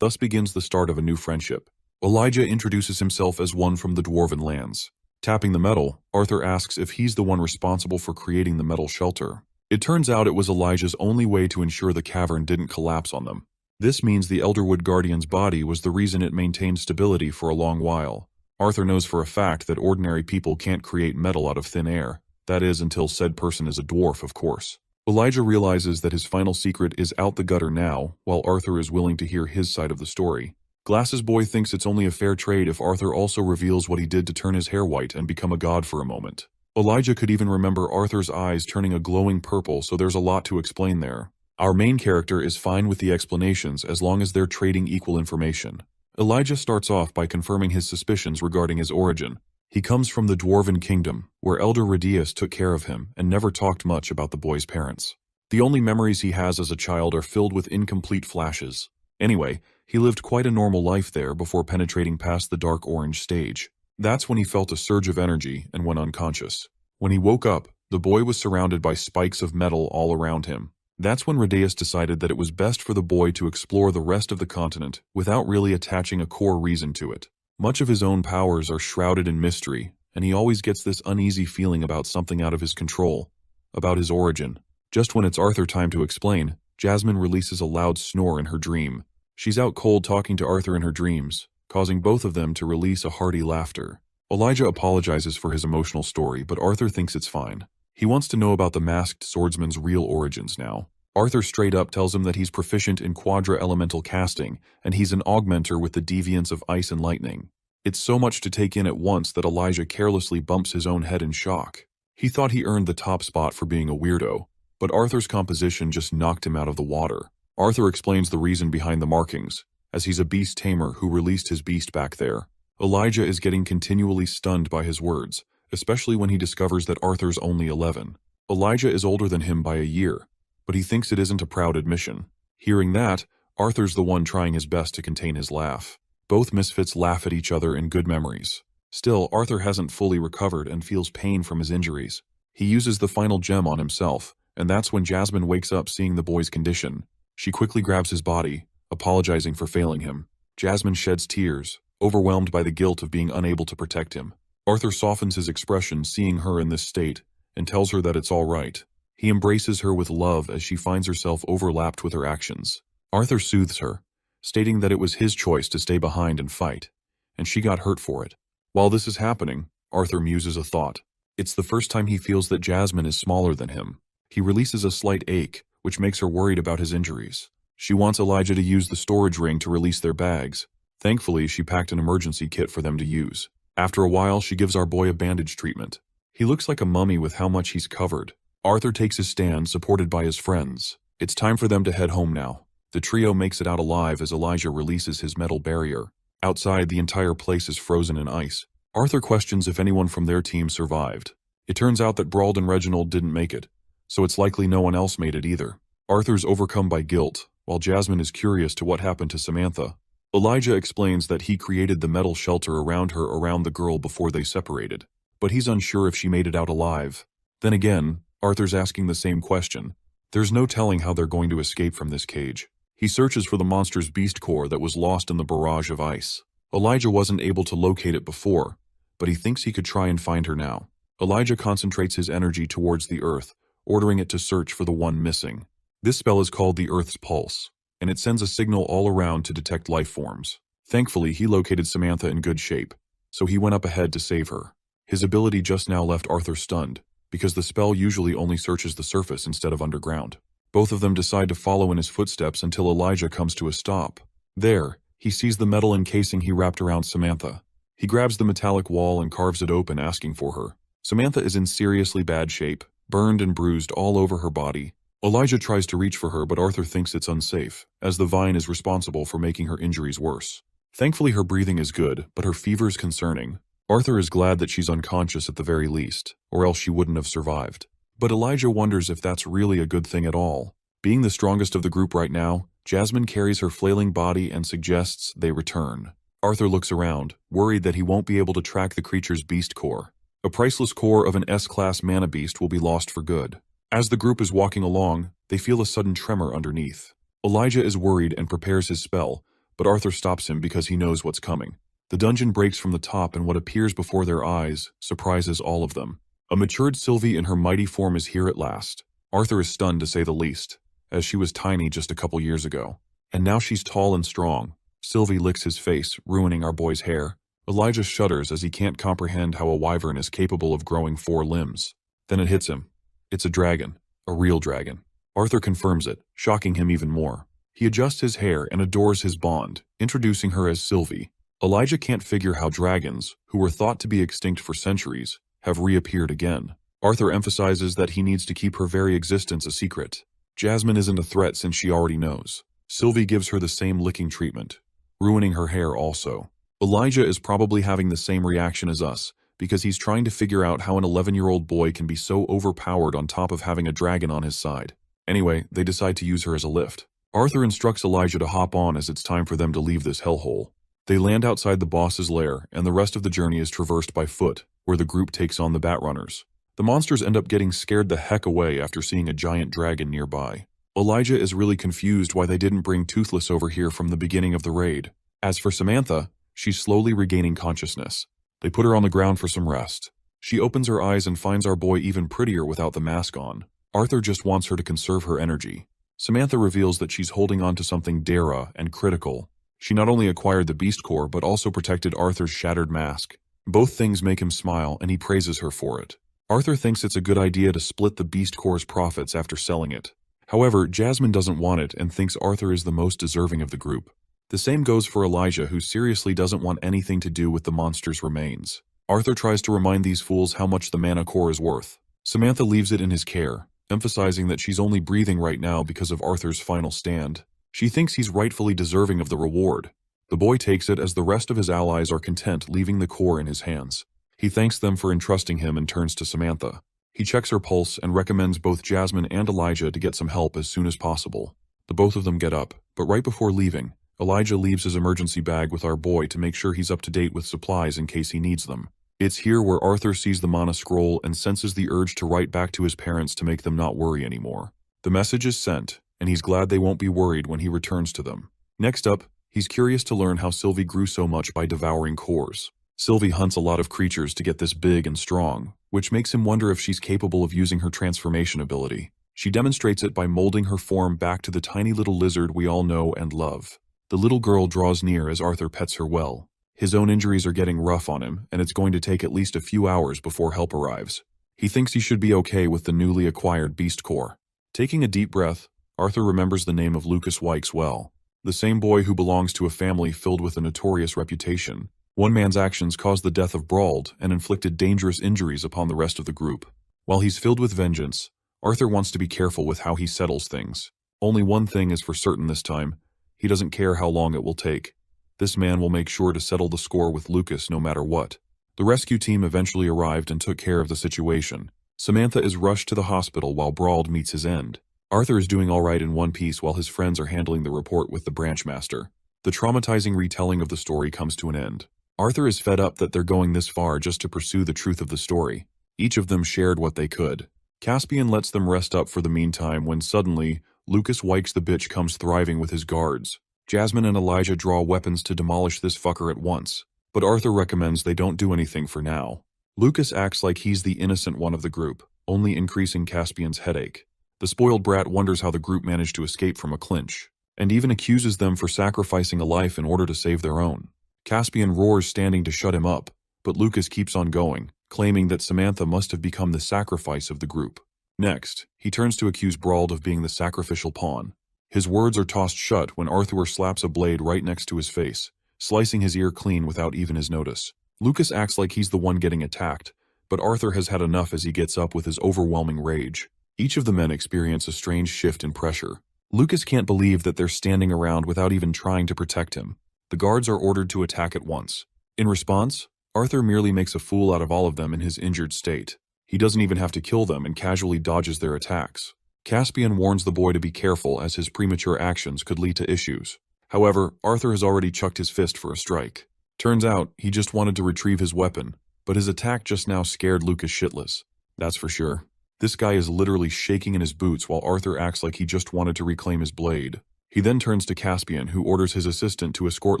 Thus begins the start of a new friendship. Elijah introduces himself as one from the Dwarven lands. Tapping the metal, Arthur asks if he's the one responsible for creating the metal shelter. It turns out it was Elijah's only way to ensure the cavern didn't collapse on them. This means the Elderwood Guardian's body was the reason it maintained stability for a long while. Arthur knows for a fact that ordinary people can't create metal out of thin air. That is, until said person is a dwarf, of course. Elijah realizes that his final secret is out the gutter now, while Arthur is willing to hear his side of the story. Glass's boy thinks it's only a fair trade if Arthur also reveals what he did to turn his hair white and become a god for a moment. Elijah could even remember Arthur's eyes turning a glowing purple, so there's a lot to explain there. Our main character is fine with the explanations as long as they're trading equal information. Elijah starts off by confirming his suspicions regarding his origin. He comes from the Dwarven Kingdom, where Elder Radius took care of him and never talked much about the boy's parents. The only memories he has as a child are filled with incomplete flashes. Anyway, he lived quite a normal life there before penetrating past the dark orange stage. That's when he felt a surge of energy and went unconscious. When he woke up, the boy was surrounded by spikes of metal all around him. That's when Radius decided that it was best for the boy to explore the rest of the continent without really attaching a core reason to it. Much of his own powers are shrouded in mystery, and he always gets this uneasy feeling about something out of his control, about his origin. Just when it's Arthur time to explain, Jasmine releases a loud snore in her dream. She's out cold talking to Arthur in her dreams, causing both of them to release a hearty laughter. Elijah apologizes for his emotional story, but Arthur thinks it's fine. He wants to know about the masked swordsman's real origins now. Arthur straight up tells him that he's proficient in quadra-elemental casting, and he's an augmenter with the deviance of ice and lightning. It's so much to take in at once that Elijah carelessly bumps his own head in shock. He thought he earned the top spot for being a weirdo, but Arthur's composition just knocked him out of the water. Arthur explains the reason behind the markings, as he's a beast tamer who released his beast back there. Elijah is getting continually stunned by his words, especially when he discovers that Arthur's only 11. Elijah is older than him by a year, but he thinks it isn't a proud admission. Hearing that, Arthur's the one trying his best to contain his laugh. Both misfits laugh at each other in good memories. Still, Arthur hasn't fully recovered and feels pain from his injuries. He uses the final gem on himself, and that's when Jasmine wakes up seeing the boy's condition. She quickly grabs his body, apologizing for failing him. Jasmine sheds tears, overwhelmed by the guilt of being unable to protect him. Arthur softens his expression seeing her in this state, and tells her that it's all right. He embraces her with love as she finds herself overlapped with her actions. Arthur soothes her, stating that it was his choice to stay behind and fight, and she got hurt for it. While this is happening, Arthur muses a thought. It's the first time he feels that Jasmine is smaller than him. He releases a slight ache, which makes her worried about his injuries. She wants Elijah to use the storage ring to release their bags. Thankfully, she packed an emergency kit for them to use. After a while, she gives our boy a bandage treatment. He looks like a mummy with how much he's covered. Arthur takes his stand, supported by his friends. It's time for them to head home now. The trio makes it out alive as Elijah releases his metal barrier. Outside, the entire place is frozen in ice. Arthur questions if anyone from their team survived. It turns out that Brauld and Reginald didn't make it, so it's likely no one else made it either. Arthur's overcome by guilt, while Jasmine is curious to what happened to Samantha. Elijah explains that he created the metal shelter around her around the girl before they separated, but he's unsure if she made it out alive. Then again, Arthur's asking the same question. There's no telling how they're going to escape from this cage. He searches for the monster's beast core that was lost in the barrage of ice. Elijah wasn't able to locate it before, but he thinks he could try and find her now. Elijah concentrates his energy towards the earth, ordering it to search for the one missing. This spell is called the Earth's Pulse, and it sends a signal all around to detect life forms. Thankfully, he located Samantha in good shape, so he went up ahead to save her. His ability just now left Arthur stunned, because the spell usually only searches the surface instead of underground. Both of them decide to follow in his footsteps until Elijah comes to a stop. There, he sees the metal encasing he wrapped around Samantha. He grabs the metallic wall and carves it open, asking for her. Samantha is in seriously bad shape, burned and bruised all over her body. Elijah tries to reach for her, but Arthur thinks it's unsafe, as the vine is responsible for making her injuries worse. Thankfully, her breathing is good, but her fever is concerning. Arthur is glad that she's unconscious at the very least, or else she wouldn't have survived. But Elijah wonders if that's really a good thing at all. Being the strongest of the group right now, Jasmine carries her flailing body and suggests they return. Arthur looks around, worried that he won't be able to track the creature's beast core. A priceless core of an S-class mana beast will be lost for good. As the group is walking along, they feel a sudden tremor underneath. Elijah is worried and prepares his spell, but Arthur stops him because he knows what's coming. The dungeon breaks from the top, and what appears before their eyes surprises all of them. A matured Sylvie in her mighty form is here at last. Arthur is stunned to say the least, as she was tiny just a couple years ago. And now she's tall and strong. Sylvie licks his face, ruining our boy's hair. Elijah shudders as he can't comprehend how a wyvern is capable of growing 4 limbs. Then it hits him. It's a dragon. A real dragon. Arthur confirms it, shocking him even more. He adjusts his hair and adores his bond, introducing her as Sylvie. Elijah can't figure how dragons, who were thought to be extinct for centuries, have reappeared again. Arthur emphasizes that he needs to keep her very existence a secret. Jasmine isn't a threat since she already knows. Sylvie gives her the same licking treatment, ruining her hair also. Elijah is probably having the same reaction as us, because he's trying to figure out how an 11-year-old boy can be so overpowered on top of having a dragon on his side. Anyway, they decide to use her as a lift. Arthur instructs Elijah to hop on as it's time for them to leave this hellhole. They land outside the boss's lair, and the rest of the journey is traversed by foot, where the group takes on the Batrunners. The monsters end up getting scared the heck away after seeing a giant dragon nearby. Elijah is really confused why they didn't bring Toothless over here from the beginning of the raid. As for Samantha, She's slowly regaining consciousness. They put her on the ground for some rest. She opens her eyes and finds our boy even prettier without the mask on. Arthur just wants her to conserve her energy. Samantha reveals that she's holding on to something Dara and critical. She not only acquired the Beast Core but also protected Arthur's shattered mask. Both things make him smile and he praises her for it. Arthur thinks it's a good idea to split the Beast Core's profits after selling it. However, Jasmine doesn't want it and thinks Arthur is the most deserving of the group. The same goes for Elijah, who seriously doesn't want anything to do with the monster's remains. Arthur tries to remind these fools how much the mana core is worth. Samantha leaves it in his care, emphasizing that she's only breathing right now because of Arthur's final stand. She thinks he's rightfully deserving of the reward. The boy takes it as the rest of his allies are content leaving the core in his hands. He thanks them for entrusting him and turns to Samantha. He checks her pulse and recommends both Jasmine and Elijah to get some help as soon as possible. The both of them get up, but right before leaving, Elijah leaves his emergency bag with our boy to make sure he's up to date with supplies in case he needs them. It's here where Arthur sees the mana scroll and senses the urge to write back to his parents to make them not worry anymore. The message is sent, and he's glad they won't be worried when he returns to them. Next up, he's curious to learn how Sylvie grew so much by devouring cores. Sylvie hunts a lot of creatures to get this big and strong, which makes him wonder if she's capable of using her transformation ability. She demonstrates it by molding her form back to the tiny little lizard we all know and love. The little girl draws near as Arthur pets her well. His own injuries are getting rough on him, and it's going to take at least a few hours before help arrives. He thinks he should be okay with the newly acquired Beast Core. Taking a deep breath, Arthur remembers the name of Lucas Wykes well. The same boy who belongs to a family filled with a notorious reputation. One man's actions caused the death of Brauld and inflicted dangerous injuries upon the rest of the group. While he's filled with vengeance, Arthur wants to be careful with how he settles things. Only one thing is for certain this time. He doesn't care how long it will take. This man will make sure to settle the score with Lucas no matter what. The rescue team eventually arrived and took care of the situation. Samantha is rushed to the hospital while Brauld meets his end. Arthur is doing all right in one piece while his friends are handling the report with the branch master. The traumatizing retelling of the story comes to an end. Arthur is fed up that they're going this far just to pursue the truth of the story. Each of them shared what they could. Caspian lets them rest up for the meantime when suddenly, Lucas Wykes the bitch comes thriving with his guards. Jasmine and Elijah draw weapons to demolish this fucker at once, but Arthur recommends they don't do anything for now. Lucas acts like he's the innocent one of the group, only increasing Caspian's headache. The spoiled brat wonders how the group managed to escape from a clinch, and even accuses them for sacrificing a life in order to save their own. Caspian roars, standing to shut him up, but Lucas keeps on going, claiming that Samantha must have become the sacrifice of the group. Next, he turns to accuse Brauld of being the sacrificial pawn. His words are tossed shut when Arthur slaps a blade right next to his face, slicing his ear clean without even his notice. Lucas acts like he's the one getting attacked, but Arthur has had enough as he gets up with his overwhelming rage. Each of the men experience a strange shift in pressure. Lucas can't believe that they're standing around without even trying to protect him. The guards are ordered to attack at once. In response, Arthur merely makes a fool out of all of them in his injured state. He doesn't even have to kill them and casually dodges their attacks. Caspian warns the boy to be careful as his premature actions could lead to issues. However, Arthur has already chucked his fist for a strike. Turns out, he just wanted to retrieve his weapon, but his attack just now scared Lucas shitless. That's for sure. This guy is literally shaking in his boots while Arthur acts like he just wanted to reclaim his blade. He then turns to Caspian, who orders his assistant to escort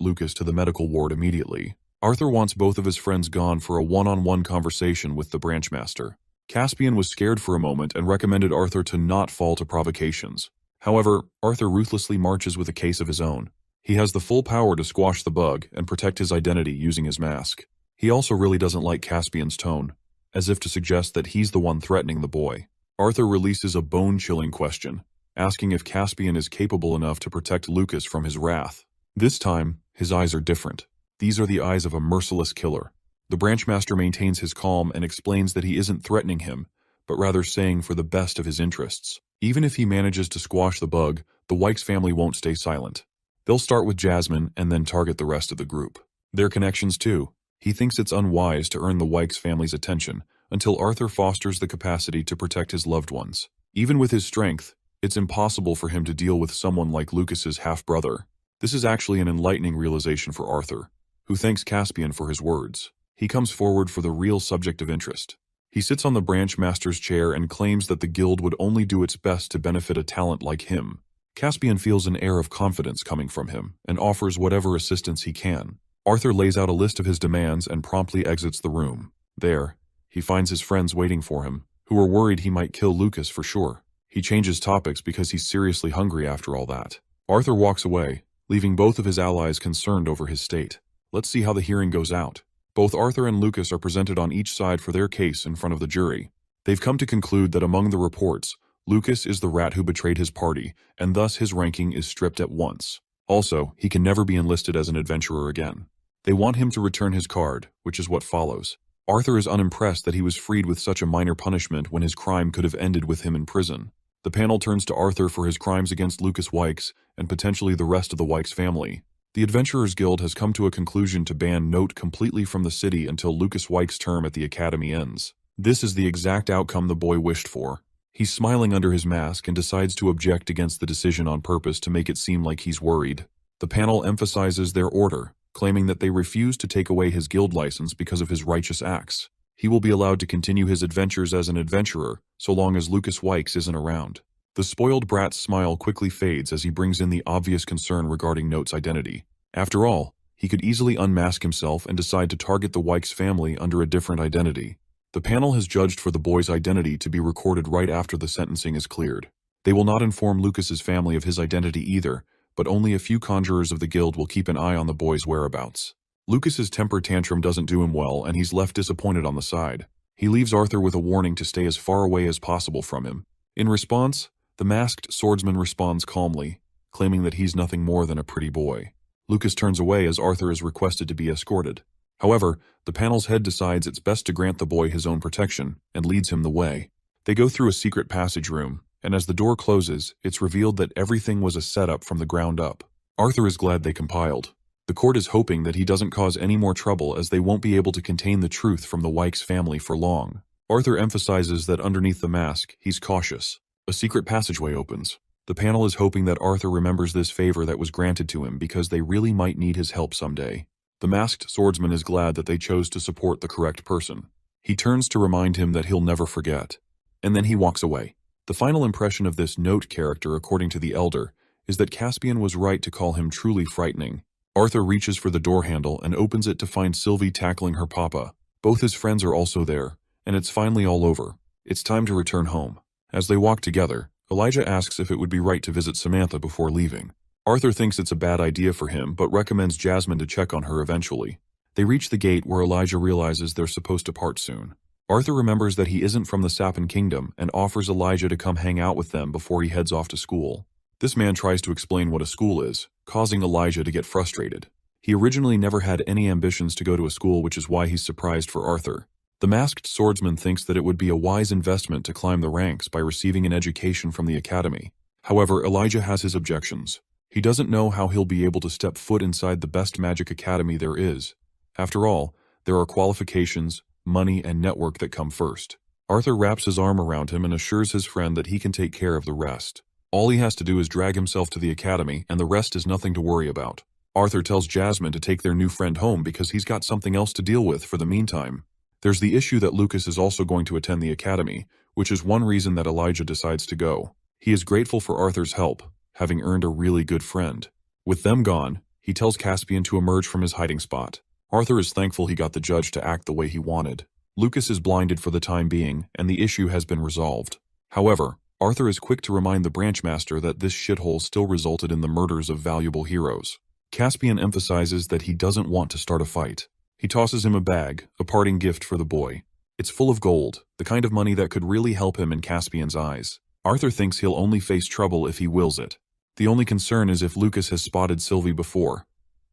Lucas to the medical ward immediately. Arthur wants both of his friends gone for a one-on-one conversation with the branch master. Caspian was scared for a moment and recommended Arthur to not fall to provocations. However, Arthur ruthlessly marches with a case of his own. He has the full power to squash the bug and protect his identity using his mask. He also really doesn't like Caspian's tone, as if to suggest that he's the one threatening the boy. Arthur releases a bone-chilling question, asking if Caspian is capable enough to protect Lucas from his wrath. This time, his eyes are different. These are the eyes of a merciless killer. The branch master maintains his calm and explains that he isn't threatening him, but rather saying for the best of his interests. Even if he manages to squash the bug, the Wykes family won't stay silent. They'll start with Jasmine and then target the rest of the group. Their connections too. He thinks it's unwise to earn the Wykes family's attention until Arthur fosters the capacity to protect his loved ones. Even with his strength, it's impossible for him to deal with someone like Lucas's half-brother. This is actually an enlightening realization for Arthur, who thanks Caspian for his words. He comes forward for the real subject of interest. He sits on the branch master's chair and claims that the guild would only do its best to benefit a talent like him. Caspian feels an air of confidence coming from him and offers whatever assistance he can. Arthur lays out a list of his demands and promptly exits the room. There, he finds his friends waiting for him, who are worried he might kill Lucas for sure. He changes topics because he's seriously hungry after all that. Arthur walks away, leaving both of his allies concerned over his state. Let's see how the hearing goes out. Both Arthur and Lucas are presented on each side for their case in front of the jury. They've come to conclude that among the reports, Lucas is the rat who betrayed his party, and thus his ranking is stripped at once. Also, he can never be enlisted as an adventurer again. They want him to return his card, which is what follows. Arthur is unimpressed that he was freed with such a minor punishment when his crime could have ended with him in prison. The panel turns to Arthur for his crimes against Lucas Wykes and potentially the rest of the Wykes family. The Adventurers Guild has come to a conclusion to ban Note completely from the city until Lucas Wykes' term at the academy ends. This is the exact outcome the boy wished for. He's smiling under his mask and decides to object against the decision on purpose to make it seem like he's worried. The panel emphasizes their order, claiming that they refuse to take away his guild license because of his righteous acts. He will be allowed to continue his adventures as an adventurer, so long as Lucas Wykes isn't around. The spoiled brat's smile quickly fades as he brings in the obvious concern regarding Note's identity. After all, he could easily unmask himself and decide to target the Wykes family under a different identity. The panel has judged for the boy's identity to be recorded right after the sentencing is cleared. They will not inform Lucas's family of his identity either, but only a few conjurers of the guild will keep an eye on the boy's whereabouts. Lucas's temper tantrum doesn't do him well, and he's left disappointed on the side. He leaves Arthur with a warning to stay as far away as possible from him. In response, the masked swordsman responds calmly, claiming that he's nothing more than a pretty boy. Lucas turns away as Arthur is requested to be escorted. However, the panel's head decides it's best to grant the boy his own protection and leads him the way. They go through a secret passage room, and as the door closes, it's revealed that everything was a setup from the ground up. Arthur is glad they compiled. The court is hoping that he doesn't cause any more trouble as they won't be able to contain the truth from the Wykes family for long. Arthur emphasizes that underneath the mask, he's cautious. A secret passageway opens. The panel is hoping that Arthur remembers this favor that was granted to him because they really might need his help someday. The masked swordsman is glad that they chose to support the correct person. He turns to remind him that he'll never forget. And then he walks away. The final impression of this Note character, according to the Elder, is that Caspian was right to call him truly frightening. Arthur reaches for the door handle and opens it to find Sylvie tackling her papa. Both his friends are also there, and it's finally all over. It's time to return home. As they walk together, Elijah asks if it would be right to visit Samantha before leaving. Arthur thinks it's a bad idea for him, but recommends Jasmine to check on her eventually. They reach the gate where Elijah realizes they're supposed to part soon. Arthur remembers that he isn't from the Sappan Kingdom and offers Elijah to come hang out with them before he heads off to school. This man tries to explain what a school is, causing Elijah to get frustrated. He originally never had any ambitions to go to a school, which is why he's surprised for Arthur. The masked swordsman thinks that it would be a wise investment to climb the ranks by receiving an education from the academy. However, Elijah has his objections. He doesn't know how he'll be able to step foot inside the best magic academy there is. After all, there are qualifications, money, and network that come first. Arthur wraps his arm around him and assures his friend that he can take care of the rest. All he has to do is drag himself to the academy, and the rest is nothing to worry about. Arthur tells Jasmine to take their new friend home because he's got something else to deal with for the meantime. There's the issue that Lucas is also going to attend the academy, which is one reason that Elijah decides to go. He is grateful for Arthur's help, having earned a really good friend. With them gone, he tells Caspian to emerge from his hiding spot. Arthur is thankful he got the judge to act the way he wanted. Lucas is blinded for the time being, and the issue has been resolved. However, Arthur is quick to remind the branchmaster that this shithole still resulted in the murders of valuable heroes. Caspian emphasizes that he doesn't want to start a fight. He tosses him a bag, a parting gift for the boy. It's full of gold, the kind of money that could really help him in Caspian's eyes. Arthur thinks he'll only face trouble if he wills it. The only concern is if Lucas has spotted Sylvie before.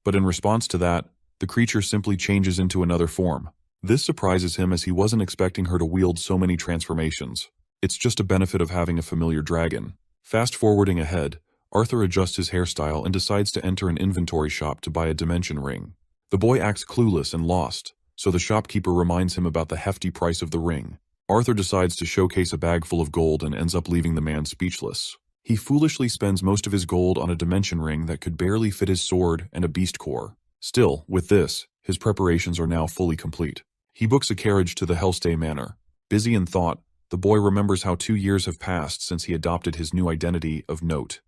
But in response to that, the creature simply changes into another form. This surprises him as he wasn't expecting her to wield so many transformations. It's just a benefit of having a familiar dragon. Fast-forwarding ahead, Arthur adjusts his hairstyle and decides to enter an inventory shop to buy a dimension ring. The boy acts clueless and lost, so the shopkeeper reminds him about the hefty price of the ring. Arthur decides to showcase a bag full of gold and ends up leaving the man speechless. He foolishly spends most of his gold on a dimension ring that could barely fit his sword and a beast core. Still, with this, his preparations are now fully complete. He books a carriage to the Hellstay Manor. Busy in thought, the boy remembers how 2 years have passed since he adopted his new identity of Note.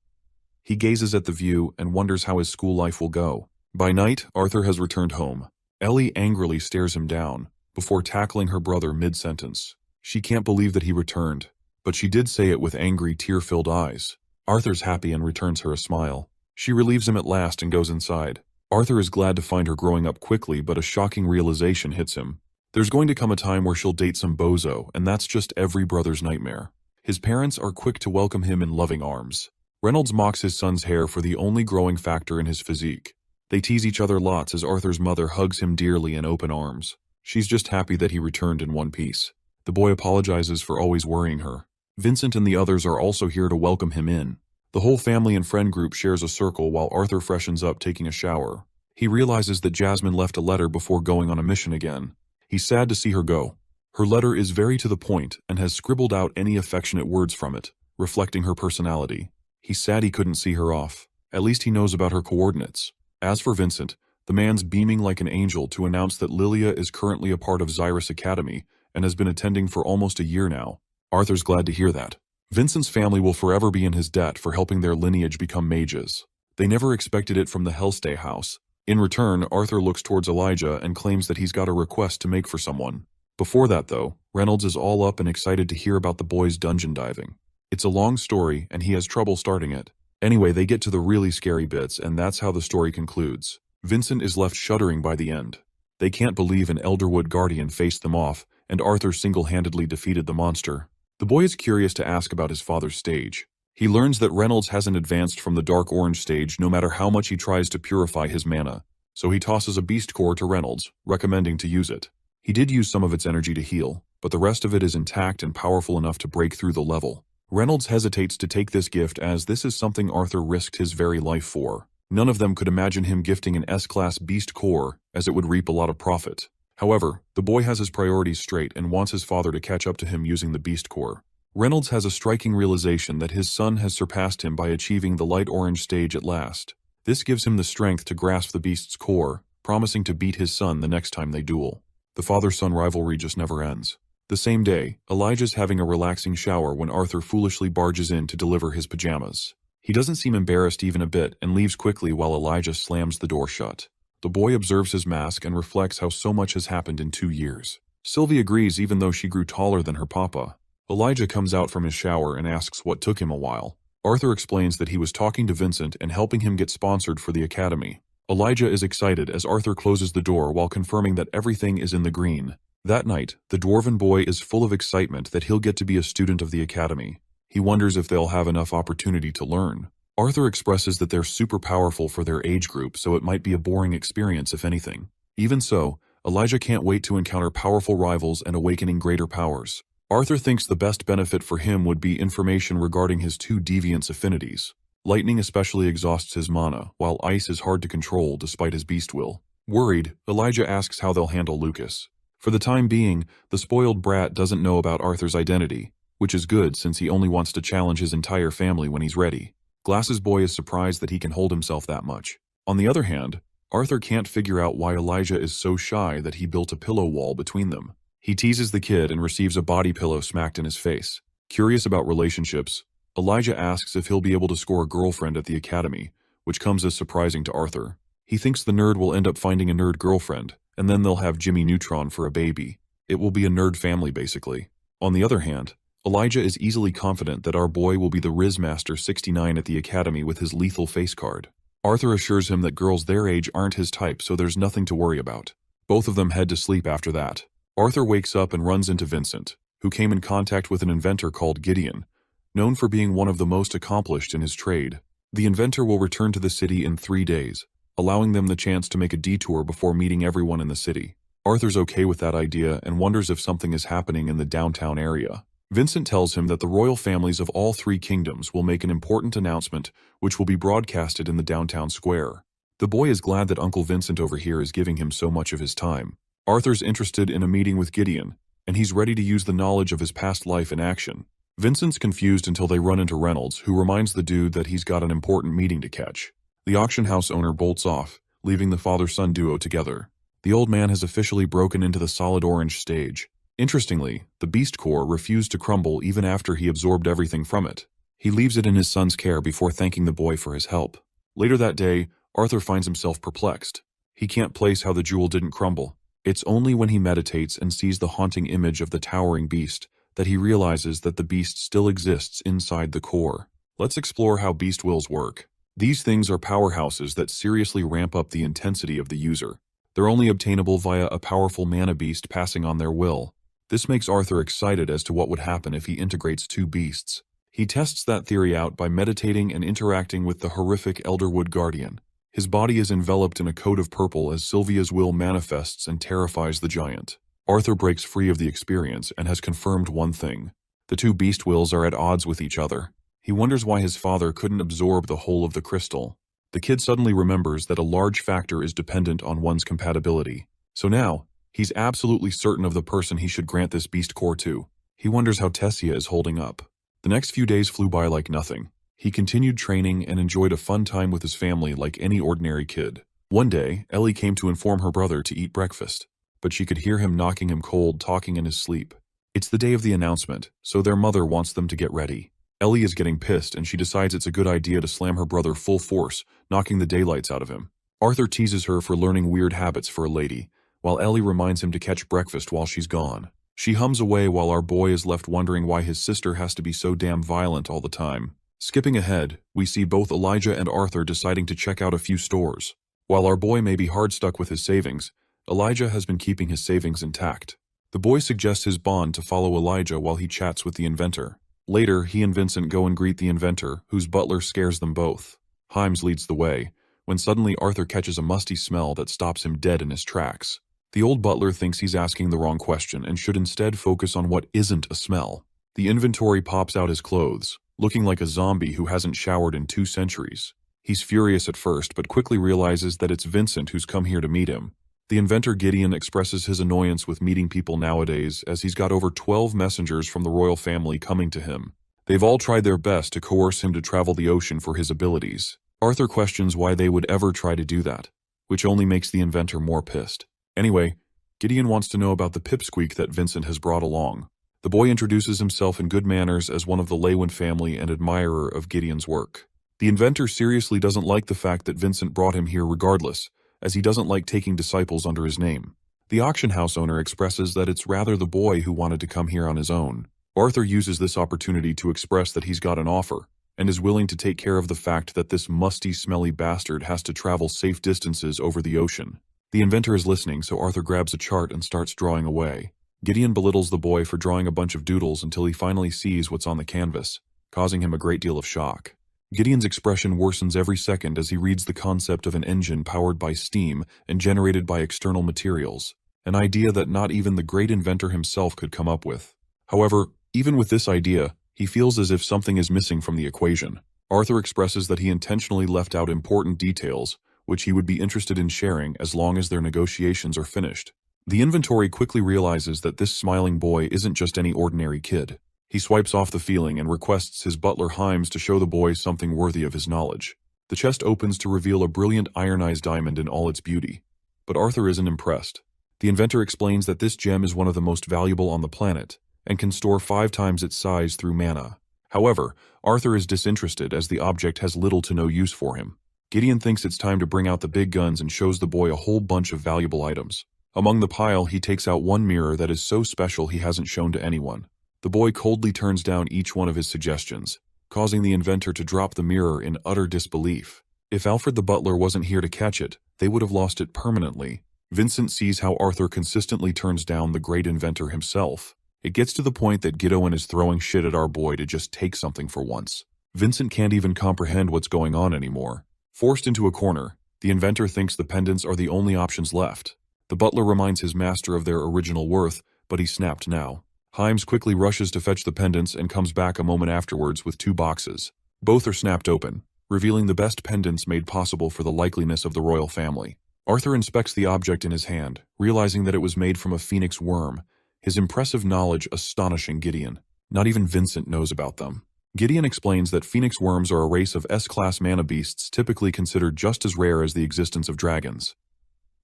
He gazes at the view and wonders how his school life will go. By night, Arthur has returned home. Ellie angrily stares him down, before tackling her brother mid-sentence. She can't believe that he returned, but she did say it with angry, tear-filled eyes. Arthur's happy and returns her a smile. She relieves him at last and goes inside. Arthur is glad to find her growing up quickly, but a shocking realization hits him. There's going to come a time where she'll date some bozo, and that's just every brother's nightmare. His parents are quick to welcome him in loving arms. Reynolds mocks his son's hair for the only growing factor in his physique. They tease each other lots as Arthur's mother hugs him dearly in open arms. She's just happy that he returned in one piece. The boy apologizes for always worrying her. Vincent and the others are also here to welcome him in. The whole family and friend group shares a circle while Arthur freshens up taking a shower. He realizes that Jasmine left a letter before going on a mission again. He's sad to see her go. Her letter is very to the point and has scribbled out any affectionate words from it, reflecting her personality. He's sad he couldn't see her off. At least he knows about her coordinates. As for Vincent, the man's beaming like an angel to announce that Lilia is currently a part of Xyrus Academy and has been attending for almost a year now. Arthur's glad to hear that. Vincent's family will forever be in his debt for helping their lineage become mages. They never expected it from the Hellstay house. In return, Arthur looks towards Elijah and claims that he's got a request to make for someone. Before that, though, Reynolds is all up and excited to hear about the boys dungeon diving. It's a long story, and he has trouble starting it. Anyway, they get to the really scary bits, and that's how the story concludes. Vincent is left shuddering by the end. They can't believe an Elderwood guardian faced them off, and Arthur single-handedly defeated the monster. The boy is curious to ask about his father's stage. He learns that Reynolds hasn't advanced from the Dark Orange stage no matter how much he tries to purify his mana, so he tosses a beast core to Reynolds, recommending to use it. He did use some of its energy to heal, but the rest of it is intact and powerful enough to break through the level. Reynolds hesitates to take this gift as this is something Arthur risked his very life for. None of them could imagine him gifting an S-class beast core, as it would reap a lot of profit. However, the boy has his priorities straight and wants his father to catch up to him using the beast core. Reynolds has a striking realization that his son has surpassed him by achieving the light orange stage at last. This gives him the strength to grasp the beast's core, promising to beat his son the next time they duel. The father-son rivalry just never ends. The same day, Elijah's having a relaxing shower when Arthur foolishly barges in to deliver his pajamas. He doesn't seem embarrassed even a bit and leaves quickly while Elijah slams the door shut. The boy observes his mask and reflects how so much has happened in 2 years. Sylvie agrees even though she grew taller than her papa. Elijah comes out from his shower and asks what took him a while. Arthur explains that he was talking to Vincent and helping him get sponsored for the academy. Elijah is excited as Arthur closes the door while confirming that everything is in the green. That night, the dwarven boy is full of excitement that he'll get to be a student of the academy. He wonders if they'll have enough opportunity to learn. Arthur expresses that they're super powerful for their age group, so it might be a boring experience if anything. Even so, Elijah can't wait to encounter powerful rivals and awakening greater powers. Arthur thinks the best benefit for him would be information regarding his 2 deviance affinities. Lightning especially exhausts his mana, while ice is hard to control despite his beast will. Worried, Elijah asks how they'll handle Lucas. For the time being, the spoiled brat doesn't know about Arthur's identity, which is good since he only wants to challenge his entire family when he's ready. Glasses Boy is surprised that he can hold himself that much. On the other hand, Arthur can't figure out why Elijah is so shy that he built a pillow wall between them. He teases the kid and receives a body pillow smacked in his face. Curious about relationships, Elijah asks if he'll be able to score a girlfriend at the academy, which comes as surprising to Arthur. He thinks the nerd will end up finding a nerd girlfriend, and then they'll have Jimmy Neutron for a baby. It will be a nerd family, basically. On the other hand, Elijah is easily confident that our boy will be the Riz Master 69 at the academy with his lethal face card. Arthur assures him that girls their age aren't his type, so there's nothing to worry about. Both of them head to sleep after that. Arthur wakes up and runs into Vincent, who came in contact with an inventor called Gideon, known for being one of the most accomplished in his trade. The inventor will return to the city in 3 days, allowing them the chance to make a detour before meeting everyone in the city. Arthur's okay with that idea and wonders if something is happening in the downtown area. Vincent tells him that the royal families of all 3 kingdoms will make an important announcement which will be broadcasted in the downtown square. The boy is glad that Uncle Vincent over here is giving him so much of his time. Arthur's interested in a meeting with Gideon, and he's ready to use the knowledge of his past life in action. Vincent's confused until they run into Reynolds, who reminds the dude that he's got an important meeting to catch. The auction house owner bolts off, leaving the father-son duo together. The old man has officially broken into the solid orange stage. Interestingly, the beast core refused to crumble even after he absorbed everything from it. He leaves it in his son's care before thanking the boy for his help. Later that day, Arthur finds himself perplexed. He can't place how the jewel didn't crumble. It's only when he meditates and sees the haunting image of the towering beast that he realizes that the beast still exists inside the core. Let's explore how beast wills work. These things are powerhouses that seriously ramp up the intensity of the user. They're only obtainable via a powerful mana beast passing on their will. This makes Arthur excited as to what would happen if he integrates two beasts. He tests that theory out by meditating and interacting with the horrific Elderwood Guardian. His body is enveloped in a coat of purple as Sylvia's will manifests and terrifies the giant. Arthur breaks free of the experience and has confirmed one thing. The two beast wills are at odds with each other. He wonders why his father couldn't absorb the whole of the crystal. The kid suddenly remembers that a large factor is dependent on one's compatibility. So now, he's absolutely certain of the person he should grant this beast core to. He wonders how Tessia is holding up. The next few days flew by like nothing. He continued training and enjoyed a fun time with his family like any ordinary kid. One day, Ellie came to inform her brother to eat breakfast, but she could hear him knocking him cold talking in his sleep. It's the day of the announcement, so their mother wants them to get ready. Ellie is getting pissed and she decides it's a good idea to slam her brother full force, knocking the daylights out of him. Arthur teases her for learning weird habits for a lady, while Ellie reminds him to catch breakfast while she's gone. She hums away while our boy is left wondering why his sister has to be so damn violent all the time. Skipping ahead, we see both Elijah and Arthur deciding to check out a few stores. While our boy may be hard stuck with his savings, Elijah has been keeping his savings intact. The boy suggests his bond to follow Elijah while he chats with the inventor. Later, he and Vincent go and greet the inventor, whose butler scares them both. Himes leads the way, when suddenly Arthur catches a musty smell that stops him dead in his tracks. The old butler thinks he's asking the wrong question and should instead focus on what isn't a smell. The inventory pops out his clothes, looking like a zombie who hasn't showered in 2 centuries. He's furious at first, but quickly realizes that it's Vincent who's come here to meet him. The inventor Gideon expresses his annoyance with meeting people nowadays, as he's got over 12 messengers from the royal family coming to him. They've all tried their best to coerce him to travel the ocean for his abilities. Arthur questions why they would ever try to do that, which only makes the inventor more pissed. Anyway, Gideon wants to know about the pipsqueak that Vincent has brought along. The boy introduces himself in good manners as one of the Lewin family and admirer of Gideon's work. The inventor seriously doesn't like the fact that Vincent brought him here regardless, as he doesn't like taking disciples under his name. The auction house owner expresses that it's rather the boy who wanted to come here on his own. Arthur uses this opportunity to express that he's got an offer, and is willing to take care of the fact that this musty, smelly bastard has to travel safe distances over the ocean. The inventor is listening, so Arthur grabs a chart and starts drawing away. Gideon belittles the boy for drawing a bunch of doodles until he finally sees what's on the canvas, causing him a great deal of shock. Gideon's expression worsens every second as he reads the concept of an engine powered by steam and generated by external materials, an idea that not even the great inventor himself could come up with. However, even with this idea, he feels as if something is missing from the equation. Arthur expresses that he intentionally left out important details, which he would be interested in sharing as long as their negotiations are finished. The inventory quickly realizes that this smiling boy isn't just any ordinary kid. He swipes off the feeling and requests his butler Himes to show the boy something worthy of his knowledge. The chest opens to reveal a brilliant ironized diamond in all its beauty. But Arthur isn't impressed. The inventor explains that this gem is one of the most valuable on the planet, and can store 5 times its size through mana. However, Arthur is disinterested as the object has little to no use for him. Gideon thinks it's time to bring out the big guns and shows the boy a whole bunch of valuable items. Among the pile, he takes out one mirror that is so special he hasn't shown to anyone. The boy coldly turns down each one of his suggestions, causing the inventor to drop the mirror in utter disbelief. If Alfred the butler wasn't here to catch it, they would have lost it permanently. Vincent sees how Arthur consistently turns down the great inventor himself. It gets to the point that Gideon is throwing shit at our boy to just take something for once. Vincent can't even comprehend what's going on anymore. Forced into a corner, the inventor thinks the pendants are the only options left. The butler reminds his master of their original worth, but he's snapped now. Himes quickly rushes to fetch the pendants and comes back a moment afterwards with 2 boxes. Both are snapped open, revealing the best pendants made possible for the likeliness of the royal family. Arthur inspects the object in his hand, realizing that it was made from a phoenix worm, his impressive knowledge astonishing Gideon. Not even Vincent knows about them. Gideon explains that phoenix worms are a race of S-class mana beasts typically considered just as rare as the existence of dragons.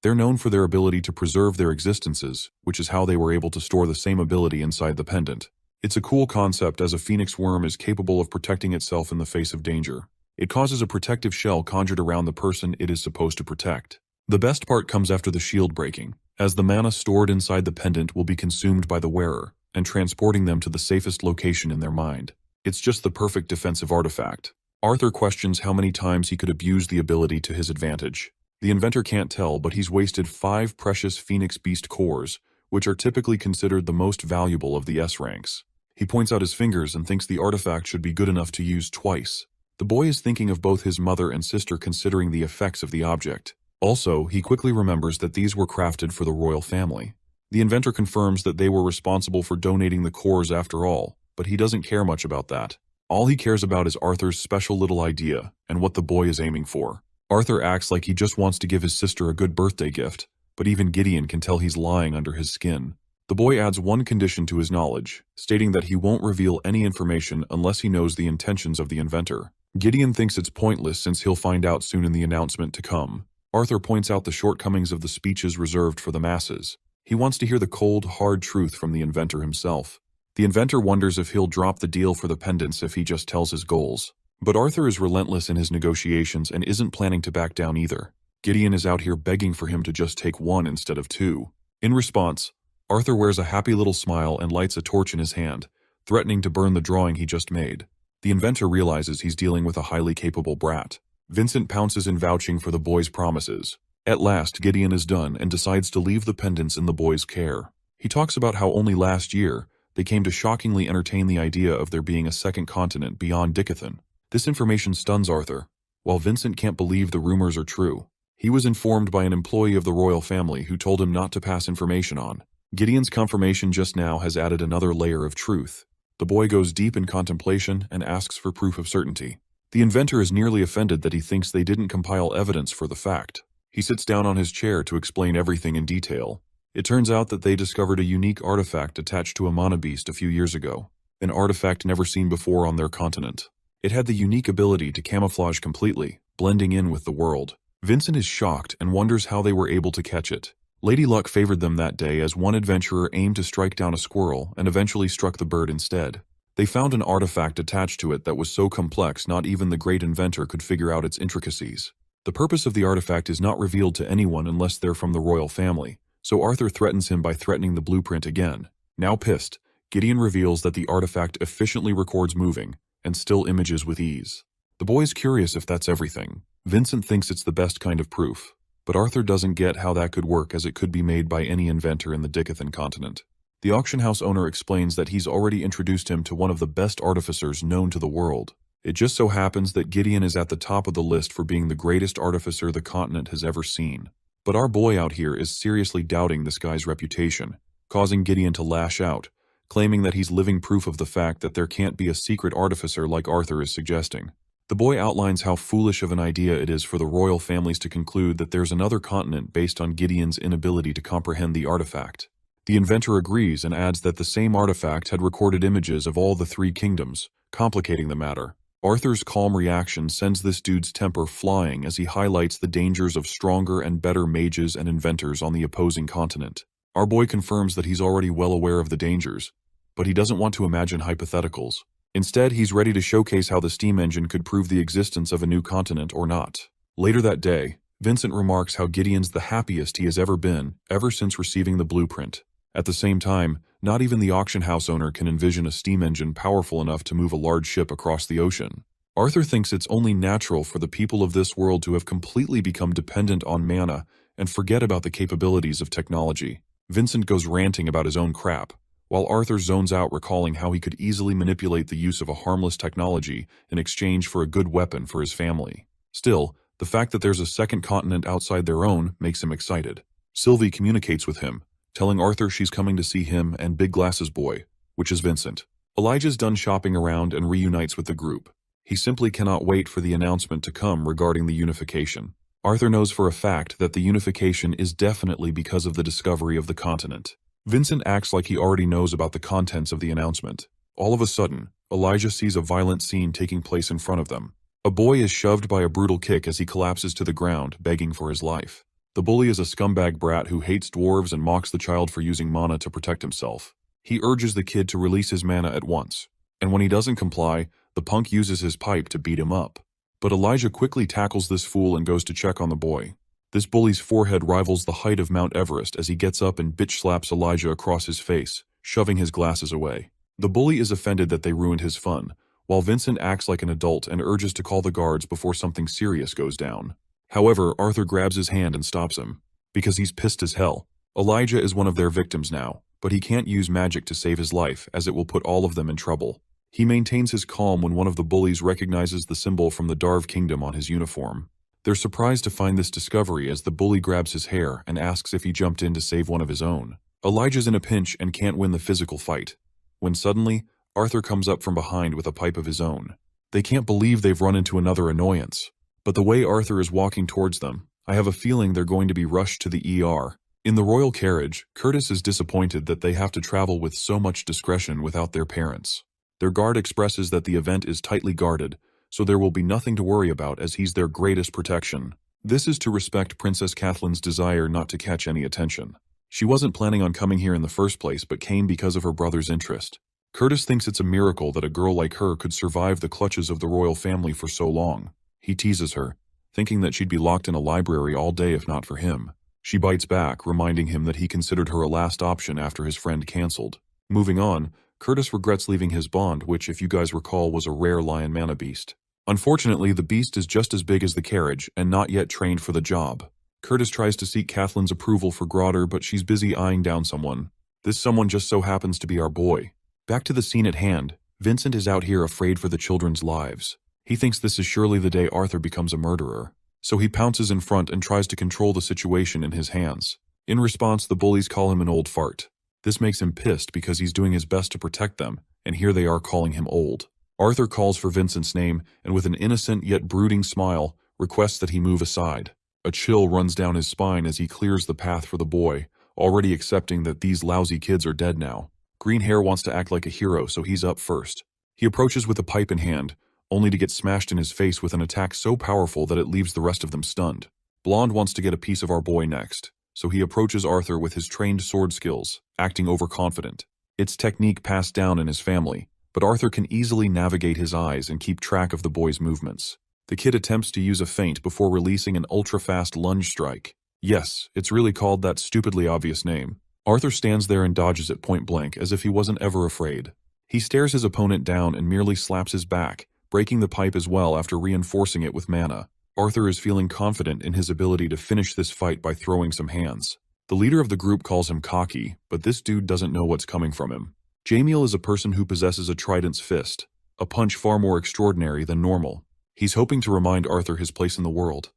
They're known for their ability to preserve their existences, which is how they were able to store the same ability inside the pendant. It's a cool concept as a phoenix worm is capable of protecting itself in the face of danger. It causes a protective shell conjured around the person it is supposed to protect. The best part comes after the shield breaking, as the mana stored inside the pendant will be consumed by the wearer, and transporting them to the safest location in their mind. It's just the perfect defensive artifact. Arthur questions how many times he could abuse the ability to his advantage. The inventor can't tell, but he's wasted 5 precious Phoenix Beast cores, which are typically considered the most valuable of the S ranks. He points out his fingers and thinks the artifact should be good enough to use twice. The boy is thinking of both his mother and sister considering the effects of the object. Also, he quickly remembers that these were crafted for the royal family. The inventor confirms that they were responsible for donating the cores after all, but he doesn't care much about that. All he cares about is Arthur's special little idea and what the boy is aiming for. Arthur acts like he just wants to give his sister a good birthday gift, but even Gideon can tell he's lying under his skin. The boy adds one condition to his knowledge, stating that he won't reveal any information unless he knows the intentions of the inventor. Gideon thinks it's pointless since he'll find out soon in the announcement to come. Arthur points out the shortcomings of the speeches reserved for the masses. He wants to hear the cold, hard truth from the inventor himself. The inventor wonders if he'll drop the deal for the pendants if he just tells his goals. But Arthur is relentless in his negotiations and isn't planning to back down either. Gideon is out here begging for him to just take 1 instead of 2. In response, Arthur wears a happy little smile and lights a torch in his hand, threatening to burn the drawing he just made. The inventor realizes he's dealing with a highly capable brat. Vincent pounces in vouching for the boy's promises. At last, Gideon is done and decides to leave the pendants in the boy's care. He talks about how only last year, they came to shockingly entertain the idea of there being a second continent beyond Dicathan. This information stuns Arthur. While Vincent can't believe the rumors are true, he was informed by an employee of the royal family who told him not to pass information on. Gideon's confirmation just now has added another layer of truth. The boy goes deep in contemplation and asks for proof of certainty. The inventor is nearly offended that he thinks they didn't compile evidence for the fact. He sits down on his chair to explain everything in detail. It turns out that they discovered a unique artifact attached to a mana beast a few years ago, an artifact never seen before on their continent. It had the unique ability to camouflage completely, blending in with the world. Vincent is shocked and wonders how they were able to catch it. Lady Luck favored them that day as one adventurer aimed to strike down a squirrel and eventually struck the bird instead. They found an artifact attached to it that was so complex not even the great inventor could figure out its intricacies. The purpose of the artifact is not revealed to anyone unless they're from the royal family, so Arthur threatens him by threatening the blueprint again. Now pissed, Gideon reveals that the artifact efficiently records moving and still images with ease. The boy's curious if that's everything. Vincent thinks it's the best kind of proof, but Arthur doesn't get how that could work as it could be made by any inventor in the Dicathan continent. The auction house owner explains that he's already introduced him to one of the best artificers known to the world. It just so happens that Gideon is at the top of the list for being the greatest artificer the continent has ever seen. But our boy out here is seriously doubting this guy's reputation, causing Gideon to lash out, claiming that he's living proof of the fact that there can't be a secret artificer like Arthur is suggesting. The boy outlines how foolish of an idea it is for the royal families to conclude that there's another continent based on Gideon's inability to comprehend the artifact. The inventor agrees and adds that the same artifact had recorded images of all the 3 kingdoms, complicating the matter. Arthur's calm reaction sends this dude's temper flying as he highlights the dangers of stronger and better mages and inventors on the opposing continent. Our boy confirms that he's already well aware of the dangers, but he doesn't want to imagine hypotheticals. Instead, he's ready to showcase how the steam engine could prove the existence of a new continent or not. Later that day, Vincent remarks how Gideon's the happiest he has ever been, ever since receiving the blueprint. At the same time, not even the auction house owner can envision a steam engine powerful enough to move a large ship across the ocean. Arthur thinks it's only natural for the people of this world to have completely become dependent on mana and forget about the capabilities of technology. Vincent goes ranting about his own crap, while Arthur zones out recalling how he could easily manipulate the use of a harmless technology in exchange for a good weapon for his family. Still, the fact that there's a second continent outside their own makes him excited. Sylvie communicates with him, telling Arthur she's coming to see him and Big Glasses Boy, which is Vincent. Elijah's done shopping around and reunites with the group. He simply cannot wait for the announcement to come regarding the unification. Arthur knows for a fact that the unification is definitely because of the discovery of the continent. Vincent acts like he already knows about the contents of the announcement. All of a sudden, Elijah sees a violent scene taking place in front of them. A boy is shoved by a brutal kick as he collapses to the ground, begging for his life. The bully is a scumbag brat who hates dwarves and mocks the child for using mana to protect himself. He urges the kid to release his mana at once, and when he doesn't comply, the punk uses his pipe to beat him up. But Elijah quickly tackles this fool and goes to check on the boy. This bully's forehead rivals the height of Mount Everest as he gets up and bitch slaps Elijah across his face, shoving his glasses away. The bully is offended that they ruined his fun, while Vincent acts like an adult and urges to call the guards before something serious goes down. However, Arthur grabs his hand and stops him, because he's pissed as hell. Elijah is one of their victims now, but he can't use magic to save his life as it will put all of them in trouble. He maintains his calm when one of the bullies recognizes the symbol from the Darv Kingdom on his uniform. They're surprised to find this discovery as the bully grabs his hair and asks if he jumped in to save one of his own. Elijah's in a pinch and can't win the physical fight, when suddenly, Arthur comes up from behind with a pipe of his own. They can't believe they've run into another annoyance. But the way Arthur is walking towards them, I have a feeling they're going to be rushed to the ER. In the royal carriage, Curtis is disappointed that they have to travel with so much discretion without their parents. Their guard expresses that the event is tightly guarded, so there will be nothing to worry about as he's their greatest protection. This is to respect Princess Cathleen's desire not to catch any attention. She wasn't planning on coming here in the first place but came because of her brother's interest. Curtis thinks it's a miracle that a girl like her could survive the clutches of the royal family for so long. He teases her, thinking that she'd be locked in a library all day if not for him. She bites back, reminding him that he considered her a last option after his friend cancelled. Moving on, Curtis regrets leaving his bond, which, if you guys recall, was a rare lion mana beast. Unfortunately, the beast is just as big as the carriage and not yet trained for the job. Curtis tries to seek Cathleen's approval for Grotter, but she's busy eyeing down someone. This someone just so happens to be our boy. Back to the scene at hand, Vincent is out here afraid for the children's lives. He thinks this is surely the day Arthur becomes a murderer. So he pounces in front and tries to control the situation in his hands. In response, the bullies call him an old fart. This makes him pissed because he's doing his best to protect them, and here they are calling him old. Arthur calls for Vincent's name and with an innocent yet brooding smile, requests that he move aside. A chill runs down his spine as he clears the path for the boy, already accepting that these lousy kids are dead now. Green Hair wants to act like a hero, so he's up first. He approaches with a pipe in hand, only to get smashed in his face with an attack so powerful that it leaves the rest of them stunned. Blonde wants to get a piece of our boy next, so he approaches Arthur with his trained sword skills, acting overconfident. It's technique passed down in his family, but Arthur can easily navigate his eyes and keep track of the boy's movements. The kid attempts to use a feint before releasing an ultra-fast lunge strike. Yes, it's really called that stupidly obvious name. Arthur stands there and dodges it point blank as if he wasn't ever afraid. He stares his opponent down and merely slaps his back, breaking the pipe as well after reinforcing it with mana. Arthur is feeling confident in his ability to finish this fight by throwing some hands. The leader of the group calls him cocky, but this dude doesn't know what's coming from him. Jamiel is a person who possesses a trident's fist, a punch far more extraordinary than normal. He's hoping to remind Arthur his place in the world.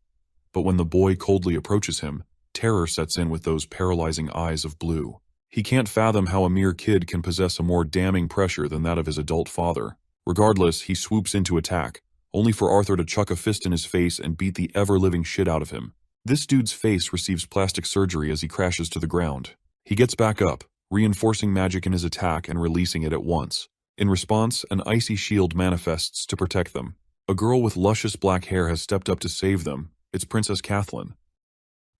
But when the boy coldly approaches him, terror sets in with those paralyzing eyes of blue. He can't fathom how a mere kid can possess a more damning pressure than that of his adult father. Regardless, he swoops in to attack, only for Arthur to chuck a fist in his face and beat the ever-living shit out of him. This dude's face receives plastic surgery as he crashes to the ground. He gets back up, reinforcing magic in his attack and releasing it at once. In response, an icy shield manifests to protect them. A girl with luscious black hair has stepped up to save them. It's Princess Kathleen.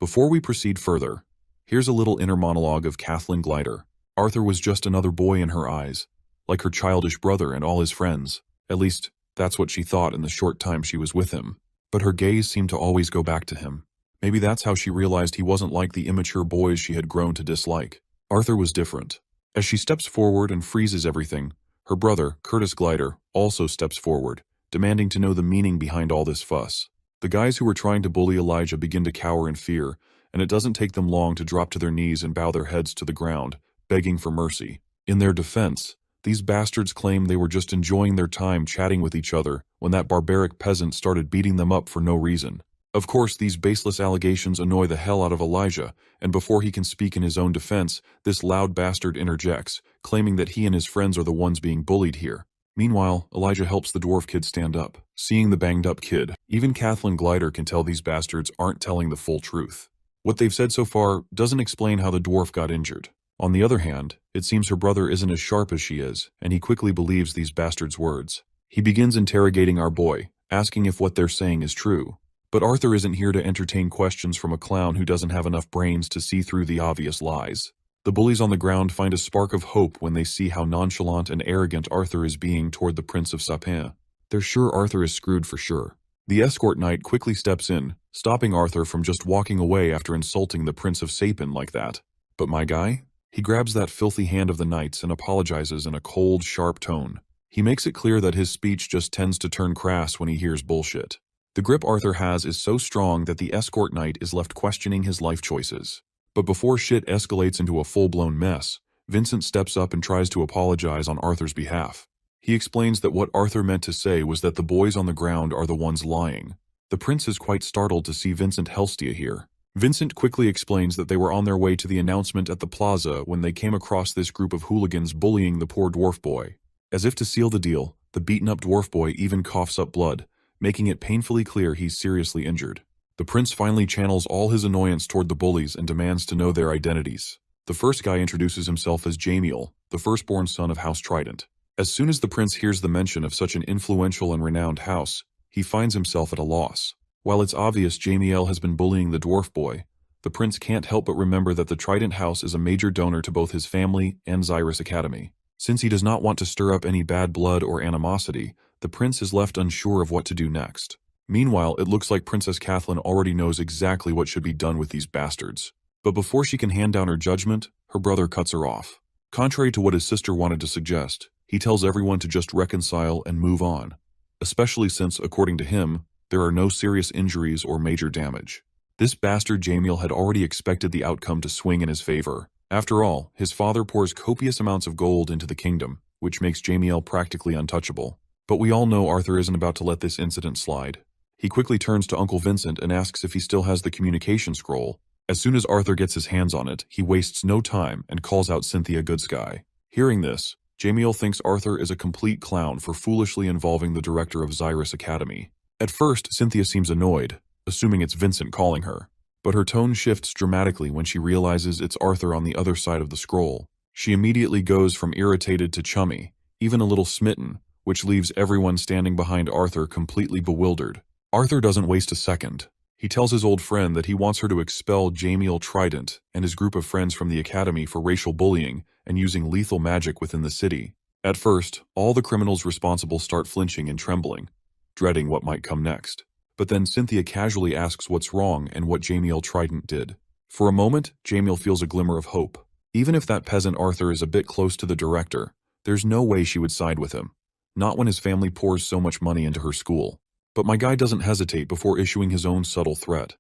Before we proceed further, here's a little inner monologue of Kathleen Glider. Arthur was just another boy in her eyes, like her childish brother and all his friends. At least, that's what she thought in the short time she was with him. But her gaze seemed to always go back to him. Maybe that's how she realized he wasn't like the immature boys she had grown to dislike. Arthur was different. As she steps forward and freezes everything, her brother, Curtis Glider, also steps forward, demanding to know the meaning behind all this fuss. The guys who were trying to bully Elijah begin to cower in fear, and it doesn't take them long to drop to their knees and bow their heads to the ground, begging for mercy. In their defense, these bastards claim they were just enjoying their time chatting with each other when that barbaric peasant started beating them up for no reason. Of course, these baseless allegations annoy the hell out of Elijah, and before he can speak in his own defense, this loud bastard interjects, claiming that he and his friends are the ones being bullied here. Meanwhile, Elijah helps the dwarf kid stand up. Seeing the banged-up kid, even Kathleen Glider can tell these bastards aren't telling the full truth. What they've said so far doesn't explain how the dwarf got injured. On the other hand, it seems her brother isn't as sharp as she is, and he quickly believes these bastards' words. He begins interrogating our boy, asking if what they're saying is true. But Arthur isn't here to entertain questions from a clown who doesn't have enough brains to see through the obvious lies. The bullies on the ground find a spark of hope when they see how nonchalant and arrogant Arthur is being toward the Prince of Sapin. They're sure Arthur is screwed for sure. The escort knight quickly steps in, stopping Arthur from just walking away after insulting the Prince of Sapin like that. But my guy? He grabs that filthy hand of the knight's and apologizes in a cold, sharp tone. He makes it clear that his speech just tends to turn crass when he hears bullshit. The grip Arthur has is so strong that the escort knight is left questioning his life choices. But before shit escalates into a full-blown mess, Vincent steps up and tries to apologize on Arthur's behalf. He explains that what Arthur meant to say was that the boys on the ground are the ones lying. The prince is quite startled to see Vincent Helstia here. Vincent quickly explains that they were on their way to the announcement at the plaza when they came across this group of hooligans bullying the poor dwarf boy. As if to seal the deal, the beaten-up dwarf boy even coughs up blood, making it painfully clear he's seriously injured. The prince finally channels all his annoyance toward the bullies and demands to know their identities. The first guy introduces himself as Jamiel, the firstborn son of House Trident. As soon as the prince hears the mention of such an influential and renowned house, he finds himself at a loss. While it's obvious Jamiel has been bullying the dwarf boy, the prince can't help but remember that the Trident house is a major donor to both his family and Xyrus Academy. Since he does not want to stir up any bad blood or animosity, the prince is left unsure of what to do next. Meanwhile, it looks like Princess Catelyn already knows exactly what should be done with these bastards. But before she can hand down her judgment, her brother cuts her off. Contrary to what his sister wanted to suggest, he tells everyone to just reconcile and move on, especially since, according to him, there are no serious injuries or major damage. This bastard Jamiel had already expected the outcome to swing in his favor. After all, his father pours copious amounts of gold into the kingdom, which makes Jamiel practically untouchable. But we all know Arthur isn't about to let this incident slide. He quickly turns to Uncle Vincent and asks if he still has the communication scroll. As soon as Arthur gets his hands on it, he wastes no time and calls out Cynthia Goodsky. Hearing this, Jamiel thinks Arthur is a complete clown for foolishly involving the director of Xyrus Academy. At first, Cynthia seems annoyed, assuming it's Vincent calling her. But her tone shifts dramatically when she realizes it's Arthur on the other side of the scroll. She immediately goes from irritated to chummy, even a little smitten, which leaves everyone standing behind Arthur completely bewildered. Arthur doesn't waste a second. He tells his old friend that he wants her to expel Jamiel Trident and his group of friends from the academy for racial bullying and using lethal magic within the city. At first, all the criminals responsible start flinching and trembling, dreading what might come next. But then Cynthia casually asks what's wrong and what Jamiel Trident did. For a moment, Jamiel feels a glimmer of hope. Even if that peasant Arthur is a bit close to the director, there's no way she would side with him. Not when his family pours so much money into her school. But my guy doesn't hesitate before issuing his own subtle threat.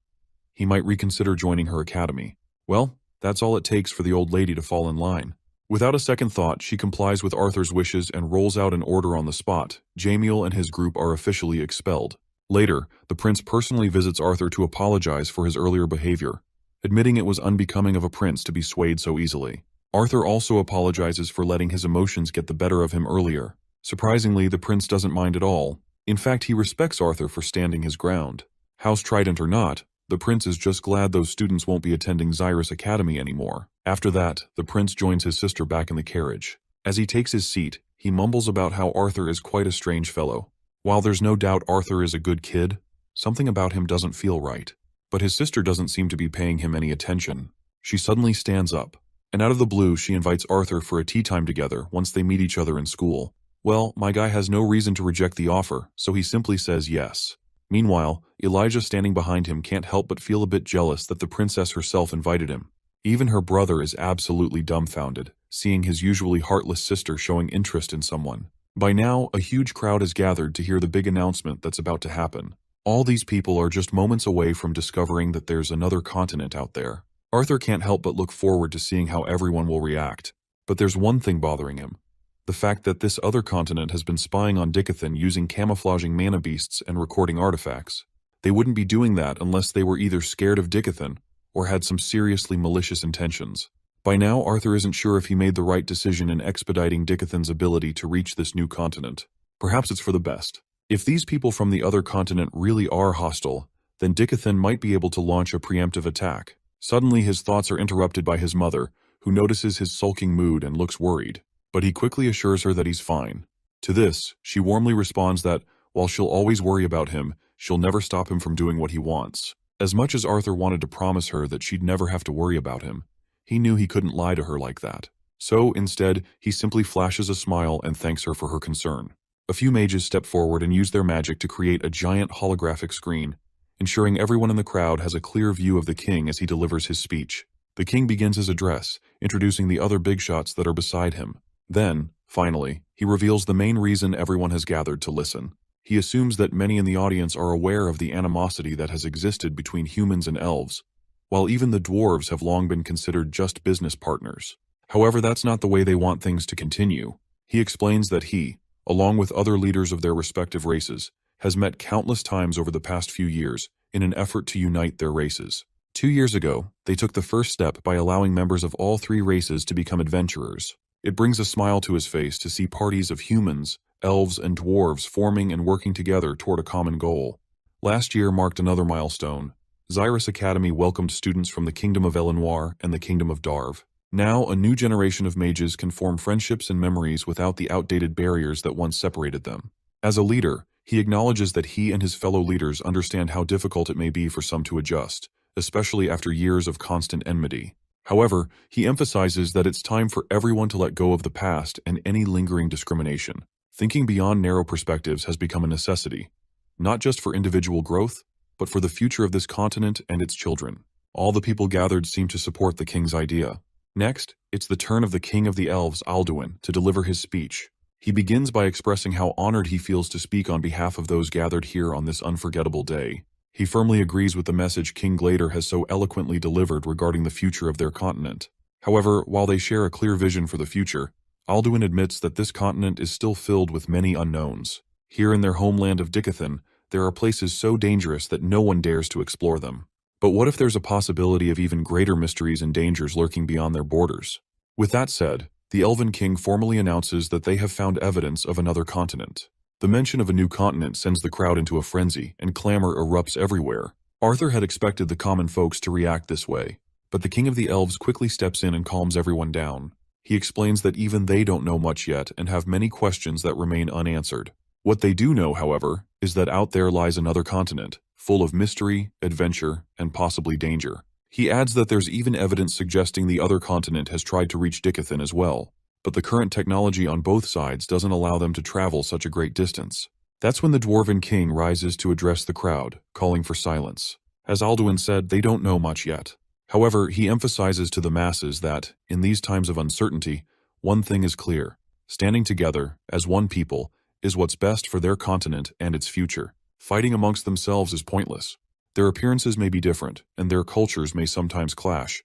He might reconsider joining her academy. Well, that's all it takes for the old lady to fall in line. Without a second thought, she complies with Arthur's wishes and rolls out an order on the spot. Jamiel and his group are officially expelled. Later, the prince personally visits Arthur to apologize for his earlier behavior, admitting it was unbecoming of a prince to be swayed so easily. Arthur also apologizes for letting his emotions get the better of him earlier. Surprisingly, the prince doesn't mind at all. In fact, he respects Arthur for standing his ground. House Trident or not, the prince is just glad those students won't be attending Xyrus Academy anymore. After that, the prince joins his sister back in the carriage. As he takes his seat, he mumbles about how Arthur is quite a strange fellow. While there's no doubt Arthur is a good kid, something about him doesn't feel right. But his sister doesn't seem to be paying him any attention. She suddenly stands up, and out of the blue she invites Arthur for a tea time together once they meet each other in school. Well, my guy has no reason to reject the offer, so he simply says yes. Meanwhile, Elijah standing behind him can't help but feel a bit jealous that the princess herself invited him. Even her brother is absolutely dumbfounded, seeing his usually heartless sister showing interest in someone. By now, a huge crowd has gathered to hear the big announcement that's about to happen. All these people are just moments away from discovering that there's another continent out there. Arthur can't help but look forward to seeing how everyone will react. But there's one thing bothering him. The fact that this other continent has been spying on Dicothan using camouflaging mana beasts and recording artifacts. They wouldn't be doing that unless they were either scared of Dicothan or had some seriously malicious intentions. By now, Arthur isn't sure if he made the right decision in expediting Dicothan's ability to reach this new continent. Perhaps it's for the best. If these people from the other continent really are hostile, then Dicothan might be able to launch a preemptive attack. Suddenly, his thoughts are interrupted by his mother, who notices his sulking mood and looks worried. But he quickly assures her that he's fine. To this, she warmly responds that, while she'll always worry about him, she'll never stop him from doing what he wants. As much as Arthur wanted to promise her that she'd never have to worry about him, he knew he couldn't lie to her like that. So, instead, he simply flashes a smile and thanks her for her concern. A few mages step forward and use their magic to create a giant holographic screen, ensuring everyone in the crowd has a clear view of the king as he delivers his speech. The king begins his address, introducing the other big shots that are beside him. Then, finally, he reveals the main reason everyone has gathered to listen. He assumes that many in the audience are aware of the animosity that has existed between humans and elves, while even the dwarves have long been considered just business partners. However, that's not the way they want things to continue. He explains that he, along with other leaders of their respective races, has met countless times over the past few years in an effort to unite their races. 2 years ago, they took the first step by allowing members of all three races to become adventurers. It brings a smile to his face to see parties of humans, elves, and dwarves forming and working together toward a common goal. Last year marked another milestone. Xyrus Academy welcomed students from the Kingdom of Elenoir and the Kingdom of Darv. Now, a new generation of mages can form friendships and memories without the outdated barriers that once separated them. As a leader, he acknowledges that he and his fellow leaders understand how difficult it may be for some to adjust, especially after years of constant enmity. However, he emphasizes that it's time for everyone to let go of the past and any lingering discrimination. Thinking beyond narrow perspectives has become a necessity, not just for individual growth, but for the future of this continent and its children. All the people gathered seem to support the king's idea. Next, it's the turn of the king of the elves, Alduin, to deliver his speech. He begins by expressing how honored he feels to speak on behalf of those gathered here on this unforgettable day. He firmly agrees with the message King Glader has so eloquently delivered regarding the future of their continent. However, while they share a clear vision for the future, Alduin admits that this continent is still filled with many unknowns. Here in their homeland of Dicathan, there are places so dangerous that no one dares to explore them. But what if there's a possibility of even greater mysteries and dangers lurking beyond their borders? With that said, the Elven King formally announces that they have found evidence of another continent. The mention of a new continent sends the crowd into a frenzy, and clamor erupts everywhere. Arthur had expected the common folks to react this way, but the King of the Elves quickly steps in and calms everyone down. He explains that even they don't know much yet and have many questions that remain unanswered. What they do know, however, is that out there lies another continent, full of mystery, adventure, and possibly danger. He adds that there's even evidence suggesting the other continent has tried to reach Dicathan as well, but the current technology on both sides doesn't allow them to travel such a great distance. That's when the Dwarven King rises to address the crowd, calling for silence. As Alduin said, they don't know much yet. However, he emphasizes to the masses that, in these times of uncertainty, one thing is clear: standing together, as one people, is what's best for their continent and its future. Fighting amongst themselves is pointless. Their appearances may be different, and their cultures may sometimes clash,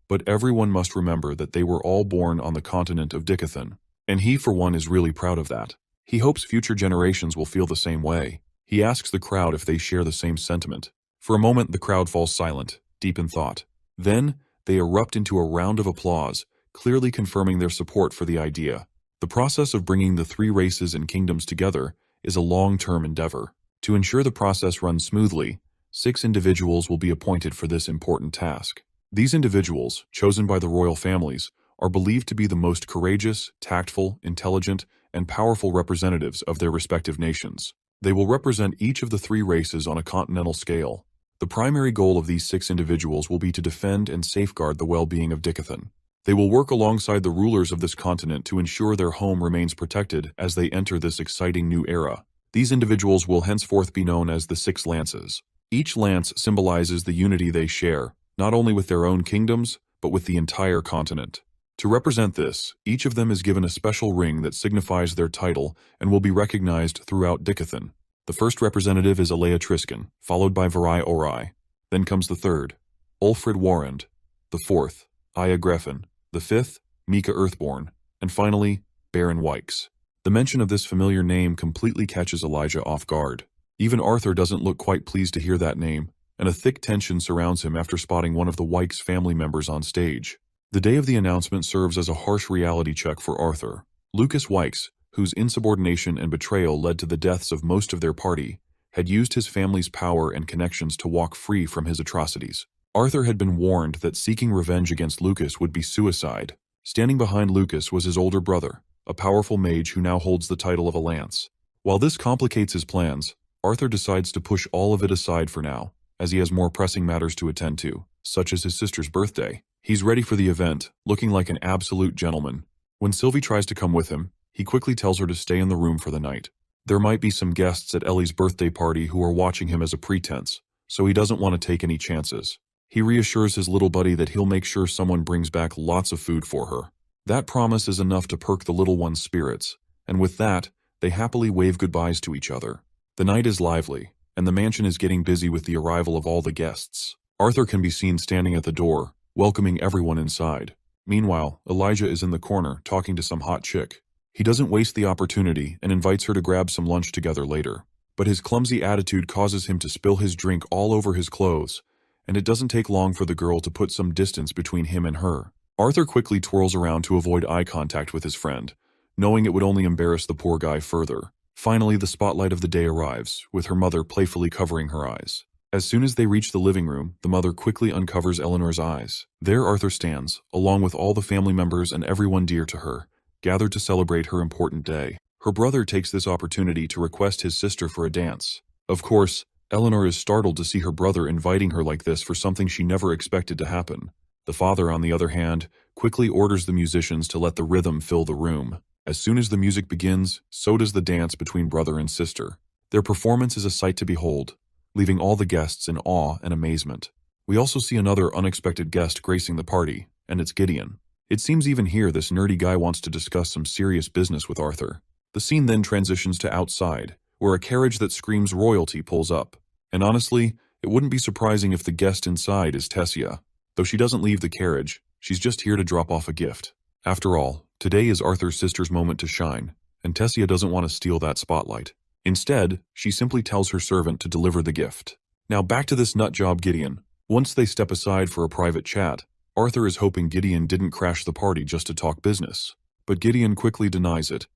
but everyone must remember that they were all born on the continent of Dicathan, and he for one is really proud of that. He hopes future generations will feel the same way. He asks the crowd if they share the same sentiment. For a moment, the crowd falls silent, deep in thought. Then, they erupt into a round of applause, clearly confirming their support for the idea. The process of bringing the three races and kingdoms together is a long-term endeavor. To ensure the process runs smoothly, 6 individuals will be appointed for this important task. These individuals, chosen by the royal families, are believed to be the most courageous, tactful, intelligent, and powerful representatives of their respective nations. They will represent each of the 3 races on a continental scale. The primary goal of these 6 individuals will be to defend and safeguard the well-being of Dicathan. They will work alongside the rulers of this continent to ensure their home remains protected as they enter this exciting new era. These individuals will henceforth be known as the 6 Lances. Each lance symbolizes the unity they share, not only with their own kingdoms, but with the entire continent. To represent this, each of them is given a special ring that signifies their title and will be recognized throughout Dicathan. The first representative is Alea Triskin, followed by Varai Orai. Then comes the third, Ulfrid Warrand. The fourth, Aya Greffin. The fifth, Mika Earthborn. And finally, Baron Wykes. The mention of this familiar name completely catches Elijah off guard. Even Arthur doesn't look quite pleased to hear that name, and a thick tension surrounds him after spotting one of the Wykes family members on stage. The day of the announcement serves as a harsh reality check for Arthur. Lucas Wykes, whose insubordination and betrayal led to the deaths of most of their party, had used his family's power and connections to walk free from his atrocities. Arthur had been warned that seeking revenge against Lucas would be suicide. Standing behind Lucas was his older brother, a powerful mage who now holds the title of a lance. While this complicates his plans, Arthur decides to push all of it aside for now, as he has more pressing matters to attend to, such as his sister's birthday. He's ready for the event, looking like an absolute gentleman. When Sylvie tries to come with him, he quickly tells her to stay in the room for the night. There might be some guests at Ellie's birthday party who are watching him as a pretense, so he doesn't want to take any chances. He reassures his little buddy that he'll make sure someone brings back lots of food for her. That promise is enough to perk the little one's spirits, and with that, they happily wave goodbyes to each other. The night is lively, and the mansion is getting busy with the arrival of all the guests. Arthur can be seen standing at the door, welcoming everyone inside. Meanwhile, Elijah is in the corner, talking to some hot chick. He doesn't waste the opportunity and invites her to grab some lunch together later. But his clumsy attitude causes him to spill his drink all over his clothes, and it doesn't take long for the girl to put some distance between him and her. Arthur quickly twirls around to avoid eye contact with his friend, knowing it would only embarrass the poor guy further. Finally, the spotlight of the day arrives, with her mother playfully covering her eyes. As soon as they reach the living room, the mother quickly uncovers Eleanor's eyes. There Arthur stands, along with all the family members and everyone dear to her, gathered to celebrate her important day. Her brother takes this opportunity to request his sister for a dance. Of course, Eleanor is startled to see her brother inviting her like this for something she never expected to happen. The father, on the other hand, quickly orders the musicians to let the rhythm fill the room. As soon as the music begins, so does the dance between brother and sister. Their performance is a sight to behold, leaving all the guests in awe and amazement. We also see another unexpected guest gracing the party, and it's Gideon. It seems even here this nerdy guy wants to discuss some serious business with Arthur. The scene then transitions to outside, where a carriage that screams royalty pulls up. And honestly, it wouldn't be surprising if the guest inside is Tessia. Though she doesn't leave the carriage, she's just here to drop off a gift. After all, today is Arthur's sister's moment to shine, and Tessia doesn't want to steal that spotlight. Instead, she simply tells her servant to deliver the gift. Now back to this nutjob Gideon. Once they step aside for a private chat, Arthur is hoping Gideon didn't crash the party just to talk business. But Gideon quickly denies it,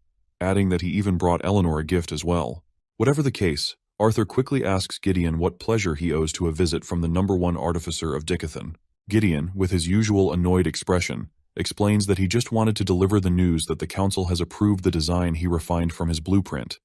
adding that he even brought Eleanor a gift as well. Whatever the case, Arthur quickly asks Gideon what pleasure he owes to a visit from the #1 artificer of Dickathon. Gideon, with his usual annoyed expression, explains that he just wanted to deliver the news that the council has approved the design he refined from his blueprint,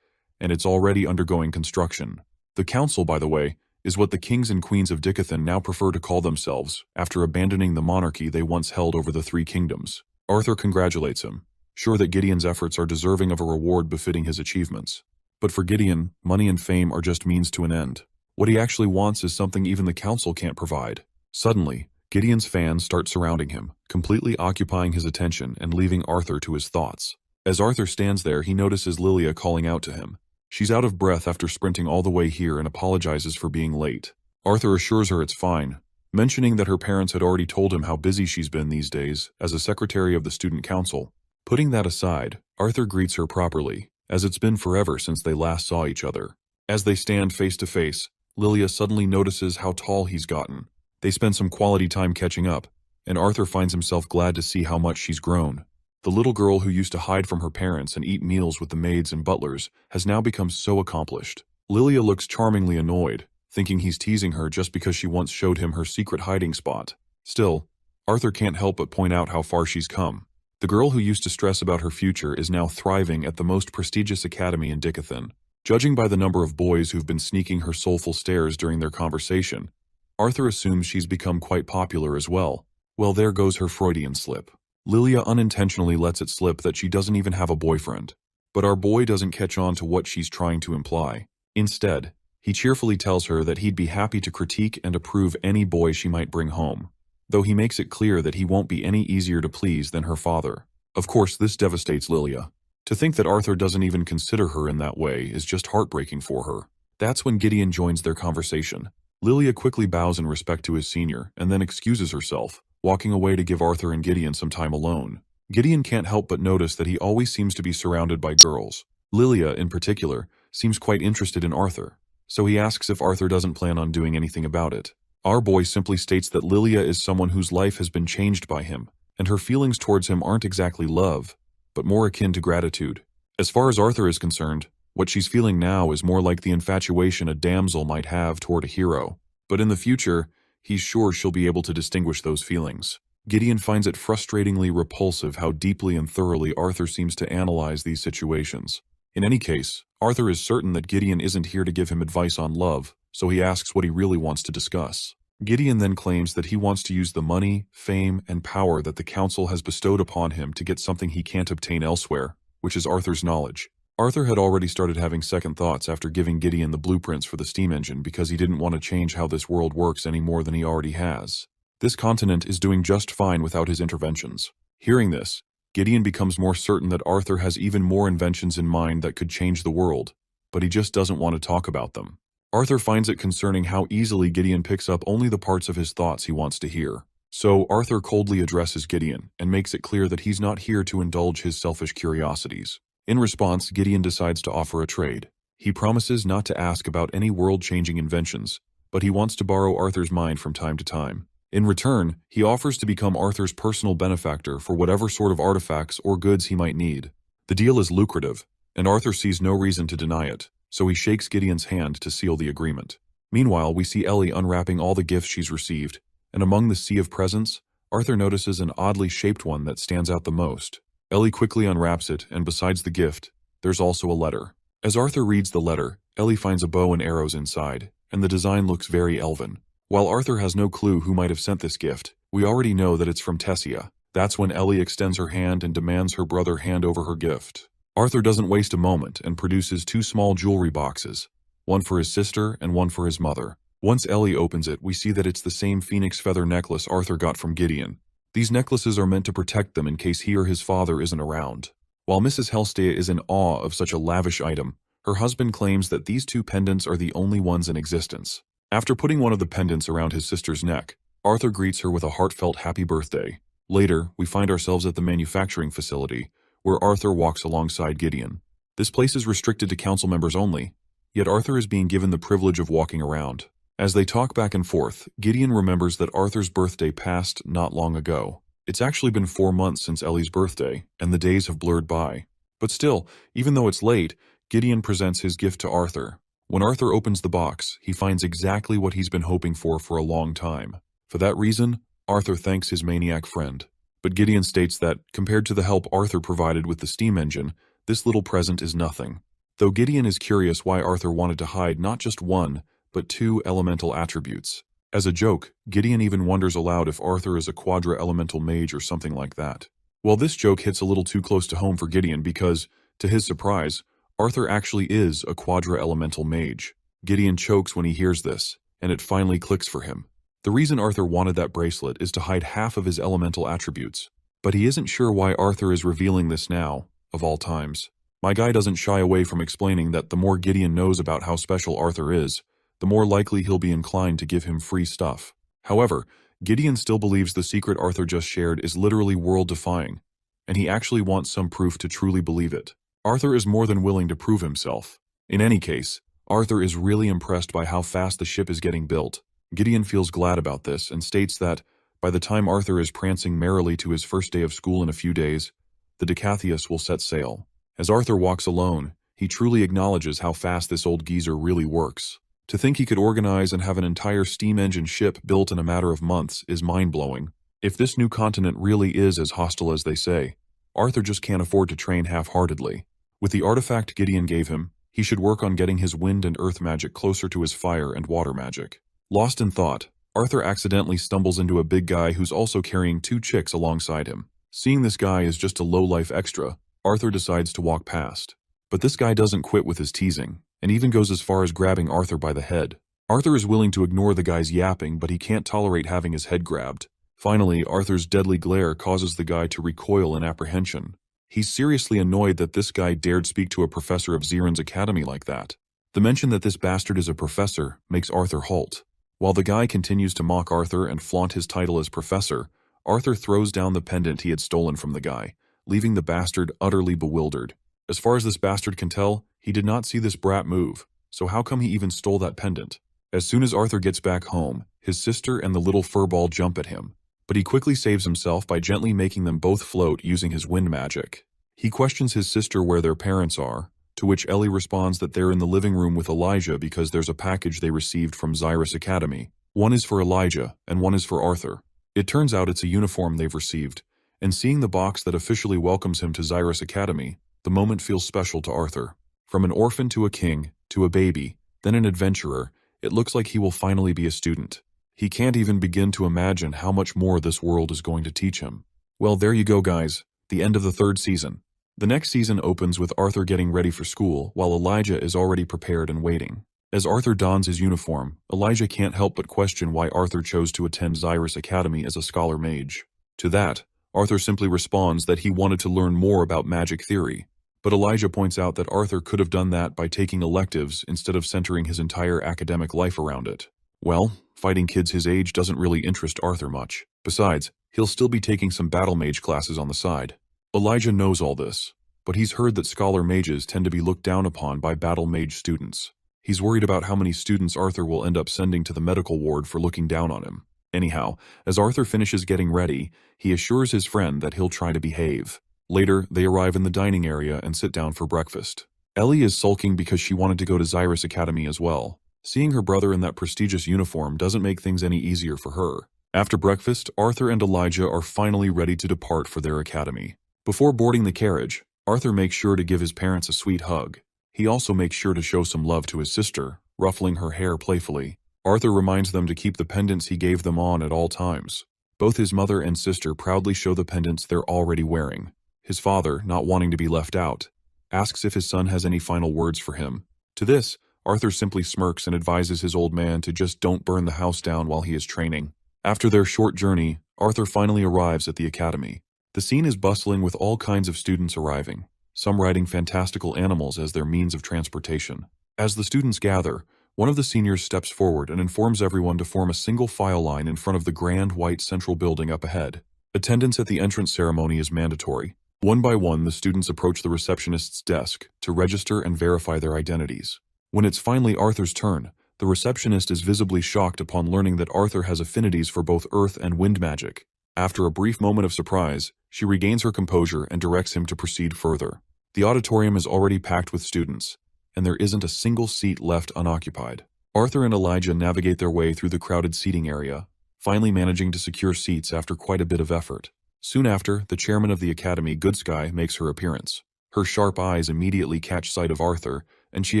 and it's already undergoing construction. The council, by the way, is what the kings and queens of Dickathon now prefer to call themselves after abandoning the monarchy they once held over the 3 kingdoms. Arthur congratulates him, sure that Gideon's efforts are deserving of a reward befitting his achievements. But for Gideon, money and fame are just means to an end. What he actually wants is something even the council can't provide. Suddenly, Gideon's fans start surrounding him, completely occupying his attention and leaving Arthur to his thoughts. As Arthur stands there, he notices Lilia calling out to him. She's out of breath after sprinting all the way here and apologizes for being late. Arthur assures her it's fine, mentioning that her parents had already told him how busy she's been these days as a secretary of the student council. Putting that aside, Arthur greets her properly, as it's been forever since they last saw each other. As they stand face to face, Lilia suddenly notices how tall he's gotten. They spend some quality time catching up, and Arthur finds himself glad to see how much she's grown. The little girl who used to hide from her parents and eat meals with the maids and butlers has now become so accomplished. Lilia looks charmingly annoyed, thinking he's teasing her just because she once showed him her secret hiding spot. Still, Arthur can't help but point out how far she's come. The girl who used to stress about her future is now thriving at the most prestigious academy in Dickathon. Judging by the number of boys who've been sneaking her soulful stares during their conversation, Arthur assumes she's become quite popular as well. Well, there goes her Freudian slip. Lilia unintentionally lets it slip that she doesn't even have a boyfriend. But our boy doesn't catch on to what she's trying to imply. Instead, he cheerfully tells her that he'd be happy to critique and approve any boy she might bring home, though he makes it clear that he won't be any easier to please than her father. Of course, this devastates Lilia. To think that Arthur doesn't even consider her in that way is just heartbreaking for her. That's when Gideon joins their conversation. Lilia quickly bows in respect to his senior and then excuses herself, walking away to give Arthur and Gideon some time alone. Gideon can't help but notice that he always seems to be surrounded by girls. Lilia, in particular, seems quite interested in Arthur, so he asks if Arthur doesn't plan on doing anything about it. Our boy simply states that Lilia is someone whose life has been changed by him, and her feelings towards him aren't exactly love, but more akin to gratitude. As far as Arthur is concerned, what she's feeling now is more like the infatuation a damsel might have toward a hero. But in the future, he's sure she'll be able to distinguish those feelings. Gideon finds it frustratingly repulsive how deeply and thoroughly Arthur seems to analyze these situations. In any case, Arthur is certain that Gideon isn't here to give him advice on love, so he asks what he really wants to discuss. Gideon then claims that he wants to use the money, fame, and power that the council has bestowed upon him to get something he can't obtain elsewhere, which is Arthur's knowledge. Arthur had already started having second thoughts after giving Gideon the blueprints for the steam engine because he didn't want to change how this world works any more than he already has. This continent is doing just fine without his interventions. Hearing this, Gideon becomes more certain that Arthur has even more inventions in mind that could change the world, but he just doesn't want to talk about them. Arthur finds it concerning how easily Gideon picks up only the parts of his thoughts he wants to hear. So Arthur coldly addresses Gideon and makes it clear that he's not here to indulge his selfish curiosities. In response, Gideon decides to offer a trade. He promises not to ask about any world-changing inventions, but he wants to borrow Arthur's mind from time to time. In return, he offers to become Arthur's personal benefactor for whatever sort of artifacts or goods he might need. The deal is lucrative, and Arthur sees no reason to deny it, so he shakes Gideon's hand to seal the agreement. Meanwhile, we see Ellie unwrapping all the gifts she's received, and among the sea of presents, Arthur notices an oddly shaped one that stands out the most. Ellie quickly unwraps it, and besides the gift, there's also a letter. As Arthur reads the letter, Ellie finds a bow and arrows inside, and the design looks very elven. While Arthur has no clue who might have sent this gift, we already know that it's from Tessia. That's when Ellie extends her hand and demands her brother hand over her gift. Arthur doesn't waste a moment and produces 2 small jewelry boxes, one for his sister and one for his mother. Once Ellie opens it, we see that it's the same phoenix feather necklace Arthur got from Gideon. These necklaces are meant to protect them in case he or his father isn't around. While Mrs. Helstea is in awe of such a lavish item, her husband claims that these 2 pendants are the only ones in existence. After putting one of the pendants around his sister's neck, Arthur greets her with a heartfelt happy birthday. Later, we find ourselves at the manufacturing facility, where Arthur walks alongside Gideon. This place is restricted to council members only, yet Arthur is being given the privilege of walking around. As they talk back and forth, Gideon remembers that Arthur's birthday passed not long ago. It's actually been 4 months since Ellie's birthday, and the days have blurred by. But still, even though it's late, Gideon presents his gift to Arthur. When Arthur opens the box, he finds exactly what he's been hoping for a long time. For that reason, Arthur thanks his maniac friend. But Gideon states that, compared to the help Arthur provided with the steam engine, this little present is nothing. Though Gideon is curious why Arthur wanted to hide not just 1, but 2 elemental attributes. As a joke, Gideon even wonders aloud if Arthur is a quadra-elemental mage or something like that. Well, this joke hits a little too close to home for Gideon because, to his surprise, Arthur actually is a quadra-elemental mage. Gideon chokes when he hears this, and it finally clicks for him. The reason Arthur wanted that bracelet is to hide half of his elemental attributes, but he isn't sure why Arthur is revealing this now, of all times. My guy doesn't shy away from explaining that the more Gideon knows about how special Arthur is, the more likely he'll be inclined to give him free stuff. However, Gideon still believes the secret Arthur just shared is literally world-defying, and he actually wants some proof to truly believe it. Arthur is more than willing to prove himself. In any case, Arthur is really impressed by how fast the ship is getting built. Gideon feels glad about this and states that, by the time Arthur is prancing merrily to his first day of school in a few days, the Decathius will set sail. As Arthur walks alone, he truly acknowledges how fast this old geezer really works. To think he could organize and have an entire steam engine ship built in a matter of months is mind-blowing. If this new continent really is as hostile as they say, Arthur just can't afford to train half-heartedly. With the artifact Gideon gave him, he should work on getting his wind and earth magic closer to his fire and water magic. Lost in thought, Arthur accidentally stumbles into a big guy who's also carrying 2 chicks alongside him. Seeing this guy as just a low-life extra, Arthur decides to walk past. But this guy doesn't quit with his teasing, and even goes as far as grabbing Arthur by the head. Arthur is willing to ignore the guy's yapping, but he can't tolerate having his head grabbed. Finally, Arthur's deadly glare causes the guy to recoil in apprehension. He's seriously annoyed that this guy dared speak to a professor of Ziren's academy like that. The mention that this bastard is a professor makes Arthur halt. While the guy continues to mock Arthur and flaunt his title as professor, Arthur throws down the pendant he had stolen from the guy, leaving the bastard utterly bewildered. As far as this bastard can tell, he did not see this brat move, so how come he even stole that pendant? As soon as Arthur gets back home, his sister and the little furball jump at him, but he quickly saves himself by gently making them both float using his wind magic. He questions his sister where their parents are, to which Ellie responds that they're in the living room with Elijah because there's a package they received from Zyrus Academy. One is for Elijah, and one is for Arthur. It turns out it's a uniform they've received, and seeing the box that officially welcomes him to Zyrus Academy, the moment feels special to Arthur. From an orphan to a king, to a baby, then an adventurer, it looks like he will finally be a student. He can't even begin to imagine how much more this world is going to teach him. Well, there you go, guys. The end of the 3rd season. The next season opens with Arthur getting ready for school, while Elijah is already prepared and waiting. As Arthur dons his uniform, Elijah can't help but question why Arthur chose to attend Xyrus Academy as a scholar mage. To that, Arthur simply responds that he wanted to learn more about magic theory. But Elijah points out that Arthur could have done that by taking electives instead of centering his entire academic life around it. Well, fighting kids his age doesn't really interest Arthur much. Besides, he'll still be taking some battle mage classes on the side. Elijah knows all this, but he's heard that scholar mages tend to be looked down upon by battle mage students. He's worried about how many students Arthur will end up sending to the medical ward for looking down on him. Anyhow, as Arthur finishes getting ready, he assures his friend that he'll try to behave. Later, they arrive in the dining area and sit down for breakfast. Ellie is sulking because she wanted to go to Xyrus Academy as well. Seeing her brother in that prestigious uniform doesn't make things any easier for her. After breakfast, Arthur and Elijah are finally ready to depart for their academy. Before boarding the carriage, Arthur makes sure to give his parents a sweet hug. He also makes sure to show some love to his sister, ruffling her hair playfully. Arthur reminds them to keep the pendants he gave them on at all times. Both his mother and sister proudly show the pendants they're already wearing. His father, not wanting to be left out, asks if his son has any final words for him. To this, Arthur simply smirks and advises his old man to just don't burn the house down while he is training. After their short journey, Arthur finally arrives at the academy. The scene is bustling with all kinds of students arriving, some riding fantastical animals as their means of transportation. As the students gather, one of the seniors steps forward and informs everyone to form a single file line in front of the grand white central building up ahead. Attendance at the entrance ceremony is mandatory. One by one, the students approach the receptionist's desk to register and verify their identities. When it's finally Arthur's turn, the receptionist is visibly shocked upon learning that Arthur has affinities for both earth and wind magic. After a brief moment of surprise, she regains her composure and directs him to proceed further. The auditorium is already packed with students, and there isn't a single seat left unoccupied. Arthur and Elijah navigate their way through the crowded seating area, finally managing to secure seats after quite a bit of effort. Soon after, the chairman of the academy, Goodsky, makes her appearance. Her sharp eyes immediately catch sight of Arthur, and she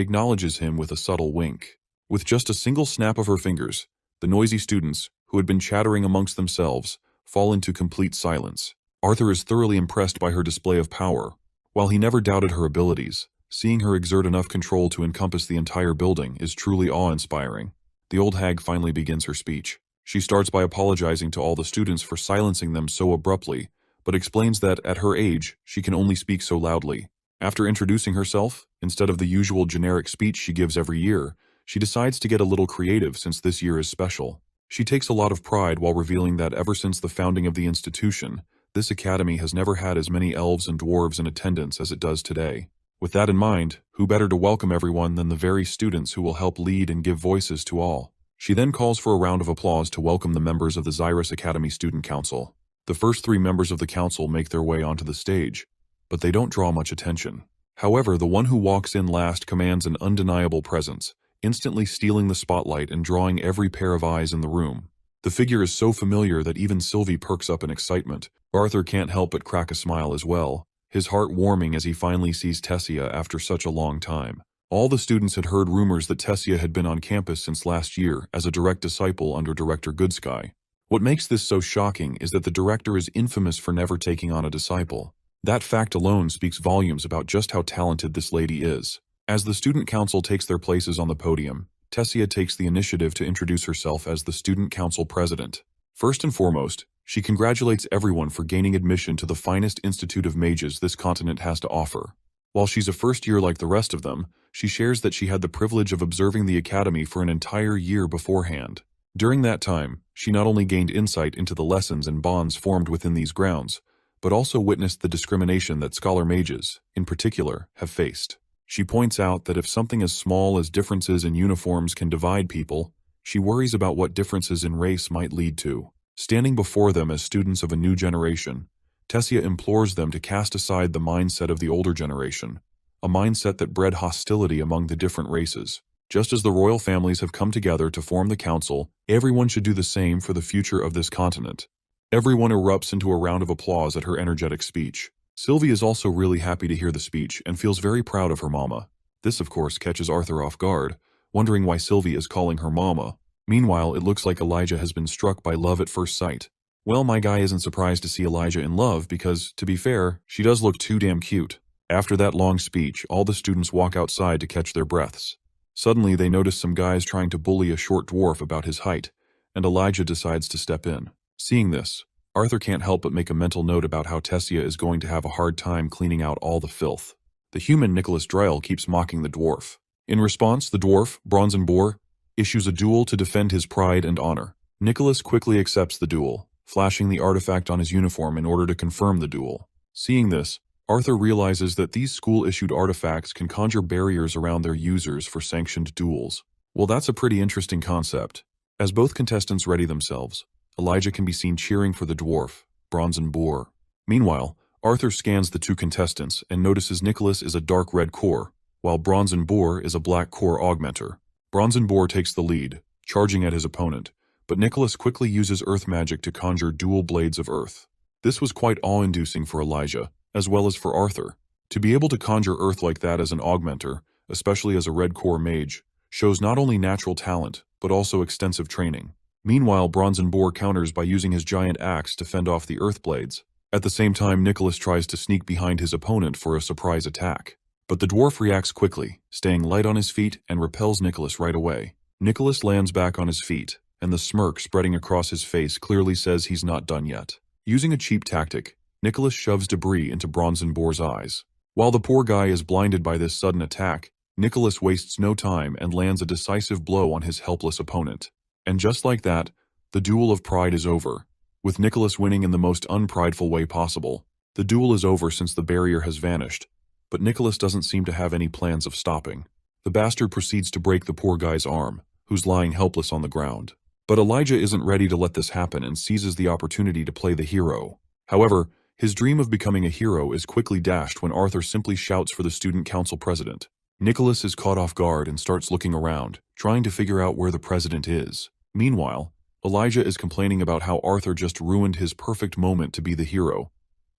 acknowledges him with a subtle wink. With just a single snap of her fingers, the noisy students, who had been chattering amongst themselves, fall into complete silence. Arthur is thoroughly impressed by her display of power. While he never doubted her abilities, seeing her exert enough control to encompass the entire building is truly awe-inspiring. The old hag finally begins her speech. She starts by apologizing to all the students for silencing them so abruptly, but explains that, at her age, she can only speak so loudly. After introducing herself, instead of the usual generic speech she gives every year, she decides to get a little creative since this year is special. She takes a lot of pride while revealing that ever since the founding of the institution, this academy has never had as many elves and dwarves in attendance as it does today. With that in mind, who better to welcome everyone than the very students who will help lead and give voices to all? She then calls for a round of applause to welcome the members of the Xyrus Academy Student Council. The first 3 members of the council make their way onto the stage, but they don't draw much attention. However, the one who walks in last commands an undeniable presence, instantly stealing the spotlight and drawing every pair of eyes in the room. The figure is so familiar that even Sylvie perks up in excitement. Arthur can't help but crack a smile as well, his heart warming as he finally sees Tessia after such a long time. All the students had heard rumors that Tessia had been on campus since last year as a direct disciple under Director Goodsky. What makes this so shocking is that the director is infamous for never taking on a disciple. That fact alone speaks volumes about just how talented this lady is. As the student council takes their places on the podium, Tessia takes the initiative to introduce herself as the student council president. First and foremost, she congratulates everyone for gaining admission to the finest institute of mages this continent has to offer. While she's a first year like the rest of them, she shares that she had the privilege of observing the academy for an entire year beforehand. During that time, she not only gained insight into the lessons and bonds formed within these grounds, but also witnessed the discrimination that scholar mages, in particular, have faced. She points out that if something as small as differences in uniforms can divide people, she worries about what differences in race might lead to. Standing before them as students of a new generation, Tessia implores them to cast aside the mindset of the older generation, a mindset that bred hostility among the different races. Just as the royal families have come together to form the council, everyone should do the same for the future of this continent. Everyone erupts into a round of applause at her energetic speech. Sylvie is also really happy to hear the speech and feels very proud of her mama. This, of course, catches Arthur off guard, wondering why Sylvie is calling her mama. Meanwhile, it looks like Elijah has been struck by love at first sight. Well, my guy isn't surprised to see Elijah in love because, to be fair, she does look too damn cute. After that long speech, all the students walk outside to catch their breaths. Suddenly, they notice some guys trying to bully a short dwarf about his height, and Elijah decides to step in. Seeing this, Arthur can't help but make a mental note about how Tessia is going to have a hard time cleaning out all the filth. The human Nicholas Dryle keeps mocking the dwarf. In response, the dwarf, Bronzen Boar, issues a duel to defend his pride and honor. Nicholas quickly accepts the duel, flashing the artifact on his uniform in order to confirm the duel. Seeing this, Arthur realizes that these school-issued artifacts can conjure barriers around their users for sanctioned duels. Well, that's a pretty interesting concept. As both contestants ready themselves, Elijah can be seen cheering for the dwarf, Bronzen Boar. Meanwhile, Arthur scans the two contestants and notices Nicholas is a dark red core, while Bronzen Boar is a black core augmenter. Bronzen Boar takes the lead, charging at his opponent, but Nicholas quickly uses earth magic to conjure dual blades of earth. This was quite awe-inducing for Elijah, as well as for Arthur. To be able to conjure earth like that as an augmenter, especially as a red core mage, shows not only natural talent, but also extensive training. Meanwhile, Bronzen Boar counters by using his giant axe to fend off the earth blades. At the same time, Nicholas tries to sneak behind his opponent for a surprise attack. But the dwarf reacts quickly, staying light on his feet and repels Nicholas right away. Nicholas lands back on his feet, and the smirk spreading across his face clearly says he's not done yet. Using a cheap tactic, Nicholas shoves debris into Bronzen Boar's eyes. While the poor guy is blinded by this sudden attack, Nicholas wastes no time and lands a decisive blow on his helpless opponent. And just like that, the duel of pride is over, with Nicholas winning in the most unprideful way possible. The duel is over since the barrier has vanished, but Nicholas doesn't seem to have any plans of stopping. The bastard proceeds to break the poor guy's arm, who's lying helpless on the ground. But Elijah isn't ready to let this happen and seizes the opportunity to play the hero. However, his dream of becoming a hero is quickly dashed when Arthur simply shouts for the student council president. Nicholas is caught off guard and starts looking around, trying to figure out where the president is. Meanwhile, Elijah is complaining about how Arthur just ruined his perfect moment to be the hero,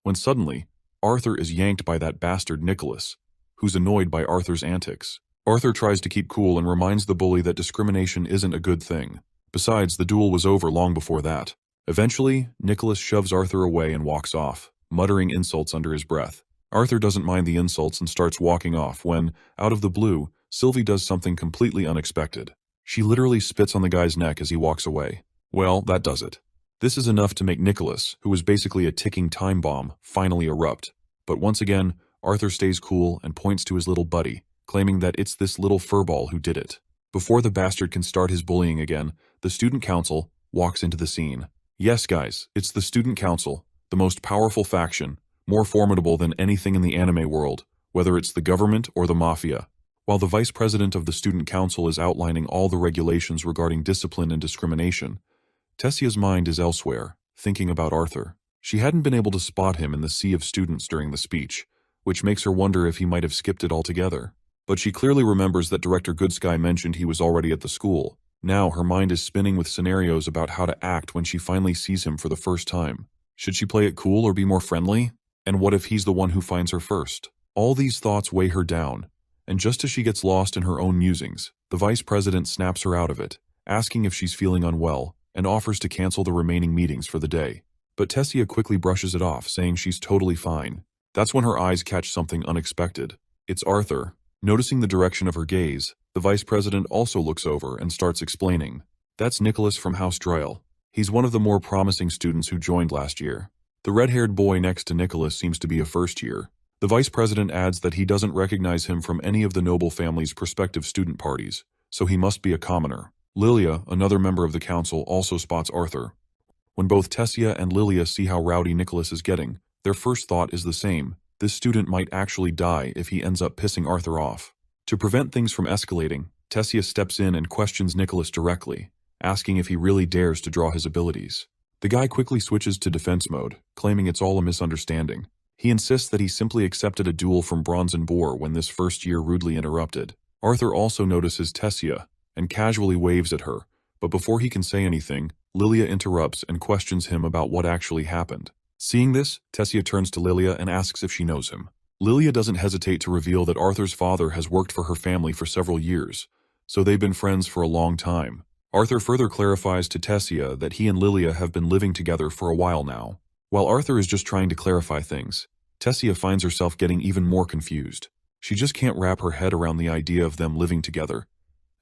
when suddenly, Arthur is yanked by that bastard Nicholas, who's annoyed by Arthur's antics. Arthur tries to keep cool and reminds the bully that discrimination isn't a good thing. Besides, the duel was over long before that. Eventually, Nicholas shoves Arthur away and walks off, muttering insults under his breath. Arthur doesn't mind the insults and starts walking off when, out of the blue, Sylvie does something completely unexpected. She literally spits on the guy's neck as he walks away. Well, that does it. This is enough to make Nicholas, who is basically a ticking time bomb, finally erupt. But once again, Arthur stays cool and points to his little buddy, claiming that it's this little furball who did it. Before the bastard can start his bullying again, the student council walks into the scene. Yes, guys, it's the student council, the most powerful faction, more formidable than anything in the anime world, whether it's the government or the mafia. While the vice president of the student council is outlining all the regulations regarding discipline and discrimination, Tessia's mind is elsewhere, thinking about Arthur. She hadn't been able to spot him in the sea of students during the speech, which makes her wonder if he might have skipped it altogether. But she clearly remembers that Director Goodsky mentioned he was already at the school. Now her mind is spinning with scenarios about how to act when she finally sees him for the first time. Should she play it cool or be more friendly? And what if he's the one who finds her first? All these thoughts weigh her down, and just as she gets lost in her own musings, the vice president snaps her out of it, asking if she's feeling unwell, and offers to cancel the remaining meetings for the day. But Tessia quickly brushes it off, saying she's totally fine. That's when her eyes catch something unexpected. It's Arthur. Noticing the direction of her gaze, the vice president also looks over and starts explaining. That's Nicholas from House Dryle. He's one of the more promising students who joined last year. The red-haired boy next to Nicholas seems to be a first year. The vice president adds that he doesn't recognize him from any of the noble family's prospective student parties, so he must be a commoner. Lilia, another member of the council, also spots Arthur. When both Tessia and Lilia see how rowdy Nicholas is getting, their first thought is the same. This student might actually die if he ends up pissing Arthur off. To prevent things from escalating, Tessia steps in and questions Nicholas directly, asking if he really dares to draw his abilities. The guy quickly switches to defense mode, claiming it's all a misunderstanding. He insists that he simply accepted a duel from Bronzen Boar when this first year rudely interrupted. Arthur also notices Tessia and casually waves at her, but before he can say anything, Lilia interrupts and questions him about what actually happened. Seeing this, Tessia turns to Lilia and asks if she knows him. Lilia doesn't hesitate to reveal that Arthur's father has worked for her family for several years, so they've been friends for a long time. Arthur further clarifies to Tessia that he and Lilia have been living together for a while now. While Arthur is just trying to clarify things, Tessia finds herself getting even more confused. She just can't wrap her head around the idea of them living together.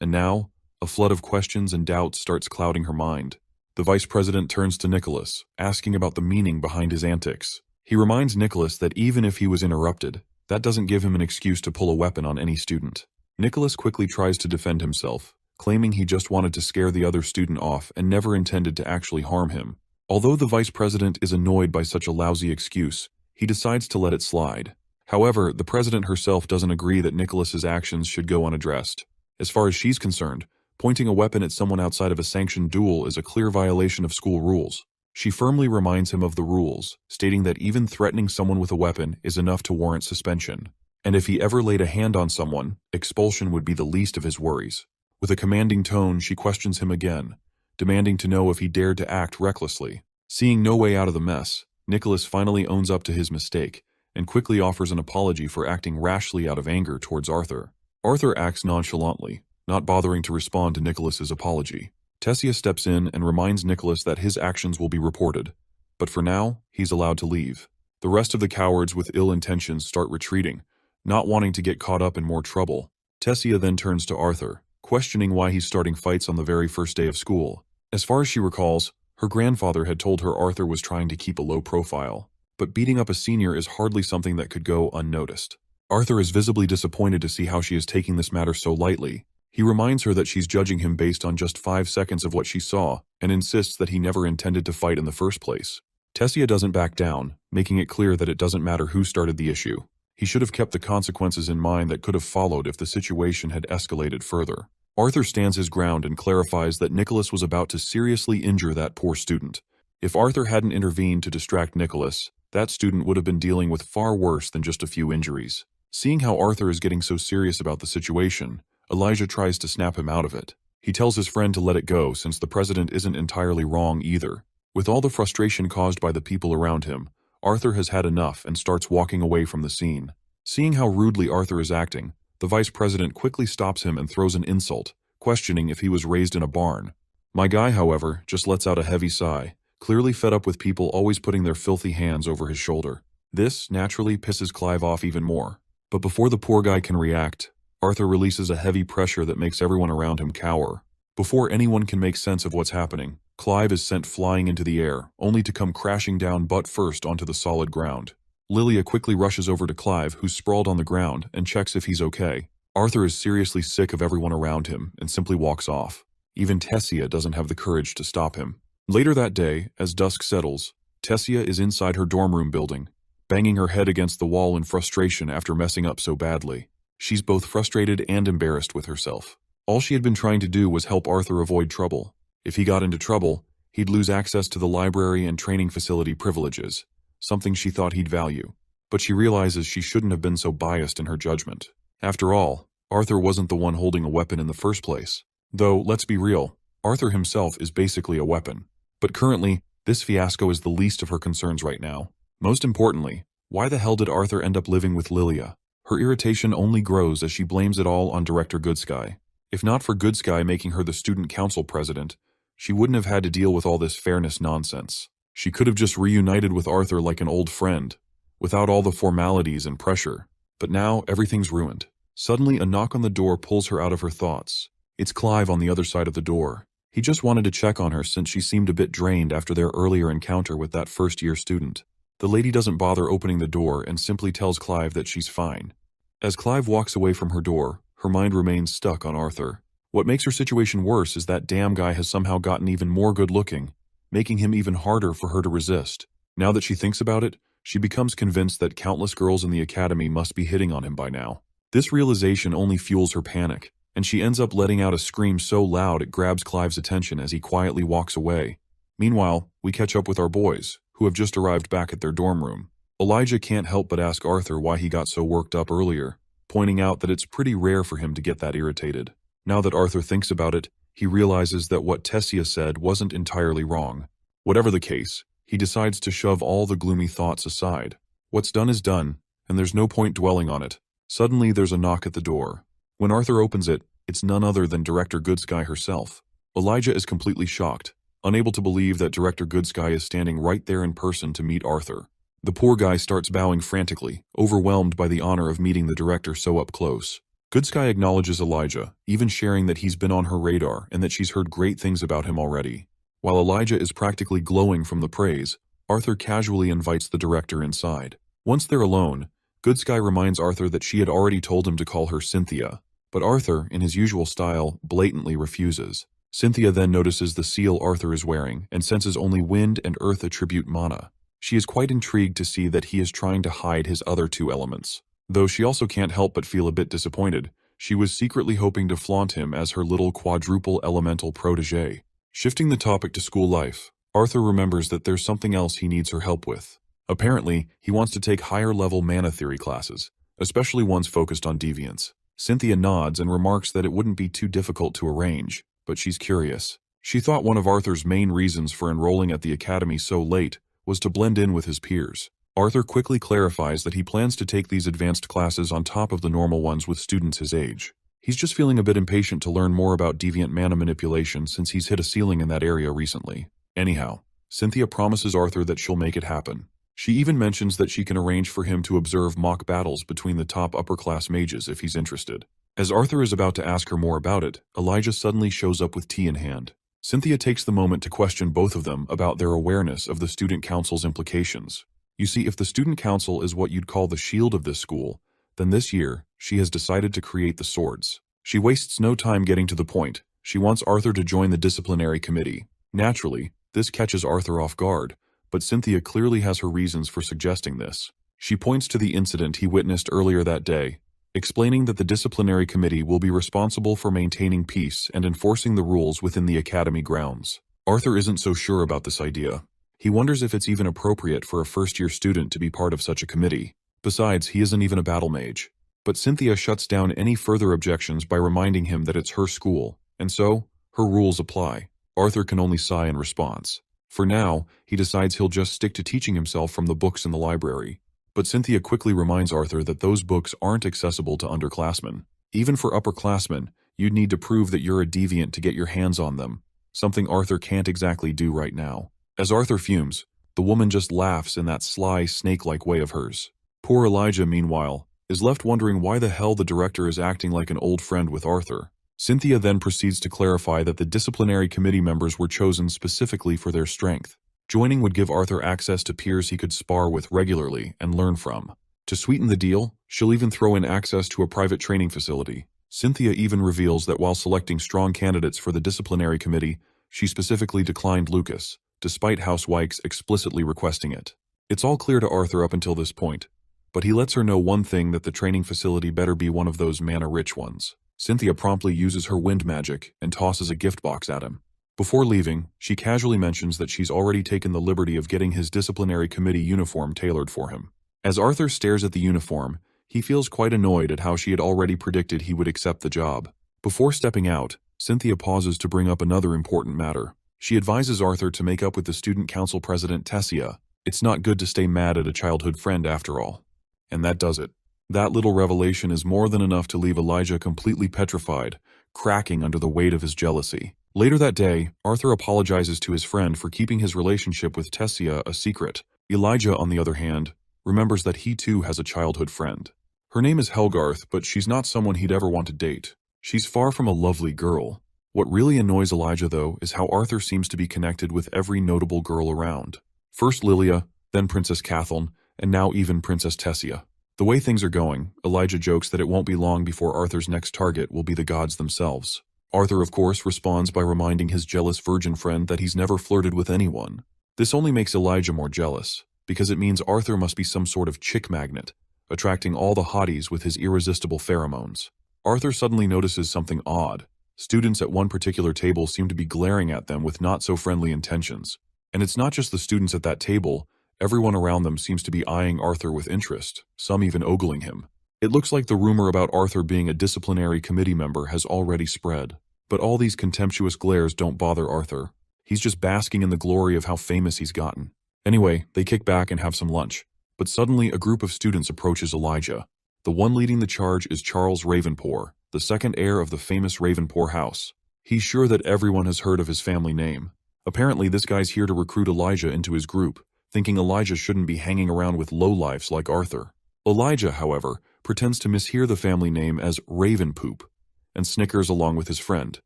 And now, a flood of questions and doubts starts clouding her mind. The vice president turns to Nicholas, asking about the meaning behind his antics. He reminds Nicholas that even if he was interrupted, that doesn't give him an excuse to pull a weapon on any student. Nicholas quickly tries to defend himself, claiming he just wanted to scare the other student off and never intended to actually harm him. Although the vice president is annoyed by such a lousy excuse, he decides to let it slide. However, the president herself doesn't agree that Nicholas's actions should go unaddressed. As far as she's concerned, pointing a weapon at someone outside of a sanctioned duel is a clear violation of school rules. She firmly reminds him of the rules, stating that even threatening someone with a weapon is enough to warrant suspension. And if he ever laid a hand on someone, expulsion would be the least of his worries. With a commanding tone, she questions him again, demanding to know if he dared to act recklessly. Seeing no way out of the mess, Nicholas finally owns up to his mistake and quickly offers an apology for acting rashly out of anger towards Arthur. Arthur acts nonchalantly, not bothering to respond to Nicholas's apology. Tessia steps in and reminds Nicholas that his actions will be reported, but for now, he's allowed to leave. The rest of the cowards with ill intentions start retreating, not wanting to get caught up in more trouble. Tessia then turns to Arthur, questioning why he's starting fights on the very first day of school. As far as she recalls, her grandfather had told her Arthur was trying to keep a low profile, but beating up a senior is hardly something that could go unnoticed. Arthur is visibly disappointed to see how she is taking this matter so lightly. He reminds her that she's judging him based on just 5 seconds of what she saw and insists that he never intended to fight in the first place. Tessia doesn't back down, making it clear that it doesn't matter who started the issue. He should have kept the consequences in mind that could have followed if the situation had escalated further. Arthur stands his ground and clarifies that Nicholas was about to seriously injure that poor student. If Arthur hadn't intervened to distract Nicholas, that student would have been dealing with far worse than just a few injuries. Seeing how Arthur is getting so serious about the situation, Elijah tries to snap him out of it. He tells his friend to let it go since the president isn't entirely wrong either. With all the frustration caused by the people around him, Arthur has had enough and starts walking away from the scene. Seeing how rudely Arthur is acting, the vice president quickly stops him and throws an insult, questioning if he was raised in a barn. My guy, however, just lets out a heavy sigh, clearly fed up with people always putting their filthy hands over his shoulder. This naturally pisses Clive off even more. But before the poor guy can react, Arthur releases a heavy pressure that makes everyone around him cower. Before anyone can make sense of what's happening, Clive is sent flying into the air, only to come crashing down butt first onto the solid ground. Lilia quickly rushes over to Clive, who's sprawled on the ground, and checks if he's okay. Arthur is seriously sick of everyone around him and simply walks off. Even Tessia doesn't have the courage to stop him. Later that day, as dusk settles, Tessia is inside her dorm room building, banging her head against the wall in frustration after messing up so badly. She's both frustrated and embarrassed with herself. All she had been trying to do was help Arthur avoid trouble. If he got into trouble, he'd lose access to the library and training facility privileges, something she thought he'd value. But she realizes she shouldn't have been so biased in her judgment. After all, Arthur wasn't the one holding a weapon in the first place. Though, let's be real, Arthur himself is basically a weapon. But currently, this fiasco is the least of her concerns right now. Most importantly, why the hell did Arthur end up living with Lilia? Her irritation only grows as she blames it all on Director Goodsky. If not for Goodsky making her the student council president, she wouldn't have had to deal with all this fairness nonsense. She could have just reunited with Arthur like an old friend, without all the formalities and pressure. But now, everything's ruined. Suddenly, a knock on the door pulls her out of her thoughts. It's Clive on the other side of the door. He just wanted to check on her since she seemed a bit drained after their earlier encounter with that first-year student. The lady doesn't bother opening the door and simply tells Clive that she's fine. As Clive walks away from her door, her mind remains stuck on Arthur. What makes her situation worse is that damn guy has somehow gotten even more good-looking, making him even harder for her to resist. Now that she thinks about it, she becomes convinced that countless girls in the academy must be hitting on him by now. This realization only fuels her panic, and she ends up letting out a scream so loud it grabs Clive's attention as he quietly walks away. Meanwhile, we catch up with our boys, who have just arrived back at their dorm room. Elijah can't help but ask Arthur why he got so worked up earlier, pointing out that it's pretty rare for him to get that irritated. Now that Arthur thinks about it, he realizes that what Tessia said wasn't entirely wrong. Whatever the case, he decides to shove all the gloomy thoughts aside. What's done is done, and there's no point dwelling on it. Suddenly, there's a knock at the door. When Arthur opens it, it's none other than Director Goodsky herself. Elijah is completely shocked, unable to believe that Director Goodsky is standing right there in person to meet Arthur. The poor guy starts bowing frantically, overwhelmed by the honor of meeting the director so up close. Good Sky acknowledges Elijah, even sharing that he's been on her radar and that she's heard great things about him already. While Elijah is practically glowing from the praise, Arthur casually invites the director inside. Once they're alone, Good Sky reminds Arthur that she had already told him to call her Cynthia, but Arthur, in his usual style, blatantly refuses. Cynthia then notices the seal Arthur is wearing and senses only wind and earth attribute mana. She is quite intrigued to see that he is trying to hide his other two elements. Though she also can't help but feel a bit disappointed. She was secretly hoping to flaunt him as her little quadruple elemental protege. Shifting the topic to school life, Arthur remembers that there's something else he needs her help with. Apparently, he wants to take higher-level mana theory classes, especially ones focused on deviance. Cynthia nods and remarks that it wouldn't be too difficult to arrange, but she's curious. She thought one of Arthur's main reasons for enrolling at the academy so late was to blend in with his peers. Arthur quickly clarifies that he plans to take these advanced classes on top of the normal ones with students his age. He's just feeling a bit impatient to learn more about deviant mana manipulation since he's hit a ceiling in that area recently. Anyhow, Cynthia promises Arthur that she'll make it happen. She even mentions that she can arrange for him to observe mock battles between the top upper-class mages if he's interested. As Arthur is about to ask her more about it, Elijah suddenly shows up with tea in hand. Cynthia takes the moment to question both of them about their awareness of the student council's implications. You see, if the student council is what you'd call the shield of this school, then this year, she has decided to create the swords. She wastes no time getting to the point. She wants Arthur to join the disciplinary committee. Naturally, this catches Arthur off guard, but Cynthia clearly has her reasons for suggesting this. She points to the incident he witnessed earlier that day, explaining that the disciplinary committee will be responsible for maintaining peace and enforcing the rules within the academy grounds. Arthur isn't so sure about this idea. He wonders if it's even appropriate for a first-year student to be part of such a committee. Besides, he isn't even a battle mage. But Cynthia shuts down any further objections by reminding him that it's her school, and so, her rules apply. Arthur can only sigh in response. For now, he decides he'll just stick to teaching himself from the books in the library. But Cynthia quickly reminds Arthur that those books aren't accessible to underclassmen. Even for upperclassmen, you'd need to prove that you're a deviant to get your hands on them, something Arthur can't exactly do right now. As Arthur fumes, the woman just laughs in that sly, snake-like way of hers. Poor Elijah, meanwhile, is left wondering why the hell the director is acting like an old friend with Arthur. Cynthia then proceeds to clarify that the disciplinary committee members were chosen specifically for their strength. Joining would give Arthur access to peers he could spar with regularly and learn from. To sweeten the deal, she'll even throw in access to a private training facility. Cynthia even reveals that while selecting strong candidates for the disciplinary committee, she specifically declined Lucas, despite House Wykes explicitly requesting it. It's all clear to Arthur up until this point, but he lets her know one thing, that the training facility better be one of those mana-rich ones. Cynthia promptly uses her wind magic and tosses a gift box at him. Before leaving, she casually mentions that she's already taken the liberty of getting his disciplinary committee uniform tailored for him. As Arthur stares at the uniform, he feels quite annoyed at how she had already predicted he would accept the job. Before stepping out, Cynthia pauses to bring up another important matter. She advises Arthur to make up with the student council president Tessia. It's not good to stay mad at a childhood friend after all. And that does it. That little revelation is more than enough to leave Elijah completely petrified, cracking under the weight of his jealousy. Later that day, Arthur apologizes to his friend for keeping his relationship with Tessia a secret. Elijah, on the other hand, remembers that he too has a childhood friend. Her name is Helgarth, but she's not someone he'd ever want to date. She's far from a lovely girl. What really annoys Elijah, though, is how Arthur seems to be connected with every notable girl around. First Lilia, then Princess Catheln, and now even Princess Tessia. The way things are going, Elijah jokes that it won't be long before Arthur's next target will be the gods themselves. Arthur, of course, responds by reminding his jealous virgin friend that he's never flirted with anyone. This only makes Elijah more jealous, because it means Arthur must be some sort of chick magnet, attracting all the hotties with his irresistible pheromones. Arthur suddenly notices something odd. Students at one particular table seem to be glaring at them with not-so-friendly intentions. And it's not just the students at that table. Everyone around them seems to be eyeing Arthur with interest, some even ogling him. It looks like the rumor about Arthur being a disciplinary committee member has already spread. But all these contemptuous glares don't bother Arthur. He's just basking in the glory of how famous he's gotten. Anyway, they kick back and have some lunch. But suddenly a group of students approaches Elijah. The one leading the charge is Charles Ravenpour, the second heir of the famous Ravenpour house. He's sure that everyone has heard of his family name. Apparently this guy's here to recruit Elijah into his group, thinking Elijah shouldn't be hanging around with lowlifes like Arthur. Elijah, however, pretends to mishear the family name as Raven Poop and snickers along with his friend,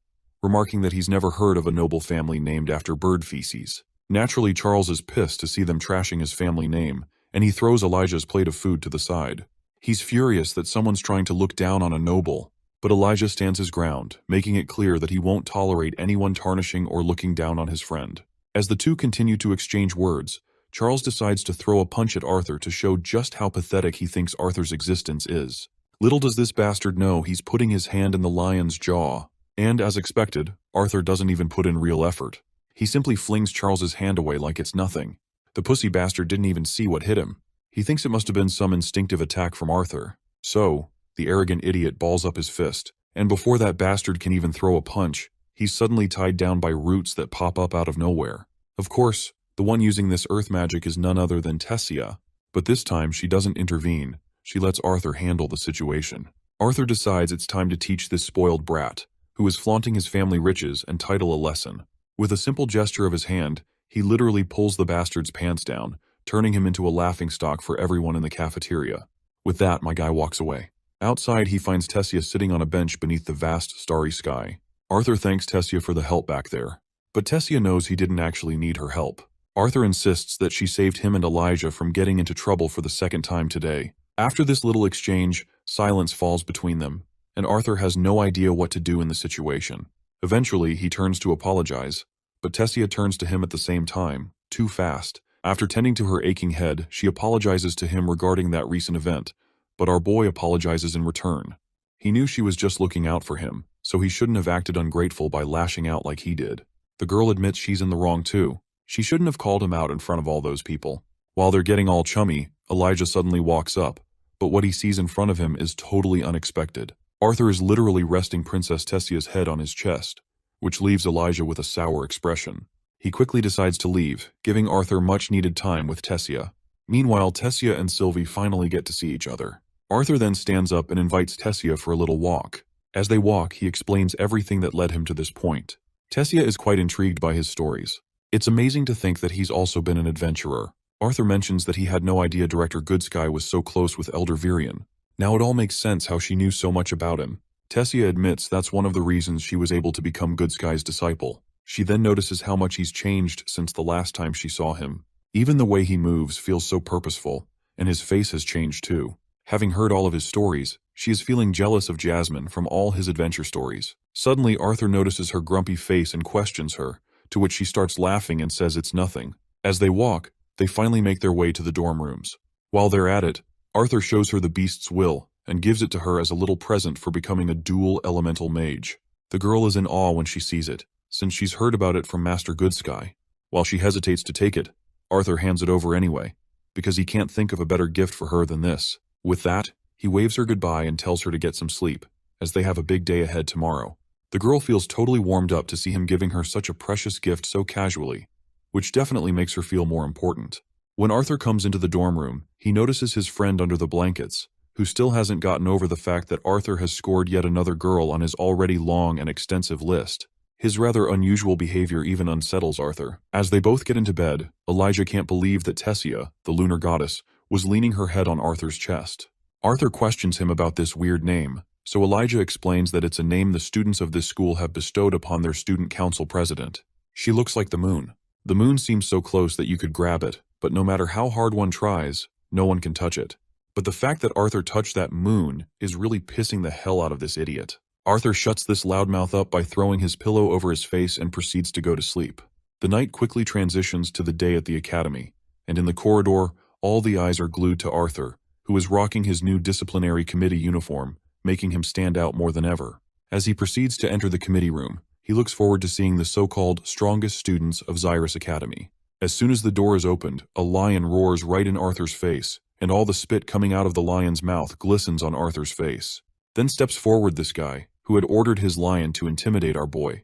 remarking that he's never heard of a noble family named after bird feces. Naturally, Charles is pissed to see them trashing his family name, and he throws Elijah's plate of food to the side. He's furious that someone's trying to look down on a noble, but Elijah stands his ground, making it clear that he won't tolerate anyone tarnishing or looking down on his friend. As the two continue to exchange words, Charles decides to throw a punch at Arthur to show just how pathetic he thinks Arthur's existence is. Little does this bastard know he's putting his hand in the lion's jaw. And as expected, Arthur doesn't even put in real effort. He simply flings Charles's hand away like it's nothing. The pussy bastard didn't even see what hit him. He thinks it must have been some instinctive attack from Arthur. So, the arrogant idiot balls up his fist, and before that bastard can even throw a punch, he's suddenly tied down by roots that pop up out of nowhere. Of course, the one using this earth magic is none other than Tessia, but this time she doesn't intervene. She lets Arthur handle the situation. Arthur decides it's time to teach this spoiled brat, who is flaunting his family riches, and title a lesson. With a simple gesture of his hand, he literally pulls the bastard's pants down, turning him into a laughingstock for everyone in the cafeteria. With that, my guy walks away. Outside, he finds Tessia sitting on a bench beneath the vast, starry sky. Arthur thanks Tessia for the help back there, but Tessia knows he didn't actually need her help. Arthur insists that she saved him and Elijah from getting into trouble for the second time today. After this little exchange, silence falls between them, and Arthur has no idea what to do in the situation. Eventually, he turns to apologize, but Tessia turns to him at the same time, too fast. After tending to her aching head, she apologizes to him regarding that recent event, but our boy apologizes in return. He knew she was just looking out for him, so he shouldn't have acted ungrateful by lashing out like he did. The girl admits she's in the wrong too. She shouldn't have called him out in front of all those people. While they're getting all chummy, Elijah suddenly walks up, but what he sees in front of him is totally unexpected. Arthur is literally resting Princess Tessia's head on his chest, which leaves Elijah with a sour expression. He quickly decides to leave, giving Arthur much-needed time with Tessia. Meanwhile, Tessia and Sylvie finally get to see each other. Arthur then stands up and invites Tessia for a little walk. As they walk, he explains everything that led him to this point. Tessia is quite intrigued by his stories. It's amazing to think that he's also been an adventurer. Arthur mentions that he had no idea Director Goodsky was so close with Elder Virion. Now it all makes sense how she knew so much about him. Tessia admits that's one of the reasons she was able to become Goodsky's disciple. She then notices how much he's changed since the last time she saw him. Even the way he moves feels so purposeful, and his face has changed too. Having heard all of his stories, she is feeling jealous of Jasmine from all his adventure stories. Suddenly, Arthur notices her grumpy face and questions her, to which she starts laughing and says it's nothing. As they walk, they finally make their way to the dorm rooms. While they're at it, Arthur shows her the beast's will and gives it to her as a little present for becoming a dual elemental mage. The girl is in awe when she sees it, since she's heard about it from Master Goodsky. While she hesitates to take it, Arthur hands it over anyway, because he can't think of a better gift for her than this. With that, he waves her goodbye and tells her to get some sleep, as they have a big day ahead tomorrow. The girl feels totally warmed up to see him giving her such a precious gift so casually, which definitely makes her feel more important. When Arthur comes into the dorm room, he notices his friend under the blankets, who still hasn't gotten over the fact that Arthur has scored yet another girl on his already long and extensive list. His rather unusual behavior even unsettles Arthur. As they both get into bed, Elijah can't believe that Tessia, the lunar goddess, was leaning her head on Arthur's chest. Arthur questions him about this weird name, so Elijah explains that it's a name the students of this school have bestowed upon their student council president. She looks like the moon. The moon seems so close that you could grab it, but no matter how hard one tries, no one can touch it. But the fact that Arthur touched that moon is really pissing the hell out of this idiot. Arthur shuts this loudmouth up by throwing his pillow over his face and proceeds to go to sleep. The night quickly transitions to the day at the academy, and in the corridor, all the eyes are glued to Arthur, who is rocking his new disciplinary committee uniform, making him stand out more than ever. As he proceeds to enter the committee room, he looks forward to seeing the so-called strongest students of Xyrus Academy. As soon as the door is opened, a lion roars right in Arthur's face, and all the spit coming out of the lion's mouth glistens on Arthur's face. Then steps forward this guy, who had ordered his lion to intimidate our boy.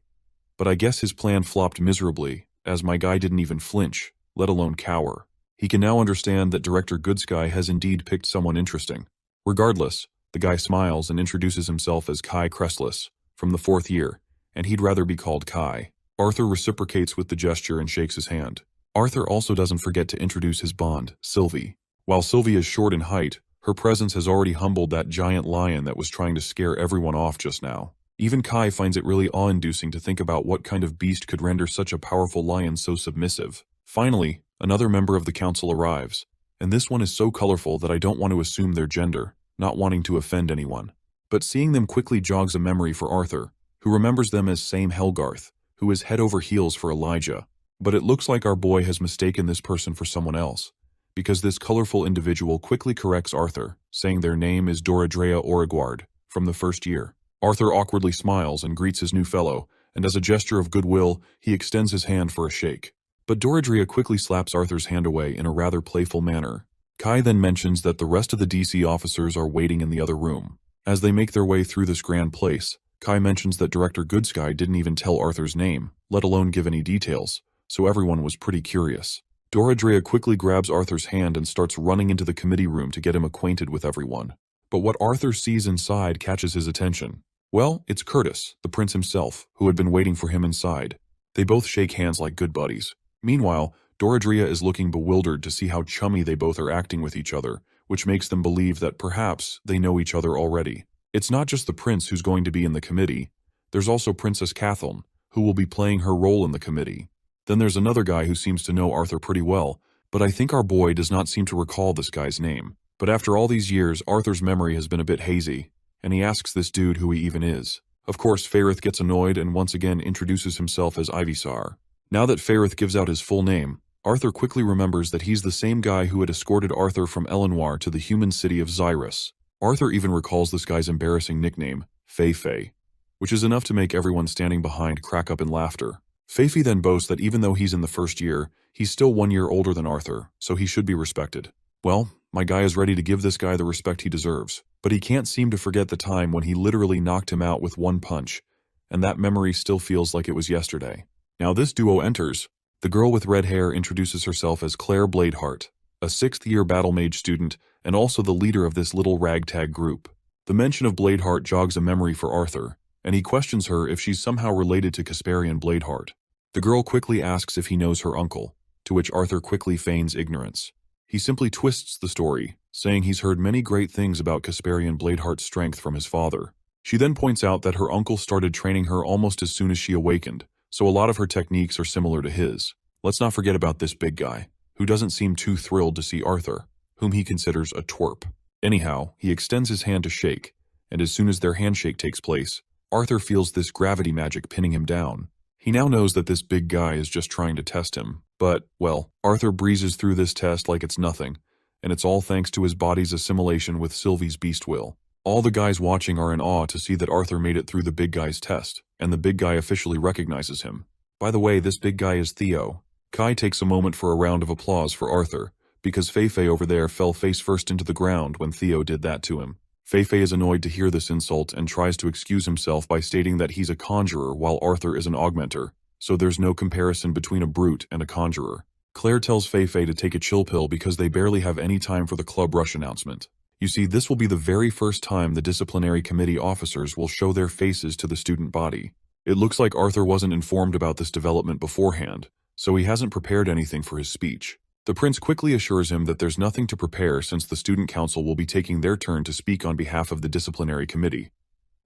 But I guess his plan flopped miserably, as my guy didn't even flinch, let alone cower. He can now understand that Director Goodsky has indeed picked someone interesting. Regardless, the guy smiles and introduces himself as Kai Crestless, from the 4th year, and he'd rather be called Kai. Arthur reciprocates with the gesture and shakes his hand. Arthur also doesn't forget to introduce his bond, Sylvie. While Sylvie is short in height, her presence has already humbled that giant lion that was trying to scare everyone off just now. Even Kai finds it really awe-inducing to think about what kind of beast could render such a powerful lion so submissive. Finally, another member of the council arrives, and this one is so colorful that I don't want to assume their gender, not wanting to offend anyone. But seeing them quickly jogs a memory for Arthur, who remembers them as Same Helgarth, who is head over heels for Elijah. But it looks like our boy has mistaken this person for someone else, because this colorful individual quickly corrects Arthur, saying their name is Doradrea Origuard, from the first year. Arthur awkwardly smiles and greets his new fellow, and as a gesture of goodwill, he extends his hand for a shake. But Doradrea quickly slaps Arthur's hand away in a rather playful manner. Kai then mentions that the rest of the DC officers are waiting in the other room. As they make their way through this grand place, Kai mentions that Director Goodsky didn't even tell Arthur's name, let alone give any details, so everyone was pretty curious. Doradrea quickly grabs Arthur's hand and starts running into the committee room to get him acquainted with everyone. But what Arthur sees inside catches his attention. Well, it's Curtis, the prince himself, who had been waiting for him inside. They both shake hands like good buddies. Meanwhile, Doradrea is looking bewildered to see how chummy they both are acting with each other, which makes them believe that perhaps they know each other already. It's not just the prince who's going to be in the committee. There's also Princess Cathal, who will be playing her role in the committee. Then there's another guy who seems to know Arthur pretty well, but I think our boy does not seem to recall this guy's name. But after all these years, Arthur's memory has been a bit hazy, and he asks this dude who he even is. Of course, Faerith gets annoyed and once again introduces himself as Ivysaur. Now that Faerith gives out his full name, Arthur quickly remembers that he's the same guy who had escorted Arthur from Elenoir to the human city of Xyrus. Arthur even recalls this guy's embarrassing nickname, Fei-Fei, which is enough to make everyone standing behind crack up in laughter. Fei-Fei then boasts that even though he's in the first year, he's still 1 year older than Arthur, so he should be respected. Well, my guy is ready to give this guy the respect he deserves, but he can't seem to forget the time when he literally knocked him out with one punch, and that memory still feels like it was yesterday. Now this duo enters. The girl with red hair introduces herself as Claire Bladeheart, a 6th-year battle mage student and also the leader of this little ragtag group. The mention of Bladeheart jogs a memory for Arthur, and he questions her if she's somehow related to Casparian Bladeheart. The girl quickly asks if he knows her uncle, to which Arthur quickly feigns ignorance. He simply twists the story, saying he's heard many great things about Casparian Bladeheart's strength from his father. She then points out that her uncle started training her almost as soon as she awakened, so a lot of her techniques are similar to his. Let's not forget about this big guy, who doesn't seem too thrilled to see Arthur, whom he considers a twerp. Anyhow, he extends his hand to shake, and as soon as their handshake takes place, Arthur feels this gravity magic pinning him down. He now knows that this big guy is just trying to test him, but, well, Arthur breezes through this test like it's nothing, and it's all thanks to his body's assimilation with Sylvie's beast will. All the guys watching are in awe to see that Arthur made it through the big guy's test, and the big guy officially recognizes him. By the way, this big guy is Theo. Kai takes a moment for a round of applause for Arthur, because Fei-Fei over there fell face first into the ground when Theo did that to him. Fei-Fei is annoyed to hear this insult and tries to excuse himself by stating that he's a conjurer while Arthur is an augmenter, so there's no comparison between a brute and a conjurer. Claire tells Fei-Fei to take a chill pill because they barely have any time for the club rush announcement. You see, this will be the very first time the disciplinary committee officers will show their faces to the student body. It looks like Arthur wasn't informed about this development beforehand, so he hasn't prepared anything for his speech. The prince quickly assures him that there's nothing to prepare since the student council will be taking their turn to speak on behalf of the disciplinary committee,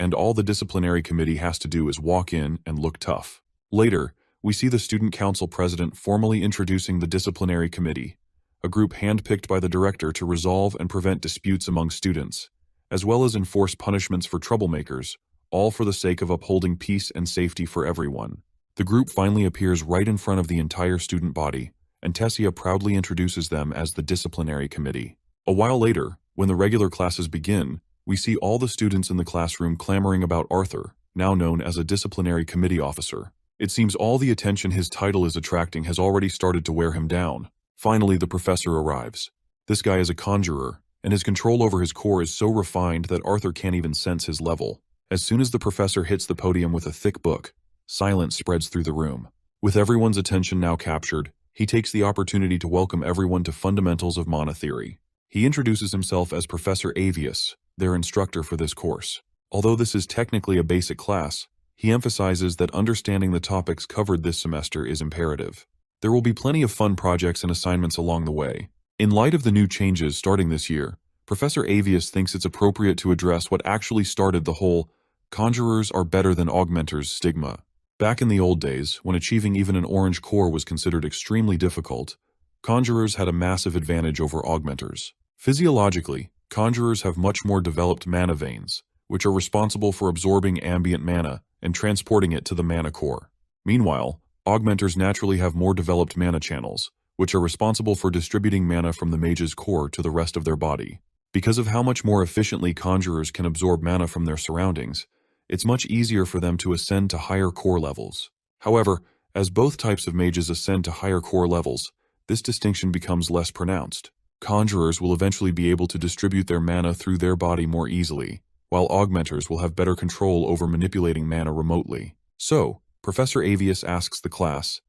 and all the disciplinary committee has to do is walk in and look tough. Later, we see the student council president formally introducing the disciplinary committee, a group handpicked by the director to resolve and prevent disputes among students, as well as enforce punishments for troublemakers, all for the sake of upholding peace and safety for everyone. The group finally appears right in front of the entire student body, and Tessia proudly introduces them as the disciplinary committee. A while later, when the regular classes begin, we see all the students in the classroom clamoring about Arthur, now known as a disciplinary committee officer. It seems all the attention his title is attracting has already started to wear him down. Finally, the professor arrives. This guy is a conjurer, and his control over his core is so refined that Arthur can't even sense his level. As soon as the professor hits the podium with a thick book, silence spreads through the room. With everyone's attention now captured, he takes the opportunity to welcome everyone to Fundamentals of Mana Theory. He introduces himself as Professor Avius, their instructor for this course. Although this is technically a basic class, he emphasizes that understanding the topics covered this semester is imperative. There will be plenty of fun projects and assignments along the way. In light of the new changes starting this year, Professor Avius thinks it's appropriate to address what actually started the whole "conjurers are better than augmenters" stigma. Back in the old days, when achieving even an orange core was considered extremely difficult, conjurers had a massive advantage over augmenters. Physiologically, conjurers have much more developed mana veins, which are responsible for absorbing ambient mana and transporting it to the mana core. Meanwhile, augmenters naturally have more developed mana channels, which are responsible for distributing mana from the mage's core to the rest of their body. Because of how much more efficiently conjurers can absorb mana from their surroundings, it's much easier for them to ascend to higher core levels. However, as both types of mages ascend to higher core levels, this distinction becomes less pronounced. Conjurers will eventually be able to distribute their mana through their body more easily, while augmenters will have better control over manipulating mana remotely. So, Professor Avius asks the class,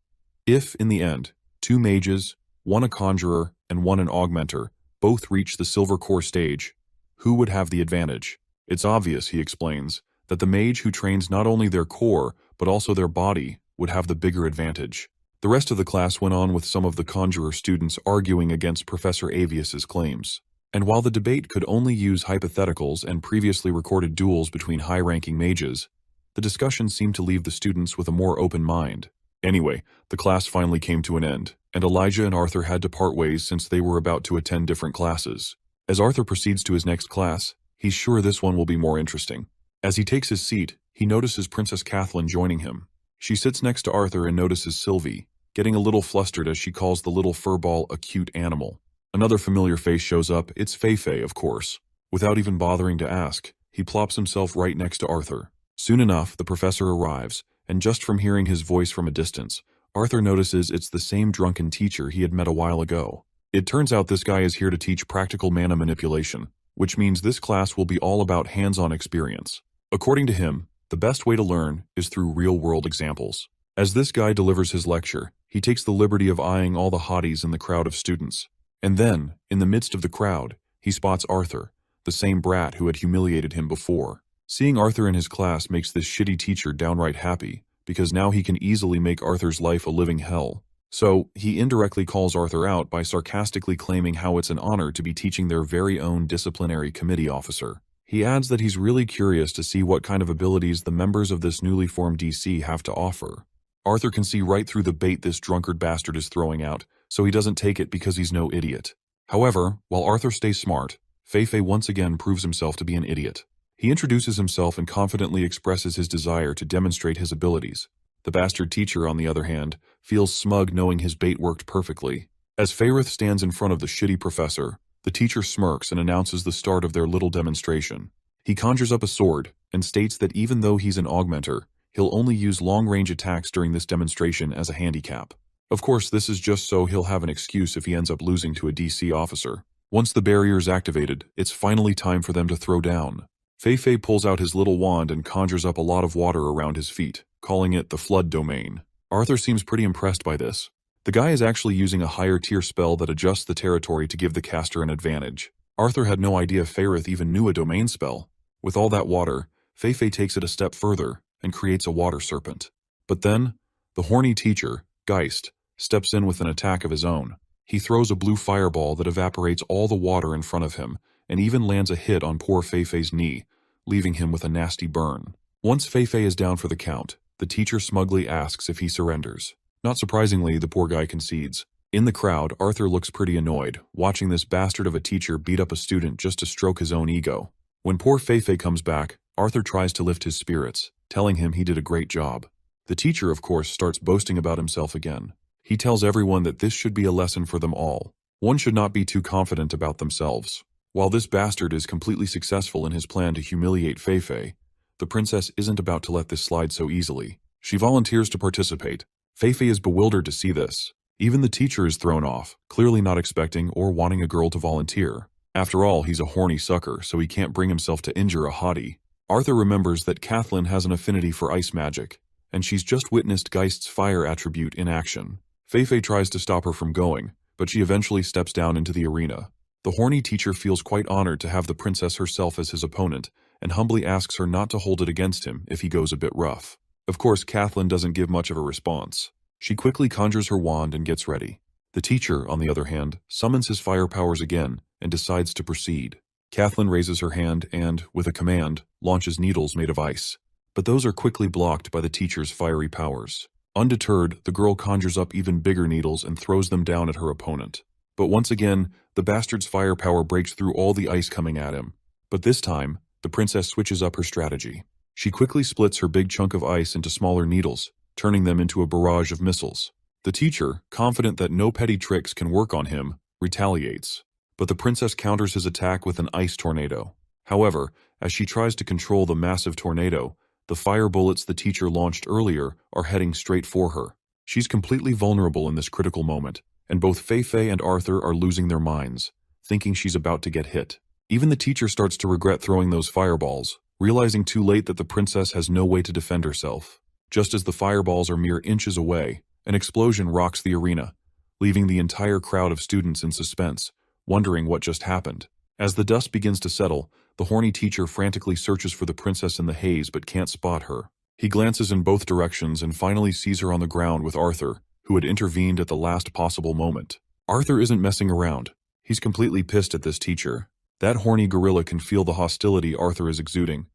if, in the end, 2 mages, 1 a conjurer, and 1 an augmenter, both reach the silver core stage, who would have the advantage? It's obvious, he explains, that the mage who trains not only their core, but also their body, would have the bigger advantage. The rest of the class went on with some of the conjurer students arguing against Professor Avius's claims. And while the debate could only use hypotheticals and previously recorded duels between high-ranking mages, the discussion seemed to leave the students with a more open mind. Anyway, the class finally came to an end, and Elijah and Arthur had to part ways since they were about to attend different classes. As Arthur proceeds to his next class, he's sure this one will be more interesting. As he takes his seat, he notices Princess Kathleen joining him. She sits next to Arthur and notices Sylvie, getting a little flustered as she calls the little furball a cute animal. Another familiar face shows up. It's Fei-Fei, of course. Without even bothering to ask, he plops himself right next to Arthur. Soon enough, the professor arrives, and just from hearing his voice from a distance, Arthur notices it's the same drunken teacher he had met a while ago. It turns out this guy is here to teach practical mana manipulation, which means this class will be all about hands-on experience. According to him, the best way to learn is through real-world examples. As this guy delivers his lecture, he takes the liberty of eyeing all the hotties in the crowd of students. And then, in the midst of the crowd, he spots Arthur, the same brat who had humiliated him before. Seeing Arthur in his class makes this shitty teacher downright happy, because now he can easily make Arthur's life a living hell. So, he indirectly calls Arthur out by sarcastically claiming how it's an honor to be teaching their very own disciplinary committee officer. He adds that he's really curious to see what kind of abilities the members of this newly formed DC have to offer. Arthur can see right through the bait this drunkard bastard is throwing out, so he doesn't take it because he's no idiot. However, while Arthur stays smart, Fei-Fei once again proves himself to be an idiot. He introduces himself and confidently expresses his desire to demonstrate his abilities. The bastard teacher, on the other hand, feels smug knowing his bait worked perfectly. As Feyrith stands in front of the shitty professor, the teacher smirks and announces the start of their little demonstration. He conjures up a sword and states that even though he's an augmenter, he'll only use long-range attacks during this demonstration as a handicap. Of course, this is just so he'll have an excuse if he ends up losing to a DC officer. Once the barrier is activated, it's finally time for them to throw down. Fei-Fei pulls out his little wand and conjures up a lot of water around his feet, calling it the Flood Domain. Arthur seems pretty impressed by this. The guy is actually using a higher tier spell that adjusts the territory to give the caster an advantage. Arthur had no idea Feyrith even knew a domain spell. With all that water, Fei-Fei takes it a step further and creates a water serpent. But then, the horny teacher, Geist, steps in with an attack of his own. He throws a blue fireball that evaporates all the water in front of him and even lands a hit on poor Fei-Fei's knee, leaving him with a nasty burn. Once Fei-Fei is down for the count, the teacher smugly asks if he surrenders. Not surprisingly, the poor guy concedes. In the crowd, Arthur looks pretty annoyed, watching this bastard of a teacher beat up a student just to stroke his own ego. When poor Fei-Fei comes back, Arthur tries to lift his spirits, telling him he did a great job. The teacher, of course, starts boasting about himself again. He tells everyone that this should be a lesson for them all. One should not be too confident about themselves. While this bastard is completely successful in his plan to humiliate Fei-Fei, the princess isn't about to let this slide so easily. She volunteers to participate. Fei-Fei is bewildered to see this. Even the teacher is thrown off, clearly not expecting or wanting a girl to volunteer. After all, he's a horny sucker, so he can't bring himself to injure a hottie. Arthur remembers that Kathleen has an affinity for ice magic, and she's just witnessed Geist's fire attribute in action. Fei-Fei tries to stop her from going, but she eventually steps down into the arena. The horny teacher feels quite honored to have the princess herself as his opponent, and humbly asks her not to hold it against him if he goes a bit rough. Of course, Kathleen doesn't give much of a response. She quickly conjures her wand and gets ready. The teacher, on the other hand, summons his fire powers again and decides to proceed. Kathleen raises her hand and, with a command, launches needles made of ice. But those are quickly blocked by the teacher's fiery powers. Undeterred, the girl conjures up even bigger needles and throws them down at her opponent. But once again, the bastard's fire power breaks through all the ice coming at him. But this time, the princess switches up her strategy. She quickly splits her big chunk of ice into smaller needles, turning them into a barrage of missiles. The teacher, confident that no petty tricks can work on him, retaliates. But the princess counters his attack with an ice tornado. However, as she tries to control the massive tornado, the fire bullets the teacher launched earlier are heading straight for her. She's completely vulnerable in this critical moment, and both Fei and Arthur are losing their minds, thinking she's about to get hit. Even the teacher starts to regret throwing those fireballs, realizing too late that the princess has no way to defend herself. Just as the fireballs are mere inches away, an explosion rocks the arena, leaving the entire crowd of students in suspense, wondering what just happened. As the dust begins to settle, the horny teacher frantically searches for the princess in the haze but can't spot her. He glances in both directions and finally sees her on the ground with Arthur, who had intervened at the last possible moment. Arthur isn't messing around. He's completely pissed at this teacher. That horny gorilla can feel the hostility Arthur is exuding.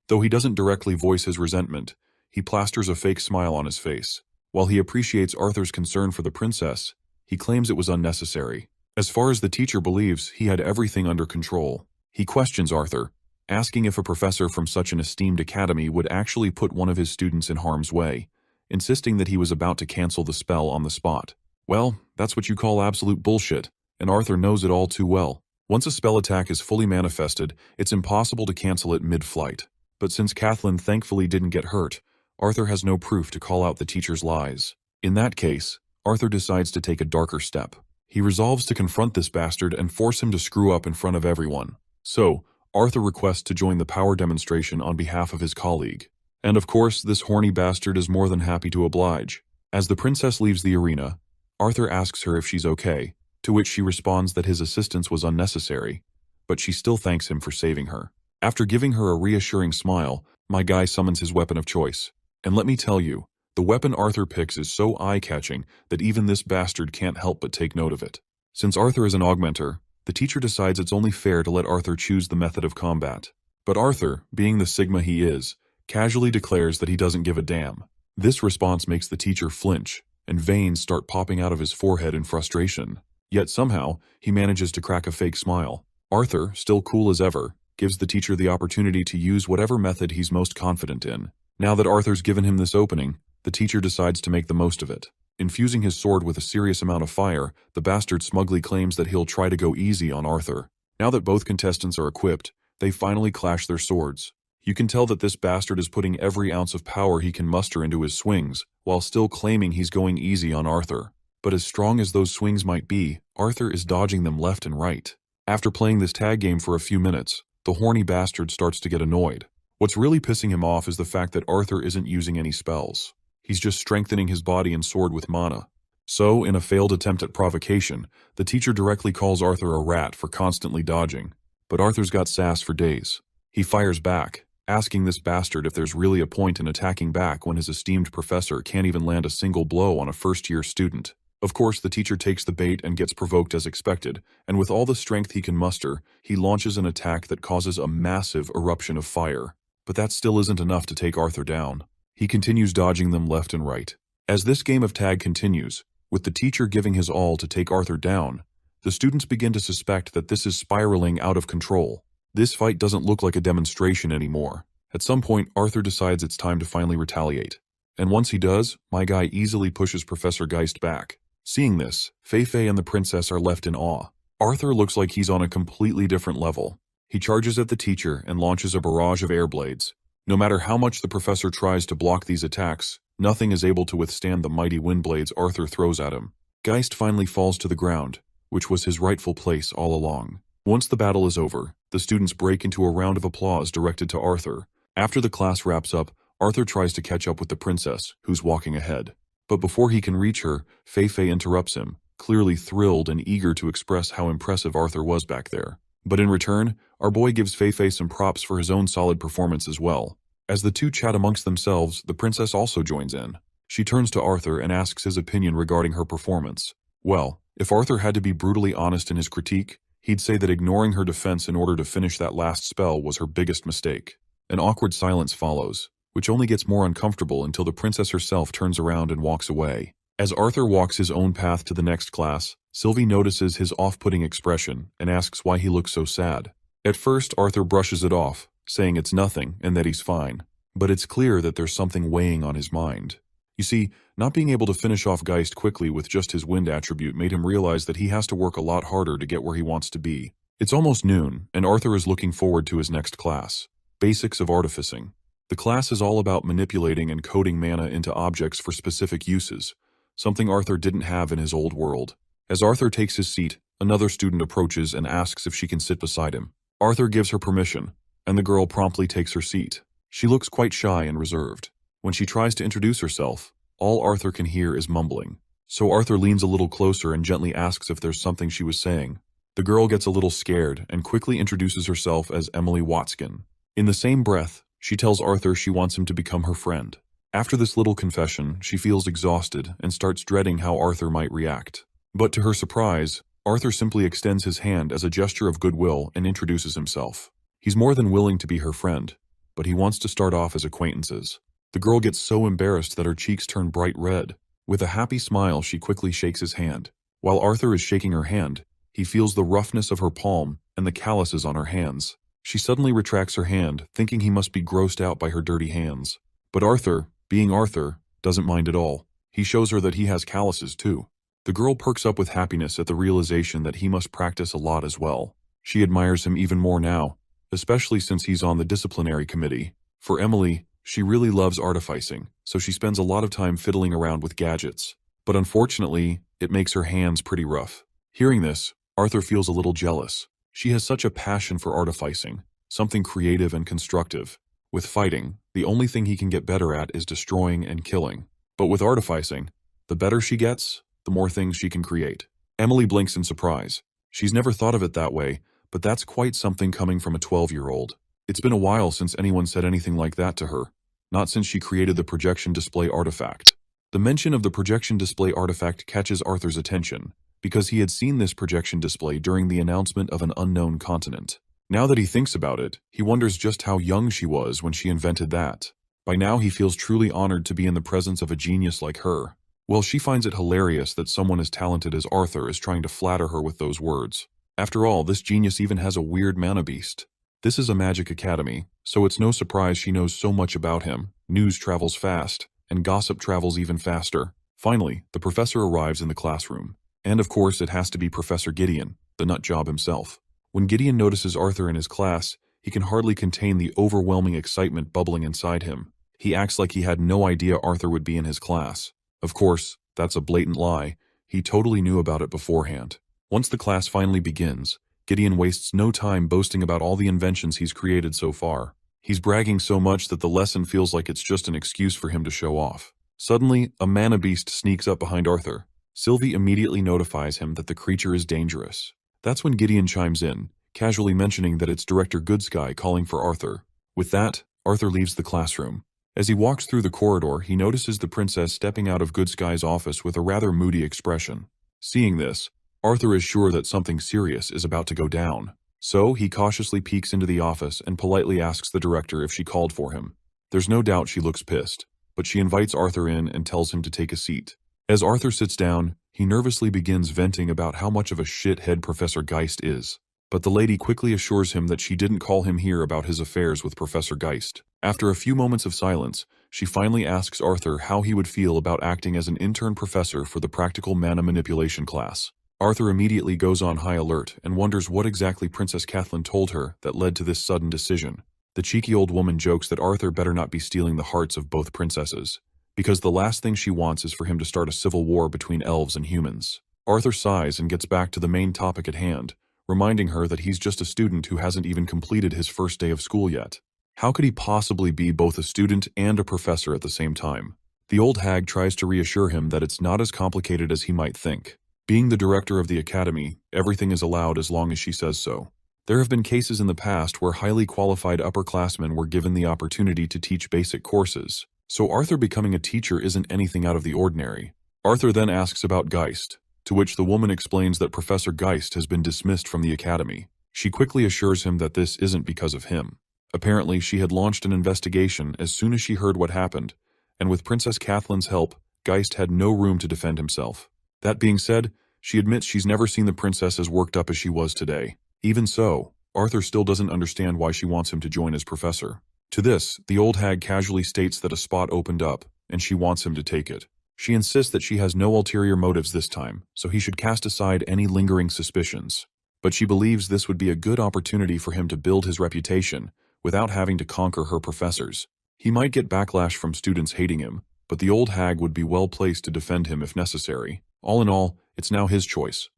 Though he doesn't directly voice his resentment, he plasters a fake smile on his face. While he appreciates Arthur's concern for the princess, he claims it was unnecessary. As far as the teacher believes, he had everything under control. He questions Arthur, asking if a professor from such an esteemed academy would actually put one of his students in harm's way, insisting that he was about to cancel the spell on the spot. Well, that's what you call absolute bullshit, and Arthur knows it all too well. Once a spell attack is fully manifested, it's impossible to cancel it mid-flight. But since Kathleen thankfully didn't get hurt, Arthur has no proof to call out the teacher's lies. In that case, Arthur decides to take a darker step. He resolves to confront this bastard and force him to screw up in front of everyone. So, Arthur requests to join the power demonstration on behalf of his colleague. And of course, this horny bastard is more than happy to oblige. As the princess leaves the arena, Arthur asks her if she's okay, to which she responds that his assistance was unnecessary, but she still thanks him for saving her. After giving her a reassuring smile, my guy summons his weapon of choice. And let me tell you, the weapon Arthur picks is so eye-catching that even this bastard can't help but take note of it. Since Arthur is an augmenter, the teacher decides it's only fair to let Arthur choose the method of combat. But Arthur, being the Sigma he is, casually declares that he doesn't give a damn. This response makes the teacher flinch, and veins start popping out of his forehead in frustration. Yet somehow, he manages to crack a fake smile. Arthur, still cool as ever, gives the teacher the opportunity to use whatever method he's most confident in. Now that Arthur's given him this opening, the teacher decides to make the most of it. Infusing his sword with a serious amount of fire, the bastard smugly claims that he'll try to go easy on Arthur. Now that both contestants are equipped, they finally clash their swords. You can tell that this bastard is putting every ounce of power he can muster into his swings, while still claiming he's going easy on Arthur. But as strong as those swings might be, Arthur is dodging them left and right. After playing this tag game for a few minutes, the horny bastard starts to get annoyed. What's really pissing him off is the fact that Arthur isn't using any spells. He's just strengthening his body and sword with mana. So, in a failed attempt at provocation, the teacher directly calls Arthur a rat for constantly dodging. But Arthur's got sass for days. He fires back, asking this bastard if there's really a point in attacking back when his esteemed professor can't even land a single blow on a first-year student. Of course, the teacher takes the bait and gets provoked as expected, and with all the strength he can muster, he launches an attack that causes a massive eruption of fire. But that still isn't enough to take Arthur down. He continues dodging them left and right. As this game of tag continues, with the teacher giving his all to take Arthur down, the students begin to suspect that this is spiraling out of control. This fight doesn't look like a demonstration anymore. At some point, Arthur decides it's time to finally retaliate. And once he does, my guy easily pushes Professor Geist back. Seeing this, Fei and the princess are left in awe. Arthur looks like he's on a completely different level. He charges at the teacher and launches a barrage of air blades. No matter how much the professor tries to block these attacks, nothing is able to withstand the mighty wind blades Arthur throws at him. Geist finally falls to the ground, which was his rightful place all along. Once the battle is over, the students break into a round of applause directed to Arthur. After the class wraps up, Arthur tries to catch up with the princess, who's walking ahead. But before he can reach her, Fei interrupts him, clearly thrilled and eager to express how impressive Arthur was back there. But in return, our boy gives Fei some props for his own solid performance as well. As the two chat amongst themselves, the princess also joins in. She turns to Arthur and asks his opinion regarding her performance. Well, if Arthur had to be brutally honest in his critique, he'd say that ignoring her defense in order to finish that last spell was her biggest mistake. An awkward silence follows, which only gets more uncomfortable until the princess herself turns around and walks away. As Arthur walks his own path to the next class, Sylvie notices his off-putting expression and asks why he looks so sad. At first, Arthur brushes it off, saying it's nothing and that he's fine. But it's clear that there's something weighing on his mind. You see, not being able to finish off Geist quickly with just his wind attribute made him realize that he has to work a lot harder to get where he wants to be. It's almost noon, and Arthur is looking forward to his next class, Basics of Artificing. The class is all about manipulating and coding mana into objects for specific uses, something Arthur didn't have in his old world. As Arthur takes his seat, another student approaches and asks if she can sit beside him. Arthur gives her permission, and the girl promptly takes her seat. She looks quite shy and reserved. When she tries to introduce herself, all Arthur can hear is mumbling. So Arthur leans a little closer and gently asks if there's something she was saying. The girl gets a little scared and quickly introduces herself as Emily Watskin. In the same breath, she tells Arthur she wants him to become her friend. After this little confession, she feels exhausted and starts dreading how Arthur might react. But to her surprise, Arthur simply extends his hand as a gesture of goodwill and introduces himself. He's more than willing to be her friend, but he wants to start off as acquaintances. The girl gets so embarrassed that her cheeks turn bright red. With a happy smile, she quickly shakes his hand. While Arthur is shaking her hand, he feels the roughness of her palm and the calluses on her hands. She suddenly retracts her hand, thinking he must be grossed out by her dirty hands. But Arthur, being Arthur, doesn't mind at all. He shows her that he has calluses too. The girl perks up with happiness at the realization that he must practice a lot as well. She admires him even more now, especially since he's on the disciplinary committee. For Emily, she really loves artificing, so she spends a lot of time fiddling around with gadgets. But unfortunately, it makes her hands pretty rough. Hearing this, Arthur feels a little jealous. She has such a passion for artificing, something creative and constructive. With fighting, the only thing he can get better at is destroying and killing. But with artificing, the better she gets, the more things she can create. Emily blinks in surprise. She's never thought of it that way, but that's quite something coming from a 12-year-old. It's been a while since anyone said anything like that to her, not since she created the projection display artifact. The mention of the projection display artifact catches Arthur's attention, because he had seen this projection display during the announcement of an unknown continent. Now that he thinks about it, he wonders just how young she was when she invented that. By now he feels truly honored to be in the presence of a genius like her. Well, she finds it hilarious that someone as talented as Arthur is trying to flatter her with those words. After all, this genius even has a weird mana beast. This is a magic academy, so it's no surprise she knows so much about him. News travels fast, and gossip travels even faster. Finally, the professor arrives in the classroom. And of course, it has to be Professor Gideon, the nutjob himself. When Gideon notices Arthur in his class, he can hardly contain the overwhelming excitement bubbling inside him. He acts like he had no idea Arthur would be in his class. Of course, that's a blatant lie. He totally knew about it beforehand. Once the class finally begins, Gideon wastes no time boasting about all the inventions he's created so far. He's bragging so much that the lesson feels like it's just an excuse for him to show off. Suddenly, a mana beast sneaks up behind Arthur. Sylvie immediately notifies him that the creature is dangerous. That's when Gideon chimes in, casually mentioning that it's Director Goodsky calling for Arthur. With that, Arthur leaves the classroom. As he walks through the corridor, he notices the princess stepping out of Goodsky's office with a rather moody expression. Seeing this, Arthur is sure that something serious is about to go down. So he cautiously peeks into the office and politely asks the director if she called for him. There's no doubt she looks pissed, but she invites Arthur in and tells him to take a seat. As Arthur sits down, he nervously begins venting about how much of a shithead Professor Geist is. But the lady quickly assures him that she didn't call him here about his affairs with Professor Geist. After a few moments of silence, she finally asks Arthur how he would feel about acting as an intern professor for the practical mana manipulation class. Arthur immediately goes on high alert and wonders what exactly Princess Kathleen told her that led to this sudden decision. The cheeky old woman jokes that Arthur better not be stealing the hearts of both princesses, because the last thing she wants is for him to start a civil war between elves and humans. Arthur sighs and gets back to the main topic at hand, reminding her that he's just a student who hasn't even completed his first day of school yet. How could he possibly be both a student and a professor at the same time? The old hag tries to reassure him that it's not as complicated as he might think. Being the director of the academy, everything is allowed as long as she says so. There have been cases in the past where highly qualified upperclassmen were given the opportunity to teach basic courses, So Arthur becoming a teacher isn't anything out of the ordinary. Arthur then asks about Geist, to which the woman explains that Professor Geist has been dismissed from the academy. She quickly assures him that this isn't because of him. Apparently, she had launched an investigation as soon as she heard what happened, and with Princess Kathleen's help, Geist had no room to defend himself. That being said, she admits she's never seen the princess as worked up as she was today. Even so, Arthur still doesn't understand why she wants him to join as professor. To this, the old hag casually states that a spot opened up, and she wants him to take it. She insists that she has no ulterior motives this time, so he should cast aside any lingering suspicions. But she believes this would be a good opportunity for him to build his reputation, without having to conquer her professors. He might get backlash from students hating him, but the old hag would be well placed to defend him if necessary. All in all, it's now his choice.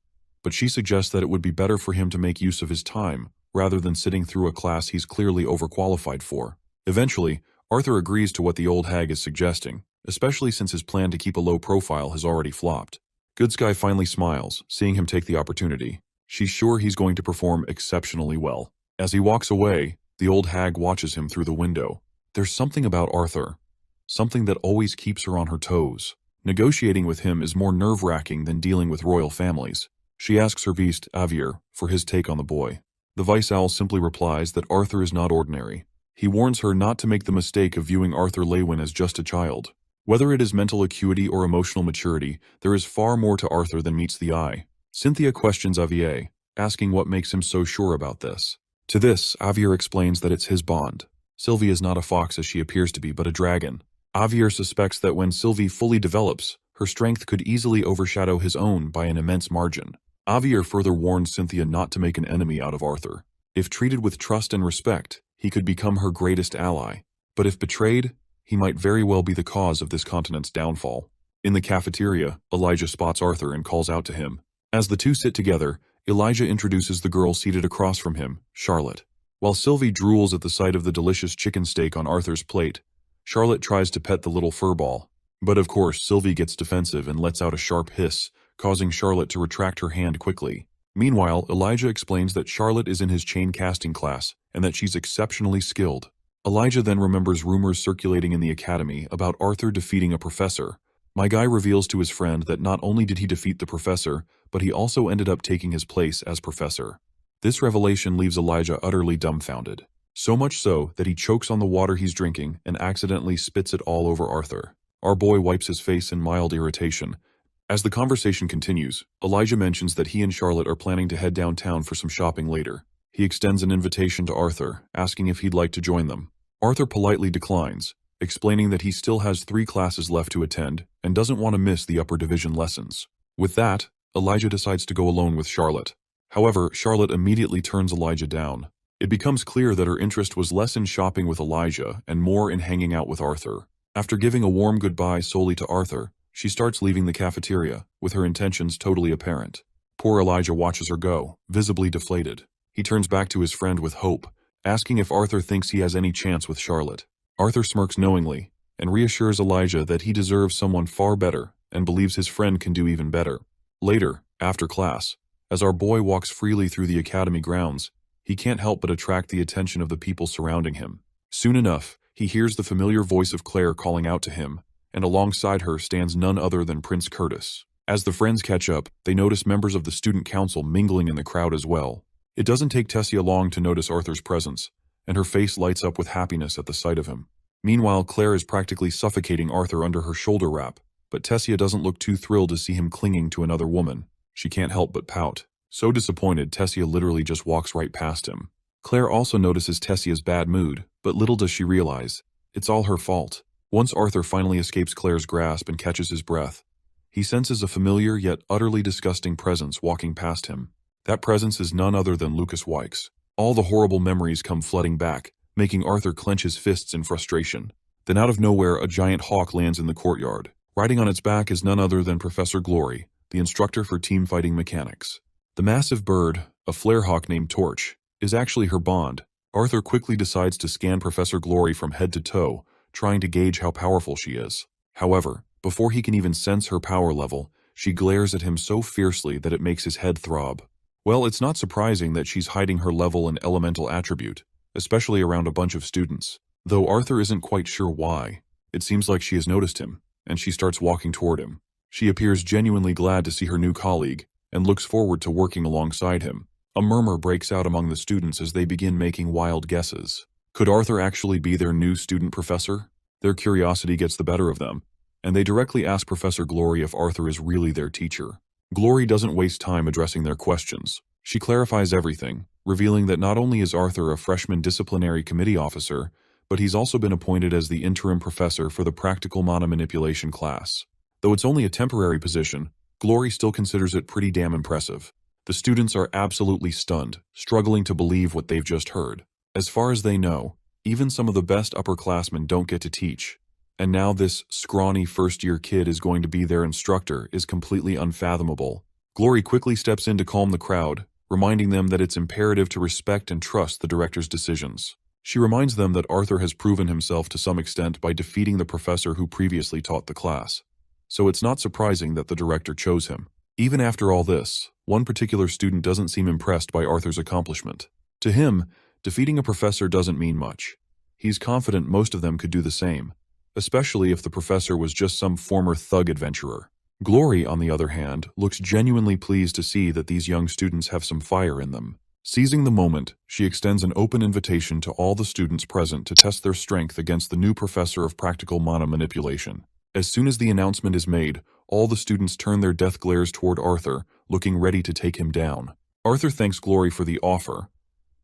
But she suggests that it would be better for him to make use of his time, rather than sitting through a class he's clearly overqualified for. Eventually, Arthur agrees to what the old hag is suggesting, especially since his plan to keep a low profile has already flopped. Good Sky finally smiles, seeing him take the opportunity. She's sure he's going to perform exceptionally well. As he walks away, the old hag watches him through the window. There's something about Arthur. Something that always keeps her on her toes. Negotiating with him is more nerve-wracking than dealing with royal families. She asks her beast, Avier, for his take on the boy. The Vice Owl simply replies that Arthur is not ordinary. He warns her not to make the mistake of viewing Arthur Lewin as just a child. Whether it is mental acuity or emotional maturity, there is far more to Arthur than meets the eye. Cynthia questions Avier, asking what makes him so sure about this. To this, Avier explains that it's his bond. Sylvie is not a fox as she appears to be, but a dragon. Avier suspects that when Sylvie fully develops, her strength could easily overshadow his own by an immense margin. Avier further warns Cynthia not to make an enemy out of Arthur. If treated with trust and respect, he could become her greatest ally. But if betrayed, he might very well be the cause of this continent's downfall. In the cafeteria, Elijah spots Arthur and calls out to him. As the two sit together, Elijah introduces the girl seated across from him, Charlotte. While Sylvie drools at the sight of the delicious chicken steak on Arthur's plate, Charlotte tries to pet the little furball. But of course, Sylvie gets defensive and lets out a sharp hiss, causing Charlotte to retract her hand quickly. Meanwhile, Elijah explains that Charlotte is in his chain casting class and that she's exceptionally skilled. Elijah then remembers rumors circulating in the academy about Arthur defeating a professor. My guy reveals to his friend that not only did he defeat the professor, but he also ended up taking his place as professor. This revelation leaves Elijah utterly dumbfounded. So much so that he chokes on the water he's drinking and accidentally spits it all over Arthur. Our boy wipes his face in mild irritation. As the conversation continues, Elijah mentions that he and Charlotte are planning to head downtown for some shopping later. He extends an invitation to Arthur, asking if he'd like to join them. Arthur politely declines, explaining that he still has 3 classes left to attend and doesn't want to miss the upper division lessons. With that, Elijah decides to go alone with Charlotte. However, Charlotte immediately turns Elijah down. It becomes clear that her interest was less in shopping with Elijah and more in hanging out with Arthur. After giving a warm goodbye solely to Arthur, she starts leaving the cafeteria, with her intentions totally apparent. Poor Elijah watches her go, visibly deflated. He turns back to his friend with hope, asking if Arthur thinks he has any chance with Charlotte. Arthur smirks knowingly, and reassures Elijah that he deserves someone far better and believes his friend can do even better. Later, after class, as our boy walks freely through the academy grounds, he can't help but attract the attention of the people surrounding him. Soon enough, he hears the familiar voice of Claire calling out to him, and alongside her stands none other than Prince Curtis. As the friends catch up, they notice members of the student council mingling in the crowd as well. It doesn't take Tessia long to notice Arthur's presence, and her face lights up with happiness at the sight of him. Meanwhile, Claire is practically suffocating Arthur under her shoulder wrap, but Tessia doesn't look too thrilled to see him clinging to another woman. She can't help but pout. So disappointed, Tessia literally just walks right past him. Claire also notices Tessia's bad mood, but little does she realize, it's all her fault. Once Arthur finally escapes Claire's grasp and catches his breath, he senses a familiar yet utterly disgusting presence walking past him. That presence is none other than Lucas Wykes. All the horrible memories come flooding back, making Arthur clench his fists in frustration. Then out of nowhere, a giant hawk lands in the courtyard. Riding on its back is none other than Professor Glory, the instructor for team fighting mechanics. The massive bird, a flare hawk named Torch, is actually her bond. Arthur quickly decides to scan Professor Glory from head to toe, trying to gauge how powerful she is. However, before he can even sense her power level, she glares at him so fiercely that it makes his head throb. Well, it's not surprising that she's hiding her level and elemental attribute, especially around a bunch of students, though Arthur isn't quite sure why. It seems like she has noticed him, and she starts walking toward him. She appears genuinely glad to see her new colleague, and looks forward to working alongside him. A murmur breaks out among the students as they begin making wild guesses. Could Arthur actually be their new student professor? Their curiosity gets the better of them, and they directly ask Professor Glory if Arthur is really their teacher. Glory doesn't waste time addressing their questions. She clarifies everything, revealing that not only is Arthur a freshman disciplinary committee officer, but he's also been appointed as the interim professor for the practical mana manipulation class. Though it's only a temporary position, Glory still considers it pretty damn impressive. The students are absolutely stunned, struggling to believe what they've just heard. As far as they know, even some of the best upperclassmen don't get to teach. And now this scrawny first-year kid is going to be their instructor is completely unfathomable. Glory quickly steps in to calm the crowd, reminding them that it's imperative to respect and trust the director's decisions. She reminds them that Arthur has proven himself to some extent by defeating the professor who previously taught the class. So it's not surprising that the director chose him. Even after all this, one particular student doesn't seem impressed by Arthur's accomplishment. To him, defeating a professor doesn't mean much. He's confident most of them could do the same, especially if the professor was just some former thug adventurer. Glory, on the other hand, looks genuinely pleased to see that these young students have some fire in them. Seizing the moment, she extends an open invitation to all the students present to test their strength against the new professor of practical mana manipulation. As soon as the announcement is made, all the students turn their death glares toward Arthur, looking ready to take him down. Arthur thanks Glory for the offer,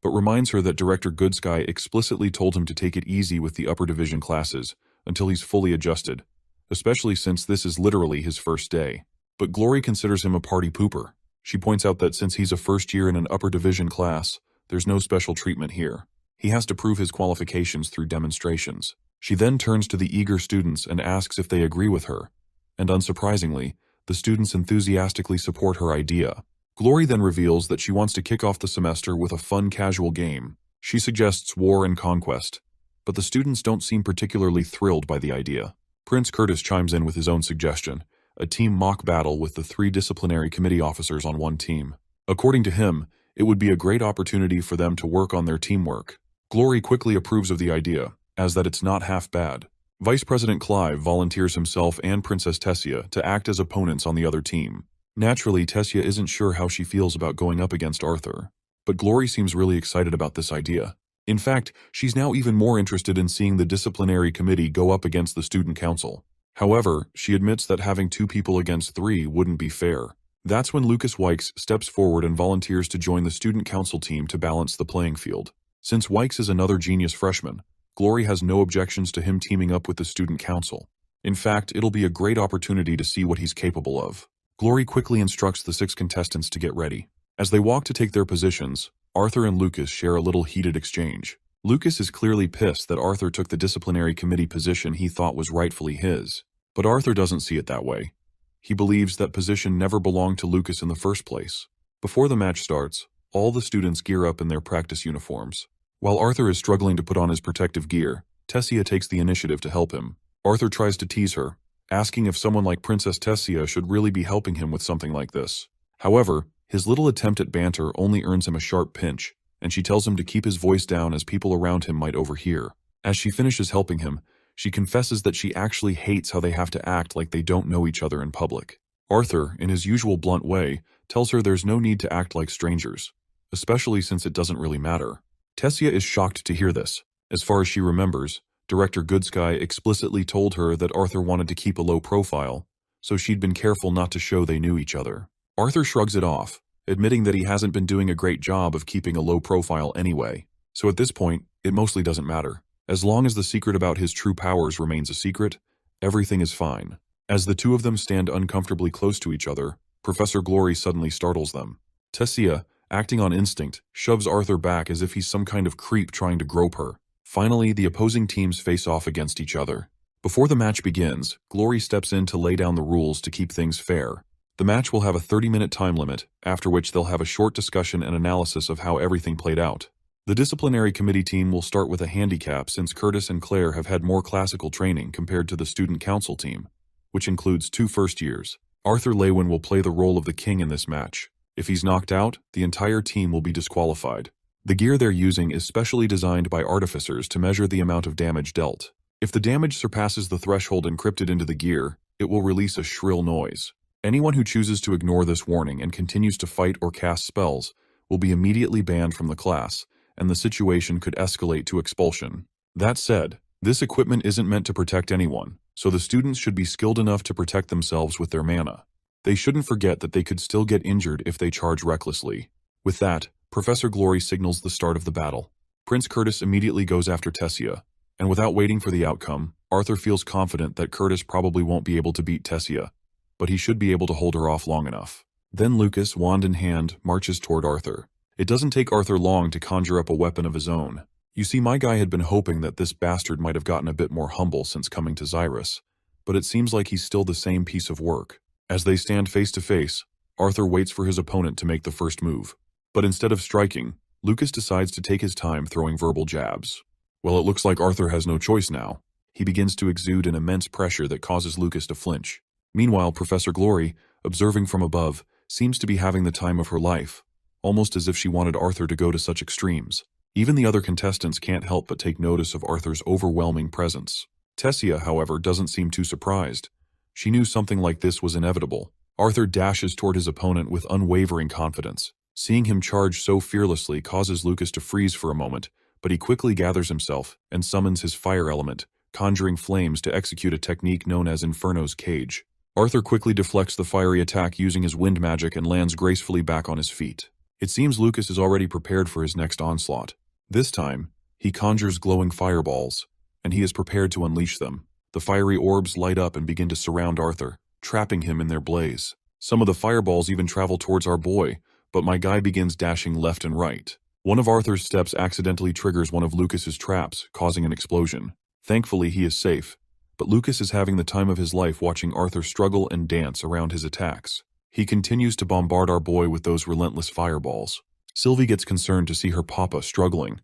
but reminds her that Director Goodsky explicitly told him to take it easy with the upper division classes until he's fully adjusted, especially since this is literally his first day. But Glory considers him a party pooper. She points out that since he's a first year in an upper division class, there's no special treatment here. He has to prove his qualifications through demonstrations. She then turns to the eager students and asks if they agree with her, and unsurprisingly, the students enthusiastically support her idea. Glory then reveals that she wants to kick off the semester with a fun casual game. She suggests war and conquest, but the students don't seem particularly thrilled by the idea. Prince Curtis chimes in with his own suggestion, a team mock battle with the 3 disciplinary committee officers on one team. According to him, it would be a great opportunity for them to work on their teamwork. Glory quickly approves of the idea, as that it's not half bad. Vice President Clive volunteers himself and Princess Tessia to act as opponents on the other team. Naturally, Tessia isn't sure how she feels about going up against Arthur, but Glory seems really excited about this idea. In fact, she's now even more interested in seeing the disciplinary committee go up against the student council. However, she admits that having 2 people against 3 wouldn't be fair. That's when Lucas Wykes steps forward and volunteers to join the student council team to balance the playing field. Since Wykes is another genius freshman, Glory has no objections to him teaming up with the student council. In fact, it'll be a great opportunity to see what he's capable of. Glory quickly instructs the 6 contestants to get ready. As they walk to take their positions, Arthur and Lucas share a little heated exchange. Lucas is clearly pissed that Arthur took the disciplinary committee position he thought was rightfully his. But Arthur doesn't see it that way. He believes that position never belonged to Lucas in the first place. Before the match starts, all the students gear up in their practice uniforms. While Arthur is struggling to put on his protective gear, Tessia takes the initiative to help him. Arthur tries to tease her, asking if someone like Princess Tessia should really be helping him with something like this. However, his little attempt at banter only earns him a sharp pinch, and she tells him to keep his voice down as people around him might overhear. As she finishes helping him, she confesses that she actually hates how they have to act like they don't know each other in public. Arthur, in his usual blunt way, tells her there's no need to act like strangers, especially since it doesn't really matter. Tessia is shocked to hear this. As far as she remembers, Director Goodsky explicitly told her that Arthur wanted to keep a low profile, so she'd been careful not to show they knew each other. Arthur shrugs it off, admitting that he hasn't been doing a great job of keeping a low profile anyway, so at this point, it mostly doesn't matter. As long as the secret about his true powers remains a secret, everything is fine. As the 2 of them stand uncomfortably close to each other, Professor Glory suddenly startles them. Tessia, acting on instinct, shoves Arthur back as if he's some kind of creep trying to grope her. Finally, the opposing teams face off against each other. Before the match begins, Glory steps in to lay down the rules to keep things fair. The match will have a 30-minute time limit, after which they'll have a short discussion and analysis of how everything played out. The disciplinary committee team will start with a handicap since Curtis and Claire have had more classical training compared to the student council team, which includes 2 first years. Arthur Lewin will play the role of the king in this match. If he's knocked out, the entire team will be disqualified. The gear they're using is specially designed by artificers to measure the amount of damage dealt. If the damage surpasses the threshold encrypted into the gear, it will release a shrill noise. Anyone who chooses to ignore this warning and continues to fight or cast spells will be immediately banned from the class, and the situation could escalate to expulsion. That said, this equipment isn't meant to protect anyone, so the students should be skilled enough to protect themselves with their mana. They shouldn't forget that they could still get injured if they charge recklessly. With that, Professor Glory signals the start of the battle. Prince Curtis immediately goes after Tessia, and without waiting for the outcome, Arthur feels confident that Curtis probably won't be able to beat Tessia, but he should be able to hold her off long enough. Then Lucas, wand in hand, marches toward Arthur. It doesn't take Arthur long to conjure up a weapon of his own. You see, my guy had been hoping that this bastard might have gotten a bit more humble since coming to Xyrus, but it seems like he's still the same piece of work. As they stand face to face, Arthur waits for his opponent to make the first move. But instead of striking, Lucas decides to take his time throwing verbal jabs. Well, it looks like Arthur has no choice now. He begins to exude an immense pressure that causes Lucas to flinch. Meanwhile, Professor Glory, observing from above, seems to be having the time of her life, almost as if she wanted Arthur to go to such extremes. Even the other contestants can't help but take notice of Arthur's overwhelming presence. Tessia, however, doesn't seem too surprised. She knew something like this was inevitable. Arthur dashes toward his opponent with unwavering confidence. Seeing him charge so fearlessly causes Lucas to freeze for a moment, but he quickly gathers himself and summons his fire element, conjuring flames to execute a technique known as Inferno's Cage. Arthur quickly deflects the fiery attack using his wind magic and lands gracefully back on his feet. It seems Lucas is already prepared for his next onslaught. This time, he conjures glowing fireballs, and he is prepared to unleash them. The fiery orbs light up and begin to surround Arthur, trapping him in their blaze. Some of the fireballs even travel towards our boy, but my guy begins dashing left and right. One of Arthur's steps accidentally triggers one of Lucas's traps, causing an explosion. Thankfully, he is safe, but Lucas is having the time of his life watching Arthur struggle and dance around his attacks. He continues to bombard our boy with those relentless fireballs. Sylvie gets concerned to see her papa struggling.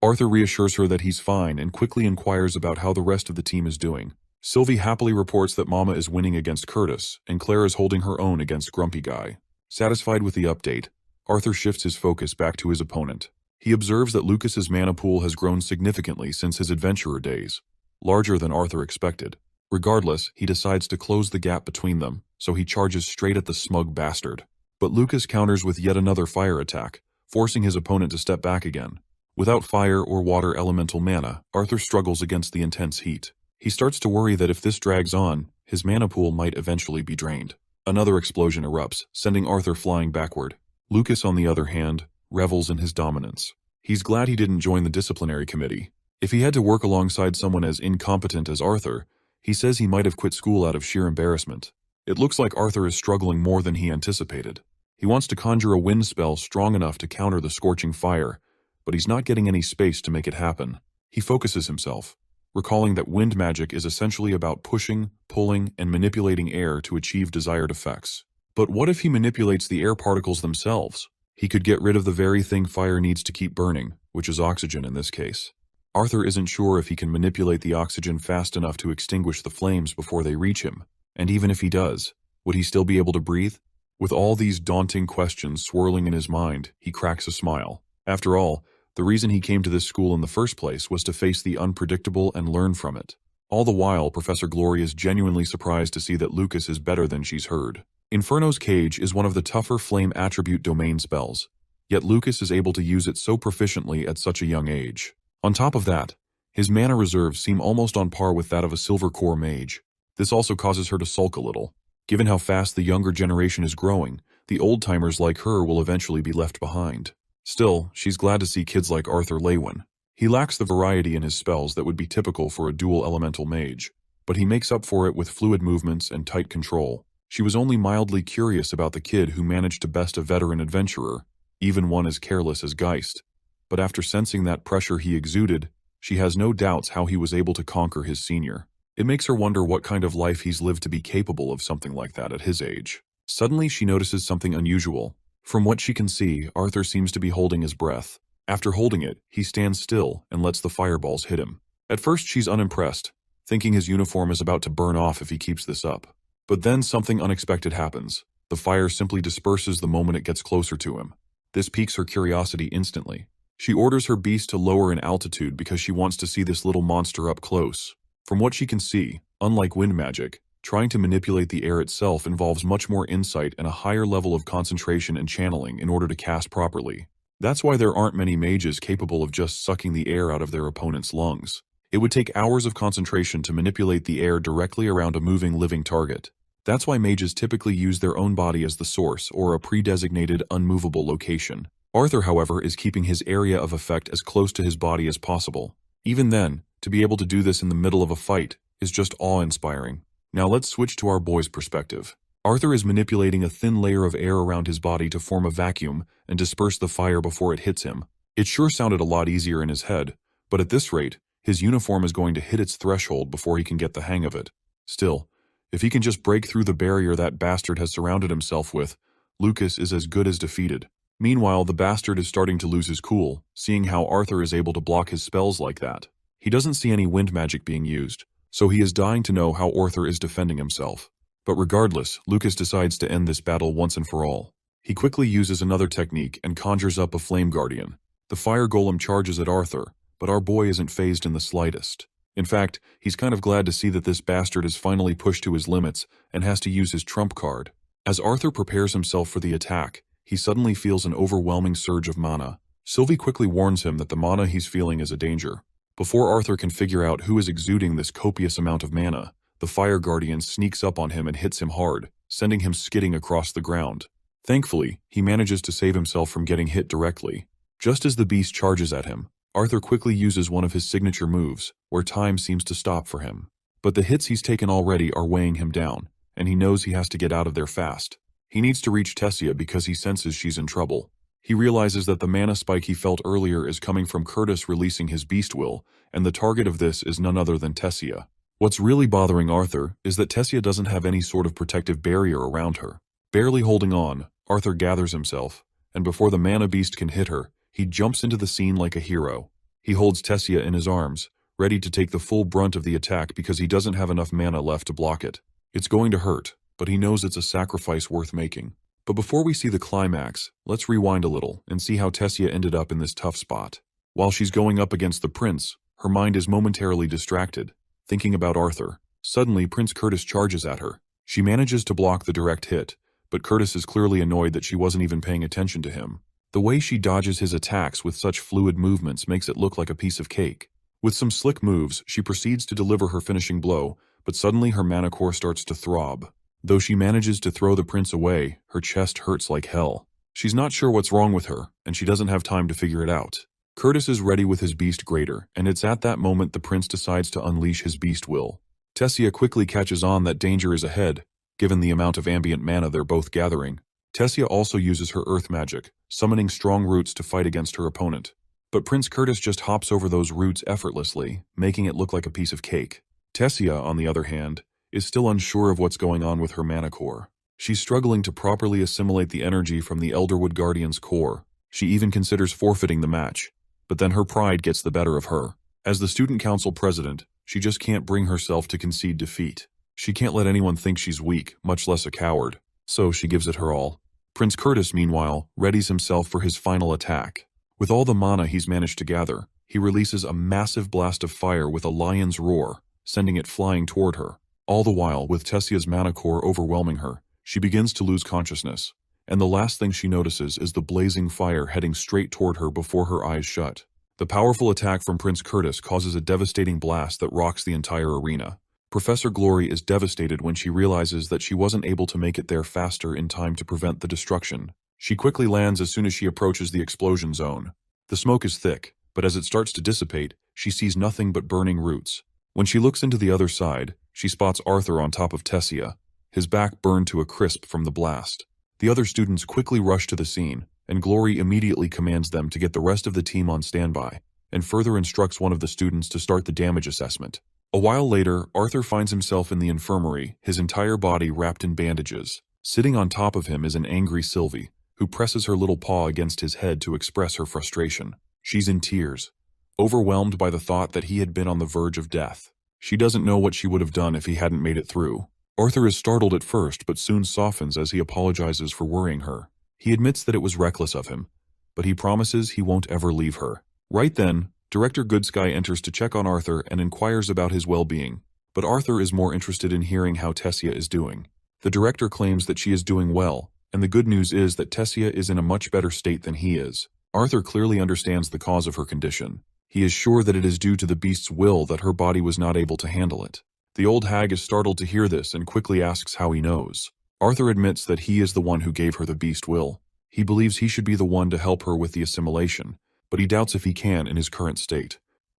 Arthur reassures her that he's fine and quickly inquires about how the rest of the team is doing. Sylvie happily reports that Mama is winning against Curtis, and Claire is holding her own against Grumpy Guy. Satisfied with the update, Arthur shifts his focus back to his opponent. He observes that Lucas's mana pool has grown significantly since his adventurer days, larger than Arthur expected. Regardless, he decides to close the gap between them, so he charges straight at the smug bastard. But Lucas counters with yet another fire attack, forcing his opponent to step back again. Without fire or water elemental mana, Arthur struggles against the intense heat. He starts to worry that if this drags on, his mana pool might eventually be drained. Another explosion erupts, sending Arthur flying backward. Lucas, on the other hand, revels in his dominance. He's glad he didn't join the disciplinary committee. If he had to work alongside someone as incompetent as Arthur, he says he might have quit school out of sheer embarrassment. It looks like Arthur is struggling more than he anticipated. He wants to conjure a wind spell strong enough to counter the scorching fire, but he's not getting any space to make it happen. He focuses himself, recalling that wind magic is essentially about pushing, pulling, and manipulating air to achieve desired effects. But what if he manipulates the air particles themselves? He could get rid of the very thing fire needs to keep burning, which is oxygen in this case. Arthur isn't sure if he can manipulate the oxygen fast enough to extinguish the flames before they reach him, and even if he does, would he still be able to breathe? With all these daunting questions swirling in his mind, he cracks a smile. After all, the reason he came to this school in the first place was to face the unpredictable and learn from it. All the while, Professor Glory is genuinely surprised to see that Lucas is better than she's heard. Inferno's Cage is one of the tougher flame attribute domain spells, yet Lucas is able to use it so proficiently at such a young age. On top of that, his mana reserves seem almost on par with that of a silver core mage. This also causes her to sulk a little. Given how fast the younger generation is growing, the old-timers like her will eventually be left behind. Still, she's glad to see kids like Arthur Lewin. He lacks the variety in his spells that would be typical for a dual elemental mage, but he makes up for it with fluid movements and tight control. She was only mildly curious about the kid who managed to best a veteran adventurer, even one as careless as Geist. But after sensing that pressure he exuded, she has no doubts how he was able to conquer his senior. It makes her wonder what kind of life he's lived to be capable of something like that at his age. Suddenly she notices something unusual. From what she can see, Arthur seems to be holding his breath. After holding it, he stands still and lets the fireballs hit him. At first she's unimpressed, thinking his uniform is about to burn off if he keeps this up. But then something unexpected happens. The fire simply disperses the moment it gets closer to him. This piques her curiosity instantly. She orders her beast to lower in altitude because she wants to see this little monster up close. From what she can see, unlike wind magic, trying to manipulate the air itself involves much more insight and a higher level of concentration and channeling in order to cast properly. That's why there aren't many mages capable of just sucking the air out of their opponent's lungs. It would take hours of concentration to manipulate the air directly around a moving living target. That's why mages typically use their own body as the source or a pre-designated unmovable location. Arthur, however, is keeping his area of effect as close to his body as possible. Even then, to be able to do this in the middle of a fight is just awe-inspiring. Now let's switch to our boy's perspective. Arthur is manipulating a thin layer of air around his body to form a vacuum and disperse the fire before it hits him. It sure sounded a lot easier in his head, but at this rate, his uniform is going to hit its threshold before he can get the hang of it. Still, if he can just break through the barrier that bastard has surrounded himself with, Lucas is as good as defeated. Meanwhile, the bastard is starting to lose his cool, seeing how Arthur is able to block his spells like that. He doesn't see any wind magic being used, so he is dying to know how Arthur is defending himself. But regardless, Lucas decides to end this battle once and for all. He quickly uses another technique and conjures up a flame guardian. The fire golem charges at Arthur, but our boy isn't fazed in the slightest. In fact, he's kind of glad to see that this bastard is finally pushed to his limits and has to use his trump card. As Arthur prepares himself for the attack, he suddenly feels an overwhelming surge of mana. Sylvie quickly warns him that the mana he's feeling is a danger. Before Arthur can figure out who is exuding this copious amount of mana, the Fire Guardian sneaks up on him and hits him hard, sending him skidding across the ground. Thankfully, he manages to save himself from getting hit directly. Just as the beast charges at him, Arthur quickly uses one of his signature moves, where time seems to stop for him. But the hits he's taken already are weighing him down, and he knows he has to get out of there fast. He needs to reach Tessia because he senses she's in trouble. He realizes that the mana spike he felt earlier is coming from Curtis releasing his beast will, and the target of this is none other than Tessia. What's really bothering Arthur is that Tessia doesn't have any sort of protective barrier around her. Barely holding on, Arthur gathers himself, and before the mana beast can hit her, he jumps into the scene like a hero. He holds Tessia in his arms, ready to take the full brunt of the attack because he doesn't have enough mana left to block it. It's going to hurt, but he knows it's a sacrifice worth making. But before we see the climax, let's rewind a little and see how Tessia ended up in this tough spot. While she's going up against the prince, her mind is momentarily distracted, thinking about Arthur. Suddenly, Prince Curtis charges at her. She manages to block the direct hit, but Curtis is clearly annoyed that she wasn't even paying attention to him. The way she dodges his attacks with such fluid movements makes it look like a piece of cake. With some slick moves, she proceeds to deliver her finishing blow, but suddenly her mana core starts to throb. Though she manages to throw the prince away, her chest hurts like hell. She's not sure what's wrong with her, and she doesn't have time to figure it out. Curtis is ready with his beast greater, and it's at that moment the prince decides to unleash his beast will. Tessia quickly catches on that danger is ahead, given the amount of ambient mana they're both gathering. Tessia also uses her earth magic, summoning strong roots to fight against her opponent. But Prince Curtis just hops over those roots effortlessly, making it look like a piece of cake. Tessia, on the other hand, is still unsure of what's going on with her mana core. She's struggling to properly assimilate the energy from the Elderwood Guardian's core. She even considers forfeiting the match, but then her pride gets the better of her. As the student council president, she just can't bring herself to concede defeat. She can't let anyone think she's weak, much less a coward, so she gives it her all. Prince Curtis, meanwhile, readies himself for his final attack. With all the mana he's managed to gather, he releases a massive blast of fire with a lion's roar, sending it flying toward her. All the while, with Tessia's mana core overwhelming her, she begins to lose consciousness, and the last thing she notices is the blazing fire heading straight toward her before her eyes shut. The powerful attack from Prince Curtis causes a devastating blast that rocks the entire arena. Professor Glory is devastated when she realizes that she wasn't able to make it there faster in time to prevent the destruction. She quickly lands as soon as she approaches the explosion zone. The smoke is thick, but as it starts to dissipate, she sees nothing but burning roots. When she looks into the other side, she spots Arthur on top of Tessia, his back burned to a crisp from the blast. The other students quickly rush to the scene, and Glory immediately commands them to get the rest of the team on standby, and further instructs one of the students to start the damage assessment. A while later, Arthur finds himself in the infirmary, his entire body wrapped in bandages. Sitting on top of him is an angry Sylvie, who presses her little paw against his head to express her frustration. She's in tears, overwhelmed by the thought that he had been on the verge of death. She doesn't know what she would have done if he hadn't made it through. Arthur is startled at first, but soon softens as he apologizes for worrying her. He admits that it was reckless of him, but he promises he won't ever leave her. Right then, Director Goodsky enters to check on Arthur and inquires about his well-being, but Arthur is more interested in hearing how Tessia is doing. The director claims that she is doing well, and the good news is that Tessia is in a much better state than he is. Arthur clearly understands the cause of her condition. He is sure that it is due to the beast's will that her body was not able to handle it. The old hag is startled to hear this and quickly asks how he knows. Arthur admits that he is the one who gave her the beast will. He believes he should be the one to help her with the assimilation, but he doubts if he can in his current state.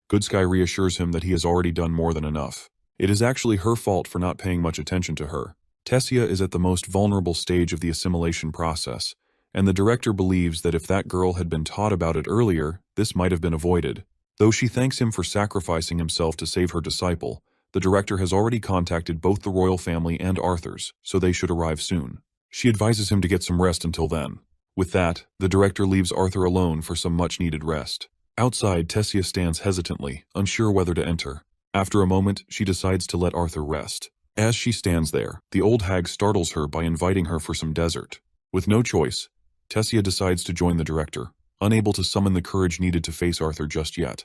Goodsky reassures him that he has already done more than enough. It is actually her fault for not paying much attention to her. Tessia is at the most vulnerable stage of the assimilation process, and the director believes that if that girl had been taught about it earlier, this might have been avoided. Though she thanks him for sacrificing himself to save her disciple, the director has already contacted both the royal family and Arthur's, so they should arrive soon. She advises him to get some rest until then. With that, the director leaves Arthur alone for some much-needed rest. Outside, Tessia stands hesitantly, unsure whether to enter. After a moment, she decides to let Arthur rest. As she stands there, the old hag startles her by inviting her for some dessert. With no choice, Tessia decides to join the director, unable to summon the courage needed to face Arthur just yet.